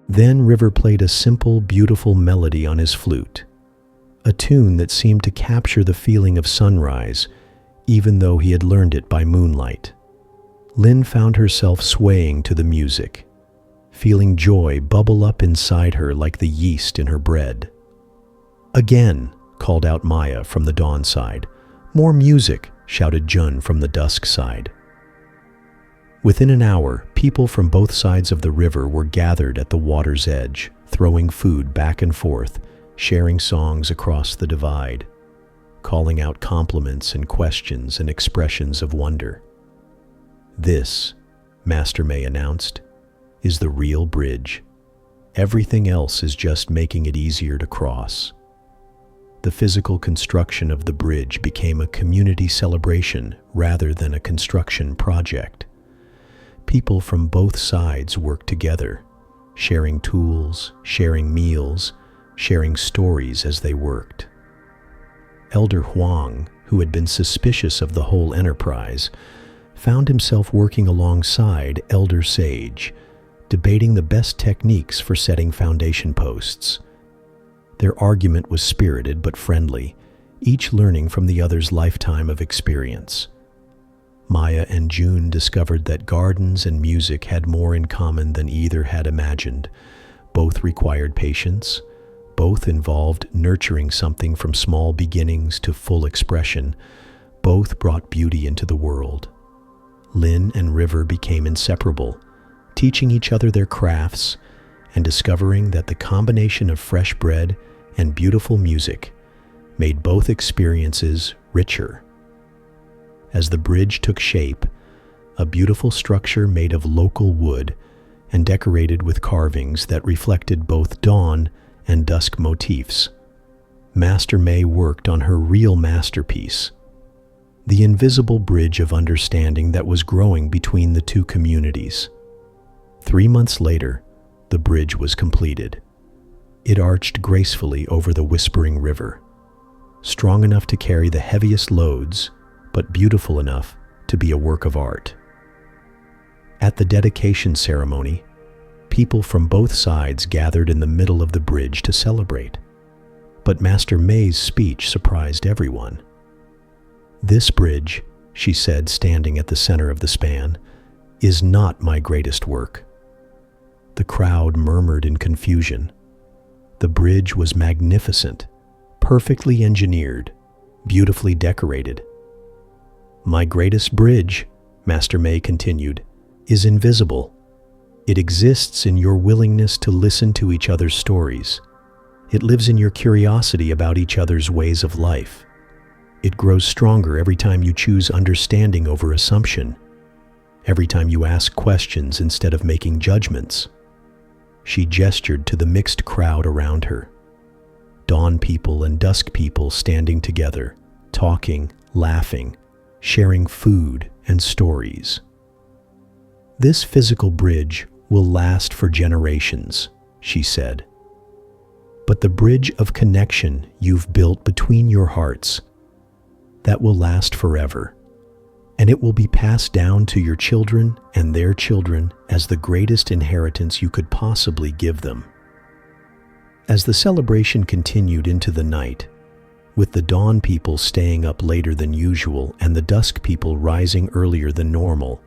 Then River played a simple, beautiful melody on his flute, a tune that seemed to capture the feeling of sunrise, even though he had learned it by moonlight. Lin found herself swaying to the music, feeling joy bubble up inside her like the yeast in her bread. "Again," called out Maya from the dawn side. "More music," shouted Jun from the dusk side. Within an hour, people from both sides of the river were gathered at the water's edge, throwing food back and forth, sharing songs across the divide, calling out compliments and questions and expressions of wonder. "This," Master Mei announced, "is the real bridge. Everything else is just making it easier to cross." The physical construction of the bridge became a community celebration rather than a construction project. People from both sides worked together, sharing tools, sharing meals, sharing stories as they worked. Elder Huang, who had been suspicious of the whole enterprise, found himself working alongside Elder Sage, debating the best techniques for setting foundation posts. Their argument was spirited but friendly, each learning from the other's lifetime of experience. Maya and June discovered that gardens and music had more in common than either had imagined. Both required patience. Both involved nurturing something from small beginnings to full expression. Both brought beauty into the world. Lin and River became inseparable, teaching each other their crafts and discovering that the combination of fresh bread and beautiful music made both experiences richer. As the bridge took shape, a beautiful structure made of local wood and decorated with carvings that reflected both dawn and dusk motifs, Master Mei worked on her real masterpiece, the invisible bridge of understanding that was growing between the two communities. 3 months later, the bridge was completed. It arched gracefully over the whispering river, strong enough to carry the heaviest loads, but beautiful enough to be a work of art. At the dedication ceremony, people from both sides gathered in the middle of the bridge to celebrate. But Master Mei's speech surprised everyone. "This bridge," she said, standing at the center of the span, "is not my greatest work." The crowd murmured in confusion. The bridge was magnificent, perfectly engineered, beautifully decorated. "My greatest bridge," Master Mei continued, "is invisible. It exists in your willingness to listen to each other's stories. It lives in your curiosity about each other's ways of life. It grows stronger every time you choose understanding over assumption, every time you ask questions instead of making judgments." She gestured to the mixed crowd around her. Dawn people and dusk people standing together, talking, laughing, sharing food and stories. "This physical bridge will last for generations," she said. "But the bridge of connection you've built between your hearts, that will last forever, and it will be passed down to your children and their children as the greatest inheritance you could possibly give them." As the celebration continued into the night, with the dawn people staying up later than usual and the dusk people rising earlier than normal,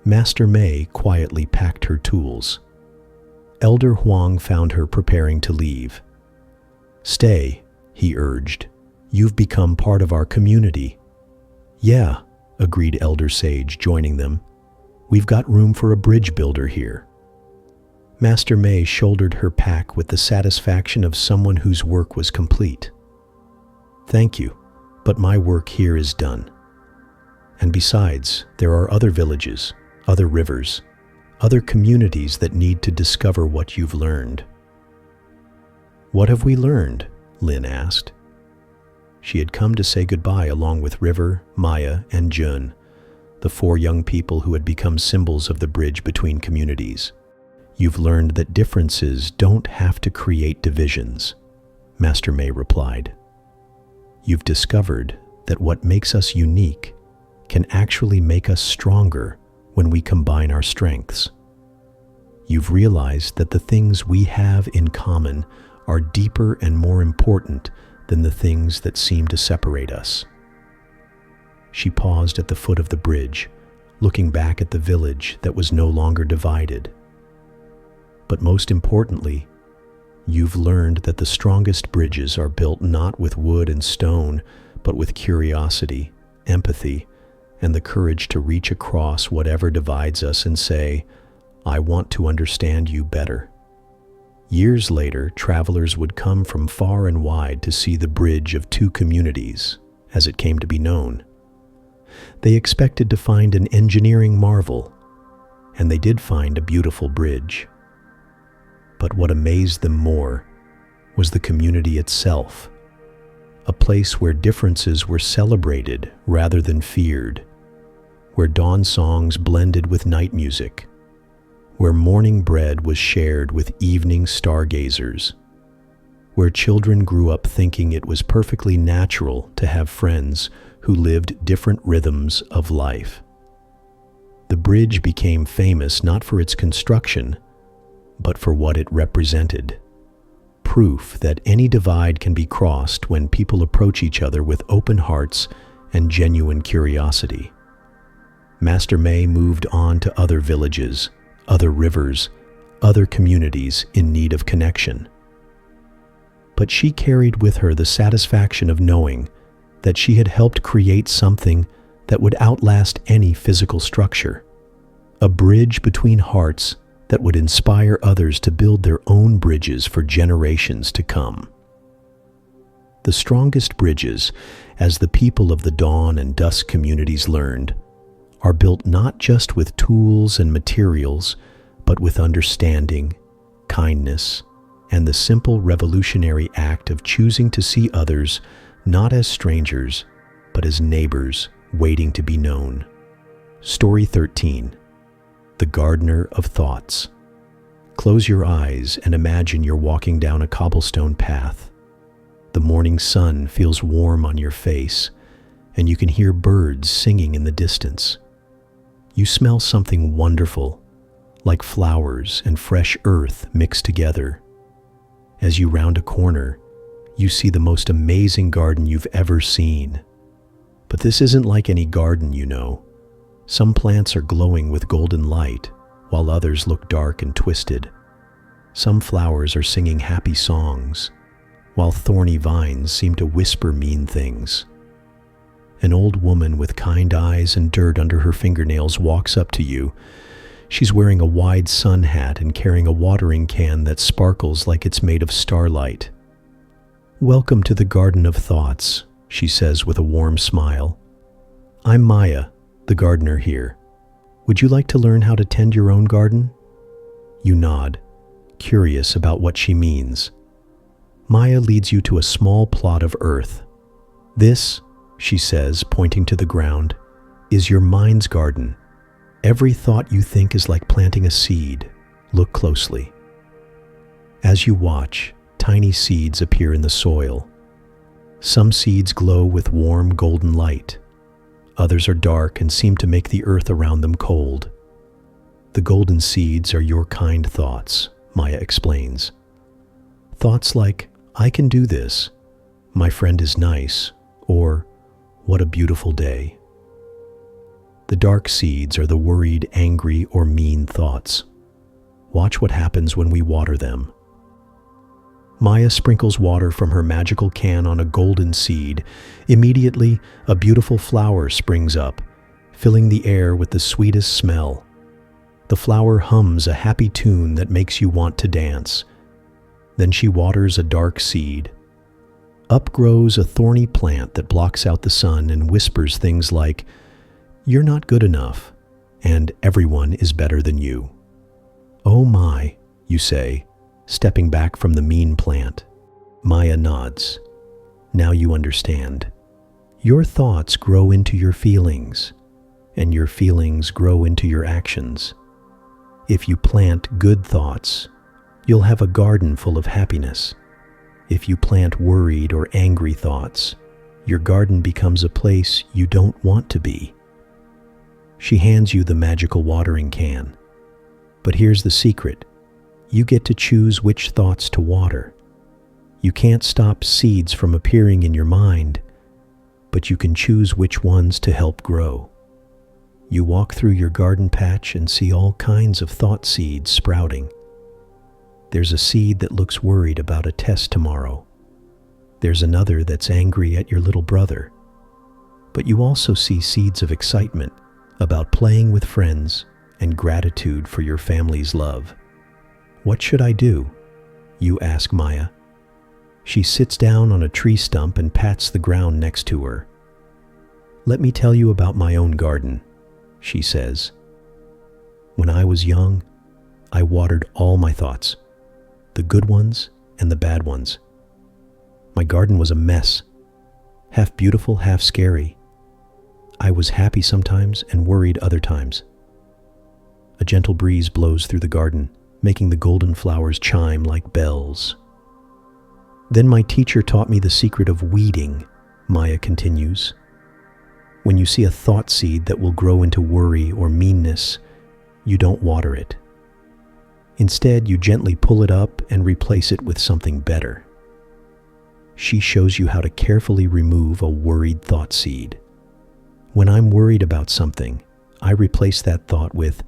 Master Mei quietly packed her tools. Elder Huang found her preparing to leave. "Stay," he urged. "You've become part of our community." "Yeah," agreed Elder Sage, joining them. "We've got room for a bridge builder here." Master Mei shouldered her pack with the satisfaction of someone whose work was complete. "Thank you, but my work here is done. And besides, there are other villages, other rivers, other communities that need to discover what you've learned." "What have we learned?" Lin asked. She had come to say goodbye along with River, Maya, and Jun, the four young people who had become symbols of the bridge between communities. "You've learned that differences don't have to create divisions," Master May replied. "You've discovered that what makes us unique can actually make us stronger when we combine our strengths. You've realized that the things we have in common are deeper and more important than the things that seem to separate us." She paused at the foot of the bridge, looking back at the village that was no longer divided. "But most importantly, you've learned that the strongest bridges are built not with wood and stone, but with curiosity, empathy, and the courage to reach across whatever divides us and say, 'I want to understand you better.'" Years later, travelers would come from far and wide to see the bridge of two communities, as it came to be known. They expected to find an engineering marvel, and they did find a beautiful bridge. But what amazed them more was the community itself, a place where differences were celebrated rather than feared, where dawn songs blended with night music, where morning bread was shared with evening stargazers, where children grew up thinking it was perfectly natural to have friends who lived different rhythms of life. The bridge became famous not for its construction, but for what it represented. Proof that any divide can be crossed when people approach each other with open hearts and genuine curiosity. Master May moved on to other villages, other rivers, other communities in need of connection. But she carried with her the satisfaction of knowing that she had helped create something that would outlast any physical structure, a bridge between hearts that would inspire others to build their own bridges for generations to come. The strongest bridges, as the people of the dawn and dusk communities learned, are built not just with tools and materials, but with understanding, kindness, and the simple revolutionary act of choosing to see others not as strangers, but as neighbors waiting to be known. Story 13. The Gardener of Thoughts. Close your eyes and imagine you're walking down a cobblestone path. The morning sun feels warm on your face, and you can hear birds singing in the distance. You smell something wonderful, like flowers and fresh earth mixed together. As you round a corner, you see the most amazing garden you've ever seen. But this isn't like any garden you know. Some plants are glowing with golden light, while others look dark and twisted. Some flowers are singing happy songs, while thorny vines seem to whisper mean things. An old woman with kind eyes and dirt under her fingernails walks up to you. She's wearing a wide sun hat and carrying a watering can that sparkles like it's made of starlight. "Welcome to the Garden of Thoughts," she says with a warm smile. "I'm Maya, the gardener here. Would you like to learn how to tend your own garden?" You nod, curious about what she means. Maya leads you to a small plot of earth. "This," she says, pointing to the ground, "is your mind's garden. Every thought you think is like planting a seed. Look closely." As you watch, tiny seeds appear in the soil. Some seeds glow with warm golden light. Others are dark and seem to make the earth around them cold. The golden seeds are your kind thoughts, Maya explains. Thoughts like, "I can do this," "My friend is nice," or "What a beautiful day." The dark seeds are the worried, angry, or mean thoughts. Watch what happens when we water them. Maya sprinkles water from her magical can on a golden seed. Immediately, a beautiful flower springs up, filling the air with the sweetest smell. The flower hums a happy tune that makes you want to dance. Then she waters a dark seed. Up grows a thorny plant that blocks out the sun and whispers things like, "You're not good enough," and "Everyone is better than you." "Oh my," you say, stepping back from the mean plant. Maya nods. "Now you understand. Your thoughts grow into your feelings, and your feelings grow into your actions. If you plant good thoughts, you'll have a garden full of happiness. If you plant worried or angry thoughts, your garden becomes a place you don't want to be. She hands you the magical watering can. But here's the secret. You get to choose which thoughts to water. You can't stop seeds from appearing in your mind, but you can choose which ones to help grow. You walk through your garden patch and see all kinds of thought seeds sprouting. There's a seed that looks worried about a test tomorrow. There's another that's angry at your little brother. But you also see seeds of excitement about playing with friends and gratitude for your family's love. What should I do? You ask Maya. She sits down on a tree stump and pats the ground next to her. Let me tell you about my own garden, she says. When I was young, I watered all my thoughts, the good ones and the bad ones. My garden was a mess, half beautiful, half scary. I was happy sometimes and worried other times. A gentle breeze blows through the garden, making the golden flowers chime like bells. Then my teacher taught me the secret of weeding, Maya continues. When you see a thought seed that will grow into worry or meanness, you don't water it. Instead, you gently pull it up and replace it with something better. She shows you how to carefully remove a worried thought seed. When I'm worried about something, I replace that thought with,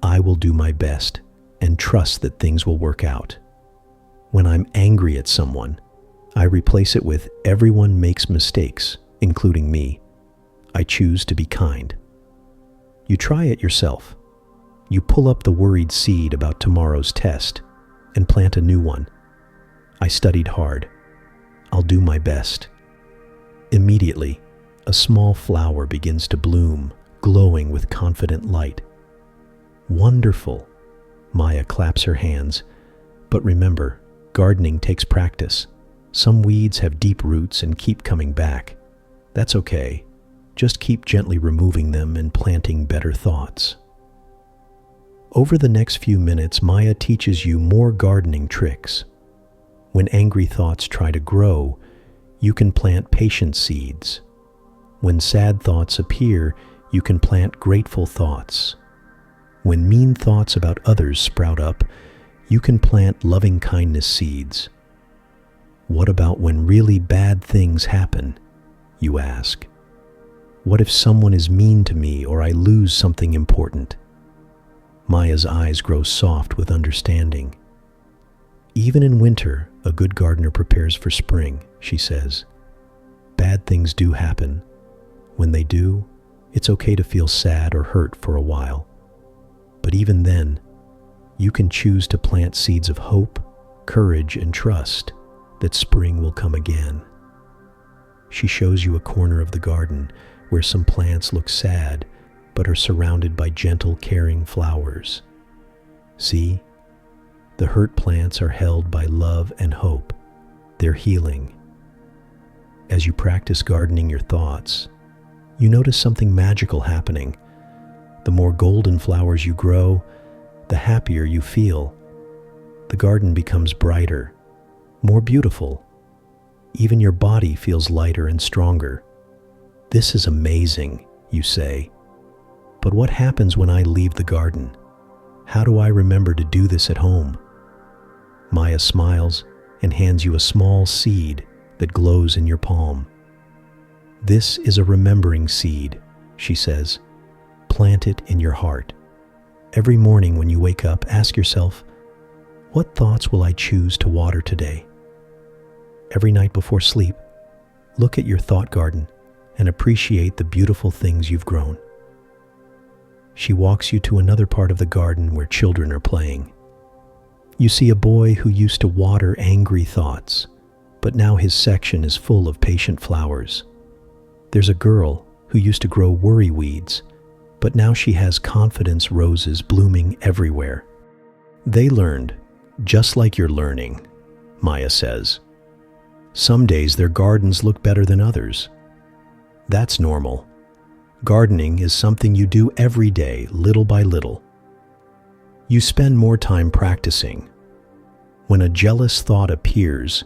I will do my best and trust that things will work out. When I'm angry at someone, I replace it with, everyone makes mistakes, including me. I choose to be kind. You try it yourself. You pull up the worried seed about tomorrow's test and plant a new one. I studied hard. I'll do my best. Immediately, a small flower begins to bloom, glowing with confident light. Wonderful! Maya claps her hands. But remember, gardening takes practice. Some weeds have deep roots and keep coming back. That's okay. Just keep gently removing them and planting better thoughts. Over the next few minutes, Maya teaches you more gardening tricks. When angry thoughts try to grow, you can plant patient seeds. When sad thoughts appear, you can plant grateful thoughts. When mean thoughts about others sprout up, you can plant loving-kindness seeds. What about when really bad things happen? You ask. What if someone is mean to me or I lose something important? Maya's eyes grow soft with understanding. Even in winter, a good gardener prepares for spring, she says. Bad things do happen. When they do, it's okay to feel sad or hurt for a while. But even then, you can choose to plant seeds of hope, courage, and trust that spring will come again. She shows you a corner of the garden where some plants look sad but are surrounded by gentle, caring flowers. See? The hurt plants are held by love and hope. They're healing. As you practice gardening your thoughts, you notice something magical happening. The more golden flowers you grow, the happier you feel. The garden becomes brighter, more beautiful. Even your body feels lighter and stronger. This is amazing, you say. But what happens when I leave the garden? How do I remember to do this at home? Maya smiles and hands you a small seed that glows in your palm. This is a remembering seed, she says. Plant it in your heart. Every morning when you wake up, ask yourself, what thoughts will I choose to water today? Every night before sleep, look at your thought garden and appreciate the beautiful things you've grown. She walks you to another part of the garden where children are playing. You see a boy who used to water angry thoughts, but now his section is full of patient flowers. There's a girl who used to grow worry weeds, but now she has confidence roses blooming everywhere. They learned, just like you're learning, Maya says. Some days their gardens look better than others. That's normal. Gardening is something you do every day, little by little. You spend more time practicing. When a jealous thought appears,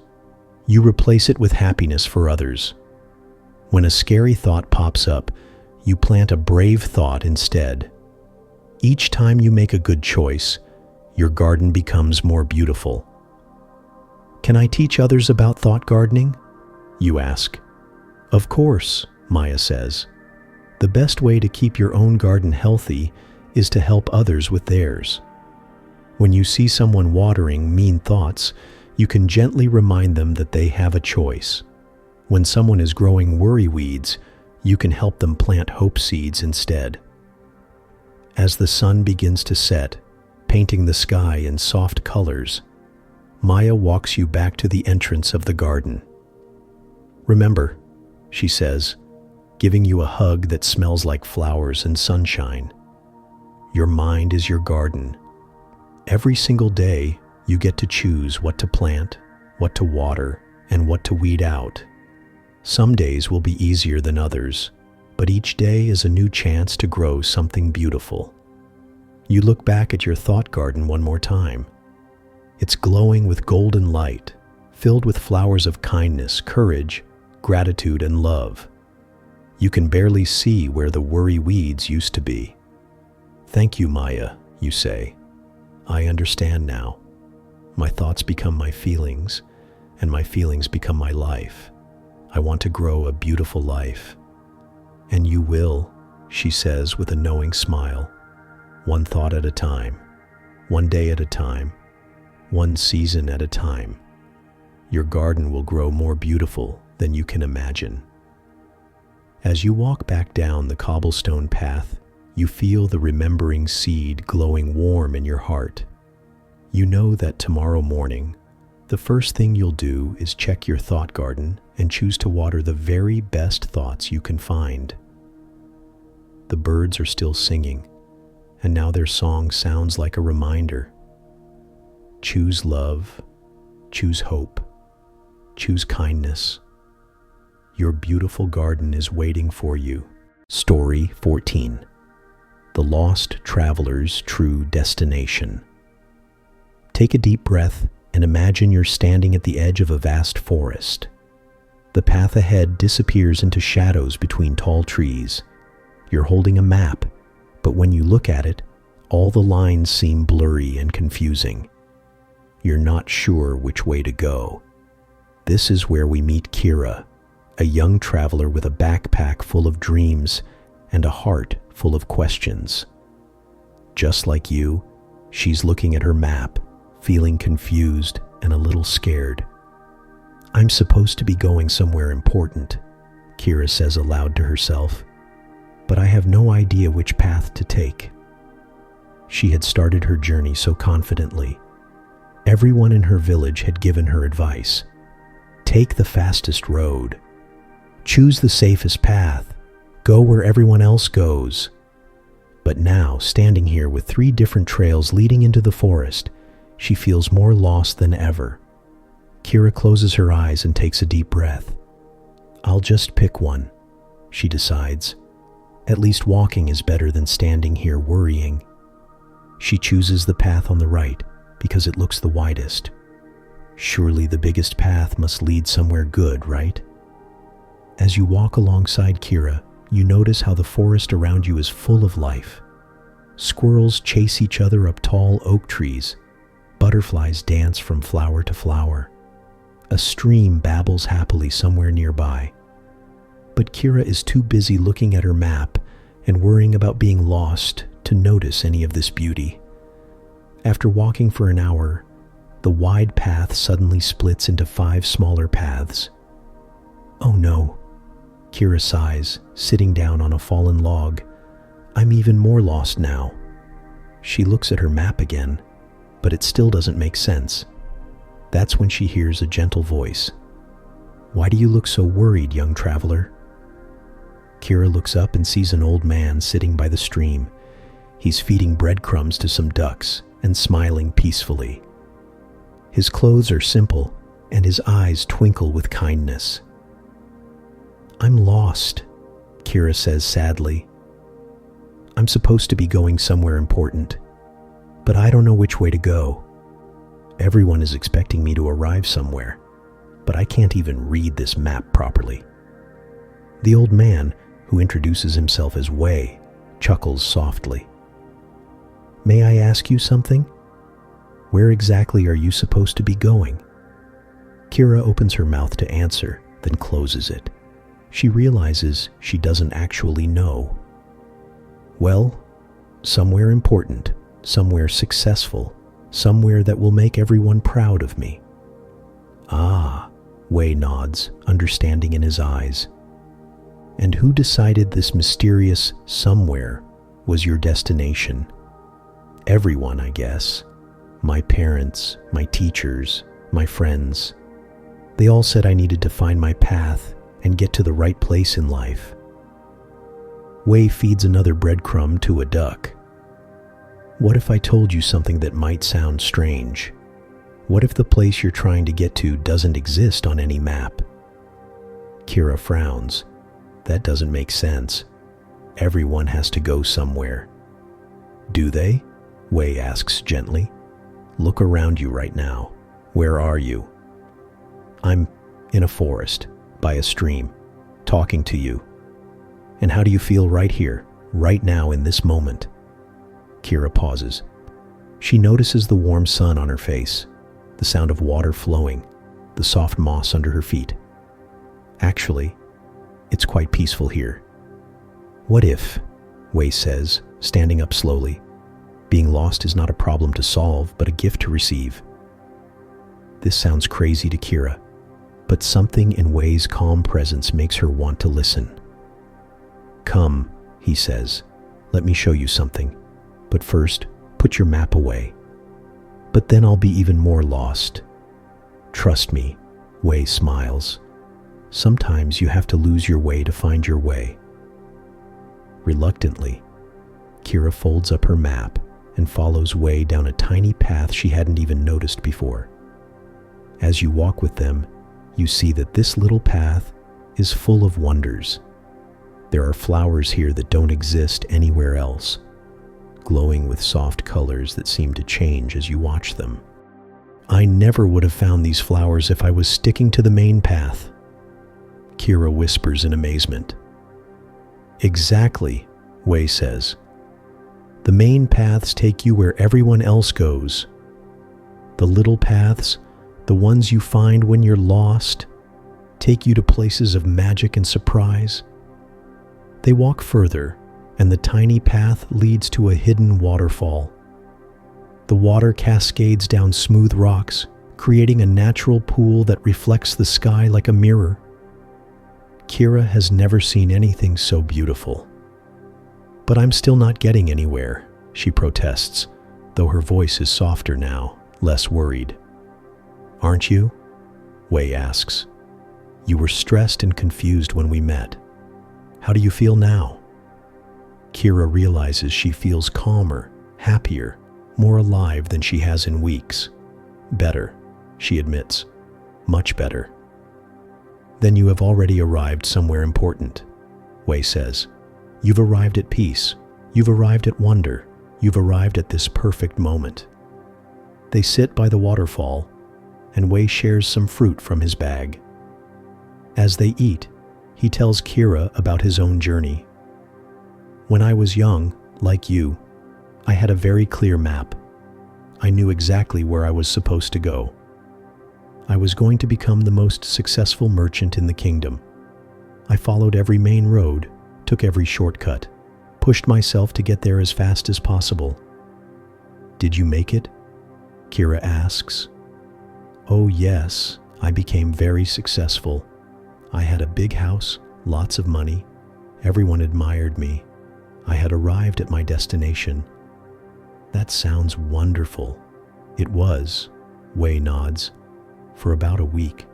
you replace it with happiness for others. When a scary thought pops up, you plant a brave thought instead. Each time you make a good choice, your garden becomes more beautiful. Can I teach others about thought gardening? You ask. Of course, Maya says. The best way to keep your own garden healthy is to help others with theirs. When you see someone watering mean thoughts, you can gently remind them that they have a choice. When someone is growing worry weeds, you can help them plant hope seeds instead. As the sun begins to set, painting the sky in soft colors, Maya walks you back to the entrance of the garden. Remember, she says, giving you a hug that smells like flowers and sunshine. Your mind is your garden. Every single day, you get to choose what to plant, what to water, and what to weed out. Some days will be easier than others, but each day is a new chance to grow something beautiful. You look back at your thought garden one more time. It's glowing with golden light, filled with flowers of kindness, courage, gratitude, and love. You can barely see where the worry weeds used to be. Thank you, Maya, you say. I understand now. My thoughts become my feelings, and my feelings become my life. I want to grow a beautiful life. And you will, she says with a knowing smile. One thought at a time, one day at a time, one season at a time. Your garden will grow more beautiful than you can imagine. As you walk back down the cobblestone path, you feel the remembering seed glowing warm in your heart. You know that tomorrow morning, the first thing you'll do is check your thought garden and choose to water the very best thoughts you can find. The birds are still singing, and now their song sounds like a reminder. Choose love, choose hope, choose kindness. Your beautiful garden is waiting for you. Story 14. The Lost Traveler's True Destination. Take a deep breath and imagine you're standing at the edge of a vast forest. The path ahead disappears into shadows between tall trees. You're holding a map, but when you look at it, all the lines seem blurry and confusing. You're not sure which way to go. This is where we meet Kira, a young traveler with a backpack full of dreams and a heart full of questions. Just like you, she's looking at her map, feeling confused and a little scared. I'm supposed to be going somewhere important, Kira says aloud to herself, but I have no idea which path to take. She had started her journey so confidently. Everyone in her village had given her advice. Take the fastest road. Choose the safest path. Go where everyone else goes. But now, standing here with 3 different trails leading into the forest, she feels more lost than ever. Kira closes her eyes and takes a deep breath. I'll just pick one, she decides. At least walking is better than standing here worrying. She chooses the path on the right because it looks the widest. Surely the biggest path must lead somewhere good, right? As you walk alongside Kira, you notice how the forest around you is full of life. Squirrels chase each other up tall oak trees. Butterflies dance from flower to flower. A stream babbles happily somewhere nearby. But Kira is too busy looking at her map and worrying about being lost to notice any of this beauty. After walking for an hour, the wide path suddenly splits into 5 smaller paths. Oh no, Kira sighs, sitting down on a fallen log. I'm even more lost now. She looks at her map again, but it still doesn't make sense. That's when she hears a gentle voice. Why do you look so worried, young traveler? Kira looks up and sees an old man sitting by the stream. He's feeding breadcrumbs to some ducks and smiling peacefully. His clothes are simple, and his eyes twinkle with kindness. I'm lost, Kira says sadly. I'm supposed to be going somewhere important, but I don't know which way to go. Everyone is expecting me to arrive somewhere, but I can't even read this map properly. The old man, who introduces himself as Wei, chuckles softly. May I ask you something? Where exactly are you supposed to be going? Kira opens her mouth to answer, then closes it. She realizes she doesn't actually know. Well, somewhere important, somewhere successful, somewhere that will make everyone proud of me. Ah, Wei nods, understanding in his eyes. And who decided this mysterious somewhere was your destination? Everyone, I guess. My parents, my teachers, my friends. They all said I needed to find my path and get to the right place in life. Wei feeds another breadcrumb to a duck. What if I told you something that might sound strange? What if the place you're trying to get to doesn't exist on any map? Kira frowns. That doesn't make sense. Everyone has to go somewhere. Do they? Wei asks gently. Look around you right now. Where are you? I'm in a forest, by a stream, talking to you. And how do you feel right here, right now in this moment? Kira pauses. She notices the warm sun on her face, the sound of water flowing, the soft moss under her feet. Actually, it's quite peaceful here. What if, Wei says, standing up slowly, being lost is not a problem to solve, but a gift to receive. This sounds crazy to Kira, but something in Wei's calm presence makes her want to listen. Come, he says, let me show you something. But first, put your map away. But then I'll be even more lost. Trust me, Wei smiles. Sometimes you have to lose your way to find your way. Reluctantly, Kira folds up her map and follows Wei down a tiny path she hadn't even noticed before. As you walk with them, you see that this little path is full of wonders. There are flowers here that don't exist anywhere else, glowing with soft colors that seem to change as you watch them. I never would have found these flowers if I was sticking to the main path, Kira whispers in amazement. Exactly, Wei says. The main paths take you where everyone else goes. The little paths, the ones you find when you're lost, take you to places of magic and surprise. They walk further, and the tiny path leads to a hidden waterfall. The water cascades down smooth rocks, creating a natural pool that reflects the sky like a mirror. Kira has never seen anything so beautiful. But I'm still not getting anywhere, she protests, though her voice is softer now, less worried. Aren't you? Wei asks. You were stressed and confused when we met. How do you feel now? Kira realizes she feels calmer, happier, more alive than she has in weeks. Better, she admits. Much better. Then you have already arrived somewhere important, Wei says. You've arrived at peace. You've arrived at wonder. You've arrived at this perfect moment. They sit by the waterfall, and Wei shares some fruit from his bag. As they eat, he tells Kira about his own journey. When I was young, like you, I had a very clear map. I knew exactly where I was supposed to go. I was going to become the most successful merchant in the kingdom. I followed every main road, took every shortcut, pushed myself to get there as fast as possible. Did you make it? Kira asks. Oh yes, I became very successful. I had a big house, lots of money. Everyone admired me. I had arrived at my destination. That sounds wonderful. It was, Wei nods, for about a week.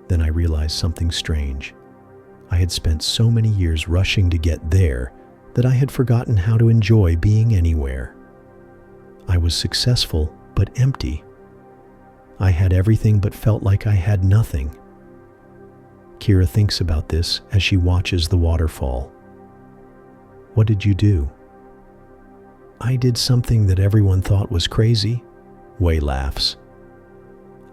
Then I realized something strange. I had spent so many years rushing to get there that I had forgotten how to enjoy being anywhere. I was successful, but empty. I had everything but felt like I had nothing. Kira thinks about this as she watches the waterfall. What did you do? I did something that everyone thought was crazy, Wei laughs.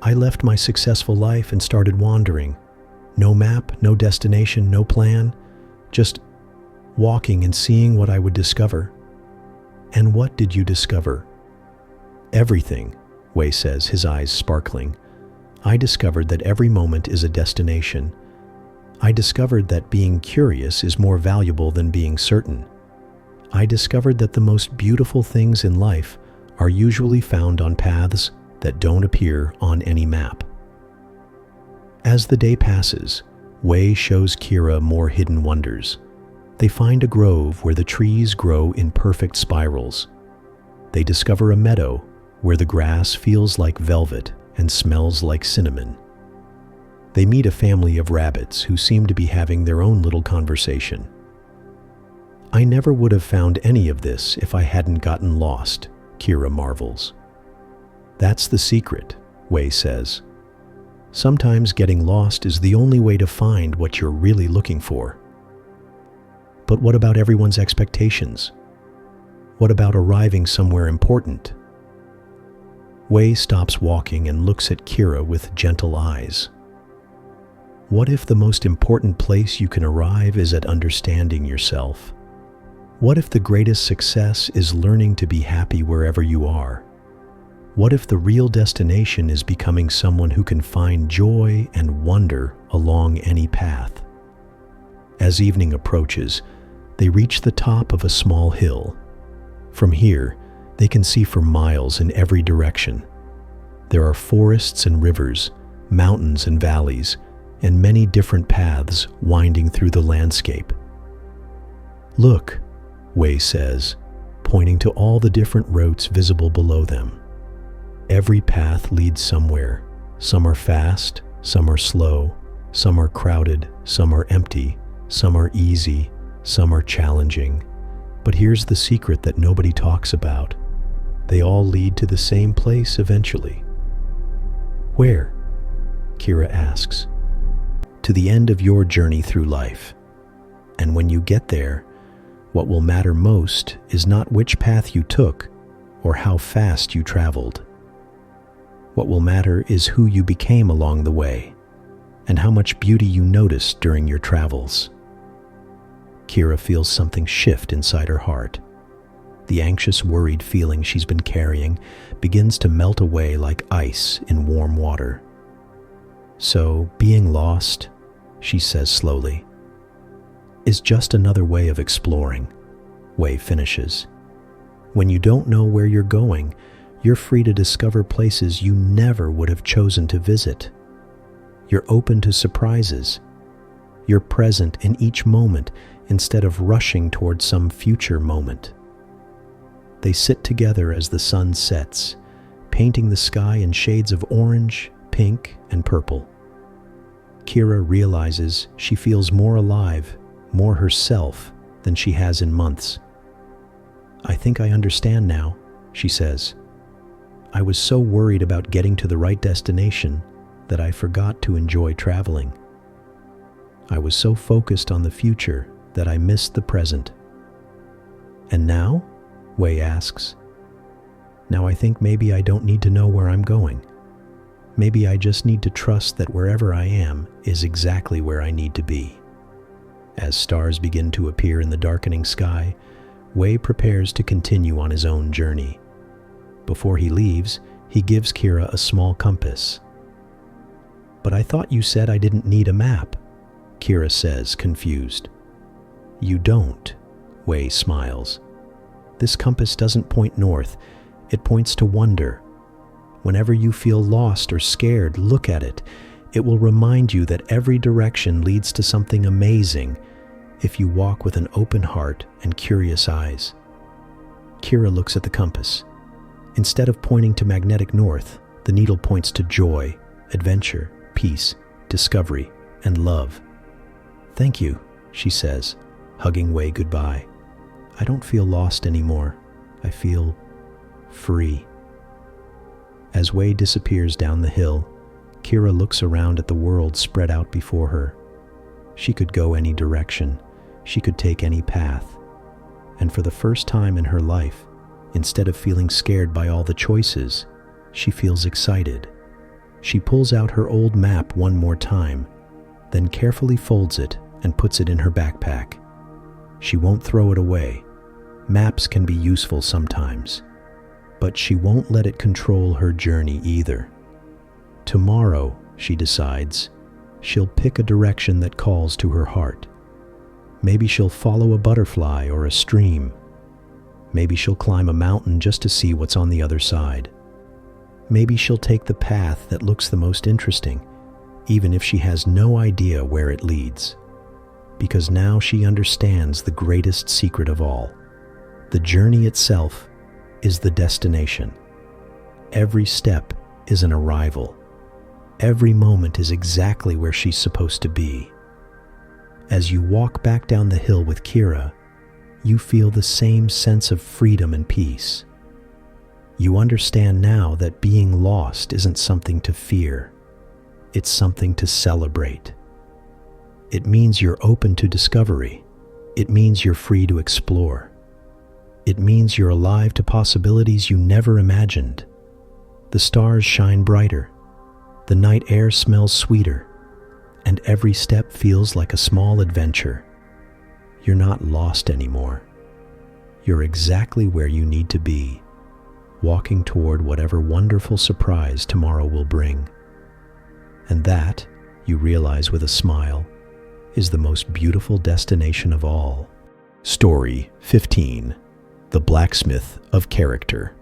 I left my successful life and started wandering. No map, no destination, no plan, just walking and seeing what I would discover. And what did you discover? Everything, Wei says, his eyes sparkling. I discovered that every moment is a destination. I discovered that being curious is more valuable than being certain. I discovered that the most beautiful things in life are usually found on paths that don't appear on any map. As the day passes, Wei shows Kira more hidden wonders. They find a grove where the trees grow in perfect spirals. They discover a meadow where the grass feels like velvet and smells like cinnamon. They meet a family of rabbits who seem to be having their own little conversation. I never would have found any of this if I hadn't gotten lost, Kira marvels. That's the secret, Wei says. Sometimes getting lost is the only way to find what you're really looking for. But what about everyone's expectations? What about arriving somewhere important? Wei stops walking and looks at Kira with gentle eyes. What if the most important place you can arrive is at understanding yourself? What if the greatest success is learning to be happy wherever you are? What if the real destination is becoming someone who can find joy and wonder along any path? As evening approaches, they reach the top of a small hill. From here, they can see for miles in every direction. There are forests and rivers, mountains and valleys, and many different paths winding through the landscape. Look, Wei says, pointing to all the different routes visible below them. Every path leads somewhere. Some are fast, some are slow, some are crowded, some are empty, some are easy, some are challenging. But here's the secret that nobody talks about. They all lead to the same place eventually. Where? Kira asks. To the end of your journey through life. And when you get there, what will matter most is not which path you took or how fast you traveled. What will matter is who you became along the way and how much beauty you noticed during your travels. Kira feels something shift inside her heart. The anxious, worried feeling she's been carrying begins to melt away like ice in warm water. So, being lost, she says slowly, is just another way of exploring, Wei finishes. When you don't know where you're going, you're free to discover places you never would have chosen to visit. You're open to surprises. You're present in each moment instead of rushing toward some future moment. They sit together as the sun sets, painting the sky in shades of orange, pink, and purple. Kira realizes she feels more alive, more herself than she has in months. I think I understand now, she says. I was so worried about getting to the right destination that I forgot to enjoy traveling. I was so focused on the future that I missed the present. And now? Wei asks. Now I think maybe I don't need to know where I'm going. Maybe I just need to trust that wherever I am is exactly where I need to be. As stars begin to appear in the darkening sky, Wei prepares to continue on his own journey. Before he leaves, he gives Kira a small compass. But I thought you said I didn't need a map, Kira says, confused. You don't, Wei smiles. This compass doesn't point north, it points to wonder. Whenever you feel lost or scared, look at it. It will remind you that every direction leads to something amazing if you walk with an open heart and curious eyes. Kira looks at the compass. Instead of pointing to magnetic north, the needle points to joy, adventure, peace, discovery, and love. Thank you, she says, hugging Wei goodbye. I don't feel lost anymore. I feel free. As Wei disappears down the hill, Kira looks around at the world spread out before her. She could go any direction. She could take any path. And for the first time in her life, instead of feeling scared by all the choices, she feels excited. She pulls out her old map one more time, then carefully folds it and puts it in her backpack. She won't throw it away. Maps can be useful sometimes, but she won't let it control her journey either. Tomorrow, she decides, she'll pick a direction that calls to her heart. Maybe she'll follow a butterfly or a stream. Maybe she'll climb a mountain just to see what's on the other side. Maybe she'll take the path that looks the most interesting, even if she has no idea where it leads. Because now she understands the greatest secret of all. The journey itself is the destination. Every step is an arrival. Every moment is exactly where she's supposed to be. As you walk back down the hill with Kira, you feel the same sense of freedom and peace. You understand now that being lost isn't something to fear. It's something to celebrate. It means you're open to discovery. It means you're free to explore. It means you're alive to possibilities you never imagined. The stars shine brighter. The night air smells sweeter. And every step feels like a small adventure. You're not lost anymore. You're exactly where you need to be, walking toward whatever wonderful surprise tomorrow will bring. And that, you realize with a smile, is the most beautiful destination of all. Story 15. The Blacksmith of Character.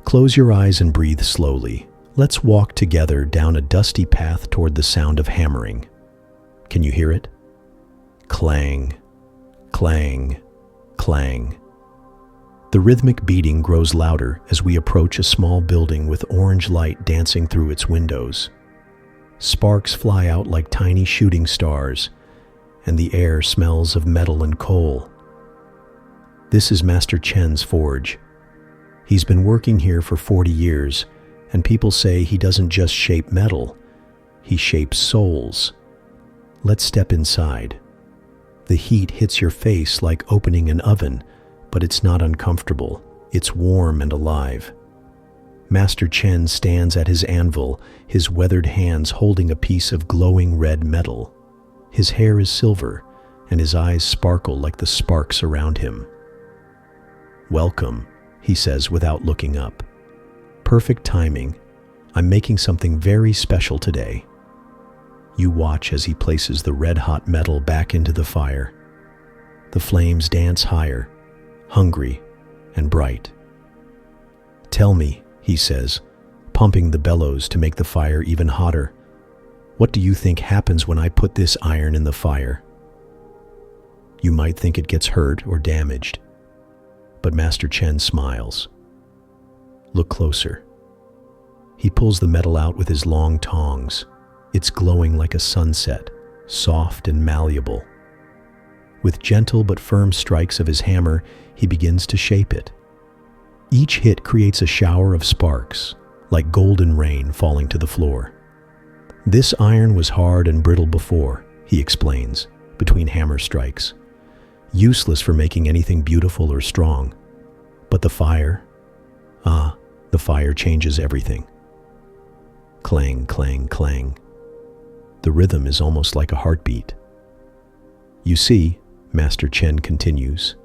Close your eyes and breathe slowly. Let's walk together down a dusty path toward the sound of hammering. Can you hear it? Clang, clang, clang. The rhythmic beating grows louder as we approach a small building with orange light dancing through its windows. Sparks fly out like tiny shooting stars, and the air smells of metal and coal. This is Master Chen's forge. He's been working here for 40 years, and people say he doesn't just shape metal, he shapes souls. Let's step inside. The heat hits your face like opening an oven, but it's not uncomfortable. It's warm and alive. Master Chen stands at his anvil, his weathered hands holding a piece of glowing red metal. His hair is silver, and his eyes sparkle like the sparks around him. "Welcome," he says without looking up. "Perfect timing. I'm making something very special today." You watch as he places the red-hot metal back into the fire. The flames dance higher, hungry and bright. "Tell me," he says, pumping the bellows to make the fire even hotter, "what do you think happens when I put this iron in the fire?" You might think it gets hurt or damaged, but Master Chen smiles. Look closer. He pulls the metal out with his long tongs. It's glowing like a sunset, soft and malleable. With gentle but firm strikes of his hammer, he begins to shape it. Each hit creates a shower of sparks, like golden rain falling to the floor. "This iron was hard and brittle before," he explains, between hammer strikes. "Useless for making anything beautiful or strong. But the fire, the fire changes everything." Clang, clang, clang. The rhythm is almost like a heartbeat. "You see," Master Chen continues,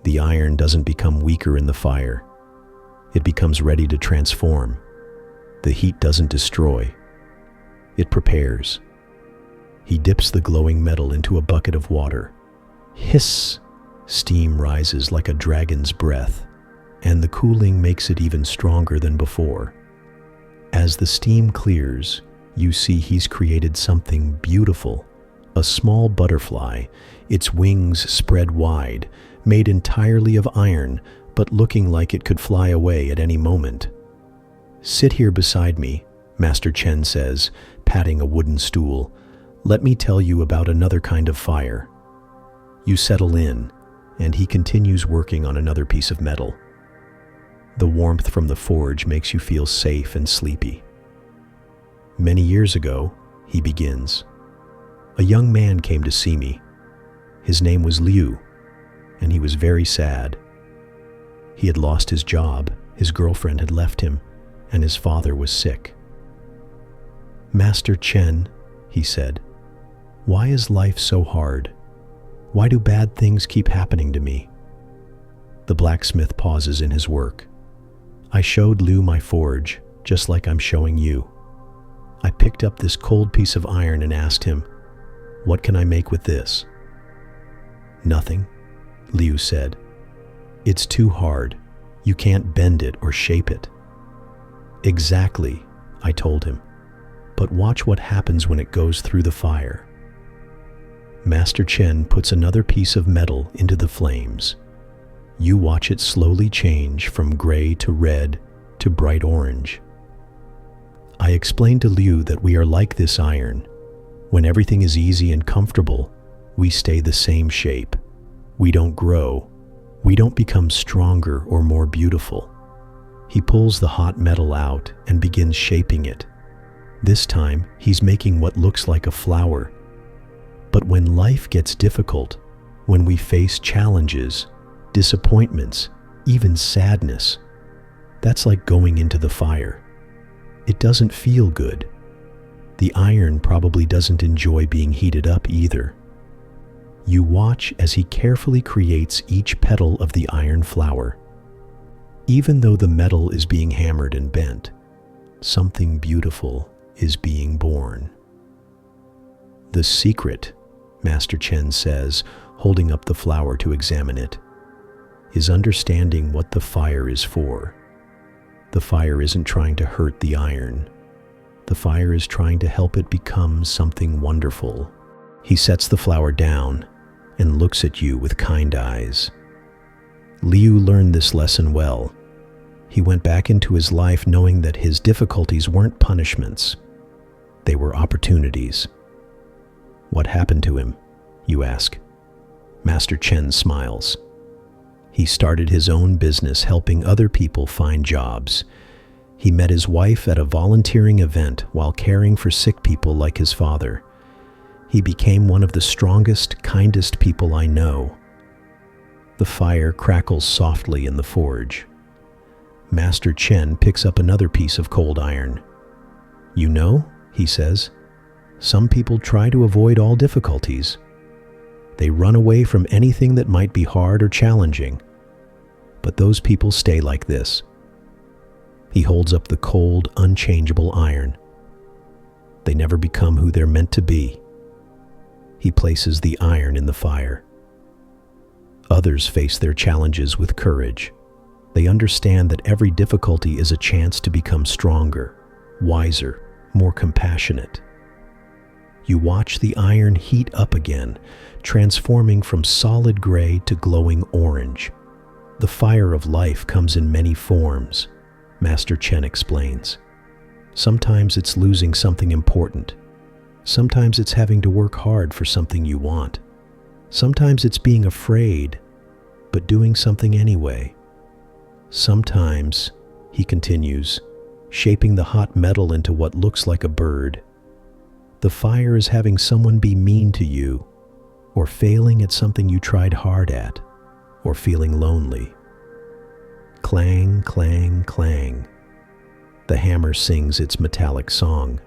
"the iron doesn't become weaker in the fire. It becomes ready to transform. The heat doesn't destroy. It prepares." He dips the glowing metal into a bucket of water. Hiss! Steam rises like a dragon's breath, and the cooling makes it even stronger than before. As the steam clears, you see he's created something beautiful. A small butterfly, its wings spread wide, made entirely of iron, but looking like it could fly away at any moment. "Sit here beside me," Master Chen says, patting a wooden stool. "Let me tell you about another kind of fire." You settle in, and he continues working on another piece of metal. The warmth from the forge makes you feel safe and sleepy. "Many years ago," he begins, A young man came to see me. His name was Liu, and he was very sad. He had lost his job, his girlfriend had left him, and his father was sick. "Master Chen," he said, "why is life so hard? Why do bad things keep happening to me?" The blacksmith pauses in his work. I showed Liu my forge, just like I'm showing you. I picked up this cold piece of iron and asked him, "What can I make with this?" "Nothing," Liu said. "It's too hard. You can't bend it or shape it." "Exactly," I told him. "But watch what happens when it goes through the fire." Master Chen puts another piece of metal into the flames. You watch it slowly change from gray to red to bright orange. I explained to Liu that we are like this iron. When everything is easy and comfortable, we stay the same shape. We don't grow. We don't become stronger or more beautiful. He pulls the hot metal out and begins shaping it. This time, he's making what looks like a flower. But when life gets difficult, when we face challenges, disappointments, even sadness, that's like going into the fire. It doesn't feel good. The iron probably doesn't enjoy being heated up either. You watch as he carefully creates each petal of the iron flower. Even though the metal is being hammered and bent, something beautiful is being born. "The secret," Master Chen says, holding up the flower to examine it, "is understanding what the fire is for. The fire isn't trying to hurt the iron. The fire is trying to help it become something wonderful." He sets the flower down and looks at you with kind eyes. Liu learned this lesson well. He went back into his life knowing that his difficulties weren't punishments. They were opportunities. "What happened to him?" you ask. Master Chen smiles. He started his own business helping other people find jobs. He met his wife at a volunteering event while caring for sick people like his father. He became one of the strongest, kindest people I know. The fire crackles softly in the forge. Master Chen picks up another piece of cold iron. "You know," he says, "some people try to avoid all difficulties. They run away from anything that might be hard or challenging. But those people stay like this." He holds up the cold, unchangeable iron. They never become who they're meant to be. He places the iron in the fire. Others face their challenges with courage. They understand that every difficulty is a chance to become stronger, wiser, more compassionate. You watch the iron heat up again, transforming from solid gray to glowing orange. The fire of life comes in many forms, Master Chen explains. Sometimes it's losing something important. Sometimes it's having to work hard for something you want. Sometimes it's being afraid, but doing something anyway. Sometimes, he continues, shaping the hot metal into what looks like a bird. The fire is having someone be mean to you, or failing at something you tried hard at, or feeling lonely. Clang, clang, clang. The hammer sings its metallic song.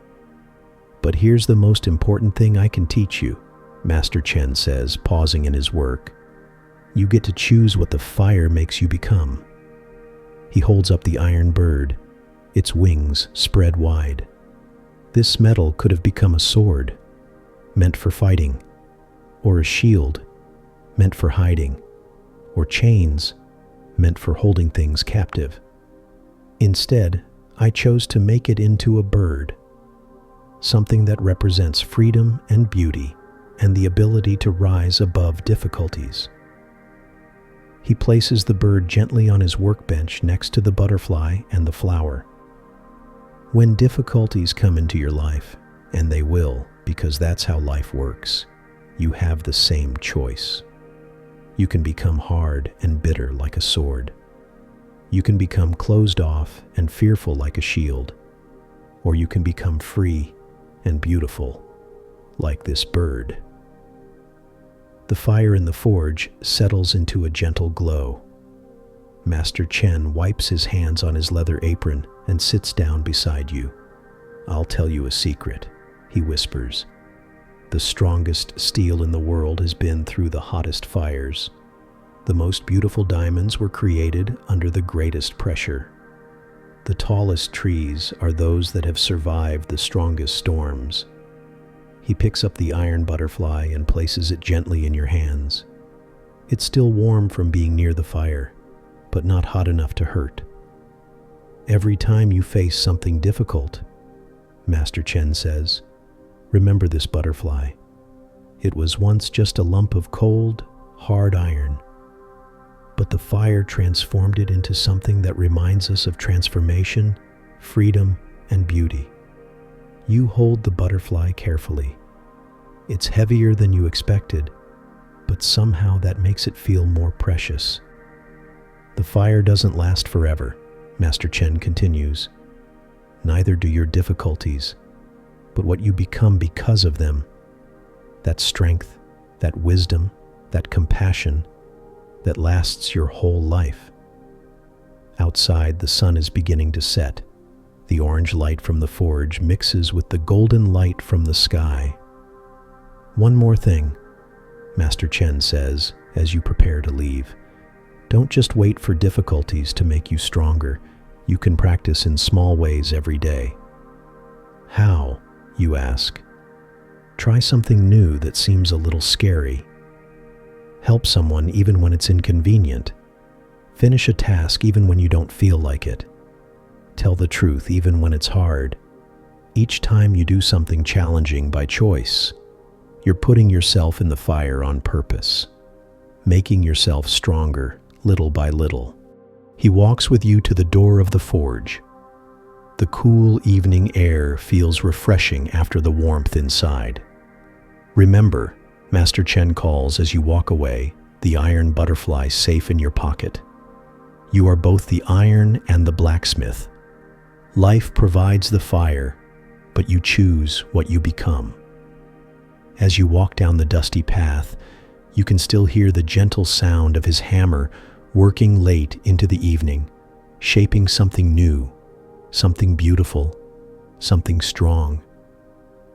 But here's the most important thing I can teach you, Master Chen says, pausing in his work. You get to choose what the fire makes you become. He holds up the iron bird, its wings spread wide. This metal could have become a sword, meant for fighting, or a shield, meant for hiding, or chains, meant for holding things captive. Instead, I chose to make it into a bird, something that represents freedom and beauty and the ability to rise above difficulties. He places the bird gently on his workbench next to the butterfly and the flower. When difficulties come into your life, and they will, because that's how life works, you have the same choice. You can become hard and bitter like a sword. You can become closed off and fearful like a shield. Or you can become free and beautiful like this bird. The fire in the forge settles into a gentle glow. Master Chen wipes his hands on his leather apron and sits down beside you. "I'll tell you a secret," he whispers. "The strongest steel in the world has been through the hottest fires. The most beautiful diamonds were created under the greatest pressure. The tallest trees are those that have survived the strongest storms." He picks up the iron butterfly and places it gently in your hands. It's still warm from being near the fire, but not hot enough to hurt. "Every time you face something difficult," Master Chen says, "remember this butterfly. It was once just a lump of cold, hard iron, but the fire transformed it into something that reminds us of transformation, freedom, and beauty. You hold the butterfly carefully. It's heavier than you expected, but somehow that makes it feel more precious. The fire doesn't last forever," Master Chen continues. "Neither do your difficulties, but what you become because of them. That strength, that wisdom, that compassion that lasts your whole life." Outside, the sun is beginning to set. The orange light from the forge mixes with the golden light from the sky. "One more thing," Master Chen says as you prepare to leave. "Don't just wait for difficulties to make you stronger. You can practice in small ways every day." "How?" you ask. "Try something new that seems a little scary. Help someone even when it's inconvenient. Finish a task even when you don't feel like it. Tell the truth even when it's hard. Each time you do something challenging by choice, you're putting yourself in the fire on purpose, making yourself stronger little by little." He walks with you to the door of the forge. The cool evening air feels refreshing after the warmth inside. "Remember," Master Chen calls as you walk away, the iron butterfly safe in your pocket. "You are both the iron and the blacksmith. Life provides the fire, but you choose what you become." As you walk down the dusty path, you can still hear the gentle sound of his hammer working late into the evening, shaping something new, something beautiful, something strong.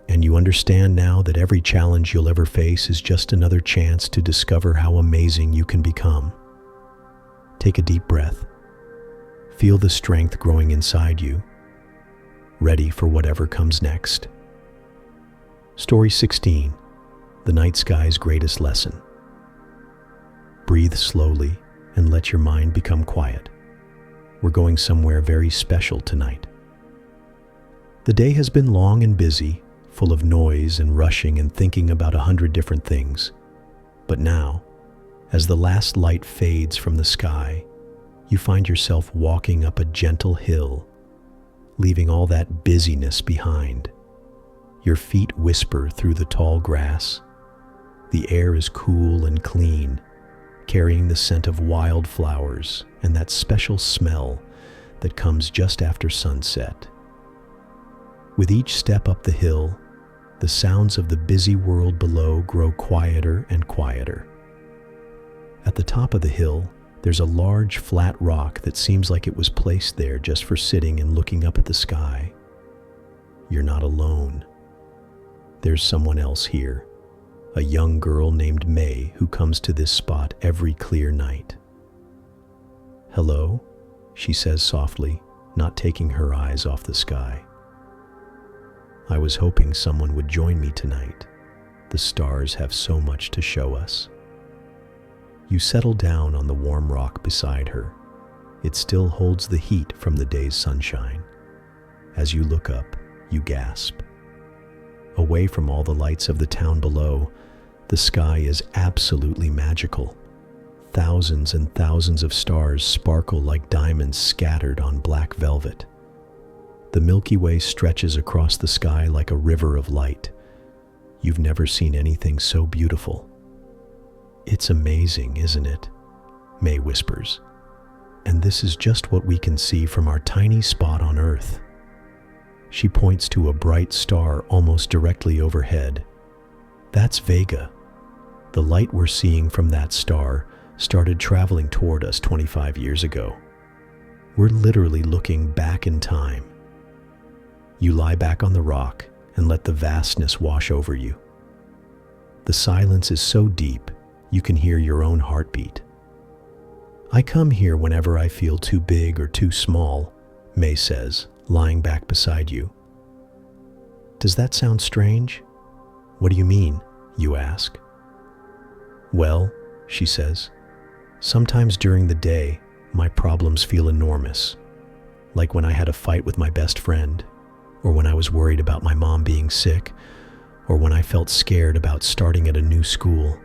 And you understand now that every challenge you'll ever face is just another chance to discover how amazing you can become. Take a deep breath. Feel the strength growing inside you, ready for whatever comes next. Story 16, The Night Sky's Greatest Lesson. Breathe slowly and let your mind become quiet. We're going somewhere very special tonight. The day has been long and busy, full of noise and rushing and thinking about 100 different things. But now, as the last light fades from the sky, you find yourself walking up a gentle hill, leaving all that busyness behind. Your feet whisper through the tall grass. The air is cool and clean, carrying the scent of wildflowers and that special smell that comes just after sunset. With each step up the hill, the sounds of the busy world below grow quieter and quieter. At the top of the hill, there's a large flat rock that seems like it was placed there just for sitting and looking up at the sky. You're not alone. There's someone else here, a young girl named May who comes to this spot every clear night. "Hello," she says softly, not taking her eyes off the sky. "I was hoping someone would join me tonight. The stars have so much to show us." You settle down on the warm rock beside her. It still holds the heat from the day's sunshine. As you look up, you gasp. Away from all the lights of the town below, the sky is absolutely magical. Thousands and thousands of stars sparkle like diamonds scattered on black velvet. The Milky Way stretches across the sky like a river of light. You've never seen anything so beautiful. "It's amazing, isn't it?" May whispers. "And this is just what we can see from our tiny spot on Earth." She points to a bright star almost directly overhead, That's Vega. The light we're seeing from that star started traveling toward us 25 years ago. We're literally looking back in time. You lie back on the rock and let the vastness wash over you. The silence is so deep, you can hear your own heartbeat. I come here whenever I feel too big or too small, May says, lying back beside you. Does that sound strange? What do you mean? You ask. Well, she says, sometimes during the day, my problems feel enormous, like when I had a fight with my best friend, or when I was worried about my mom being sick, or when I felt scared about starting at a new school.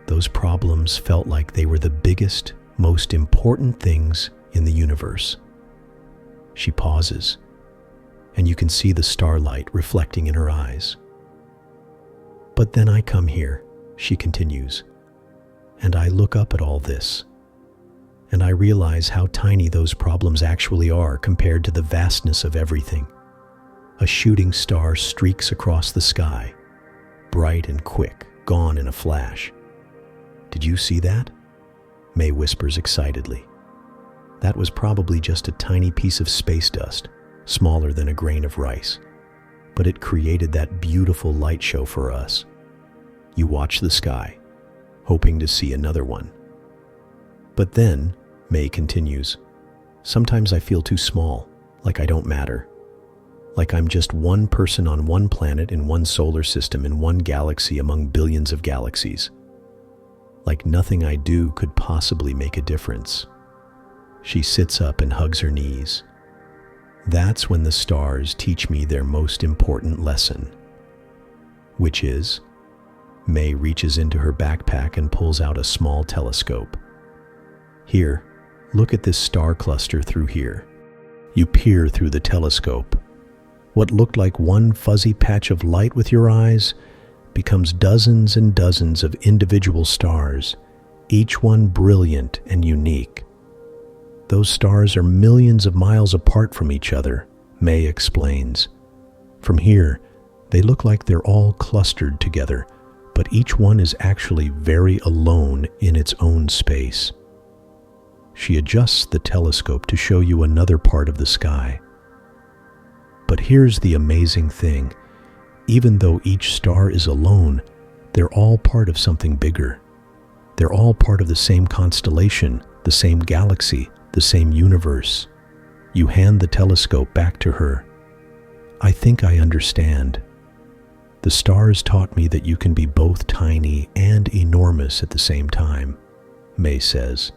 Those problems felt like they were the biggest, most important things in the universe. She pauses, and you can see the starlight reflecting in her eyes. But then I come here, she continues, and I look up at all this, and I realize how tiny those problems actually are compared to the vastness of everything. A shooting star streaks across the sky, bright and quick, gone in a flash. Did you see that? May whispers excitedly. That was probably just a tiny piece of space dust, smaller than a grain of rice. But it created that beautiful light show for us. You watch the sky, hoping to see another one. But then, May continues, sometimes I feel too small, like I don't matter. Like I'm just one person on one planet in one solar system in one galaxy among billions of galaxies. Like nothing I do could possibly make a difference. She sits up and hugs her knees. That's when the stars teach me their most important lesson. Which is, May reaches into her backpack and pulls out a small telescope. Here, look at this star cluster through here. You peer through the telescope. What looked like one fuzzy patch of light with your eyes becomes dozens and dozens of individual stars, each one brilliant and unique. Those stars are millions of miles apart from each other, May explains. From here, they look like they're all clustered together, but each one is actually very alone in its own space. She adjusts the telescope to show you another part of the sky. But here's the amazing thing. Even though each star is alone, they're all part of something bigger. They're all part of the same constellation, the same galaxy, the same universe. You hand the telescope back to her. I think I understand. The stars taught me that you can be both tiny and enormous at the same time, May says.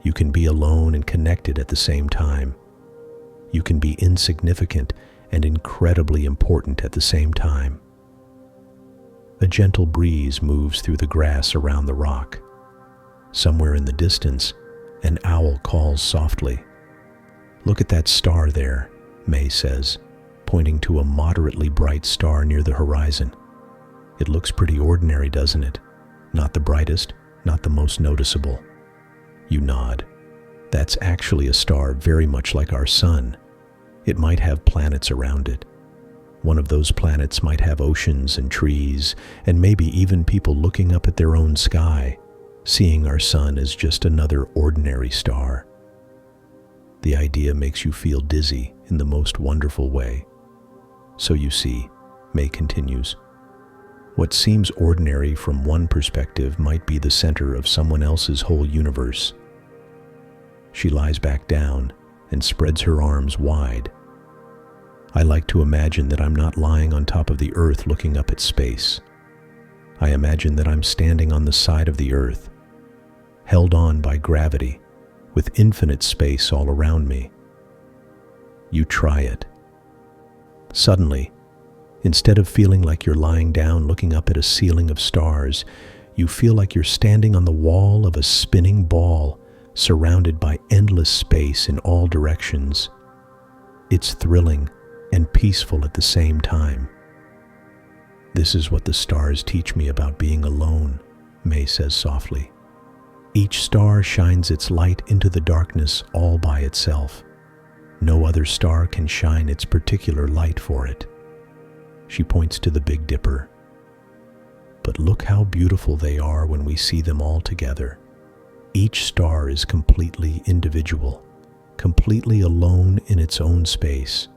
You can be alone and connected at the same time. You can be insignificant and incredibly important at the same time. A gentle breeze moves through the grass around the rock. Somewhere in the distance, an owl calls softly. Look at that star there, May says, pointing to a moderately bright star near the horizon. It looks pretty ordinary, doesn't it? Not the brightest, not the most noticeable. You nod. That's actually a star very much like our sun. It might have planets around it. One of those planets might have oceans and trees, and maybe even people looking up at their own sky, seeing our sun as just another ordinary star. The idea makes you feel dizzy in the most wonderful way. So you see, May continues, what seems ordinary from one perspective might be the center of someone else's whole universe. She lies back down and spreads her arms wide. I like to imagine that I'm not lying on top of the earth looking up at space. I imagine that I'm standing on the side of the earth, held on by gravity, with infinite space all around me. You try it. Suddenly, instead of feeling like you're lying down looking up at a ceiling of stars, you feel like you're standing on the wall of a spinning ball, surrounded by endless space in all directions. It's thrilling and peaceful at the same time. This is what the stars teach me about being alone, May says softly. Each star shines its light into the darkness all by itself. No other star can shine its particular light for it. She points to the Big Dipper. but look how beautiful they are when we see them all together. Each star is completely individual, completely alone in its own space,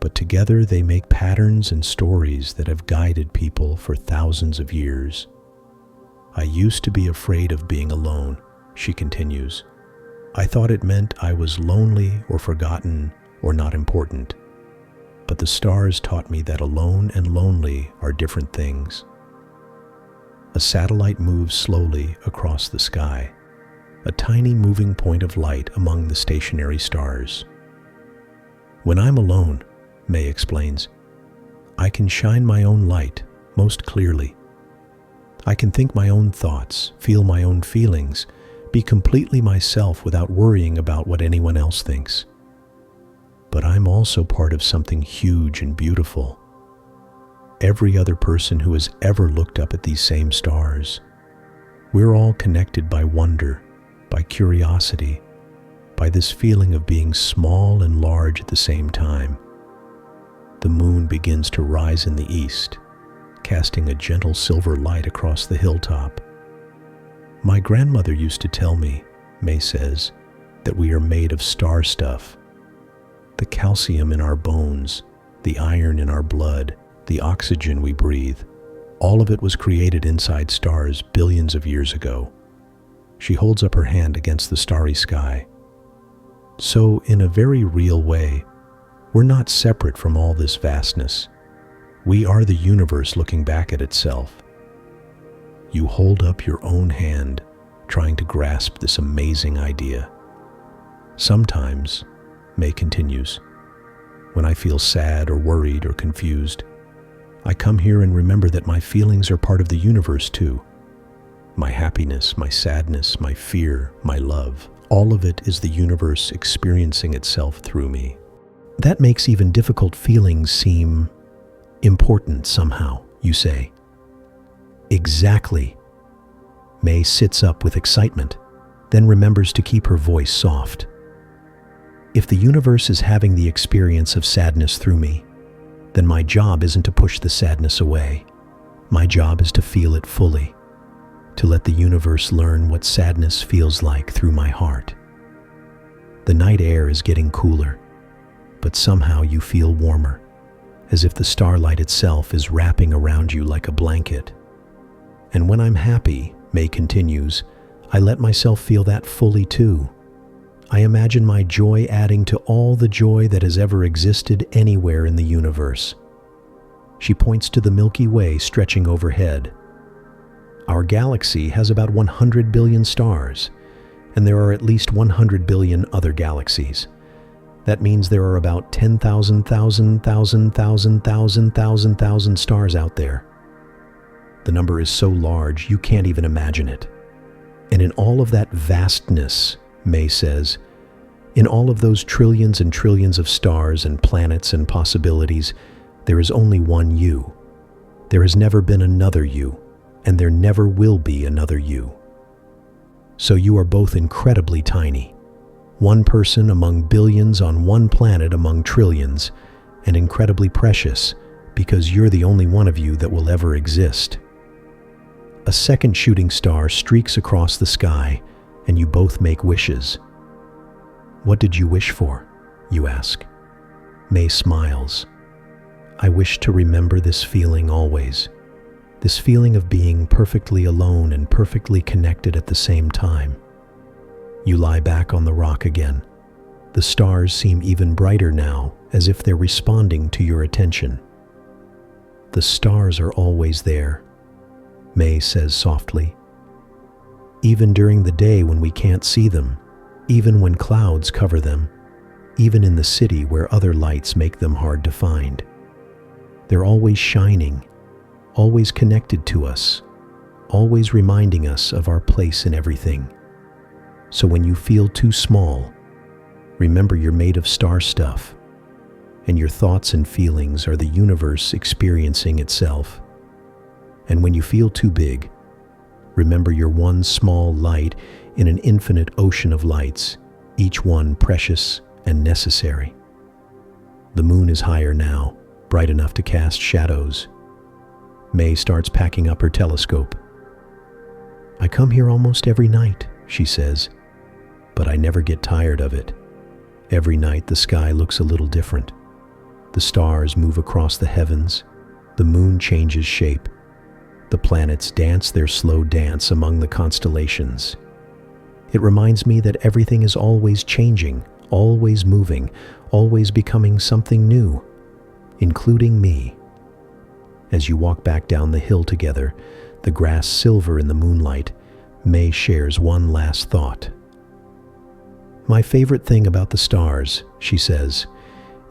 but together they make patterns and stories that have guided people for thousands of years. I used to be afraid of being alone, she continues. I thought it meant I was lonely or forgotten or not important. But the stars taught me that alone and lonely are different things. A satellite moves slowly across the sky, a tiny moving point of light among the stationary stars. When I'm alone, May explains, I can shine my own light most clearly. I can think my own thoughts, feel my own feelings, be completely myself without worrying about what anyone else thinks. But I'm also part of something huge and beautiful. Every other person who has ever looked up at these same stars. We're all connected by wonder, by curiosity, by this feeling of being small and large at the same time. The moon begins to rise in the east, casting a gentle silver light across the hilltop. My grandmother used to tell me, May says, that we are made of star stuff. The calcium in our bones, the iron in our blood, the oxygen we breathe, all of it was created inside stars billions of years ago. She holds up her hand against the starry sky. So, in a very real way, we're not separate from all this vastness. We are the universe looking back at itself. You hold up your own hand, trying to grasp this amazing idea. Sometimes, May continues, when I feel sad or worried or confused, I come here and remember that my feelings are part of the universe too. My happiness, my sadness, my fear, my love, all of it is the universe experiencing itself through me. That makes even difficult feelings seem important somehow, you say. Exactly. May sits up with excitement, then remembers to keep her voice soft. If the universe is having the experience of sadness through me, then my job isn't to push the sadness away. My job is to feel it fully, to let the universe learn what sadness feels like through my heart. The night air is getting cooler, but somehow you feel warmer, as if the starlight itself is wrapping around you like a blanket. And when I'm happy, May continues, I let myself feel that fully too. I imagine my joy adding to all the joy that has ever existed anywhere in the universe. She points to the Milky Way stretching overhead. Our galaxy has about 100 billion stars, and there are at least 100 billion other galaxies. That means there are about 10,000 stars out there. The number is so large you can't even imagine it. And in all of that vastness, May says, in all of those trillions and trillions of stars and planets and possibilities, there is only one you. There has never been another you, and there never will be another you. So you are both incredibly tiny. One person among billions on one planet among trillions, and incredibly precious because you're the only one of you that will ever exist. A second shooting star streaks across the sky, and you both make wishes. What did you wish for? You ask. May smiles. I wish to remember this feeling always. This feeling of being perfectly alone and perfectly connected at the same time. You lie back on the rock again. The stars seem even brighter now, as if they're responding to your attention. The stars are always there, May says softly. Even during the day when we can't see them, even when clouds cover them, even in the city where other lights make them hard to find. They're always shining, always connected to us, always reminding us of our place in everything. So when you feel too small, remember you're made of star stuff, and your thoughts and feelings are the universe experiencing itself. And when you feel too big, remember you're one small light in an infinite ocean of lights, each one precious and necessary. The moon is higher now, bright enough to cast shadows. May starts packing up her telescope. I come here almost every night, she says, but I never get tired of it. Every night the sky looks a little different. The stars move across the heavens. The moon changes shape. The planets dance their slow dance among the constellations. It reminds me that everything is always changing, always moving, always becoming something new, including me. As you walk back down the hill together, the grass silver in the moonlight, May shares one last thought. My favorite thing about the stars, she says,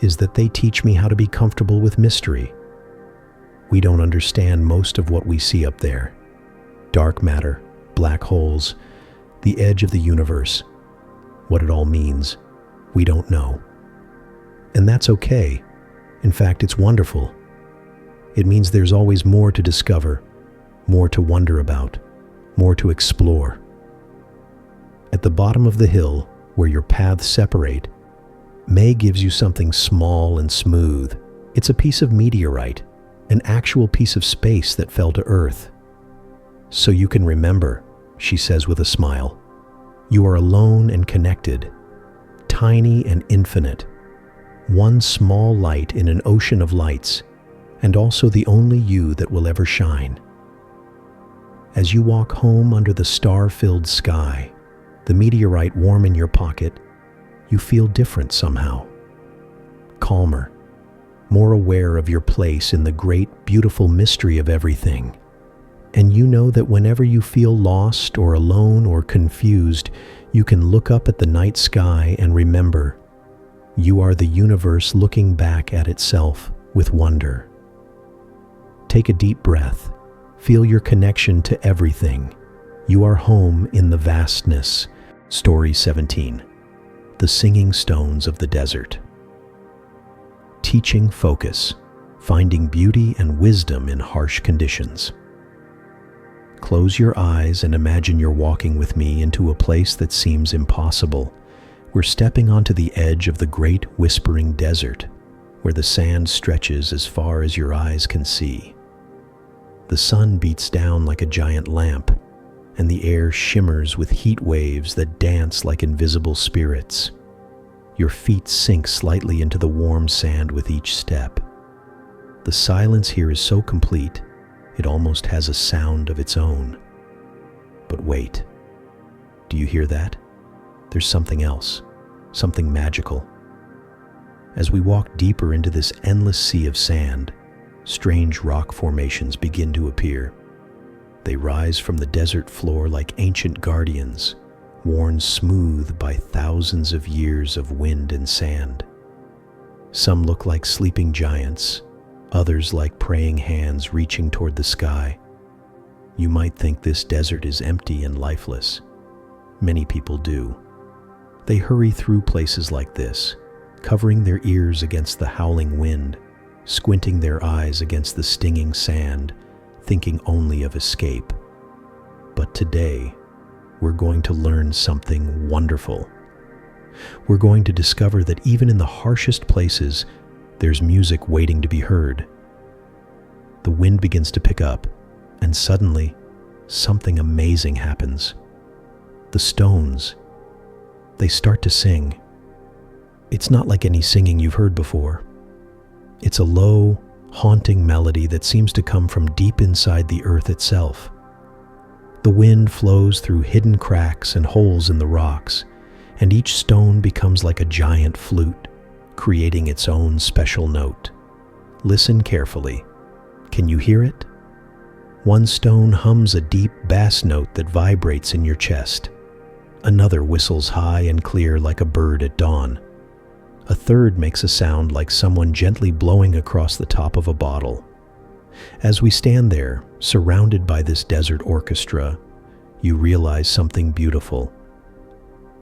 is that they teach me how to be comfortable with mystery. We don't understand most of what we see up there. Dark matter, black holes, the edge of the universe. What it all means, we don't know. And that's okay. In fact, it's wonderful. It means there's always more to discover, more to wonder about, more to explore. At the bottom of the hill, where your paths separate, May gives you something small and smooth. It's a piece of meteorite, an actual piece of space that fell to Earth. So you can remember, she says with a smile, you are alone and connected, tiny and infinite, one small light in an ocean of lights, and also the only you that will ever shine. As you walk home under the star-filled sky, the meteorite warm in your pocket, you feel different somehow. Calmer, more aware of your place in the great, beautiful mystery of everything. And you know that whenever you feel lost or alone or confused, you can look up at the night sky and remember, you are the universe looking back at itself with wonder. Take a deep breath. Feel your connection to everything. You are home in the vastness. Story 17. The Singing Stones of the Desert. Teaching focus. Finding beauty and wisdom in harsh conditions. Close your eyes and imagine you're walking with me into a place that seems impossible. We're stepping onto the edge of the great whispering desert, where the sand stretches as far as your eyes can see. The sun beats down like a giant lamp, and the air shimmers with heat waves that dance like invisible spirits. Your feet sink slightly into the warm sand with each step. The silence here is so complete, it almost has a sound of its own. But wait, do you hear that? There's something else, something magical. As we walk deeper into this endless sea of sand, strange rock formations begin to appear. They rise from the desert floor like ancient guardians, worn smooth by thousands of years of wind and sand. Some look like sleeping giants, others like praying hands reaching toward the sky. You might think this desert is empty and lifeless. Many people do. They hurry through places like this, covering their ears against the howling wind, squinting their eyes against the stinging sand, thinking only of escape. But today, we're going to learn something wonderful. We're going to discover that even in the harshest places, there's music waiting to be heard. The wind begins to pick up, and suddenly, something amazing happens. The stones, they start to sing. It's not like any singing you've heard before. It's a low, haunting melody that seems to come from deep inside the earth itself. The wind flows through hidden cracks and holes in the rocks, and each stone becomes like a giant flute, creating its own special note. Listen carefully. Can you hear it? One stone hums a deep bass note that vibrates in your chest. Another whistles high and clear like a bird at dawn. A third makes a sound like someone gently blowing across the top of a bottle. As we stand there, surrounded by this desert orchestra, you realize something beautiful.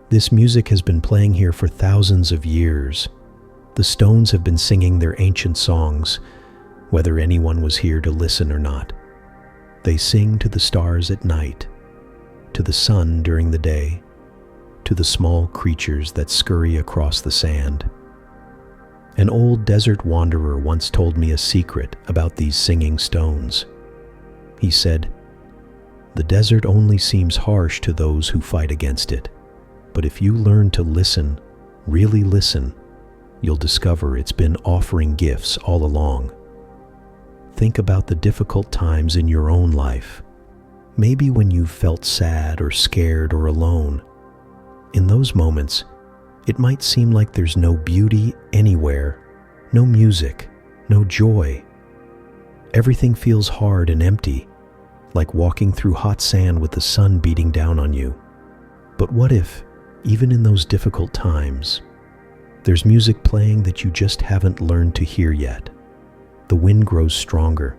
This music has been playing here for thousands of years. The stones have been singing their ancient songs, whether anyone was here to listen or not. They sing to the stars at night, to the sun during the day, to the small creatures that scurry across the sand. An old desert wanderer once told me a secret about these singing stones. He said, "The desert only seems harsh to those who fight against it. But if you learn to listen, really listen, you'll discover it's been offering gifts all along." Think about the difficult times in your own life. Maybe when you felt sad or scared or alone. In those moments, it might seem like there's no beauty anywhere, no music, no joy. Everything feels hard and empty, like walking through hot sand with the sun beating down on you. But what if, even in those difficult times, there's music playing that you just haven't learned to hear yet? The wind grows stronger,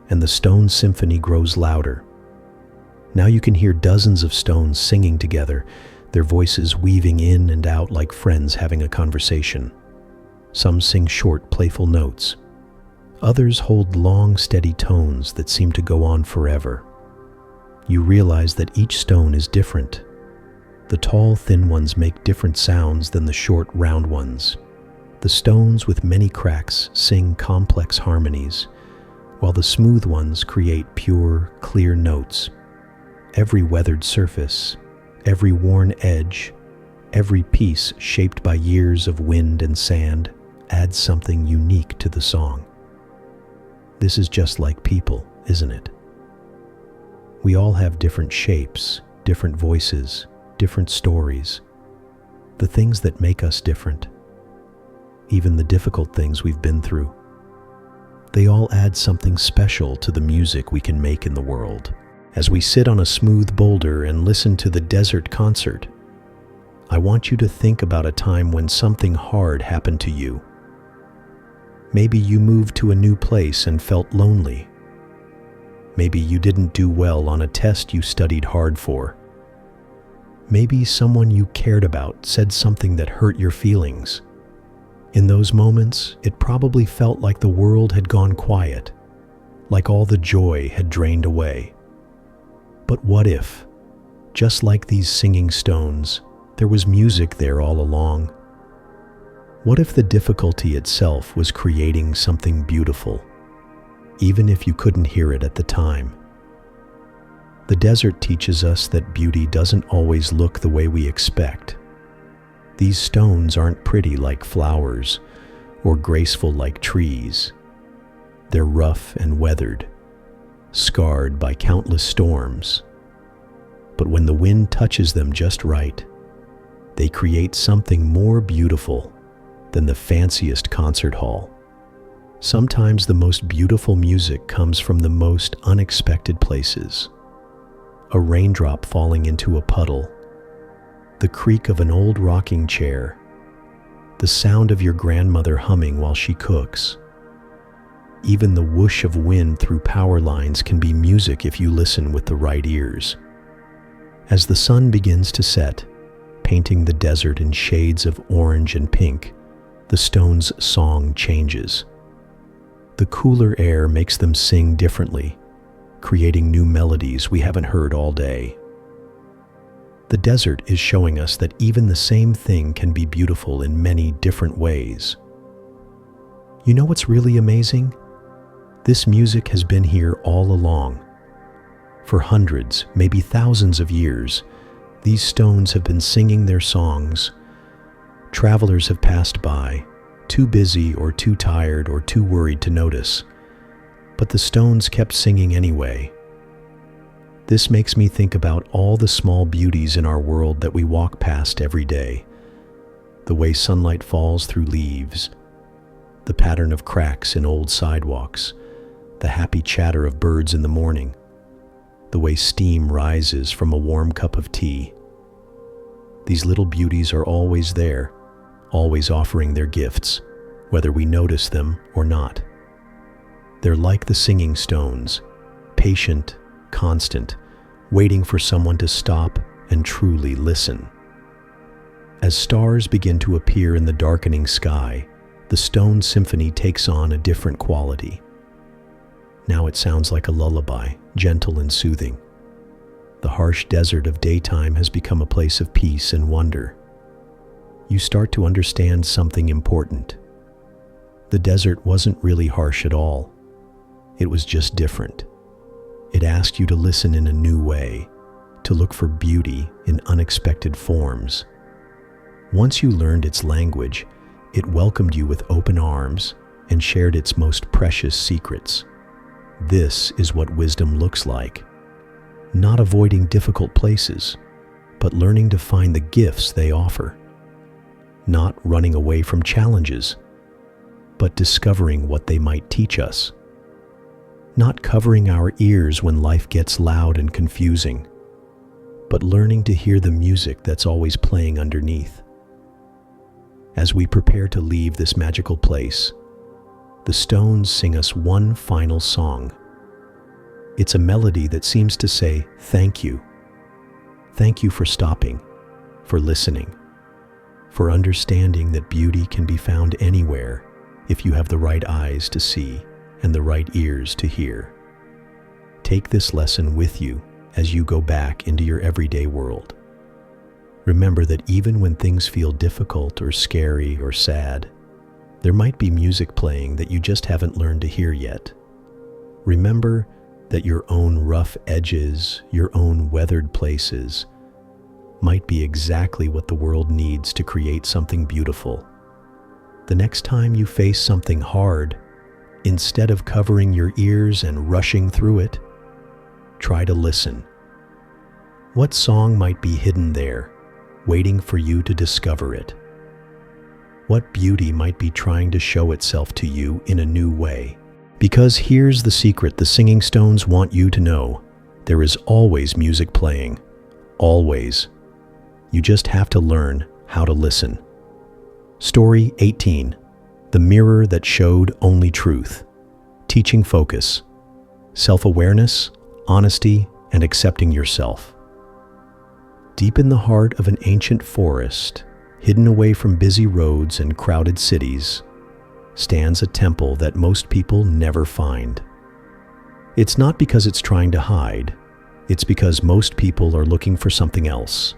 and the stone symphony grows louder. Now you can hear dozens of stones singing together, their voices weaving in and out like friends having a conversation. Some sing short, playful notes. Others hold long, steady tones that seem to go on forever. You realize that each stone is different. The tall, thin ones make different sounds than the short, round ones. The stones with many cracks sing complex harmonies, while the smooth ones create pure, clear notes. Every weathered surface, every worn edge, every piece shaped by years of wind and sand adds something unique to the song. This is just like people, isn't it? We all have different shapes, different voices, different stories. The things that make us different, even the difficult things we've been through, they all add something special to the music we can make in the world. As we sit on a smooth boulder and listen to the desert concert, I want you to think about a time when something hard happened to you. Maybe you moved to a new place and felt lonely. Maybe you didn't do well on a test you studied hard for. Maybe someone you cared about said something that hurt your feelings. In those moments, it probably felt like the world had gone quiet, like all the joy had drained away. But what if, just like these singing stones, there was music there all along? What if the difficulty itself was creating something beautiful, even if you couldn't hear it at the time? The desert teaches us that beauty doesn't always look the way we expect. These stones aren't pretty like flowers or graceful like trees. They're rough and weathered, scarred by countless storms. But when the wind touches them just right, they create something more beautiful than the fanciest concert hall. Sometimes the most beautiful music comes from the most unexpected places. A raindrop falling into a puddle, the creak of an old rocking chair, the sound of your grandmother humming while she cooks. Even the whoosh of wind through power lines can be music if you listen with the right ears. As the sun begins to set, painting the desert in shades of orange and pink, the stones' song changes. The cooler air makes them sing differently, creating new melodies we haven't heard all day. The desert is showing us that even the same thing can be beautiful in many different ways. You know what's really amazing? This music has been here all along. For hundreds, maybe thousands of years, these stones have been singing their songs. Travelers have passed by, too busy or too tired or too worried to notice. But the stones kept singing anyway. This makes me think about all the small beauties in our world that we walk past every day. The way sunlight falls through leaves, the pattern of cracks in old sidewalks, the happy chatter of birds in the morning, the way steam rises from a warm cup of tea. These little beauties are always there, always offering their gifts, whether we notice them or not. They're like the singing stones, patient, constant, waiting for someone to stop and truly listen. As stars begin to appear in the darkening sky, the stone symphony takes on a different quality. Now it sounds like a lullaby, gentle and soothing. The harsh desert of daytime has become a place of peace and wonder. You start to understand something important. The desert wasn't really harsh at all. It was just different. It asked you to listen in a new way, to look for beauty in unexpected forms. Once you learned its language, it welcomed you with open arms and shared its most precious secrets. This is what wisdom looks like. Not avoiding difficult places, but learning to find the gifts they offer. Not running away from challenges, but discovering what they might teach us. Not covering our ears when life gets loud and confusing, but learning to hear the music that's always playing underneath. As we prepare to leave this magical place, the stones sing us one final song. It's a melody that seems to say, thank you. Thank you for stopping, for listening, for understanding that beauty can be found anywhere if you have the right eyes to see and the right ears to hear. Take this lesson with you as you go back into your everyday world. Remember that even when things feel difficult or scary or sad, there might be music playing that you just haven't learned to hear yet. Remember that your own rough edges, your own weathered places, might be exactly what the world needs to create something beautiful. The next time you face something hard, instead of covering your ears and rushing through it, try to listen. What song might be hidden there, waiting for you to discover it? What beauty might be trying to show itself to you in a new way? Because here's the secret the singing stones want you to know. There is always music playing. Always. You just have to learn how to listen. Story 18. The Mirror That Showed Only Truth. Teaching focus, self-awareness, honesty, and accepting yourself. Deep in the heart of an ancient forest, hidden away from busy roads and crowded cities, stands a temple that most people never find. It's not because it's trying to hide, it's because most people are looking for something else.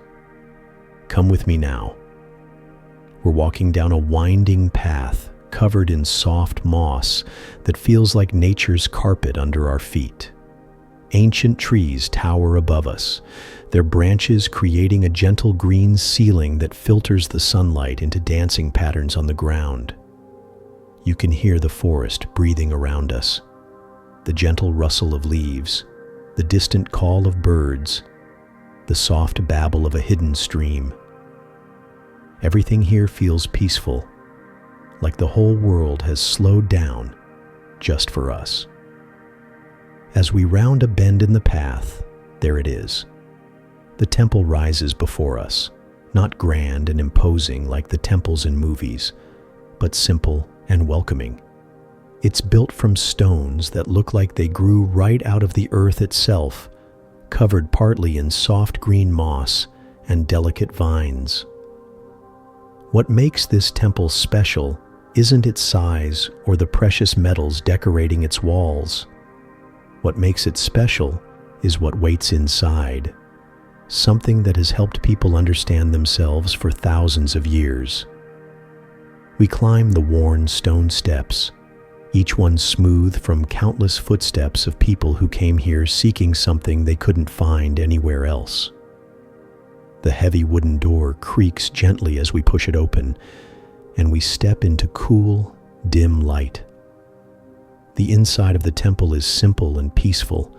Come with me now. We're walking down a winding path covered in soft moss that feels like nature's carpet under our feet. Ancient trees tower above us, their branches creating a gentle green ceiling that filters the sunlight into dancing patterns on the ground. You can hear the forest breathing around us, the gentle rustle of leaves, the distant call of birds, the soft babble of a hidden stream. Everything here feels peaceful, like the whole world has slowed down just for us. As we round a bend in the path, there it is. The temple rises before us, not grand and imposing like the temples in movies, but simple and welcoming. It's built from stones that look like they grew right out of the earth itself, covered partly in soft green moss and delicate vines. What makes this temple special isn't its size or the precious metals decorating its walls. What makes it special is what waits inside, something that has helped people understand themselves for thousands of years. We climb the worn stone steps, each one smooth from countless footsteps of people who came here seeking something they couldn't find anywhere else. The heavy wooden door creaks gently as we push it open, and we step into cool, dim light. The inside of the temple is simple and peaceful.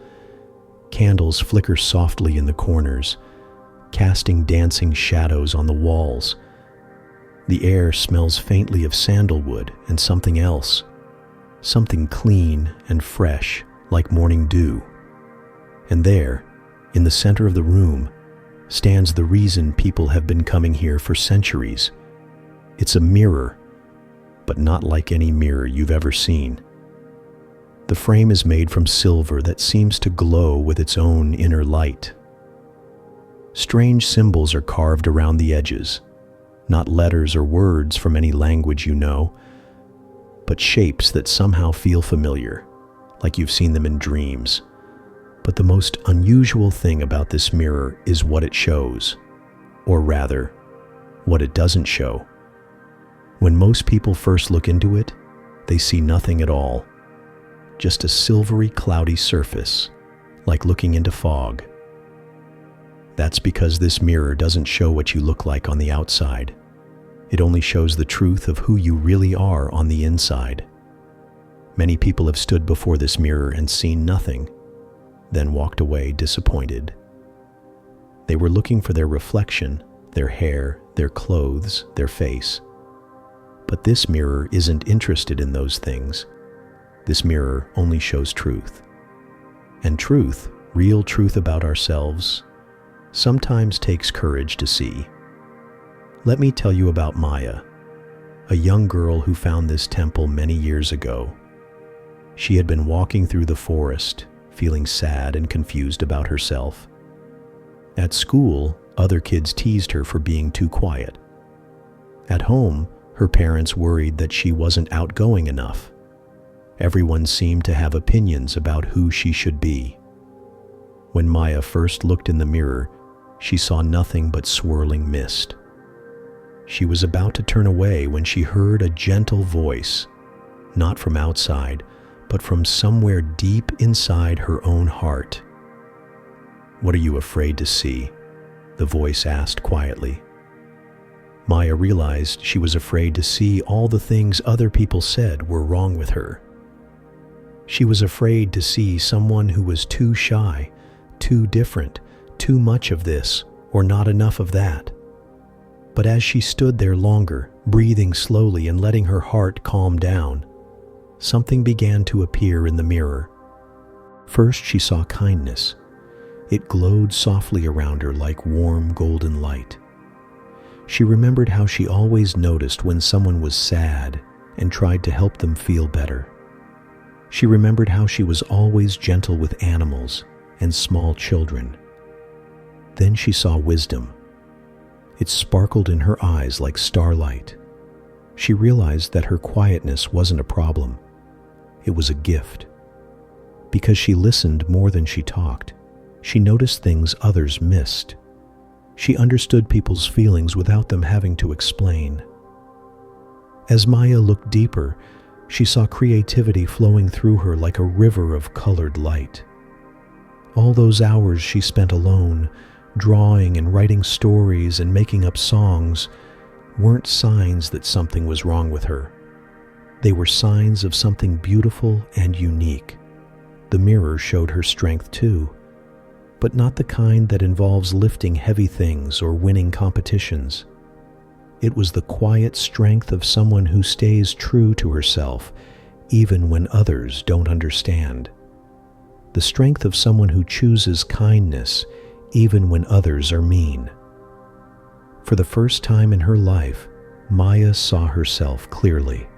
Candles flicker softly in the corners, casting dancing shadows on the walls. The air smells faintly of sandalwood and something else, something clean and fresh like morning dew. And there, in the center of the room, stands the reason people have been coming here for centuries. It's a mirror, but not like any mirror you've ever seen. The frame is made from silver that seems to glow with its own inner light. Strange symbols are carved around the edges, not letters or words from any language you know, but shapes that somehow feel familiar, like you've seen them in dreams. But the most unusual thing about this mirror is what it shows, or rather, what it doesn't show. When most people first look into it, they see nothing at all, just a silvery, cloudy surface, like looking into fog. That's because this mirror doesn't show what you look like on the outside. It only shows the truth of who you really are on the inside. Many people have stood before this mirror and seen nothing, then walked away disappointed. They were looking for their reflection, their hair, their clothes, their face. But this mirror isn't interested in those things. This mirror only shows truth. And truth, real truth about ourselves, sometimes takes courage to see. Let me tell you about Maya, a young girl who found this temple many years ago. She had been walking through the forest, feeling sad and confused about herself. At school, other kids teased her for being too quiet. At home, her parents worried that she wasn't outgoing enough. Everyone seemed to have opinions about who she should be. When Maya first looked in the mirror, she saw nothing but swirling mist. She was about to turn away when she heard a gentle voice, not from outside, but from somewhere deep inside her own heart. "What are you afraid to see?" the voice asked quietly. Maya realized she was afraid to see all the things other people said were wrong with her. She was afraid to see someone who was too shy, too different, too much of this, or not enough of that. But as she stood there longer, breathing slowly and letting her heart calm down, something began to appear in the mirror. First, she saw kindness. It glowed softly around her like warm golden light. She remembered how she always noticed when someone was sad and tried to help them feel better. She remembered how she was always gentle with animals and small children. Then she saw wisdom. It sparkled in her eyes like starlight. She realized that her quietness wasn't a problem. It was a gift. Because she listened more than she talked, she noticed things others missed. She understood people's feelings without them having to explain. As Maya looked deeper, she saw creativity flowing through her like a river of colored light. All those hours she spent alone, drawing and writing stories and making up songs, weren't signs that something was wrong with her. They were signs of something beautiful and unique. The mirror showed her strength too, but not the kind that involves lifting heavy things or winning competitions. It was the quiet strength of someone who stays true to herself, even when others don't understand. The strength of someone who chooses kindness, even when others are mean. For the first time in her life, Maya saw herself clearly.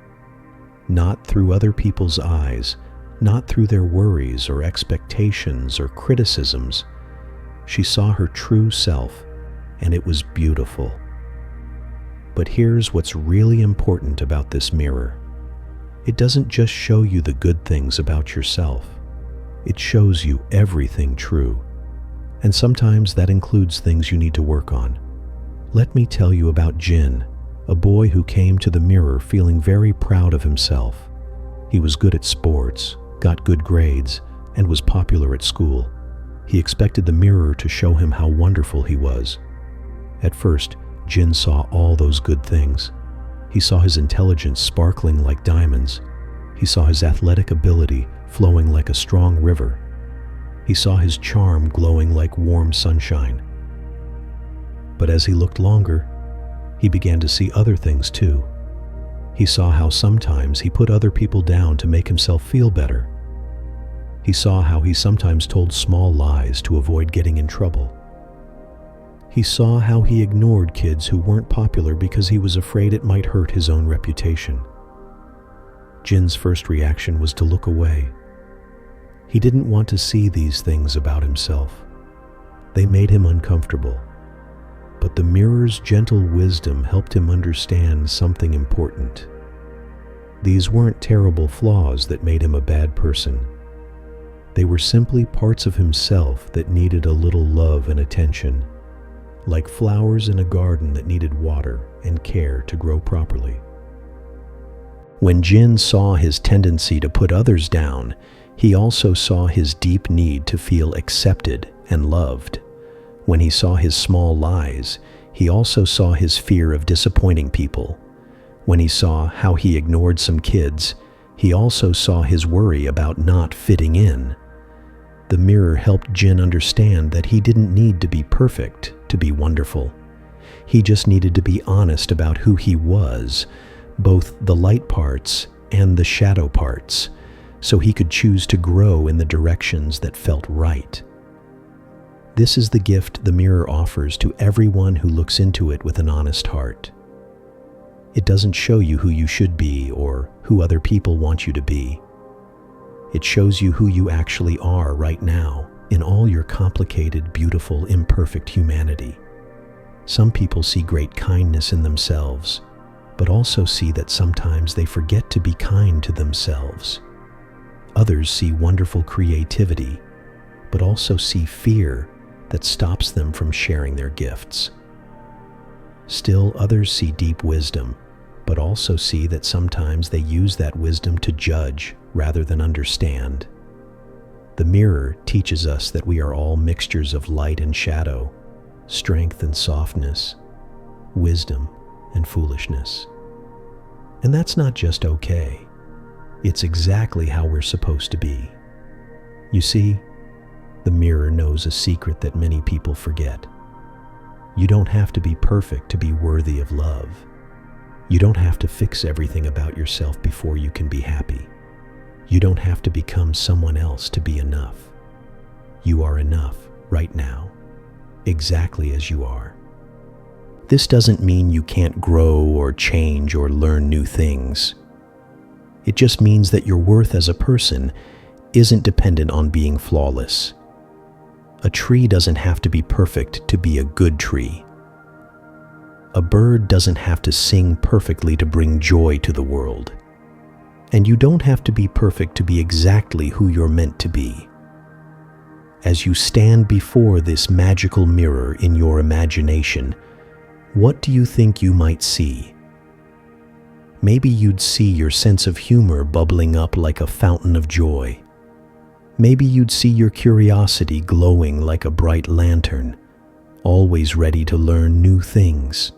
Not through other people's eyes, not through their worries or expectations or criticisms. She saw her true self, and it was beautiful. But here's what's really important about this mirror. It doesn't just show you the good things about yourself. It shows you everything true. And sometimes that includes things you need to work on. Let me tell you about Jin, a boy who came to the mirror feeling very proud of himself. He was good at sports, got good grades, and was popular at school. He expected the mirror to show him how wonderful he was. At first, Jin saw all those good things. He saw his intelligence sparkling like diamonds. He saw his athletic ability flowing like a strong river. He saw his charm glowing like warm sunshine. But as he looked longer, he began to see other things too. He saw how sometimes he put other people down to make himself feel better. He saw how he sometimes told small lies to avoid getting in trouble. He saw how he ignored kids who weren't popular because he was afraid it might hurt his own reputation. Jin's first reaction was to look away. He didn't want to see these things about himself. They made him uncomfortable. But the mirror's gentle wisdom helped him understand something important. These weren't terrible flaws that made him a bad person. They were simply parts of himself that needed a little love and attention, like flowers in a garden that needed water and care to grow properly. When Jin saw his tendency to put others down, He also saw his deep need to feel accepted and loved. When he saw his small lies, he also saw his fear of disappointing people. When he saw how he ignored some kids, he also saw his worry about not fitting in. The mirror helped Jin understand that he didn't need to be perfect to be wonderful. He just needed to be honest about who he was, both the light parts and the shadow parts, so he could choose to grow in the directions that felt right. This is the gift the mirror offers to everyone who looks into it with an honest heart. It doesn't show you who you should be or who other people want you to be. It shows you who you actually are right now in all your complicated, beautiful, imperfect humanity. Some people see great kindness in themselves, but also see that sometimes they forget to be kind to themselves. Others see wonderful creativity, but also see fear that stops them from sharing their gifts. Still, others see deep wisdom, but also see that sometimes they use that wisdom to judge rather than understand. The mirror teaches us that we are all mixtures of light and shadow, strength and softness, wisdom and foolishness. And that's not just okay. It's exactly how we're supposed to be. You see, the mirror knows a secret that many people forget. You don't have to be perfect to be worthy of love. You don't have to fix everything about yourself before you can be happy. You don't have to become someone else to be enough. You are enough right now, exactly as you are. This doesn't mean you can't grow or change or learn new things. It just means that your worth as a person isn't dependent on being flawless. A tree doesn't have to be perfect to be a good tree. A bird doesn't have to sing perfectly to bring joy to the world. And you don't have to be perfect to be exactly who you're meant to be. As you stand before this magical mirror in your imagination, what do you think you might see? Maybe you'd see your sense of humor bubbling up like a fountain of joy. Maybe you'd see your curiosity glowing like a bright lantern, always ready to learn new things.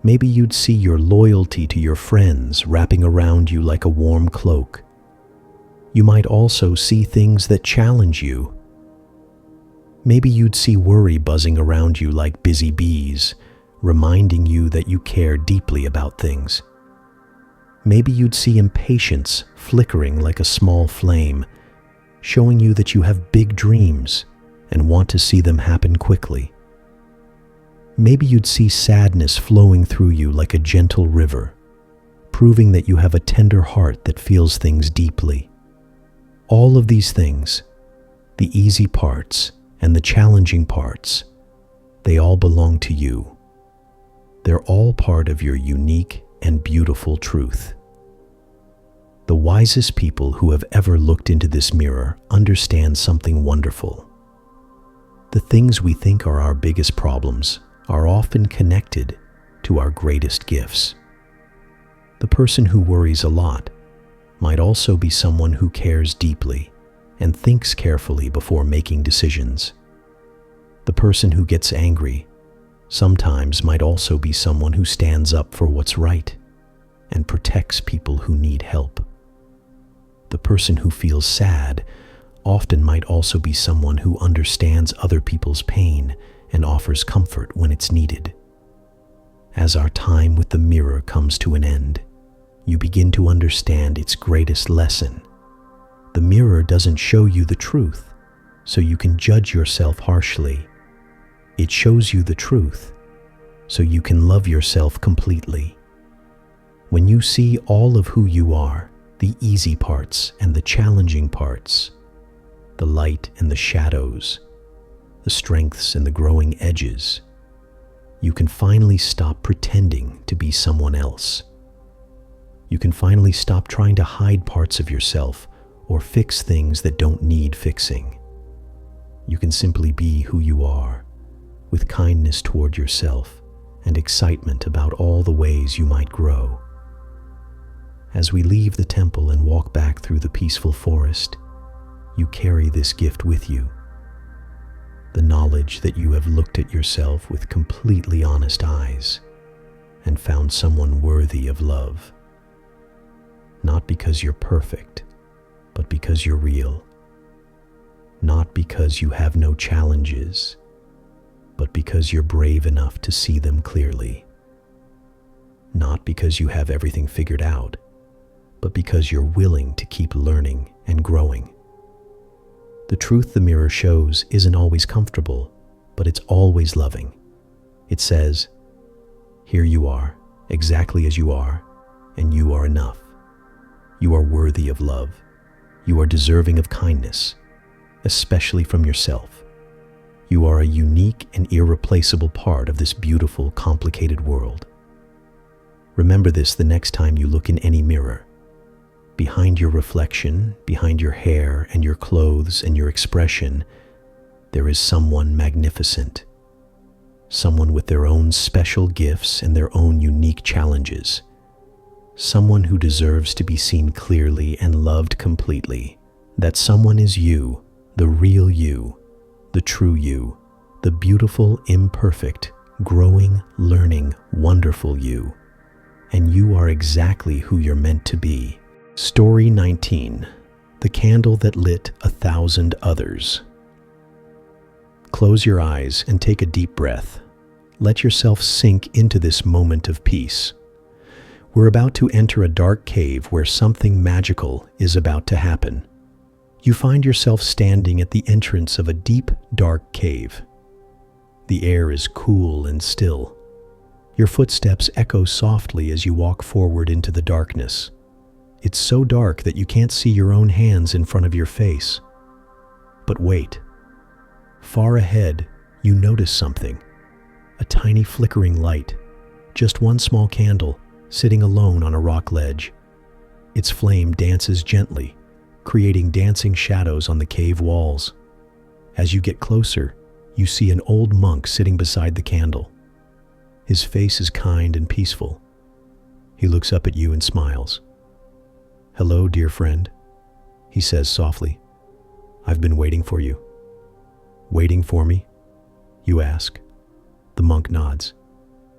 Maybe you'd see your loyalty to your friends wrapping around you like a warm cloak. You might also see things that challenge you. Maybe you'd see worry buzzing around you like busy bees, reminding you that you care deeply about things. Maybe you'd see impatience flickering like a small flame, showing you that you have big dreams and want to see them happen quickly. Maybe you'd see sadness flowing through you like a gentle river, proving that you have a tender heart that feels things deeply. All of these things, the easy parts and the challenging parts, they all belong to you. They're all part of your unique and beautiful truth. The wisest people who have ever looked into this mirror understand something wonderful. The things we think are our biggest problems are often connected to our greatest gifts. The person who worries a lot might also be someone who cares deeply and thinks carefully before making decisions. The person who gets angry sometimes might also be someone who stands up for what's right and protects people who need help. The person who feels sad often might also be someone who understands other people's pain and offers comfort when it's needed. As our time with the mirror comes to an end, you begin to understand its greatest lesson. The mirror doesn't show you the truth, so you can judge yourself harshly. It shows you the truth, so you can love yourself completely. When you see all of who you are, the easy parts and the challenging parts, the light and the shadows, the strengths and the growing edges, you can finally stop pretending to be someone else. You can finally stop trying to hide parts of yourself or fix things that don't need fixing. You can simply be who you are, with kindness toward yourself and excitement about all the ways you might grow. As we leave the temple and walk back through the peaceful forest, you carry this gift with you. The knowledge that you have looked at yourself with completely honest eyes and found someone worthy of love. Not because you're perfect, but because you're real. Not because you have no challenges, but because you're brave enough to see them clearly. Not because you have everything figured out, but because you're willing to keep learning and growing. The truth the mirror shows isn't always comfortable, but it's always loving. It says, "Here you are, exactly as you are, and you are enough. You are worthy of love. You are deserving of kindness, especially from yourself. You are a unique and irreplaceable part of this beautiful, complicated world." Remember this the next time you look in any mirror. Behind your reflection, behind your hair and your clothes and your expression, there is someone magnificent. Someone with their own special gifts and their own unique challenges. Someone who deserves to be seen clearly and loved completely. That someone is you, the real you, the true you, the beautiful, imperfect, growing, learning, wonderful you. And you are exactly who you're meant to be. Story 19. The Candle That Lit 1,000 Others. Close your eyes and take a deep breath. Let yourself sink into this moment of peace. We're about to enter a dark cave where something magical is about to happen. You find yourself standing at the entrance of a deep, dark cave. The air is cool and still. Your footsteps echo softly as you walk forward into the darkness. It's so dark that you can't see your own hands in front of your face. But wait. Far ahead, you notice something. A tiny flickering light. Just one small candle, sitting alone on a rock ledge. Its flame dances gently, creating dancing shadows on the cave walls. As you get closer, you see an old monk sitting beside the candle. His face is kind and peaceful. He looks up at you and smiles. "Hello, dear friend," he says softly. "I've been waiting for you." "Waiting for me?" you ask. The monk nods.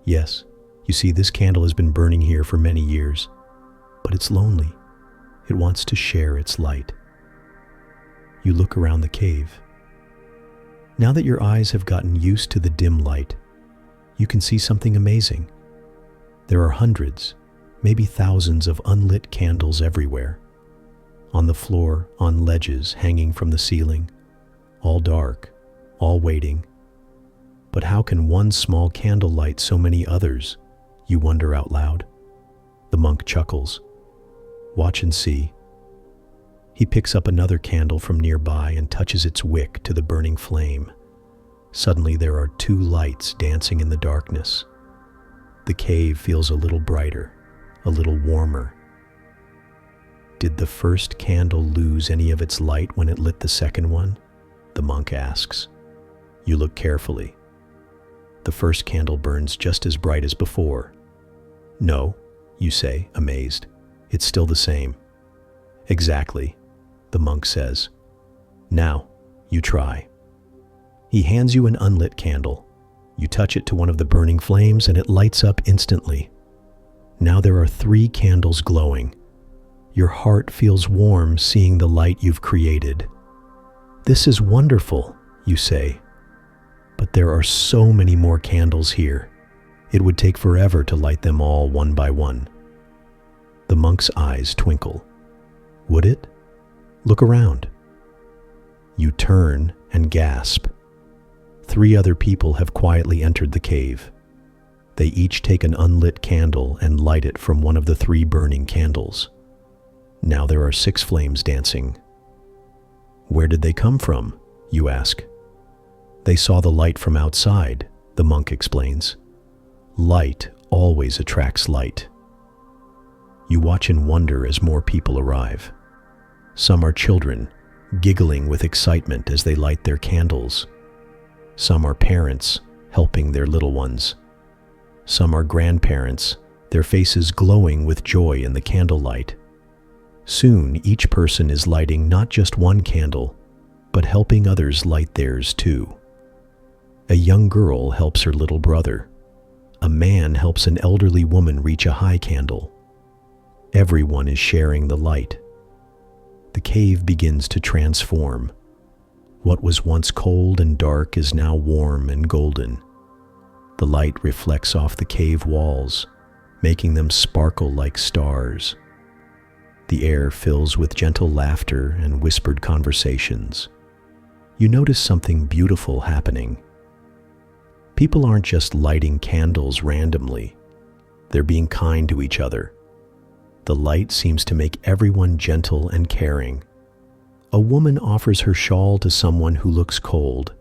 "Yes, you see, this candle has been burning here for many years, but it's lonely. It wants to share its light." You look around the cave. Now that your eyes have gotten used to the dim light, you can see something amazing. There are hundreds, maybe thousands of unlit candles everywhere. On the floor, on ledges hanging from the ceiling, all dark, all waiting. But how can one small candle light so many others? You wonder out loud. The monk chuckles. "Watch and see." He picks up another candle from nearby and touches its wick to the burning flame. Suddenly there are 2 lights dancing in the darkness. The cave feels a little brighter, a little warmer. Did the first candle lose any of its light when it lit the second one? The monk asks. You look carefully. The first candle burns just as bright as before. "No," you say, amazed. "It's still the same." "Exactly," the monk says. "Now, you try." He hands you an unlit candle. You touch it to one of the burning flames and it lights up instantly. Now there are 3 candles glowing. Your heart feels warm seeing the light you've created. "This is wonderful," you say. "But there are so many more candles here. It would take forever to light them all one by one." The monk's eyes twinkle. "Would it? Look around." You turn and gasp. 3 other people have quietly entered the cave. They each take an unlit candle and light it from one of the 3 burning candles. Now there are 6 flames dancing. "Where did they come from?" you ask. "They saw the light from outside," the monk explains. "Light always attracts light." You watch in wonder as more people arrive. Some are children, giggling with excitement as they light their candles. Some are parents, helping their little ones. Some are grandparents, their faces glowing with joy in the candlelight. Soon, each person is lighting not just one candle, but helping others light theirs too. A young girl helps her little brother. A man helps an elderly woman reach a high candle. Everyone is sharing the light. The cave begins to transform. What was once cold and dark is now warm and golden. The light reflects off the cave walls, making them sparkle like stars. The air fills with gentle laughter and whispered conversations. You notice something beautiful happening. People aren't just lighting candles randomly. They're being kind to each other. The light seems to make everyone gentle and caring. A woman offers her shawl to someone who looks cold.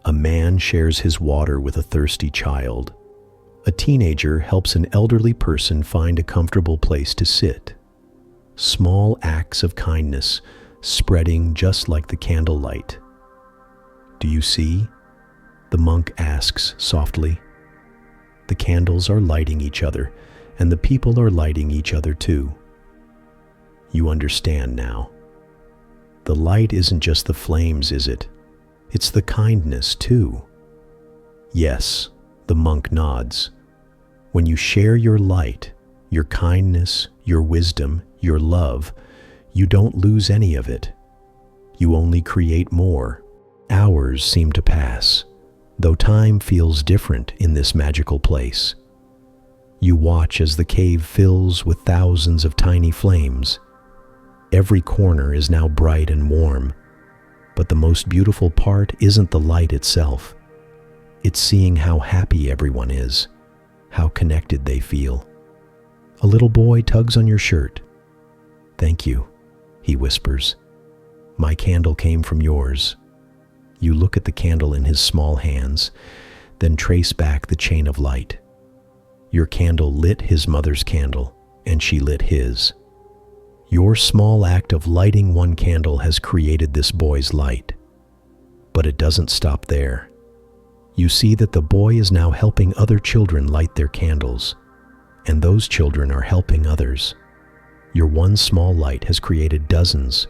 A man shares his water with a thirsty child. A teenager helps an elderly person find a comfortable place to sit. Small acts of kindness spreading just like the candlelight. Do you see? The monk asks softly. The candles are lighting each other, and the people are lighting each other too. You understand now. The light isn't just the flames, is it? It's the kindness too. Yes, the monk nods. When you share your light, your kindness, your wisdom, your love, you don't lose any of it. You only create more. Hours seem to pass, though time feels different in this magical place. You watch as the cave fills with thousands of tiny flames. Every corner is now bright and warm, but the most beautiful part isn't the light itself. It's seeing how happy everyone is, how connected they feel. A little boy tugs on your shirt. "Thank you," he whispers. "My candle came from yours." You look at the candle in his small hands, then trace back the chain of light. Your candle lit his mother's candle, and she lit his. Your small act of lighting one candle has created this boy's light. But it doesn't stop there. You see that the boy is now helping other children light their candles, and those children are helping others. Your one small light has created dozens,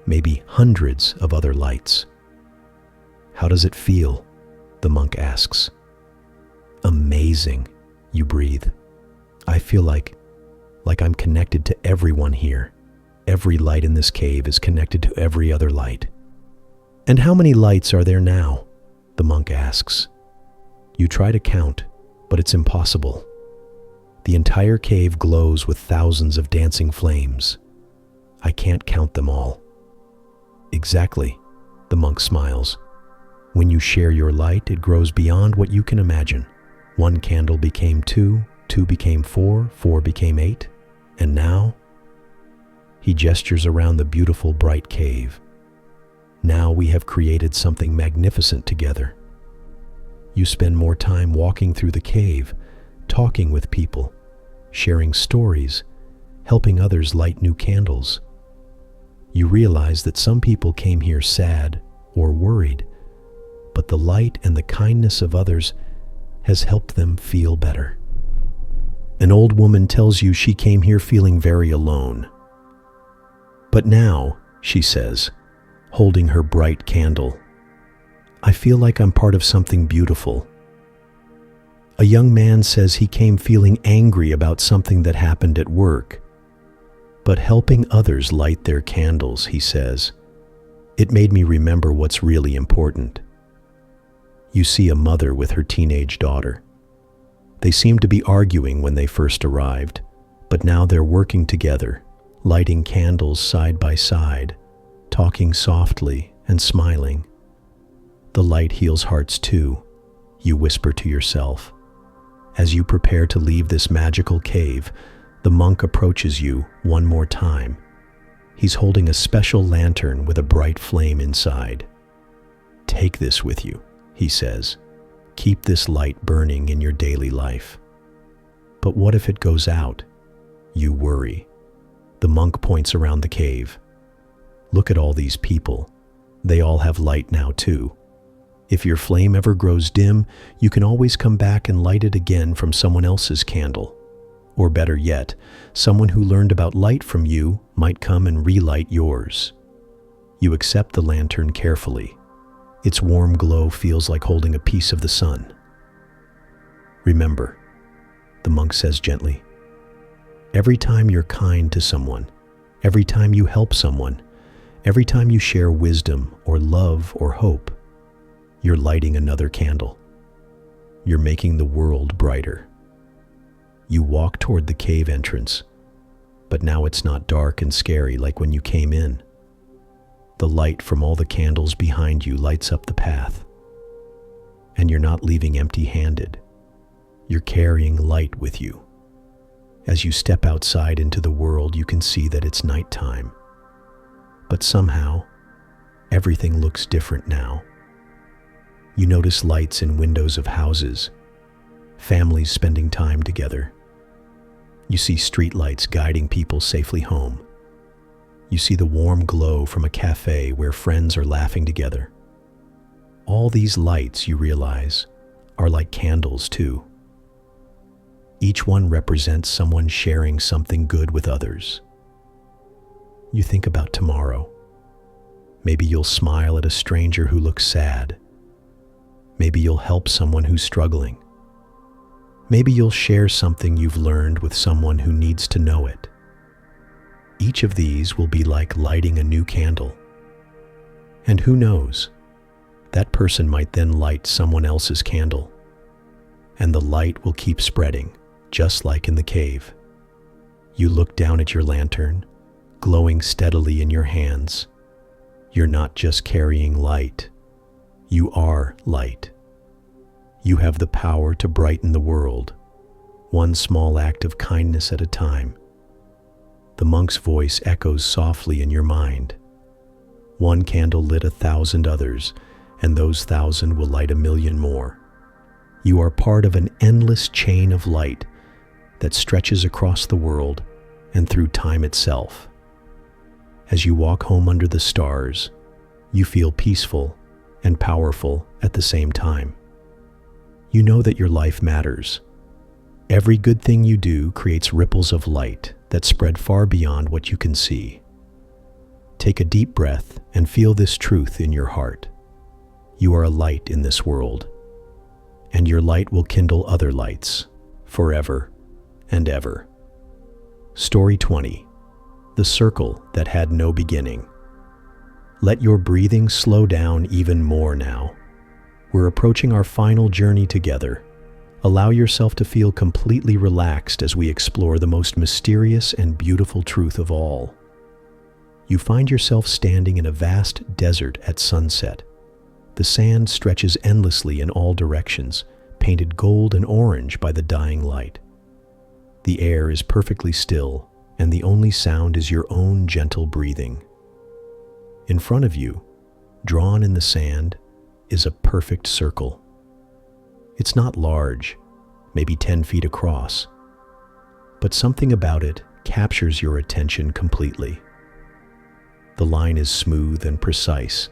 maybe hundreds of other lights. "How does it feel?" the monk asks. "Amazing," you breathe. "I feel like I'm connected to everyone here. Every light in this cave is connected to every other light." "And how many lights are there now?" the monk asks. You try to count, but it's impossible. The entire cave glows with thousands of dancing flames. "I can't count them all." "Exactly," the monk smiles. "When you share your light, it grows beyond what you can imagine. One candle became two, two became four, four became eight, and now..." He gestures around the beautiful, bright cave. "Now we have created something magnificent together." You spend more time walking through the cave, talking with people, sharing stories, helping others light new candles. You realize that some people came here sad or worried, but the light and the kindness of others has helped them feel better. An old woman tells you she came here feeling very alone. "But now," she says, holding her bright candle, "I feel like I'm part of something beautiful." A young man says he came feeling angry about something that happened at work. But helping others light their candles, he says, it made me remember what's really important. You see a mother with her teenage daughter. They seemed to be arguing when they first arrived, but now they're working together, lighting candles side by side, talking softly and smiling. The light heals hearts too, you whisper to yourself. As you prepare to leave this magical cave, the monk approaches you one more time. He's holding a special lantern with a bright flame inside. "Take this with you," he says. "Keep this light burning in your daily life." "But what if it goes out?" You worry. The monk points around the cave. "Look at all these people. They all have light now too. If your flame ever grows dim, you can always come back and light it again from someone else's candle. Or better yet, someone who learned about light from you might come and relight yours. You accept the lantern carefully. Its warm glow feels like holding a piece of the sun. Remember, the monk says gently, every time you're kind to someone, every time you help someone, every time you share wisdom or love or hope, you're lighting another candle. You're making the world brighter. You walk toward the cave entrance, but now it's not dark and scary like when you came in. The light from all the candles behind you lights up the path. And you're not leaving empty-handed. You're carrying light with you. As you step outside into the world, you can see that it's nighttime. But somehow, everything looks different now. You notice lights in windows of houses, families spending time together. You see streetlights guiding people safely home. You see the warm glow from a cafe where friends are laughing together. All these lights, you realize, are like candles too. Each one represents someone sharing something good with others. You think about tomorrow. Maybe you'll smile at a stranger who looks sad. Maybe you'll help someone who's struggling. Maybe you'll share something you've learned with someone who needs to know it. Each of these will be like lighting a new candle. And who knows, that person might then light someone else's candle. And the light will keep spreading, just like in the cave. You look down at your lantern, glowing steadily in your hands. You're not just carrying light. You are light. You have the power to brighten the world, one small act of kindness at a time. The monk's voice echoes softly in your mind. One candle lit 1,000 others, and those 1,000 will light 1,000,000 more. You are part of an endless chain of light that stretches across the world and through time itself. As you walk home under the stars, you feel peaceful and powerful at the same time. You know that your life matters. Every good thing you do creates ripples of light that spread far beyond what you can see. Take a deep breath and feel this truth in your heart. You are a light in this world, and your light will kindle other lights forever and ever. Story 20. The Circle That Had No Beginning. Let your breathing slow down even more now. We're approaching our final journey together. Allow yourself to feel completely relaxed as we explore the most mysterious and beautiful truth of all. You find yourself standing in a vast desert at sunset. The sand stretches endlessly in all directions, painted gold and orange by the dying light. The air is perfectly still, and the only sound is your own gentle breathing. In front of you, drawn in the sand, is a perfect circle. It's not large, maybe 10 feet across, but something about it captures your attention completely. The line is smooth and precise,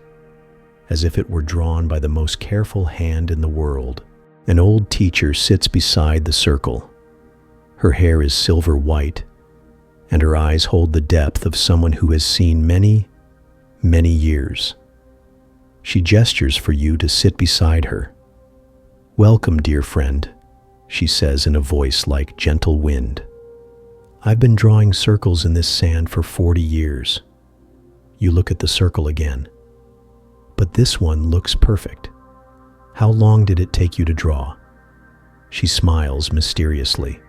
as if it were drawn by the most careful hand in the world. An old teacher sits beside the circle. Her hair is silver white, and her eyes hold the depth of someone who has seen many, many years. She gestures for you to sit beside her. "Welcome, dear friend," she says in a voice like gentle wind. "I've been drawing circles in this sand for 40 years. You look at the circle again. But this one looks perfect. How long did it take you to draw?" She smiles mysteriously.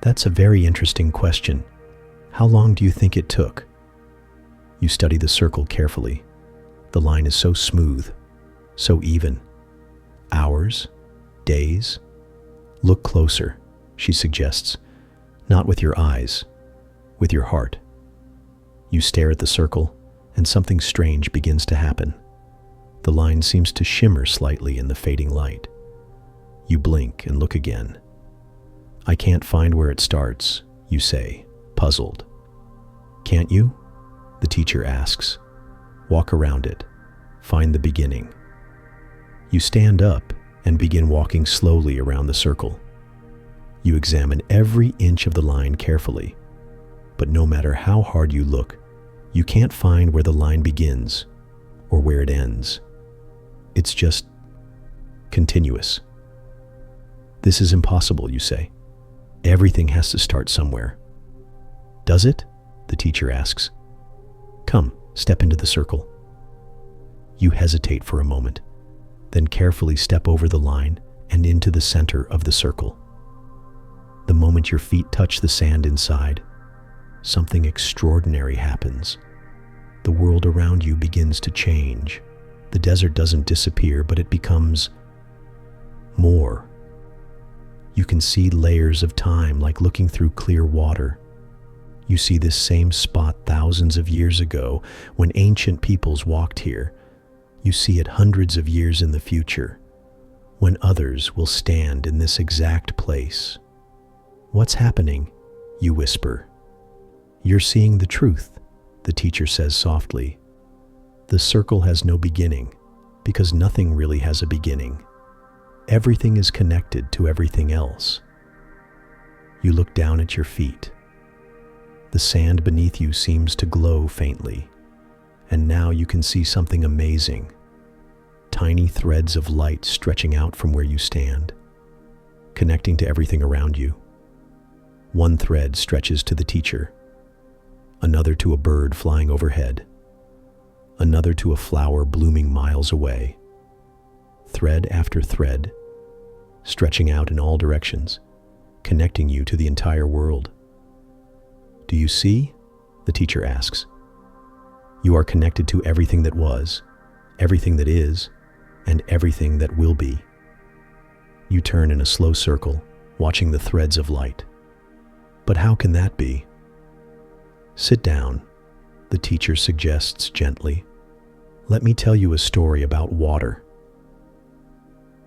"That's a very interesting question. How long do you think it took?" You study the circle carefully. The line is so smooth, so even. Hours? Days? "Look closer," she suggests. "Not with your eyes, with your heart." You stare at the circle, and something strange begins to happen. The line seems to shimmer slightly in the fading light. You blink and look again. "I can't find where it starts," you say, puzzled. "Can't you?" the teacher asks. "Walk around it. Find the beginning." You stand up and begin walking slowly around the circle. You examine every inch of the line carefully, but no matter how hard you look, you can't find where the line begins or where it ends. It's just continuous. This is impossible, you say. Everything has to start somewhere. Does it? The teacher asks. Come, step into the circle. You hesitate for a moment, then carefully step over the line and into the center of the circle. The moment your feet touch the sand inside, something extraordinary happens. The world around you begins to change. The desert doesn't disappear, but it becomes more. You can see layers of time like looking through clear water. You see this same spot thousands of years ago when ancient peoples walked here. You see it hundreds of years in the future, when others will stand in this exact place. What's happening? You whisper. You're seeing the truth, the teacher says softly. The circle has no beginning, because nothing really has a beginning. Everything is connected to everything else. You look down at your feet. The sand beneath you seems to glow faintly, and now you can see something amazing. Tiny threads of light stretching out from where you stand, connecting to everything around you. One thread stretches to the teacher, another to a bird flying overhead, another to a flower blooming miles away. Thread after thread, stretching out in all directions, connecting you to the entire world. Do you see? The teacher asks. You are connected to everything that was, everything that is, and everything that will be. You turn in a slow circle, watching the threads of light. But how can that be? Sit down, the teacher suggests gently. Let me tell you a story about water.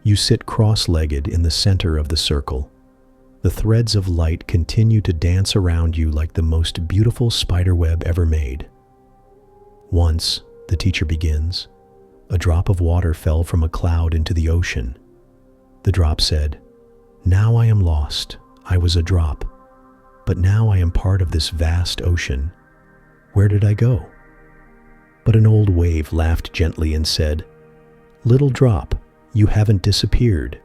You sit cross-legged in the center of the circle. The threads of light continue to dance around you like the most beautiful spiderweb ever made. Once, the teacher begins, a drop of water fell from a cloud into the ocean. The drop said, "Now I am lost. I was a drop. But now I am part of this vast ocean. Where did I go?" But an old wave laughed gently and said, "Little drop, you haven't disappeared.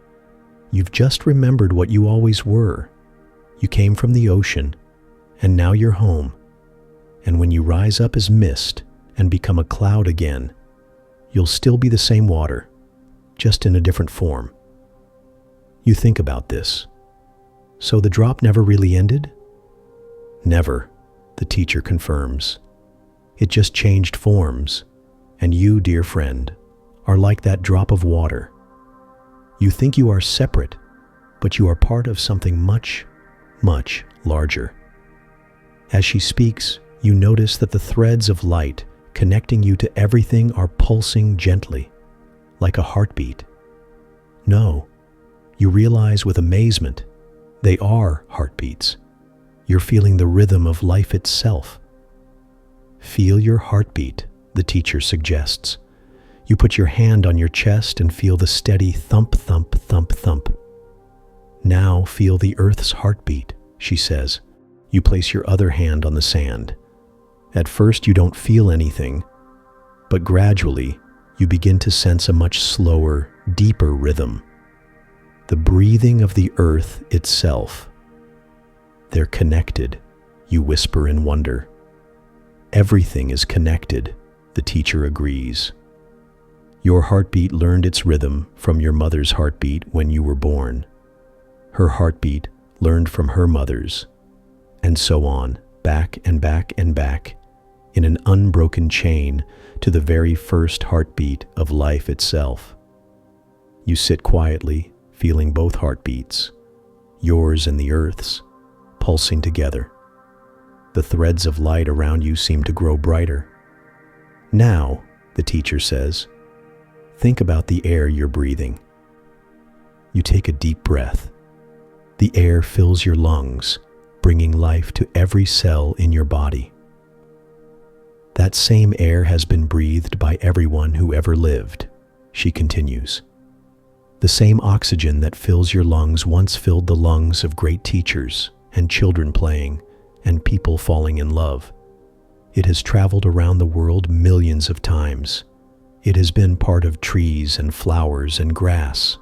You've just remembered what you always were. You came from the ocean, and now you're home. And when you rise up as mist and become a cloud again, you'll still be the same water, just in a different form." You think about this. So the drop never really ended? Never, the teacher confirms. It just changed forms, and you, dear friend, are like that drop of water. You think you are separate, but you are part of something much, much larger. As she speaks, you notice that the threads of light connecting you to everything are pulsing gently, like a heartbeat. No, you realize with amazement, they are heartbeats. You're feeling the rhythm of life itself. Feel your heartbeat, the teacher suggests. You put your hand on your chest and feel the steady thump, thump, thump, thump. Now feel the earth's heartbeat, she says. You place your other hand on the sand. At first you don't feel anything, but gradually you begin to sense a much slower, deeper rhythm. The breathing of the earth itself. They're connected, you whisper in wonder. Everything is connected, the teacher agrees. Your heartbeat learned its rhythm from your mother's heartbeat when you were born. Her heartbeat learned from her mother's, and so on, back and back and back, in an unbroken chain to the very first heartbeat of life itself. You sit quietly, feeling both heartbeats, yours and the earth's, pulsing together. The threads of light around you seem to grow brighter. Now, the teacher says, think about the air you're breathing. You take a deep breath. The air fills your lungs, bringing life to every cell in your body. That same air has been breathed by everyone who ever lived, she continues. The same oxygen that fills your lungs once filled the lungs of great teachers and children playing and people falling in love. It has traveled around the world millions of times. It has been part of trees and flowers and grass.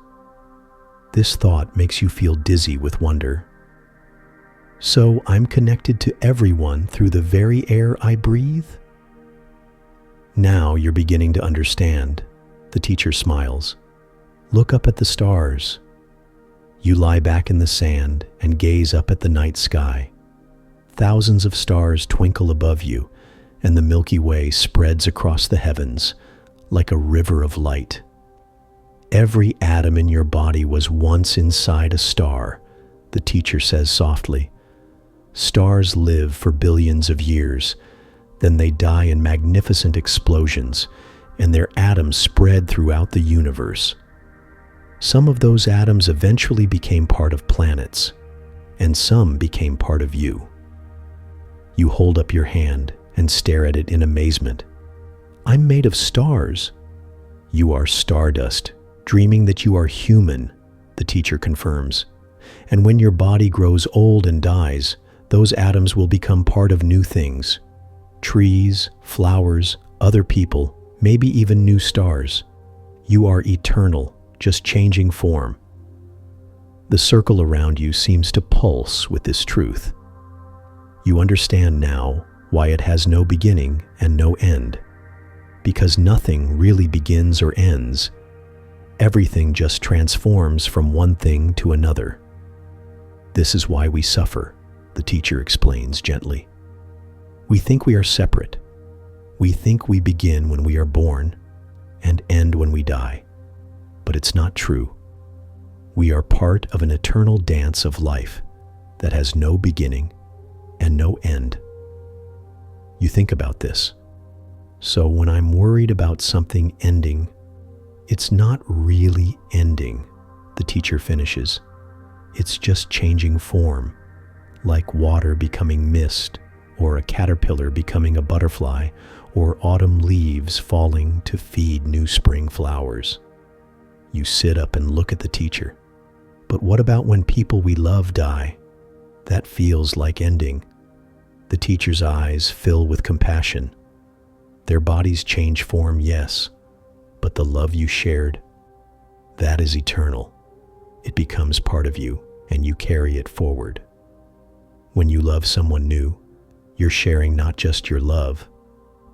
This thought makes you feel dizzy with wonder. So I'm connected to everyone through the very air I breathe? Now you're beginning to understand. The teacher smiles. Look up at the stars. You lie back in the sand and gaze up at the night sky. Thousands of stars twinkle above you, and the Milky Way spreads across the heavens like a river of light. Every atom in your body was once inside a star, the teacher says softly. Stars live for billions of years, then they die in magnificent explosions, and their atoms spread throughout the universe. Some of those atoms eventually became part of planets, and some became part of you. You hold up your hand and stare at it in amazement. I'm made of stars. You are stardust, dreaming that you are human, the teacher confirms. And when your body grows old and dies, those atoms will become part of new things. Trees, flowers, other people, maybe even new stars. You are eternal, just changing form. The circle around you seems to pulse with this truth. You understand now why it has no beginning and no end. Because nothing really begins or ends. Everything just transforms from one thing to another. This is why we suffer, the teacher explains gently. We think we are separate. We think we begin when we are born and end when we die. But it's not true. We are part of an eternal dance of life that has no beginning and no end. You think about this. So when I'm worried about something ending, it's not really ending, the teacher finishes. It's just changing form, like water becoming mist, or a caterpillar becoming a butterfly, or autumn leaves falling to feed new spring flowers. You sit up and look at the teacher. But what about when people we love die? That feels like ending. The teacher's eyes fill with compassion. Their bodies change form, yes, but the love you shared, that is eternal. It becomes part of you, and you carry it forward. When you love someone new, you're sharing not just your love,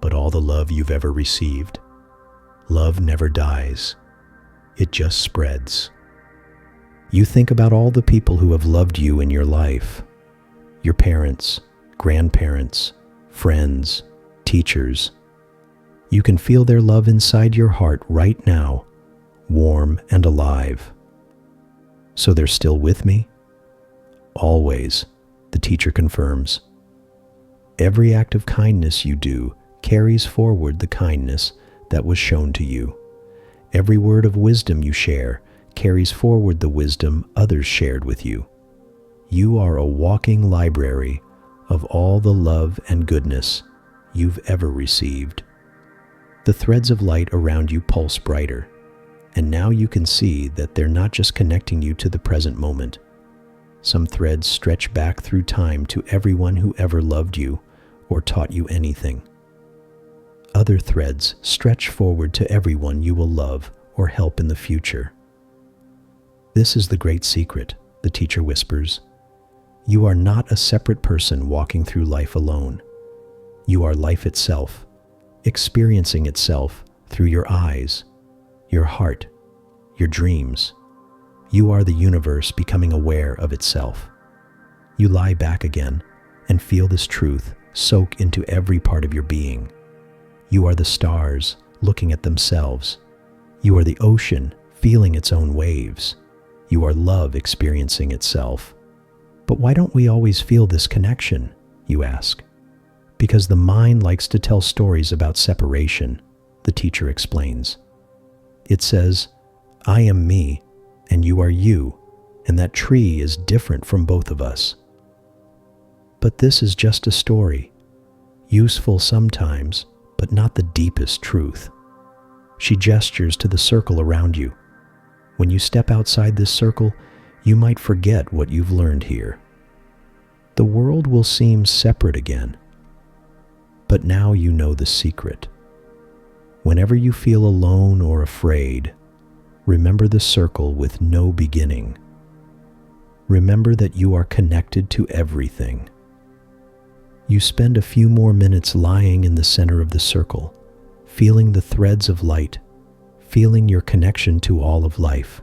but all the love you've ever received. Love never dies. It just spreads. You think about all the people who have loved you in your life. Your parents, grandparents, friends, teachers. You can feel their love inside your heart right now, warm and alive. So they're still with me? Always, the teacher confirms. Every act of kindness you do carries forward the kindness that was shown to you. Every word of wisdom you share carries forward the wisdom others shared with you. You are a walking library of all the love and goodness you've ever received. The threads of light around you pulse brighter, and now you can see that they're not just connecting you to the present moment. Some threads stretch back through time to everyone who ever loved you or taught you anything. Other threads stretch forward to everyone you will love or help in the future. This is the great secret, the teacher whispers. You are not a separate person walking through life alone. You are life itself, experiencing itself through your eyes, your heart, your dreams. You are the universe becoming aware of itself. You lie back again and feel this truth soak into every part of your being. You are the stars looking at themselves. You are the ocean feeling its own waves. You are love experiencing itself. But why don't we always feel this connection, you ask? Because the mind likes to tell stories about separation, the teacher explains. It says, I am me, and you are you, and that tree is different from both of us. But this is just a story, useful sometimes, but not the deepest truth. She gestures to the circle around you. When you step outside this circle, you might forget what you've learned here. The world will seem separate again, but now you know the secret. Whenever you feel alone or afraid, remember the circle with no beginning. Remember that you are connected to everything. You spend a few more minutes lying in the center of the circle, feeling the threads of light, feeling your connection to all of life.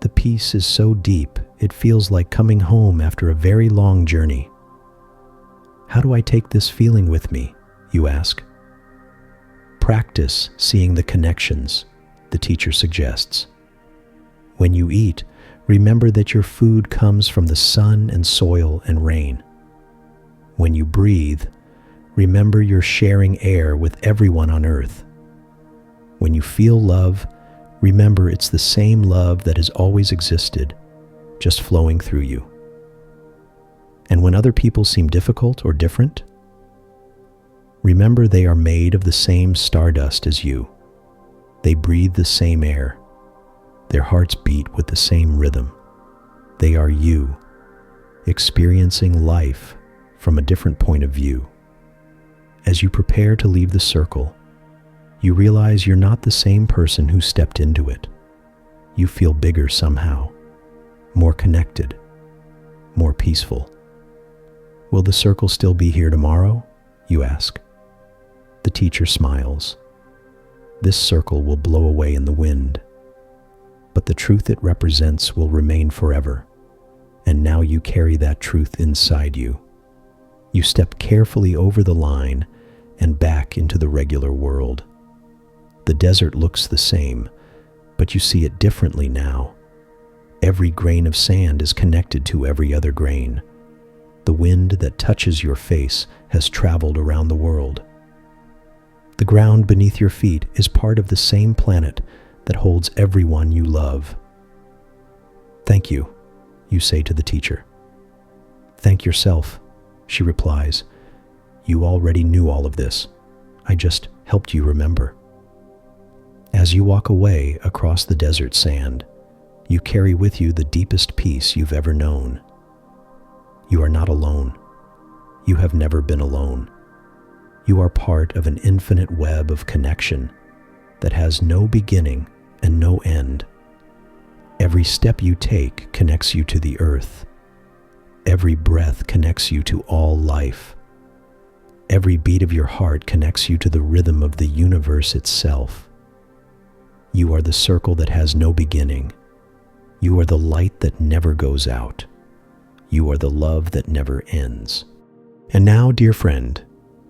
The peace is so deep, it feels like coming home after a very long journey. How do I take this feeling with me, you ask? Practice seeing the connections, the teacher suggests. When you eat, remember that your food comes from the sun and soil and rain. When you breathe, remember you're sharing air with everyone on earth. When you feel love, remember it's the same love that has always existed, just flowing through you. And when other people seem difficult or different, remember they are made of the same stardust as you. They breathe the same air. Their hearts beat with the same rhythm. They are you, experiencing life from a different point of view. As you prepare to leave the circle, you realize you're not the same person who stepped into it. You feel bigger somehow, more connected, more peaceful. Will the circle still be here tomorrow? You ask. The teacher smiles. This circle will blow away in the wind, but the truth it represents will remain forever. And now you carry that truth inside you. You step carefully over the line and back into the regular world. The desert looks the same, but you see it differently now. Every grain of sand is connected to every other grain. The wind that touches your face has traveled around the world. The ground beneath your feet is part of the same planet that holds everyone you love. Thank you, you say to the teacher. Thank yourself, she replies. You already knew all of this. I just helped you remember. As you walk away across the desert sand, you carry with you the deepest peace you've ever known. You are not alone. You have never been alone. You are part of an infinite web of connection that has no beginning and no end. Every step you take connects you to the earth. Every breath connects you to all life. Every beat of your heart connects you to the rhythm of the universe itself. You are the circle that has no beginning. You are the light that never goes out. You are the love that never ends. And now, dear friend,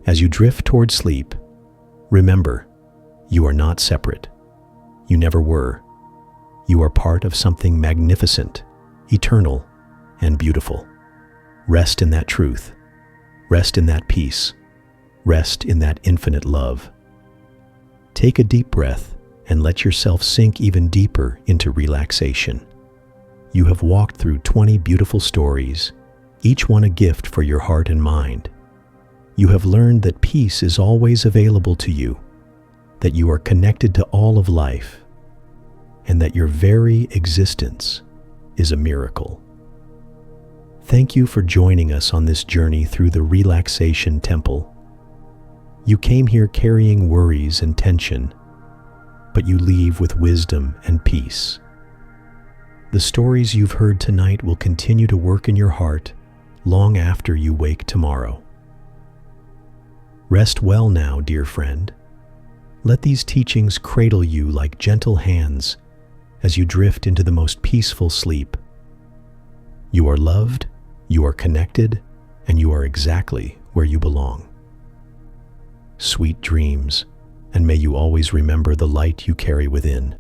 as you drift toward sleep, remember, you are not separate. You never were. You are part of something magnificent, eternal, and beautiful. Rest in that truth. Rest in that peace. Rest in that infinite love. Take a deep breath and let yourself sink even deeper into relaxation. You have walked through 20 beautiful stories, each one a gift for your heart and mind. You have learned that peace is always available to you, that you are connected to all of life, and that your very existence is a miracle. Thank you for joining us on this journey through the Relaxation Temple. You came here carrying worries and tension, but you leave with wisdom and peace. The stories you've heard tonight will continue to work in your heart long after you wake tomorrow. Rest well now, dear friend. Let these teachings cradle you like gentle hands as you drift into the most peaceful sleep. You are loved, you are connected, and you are exactly where you belong. Sweet dreams, and may you always remember the light you carry within.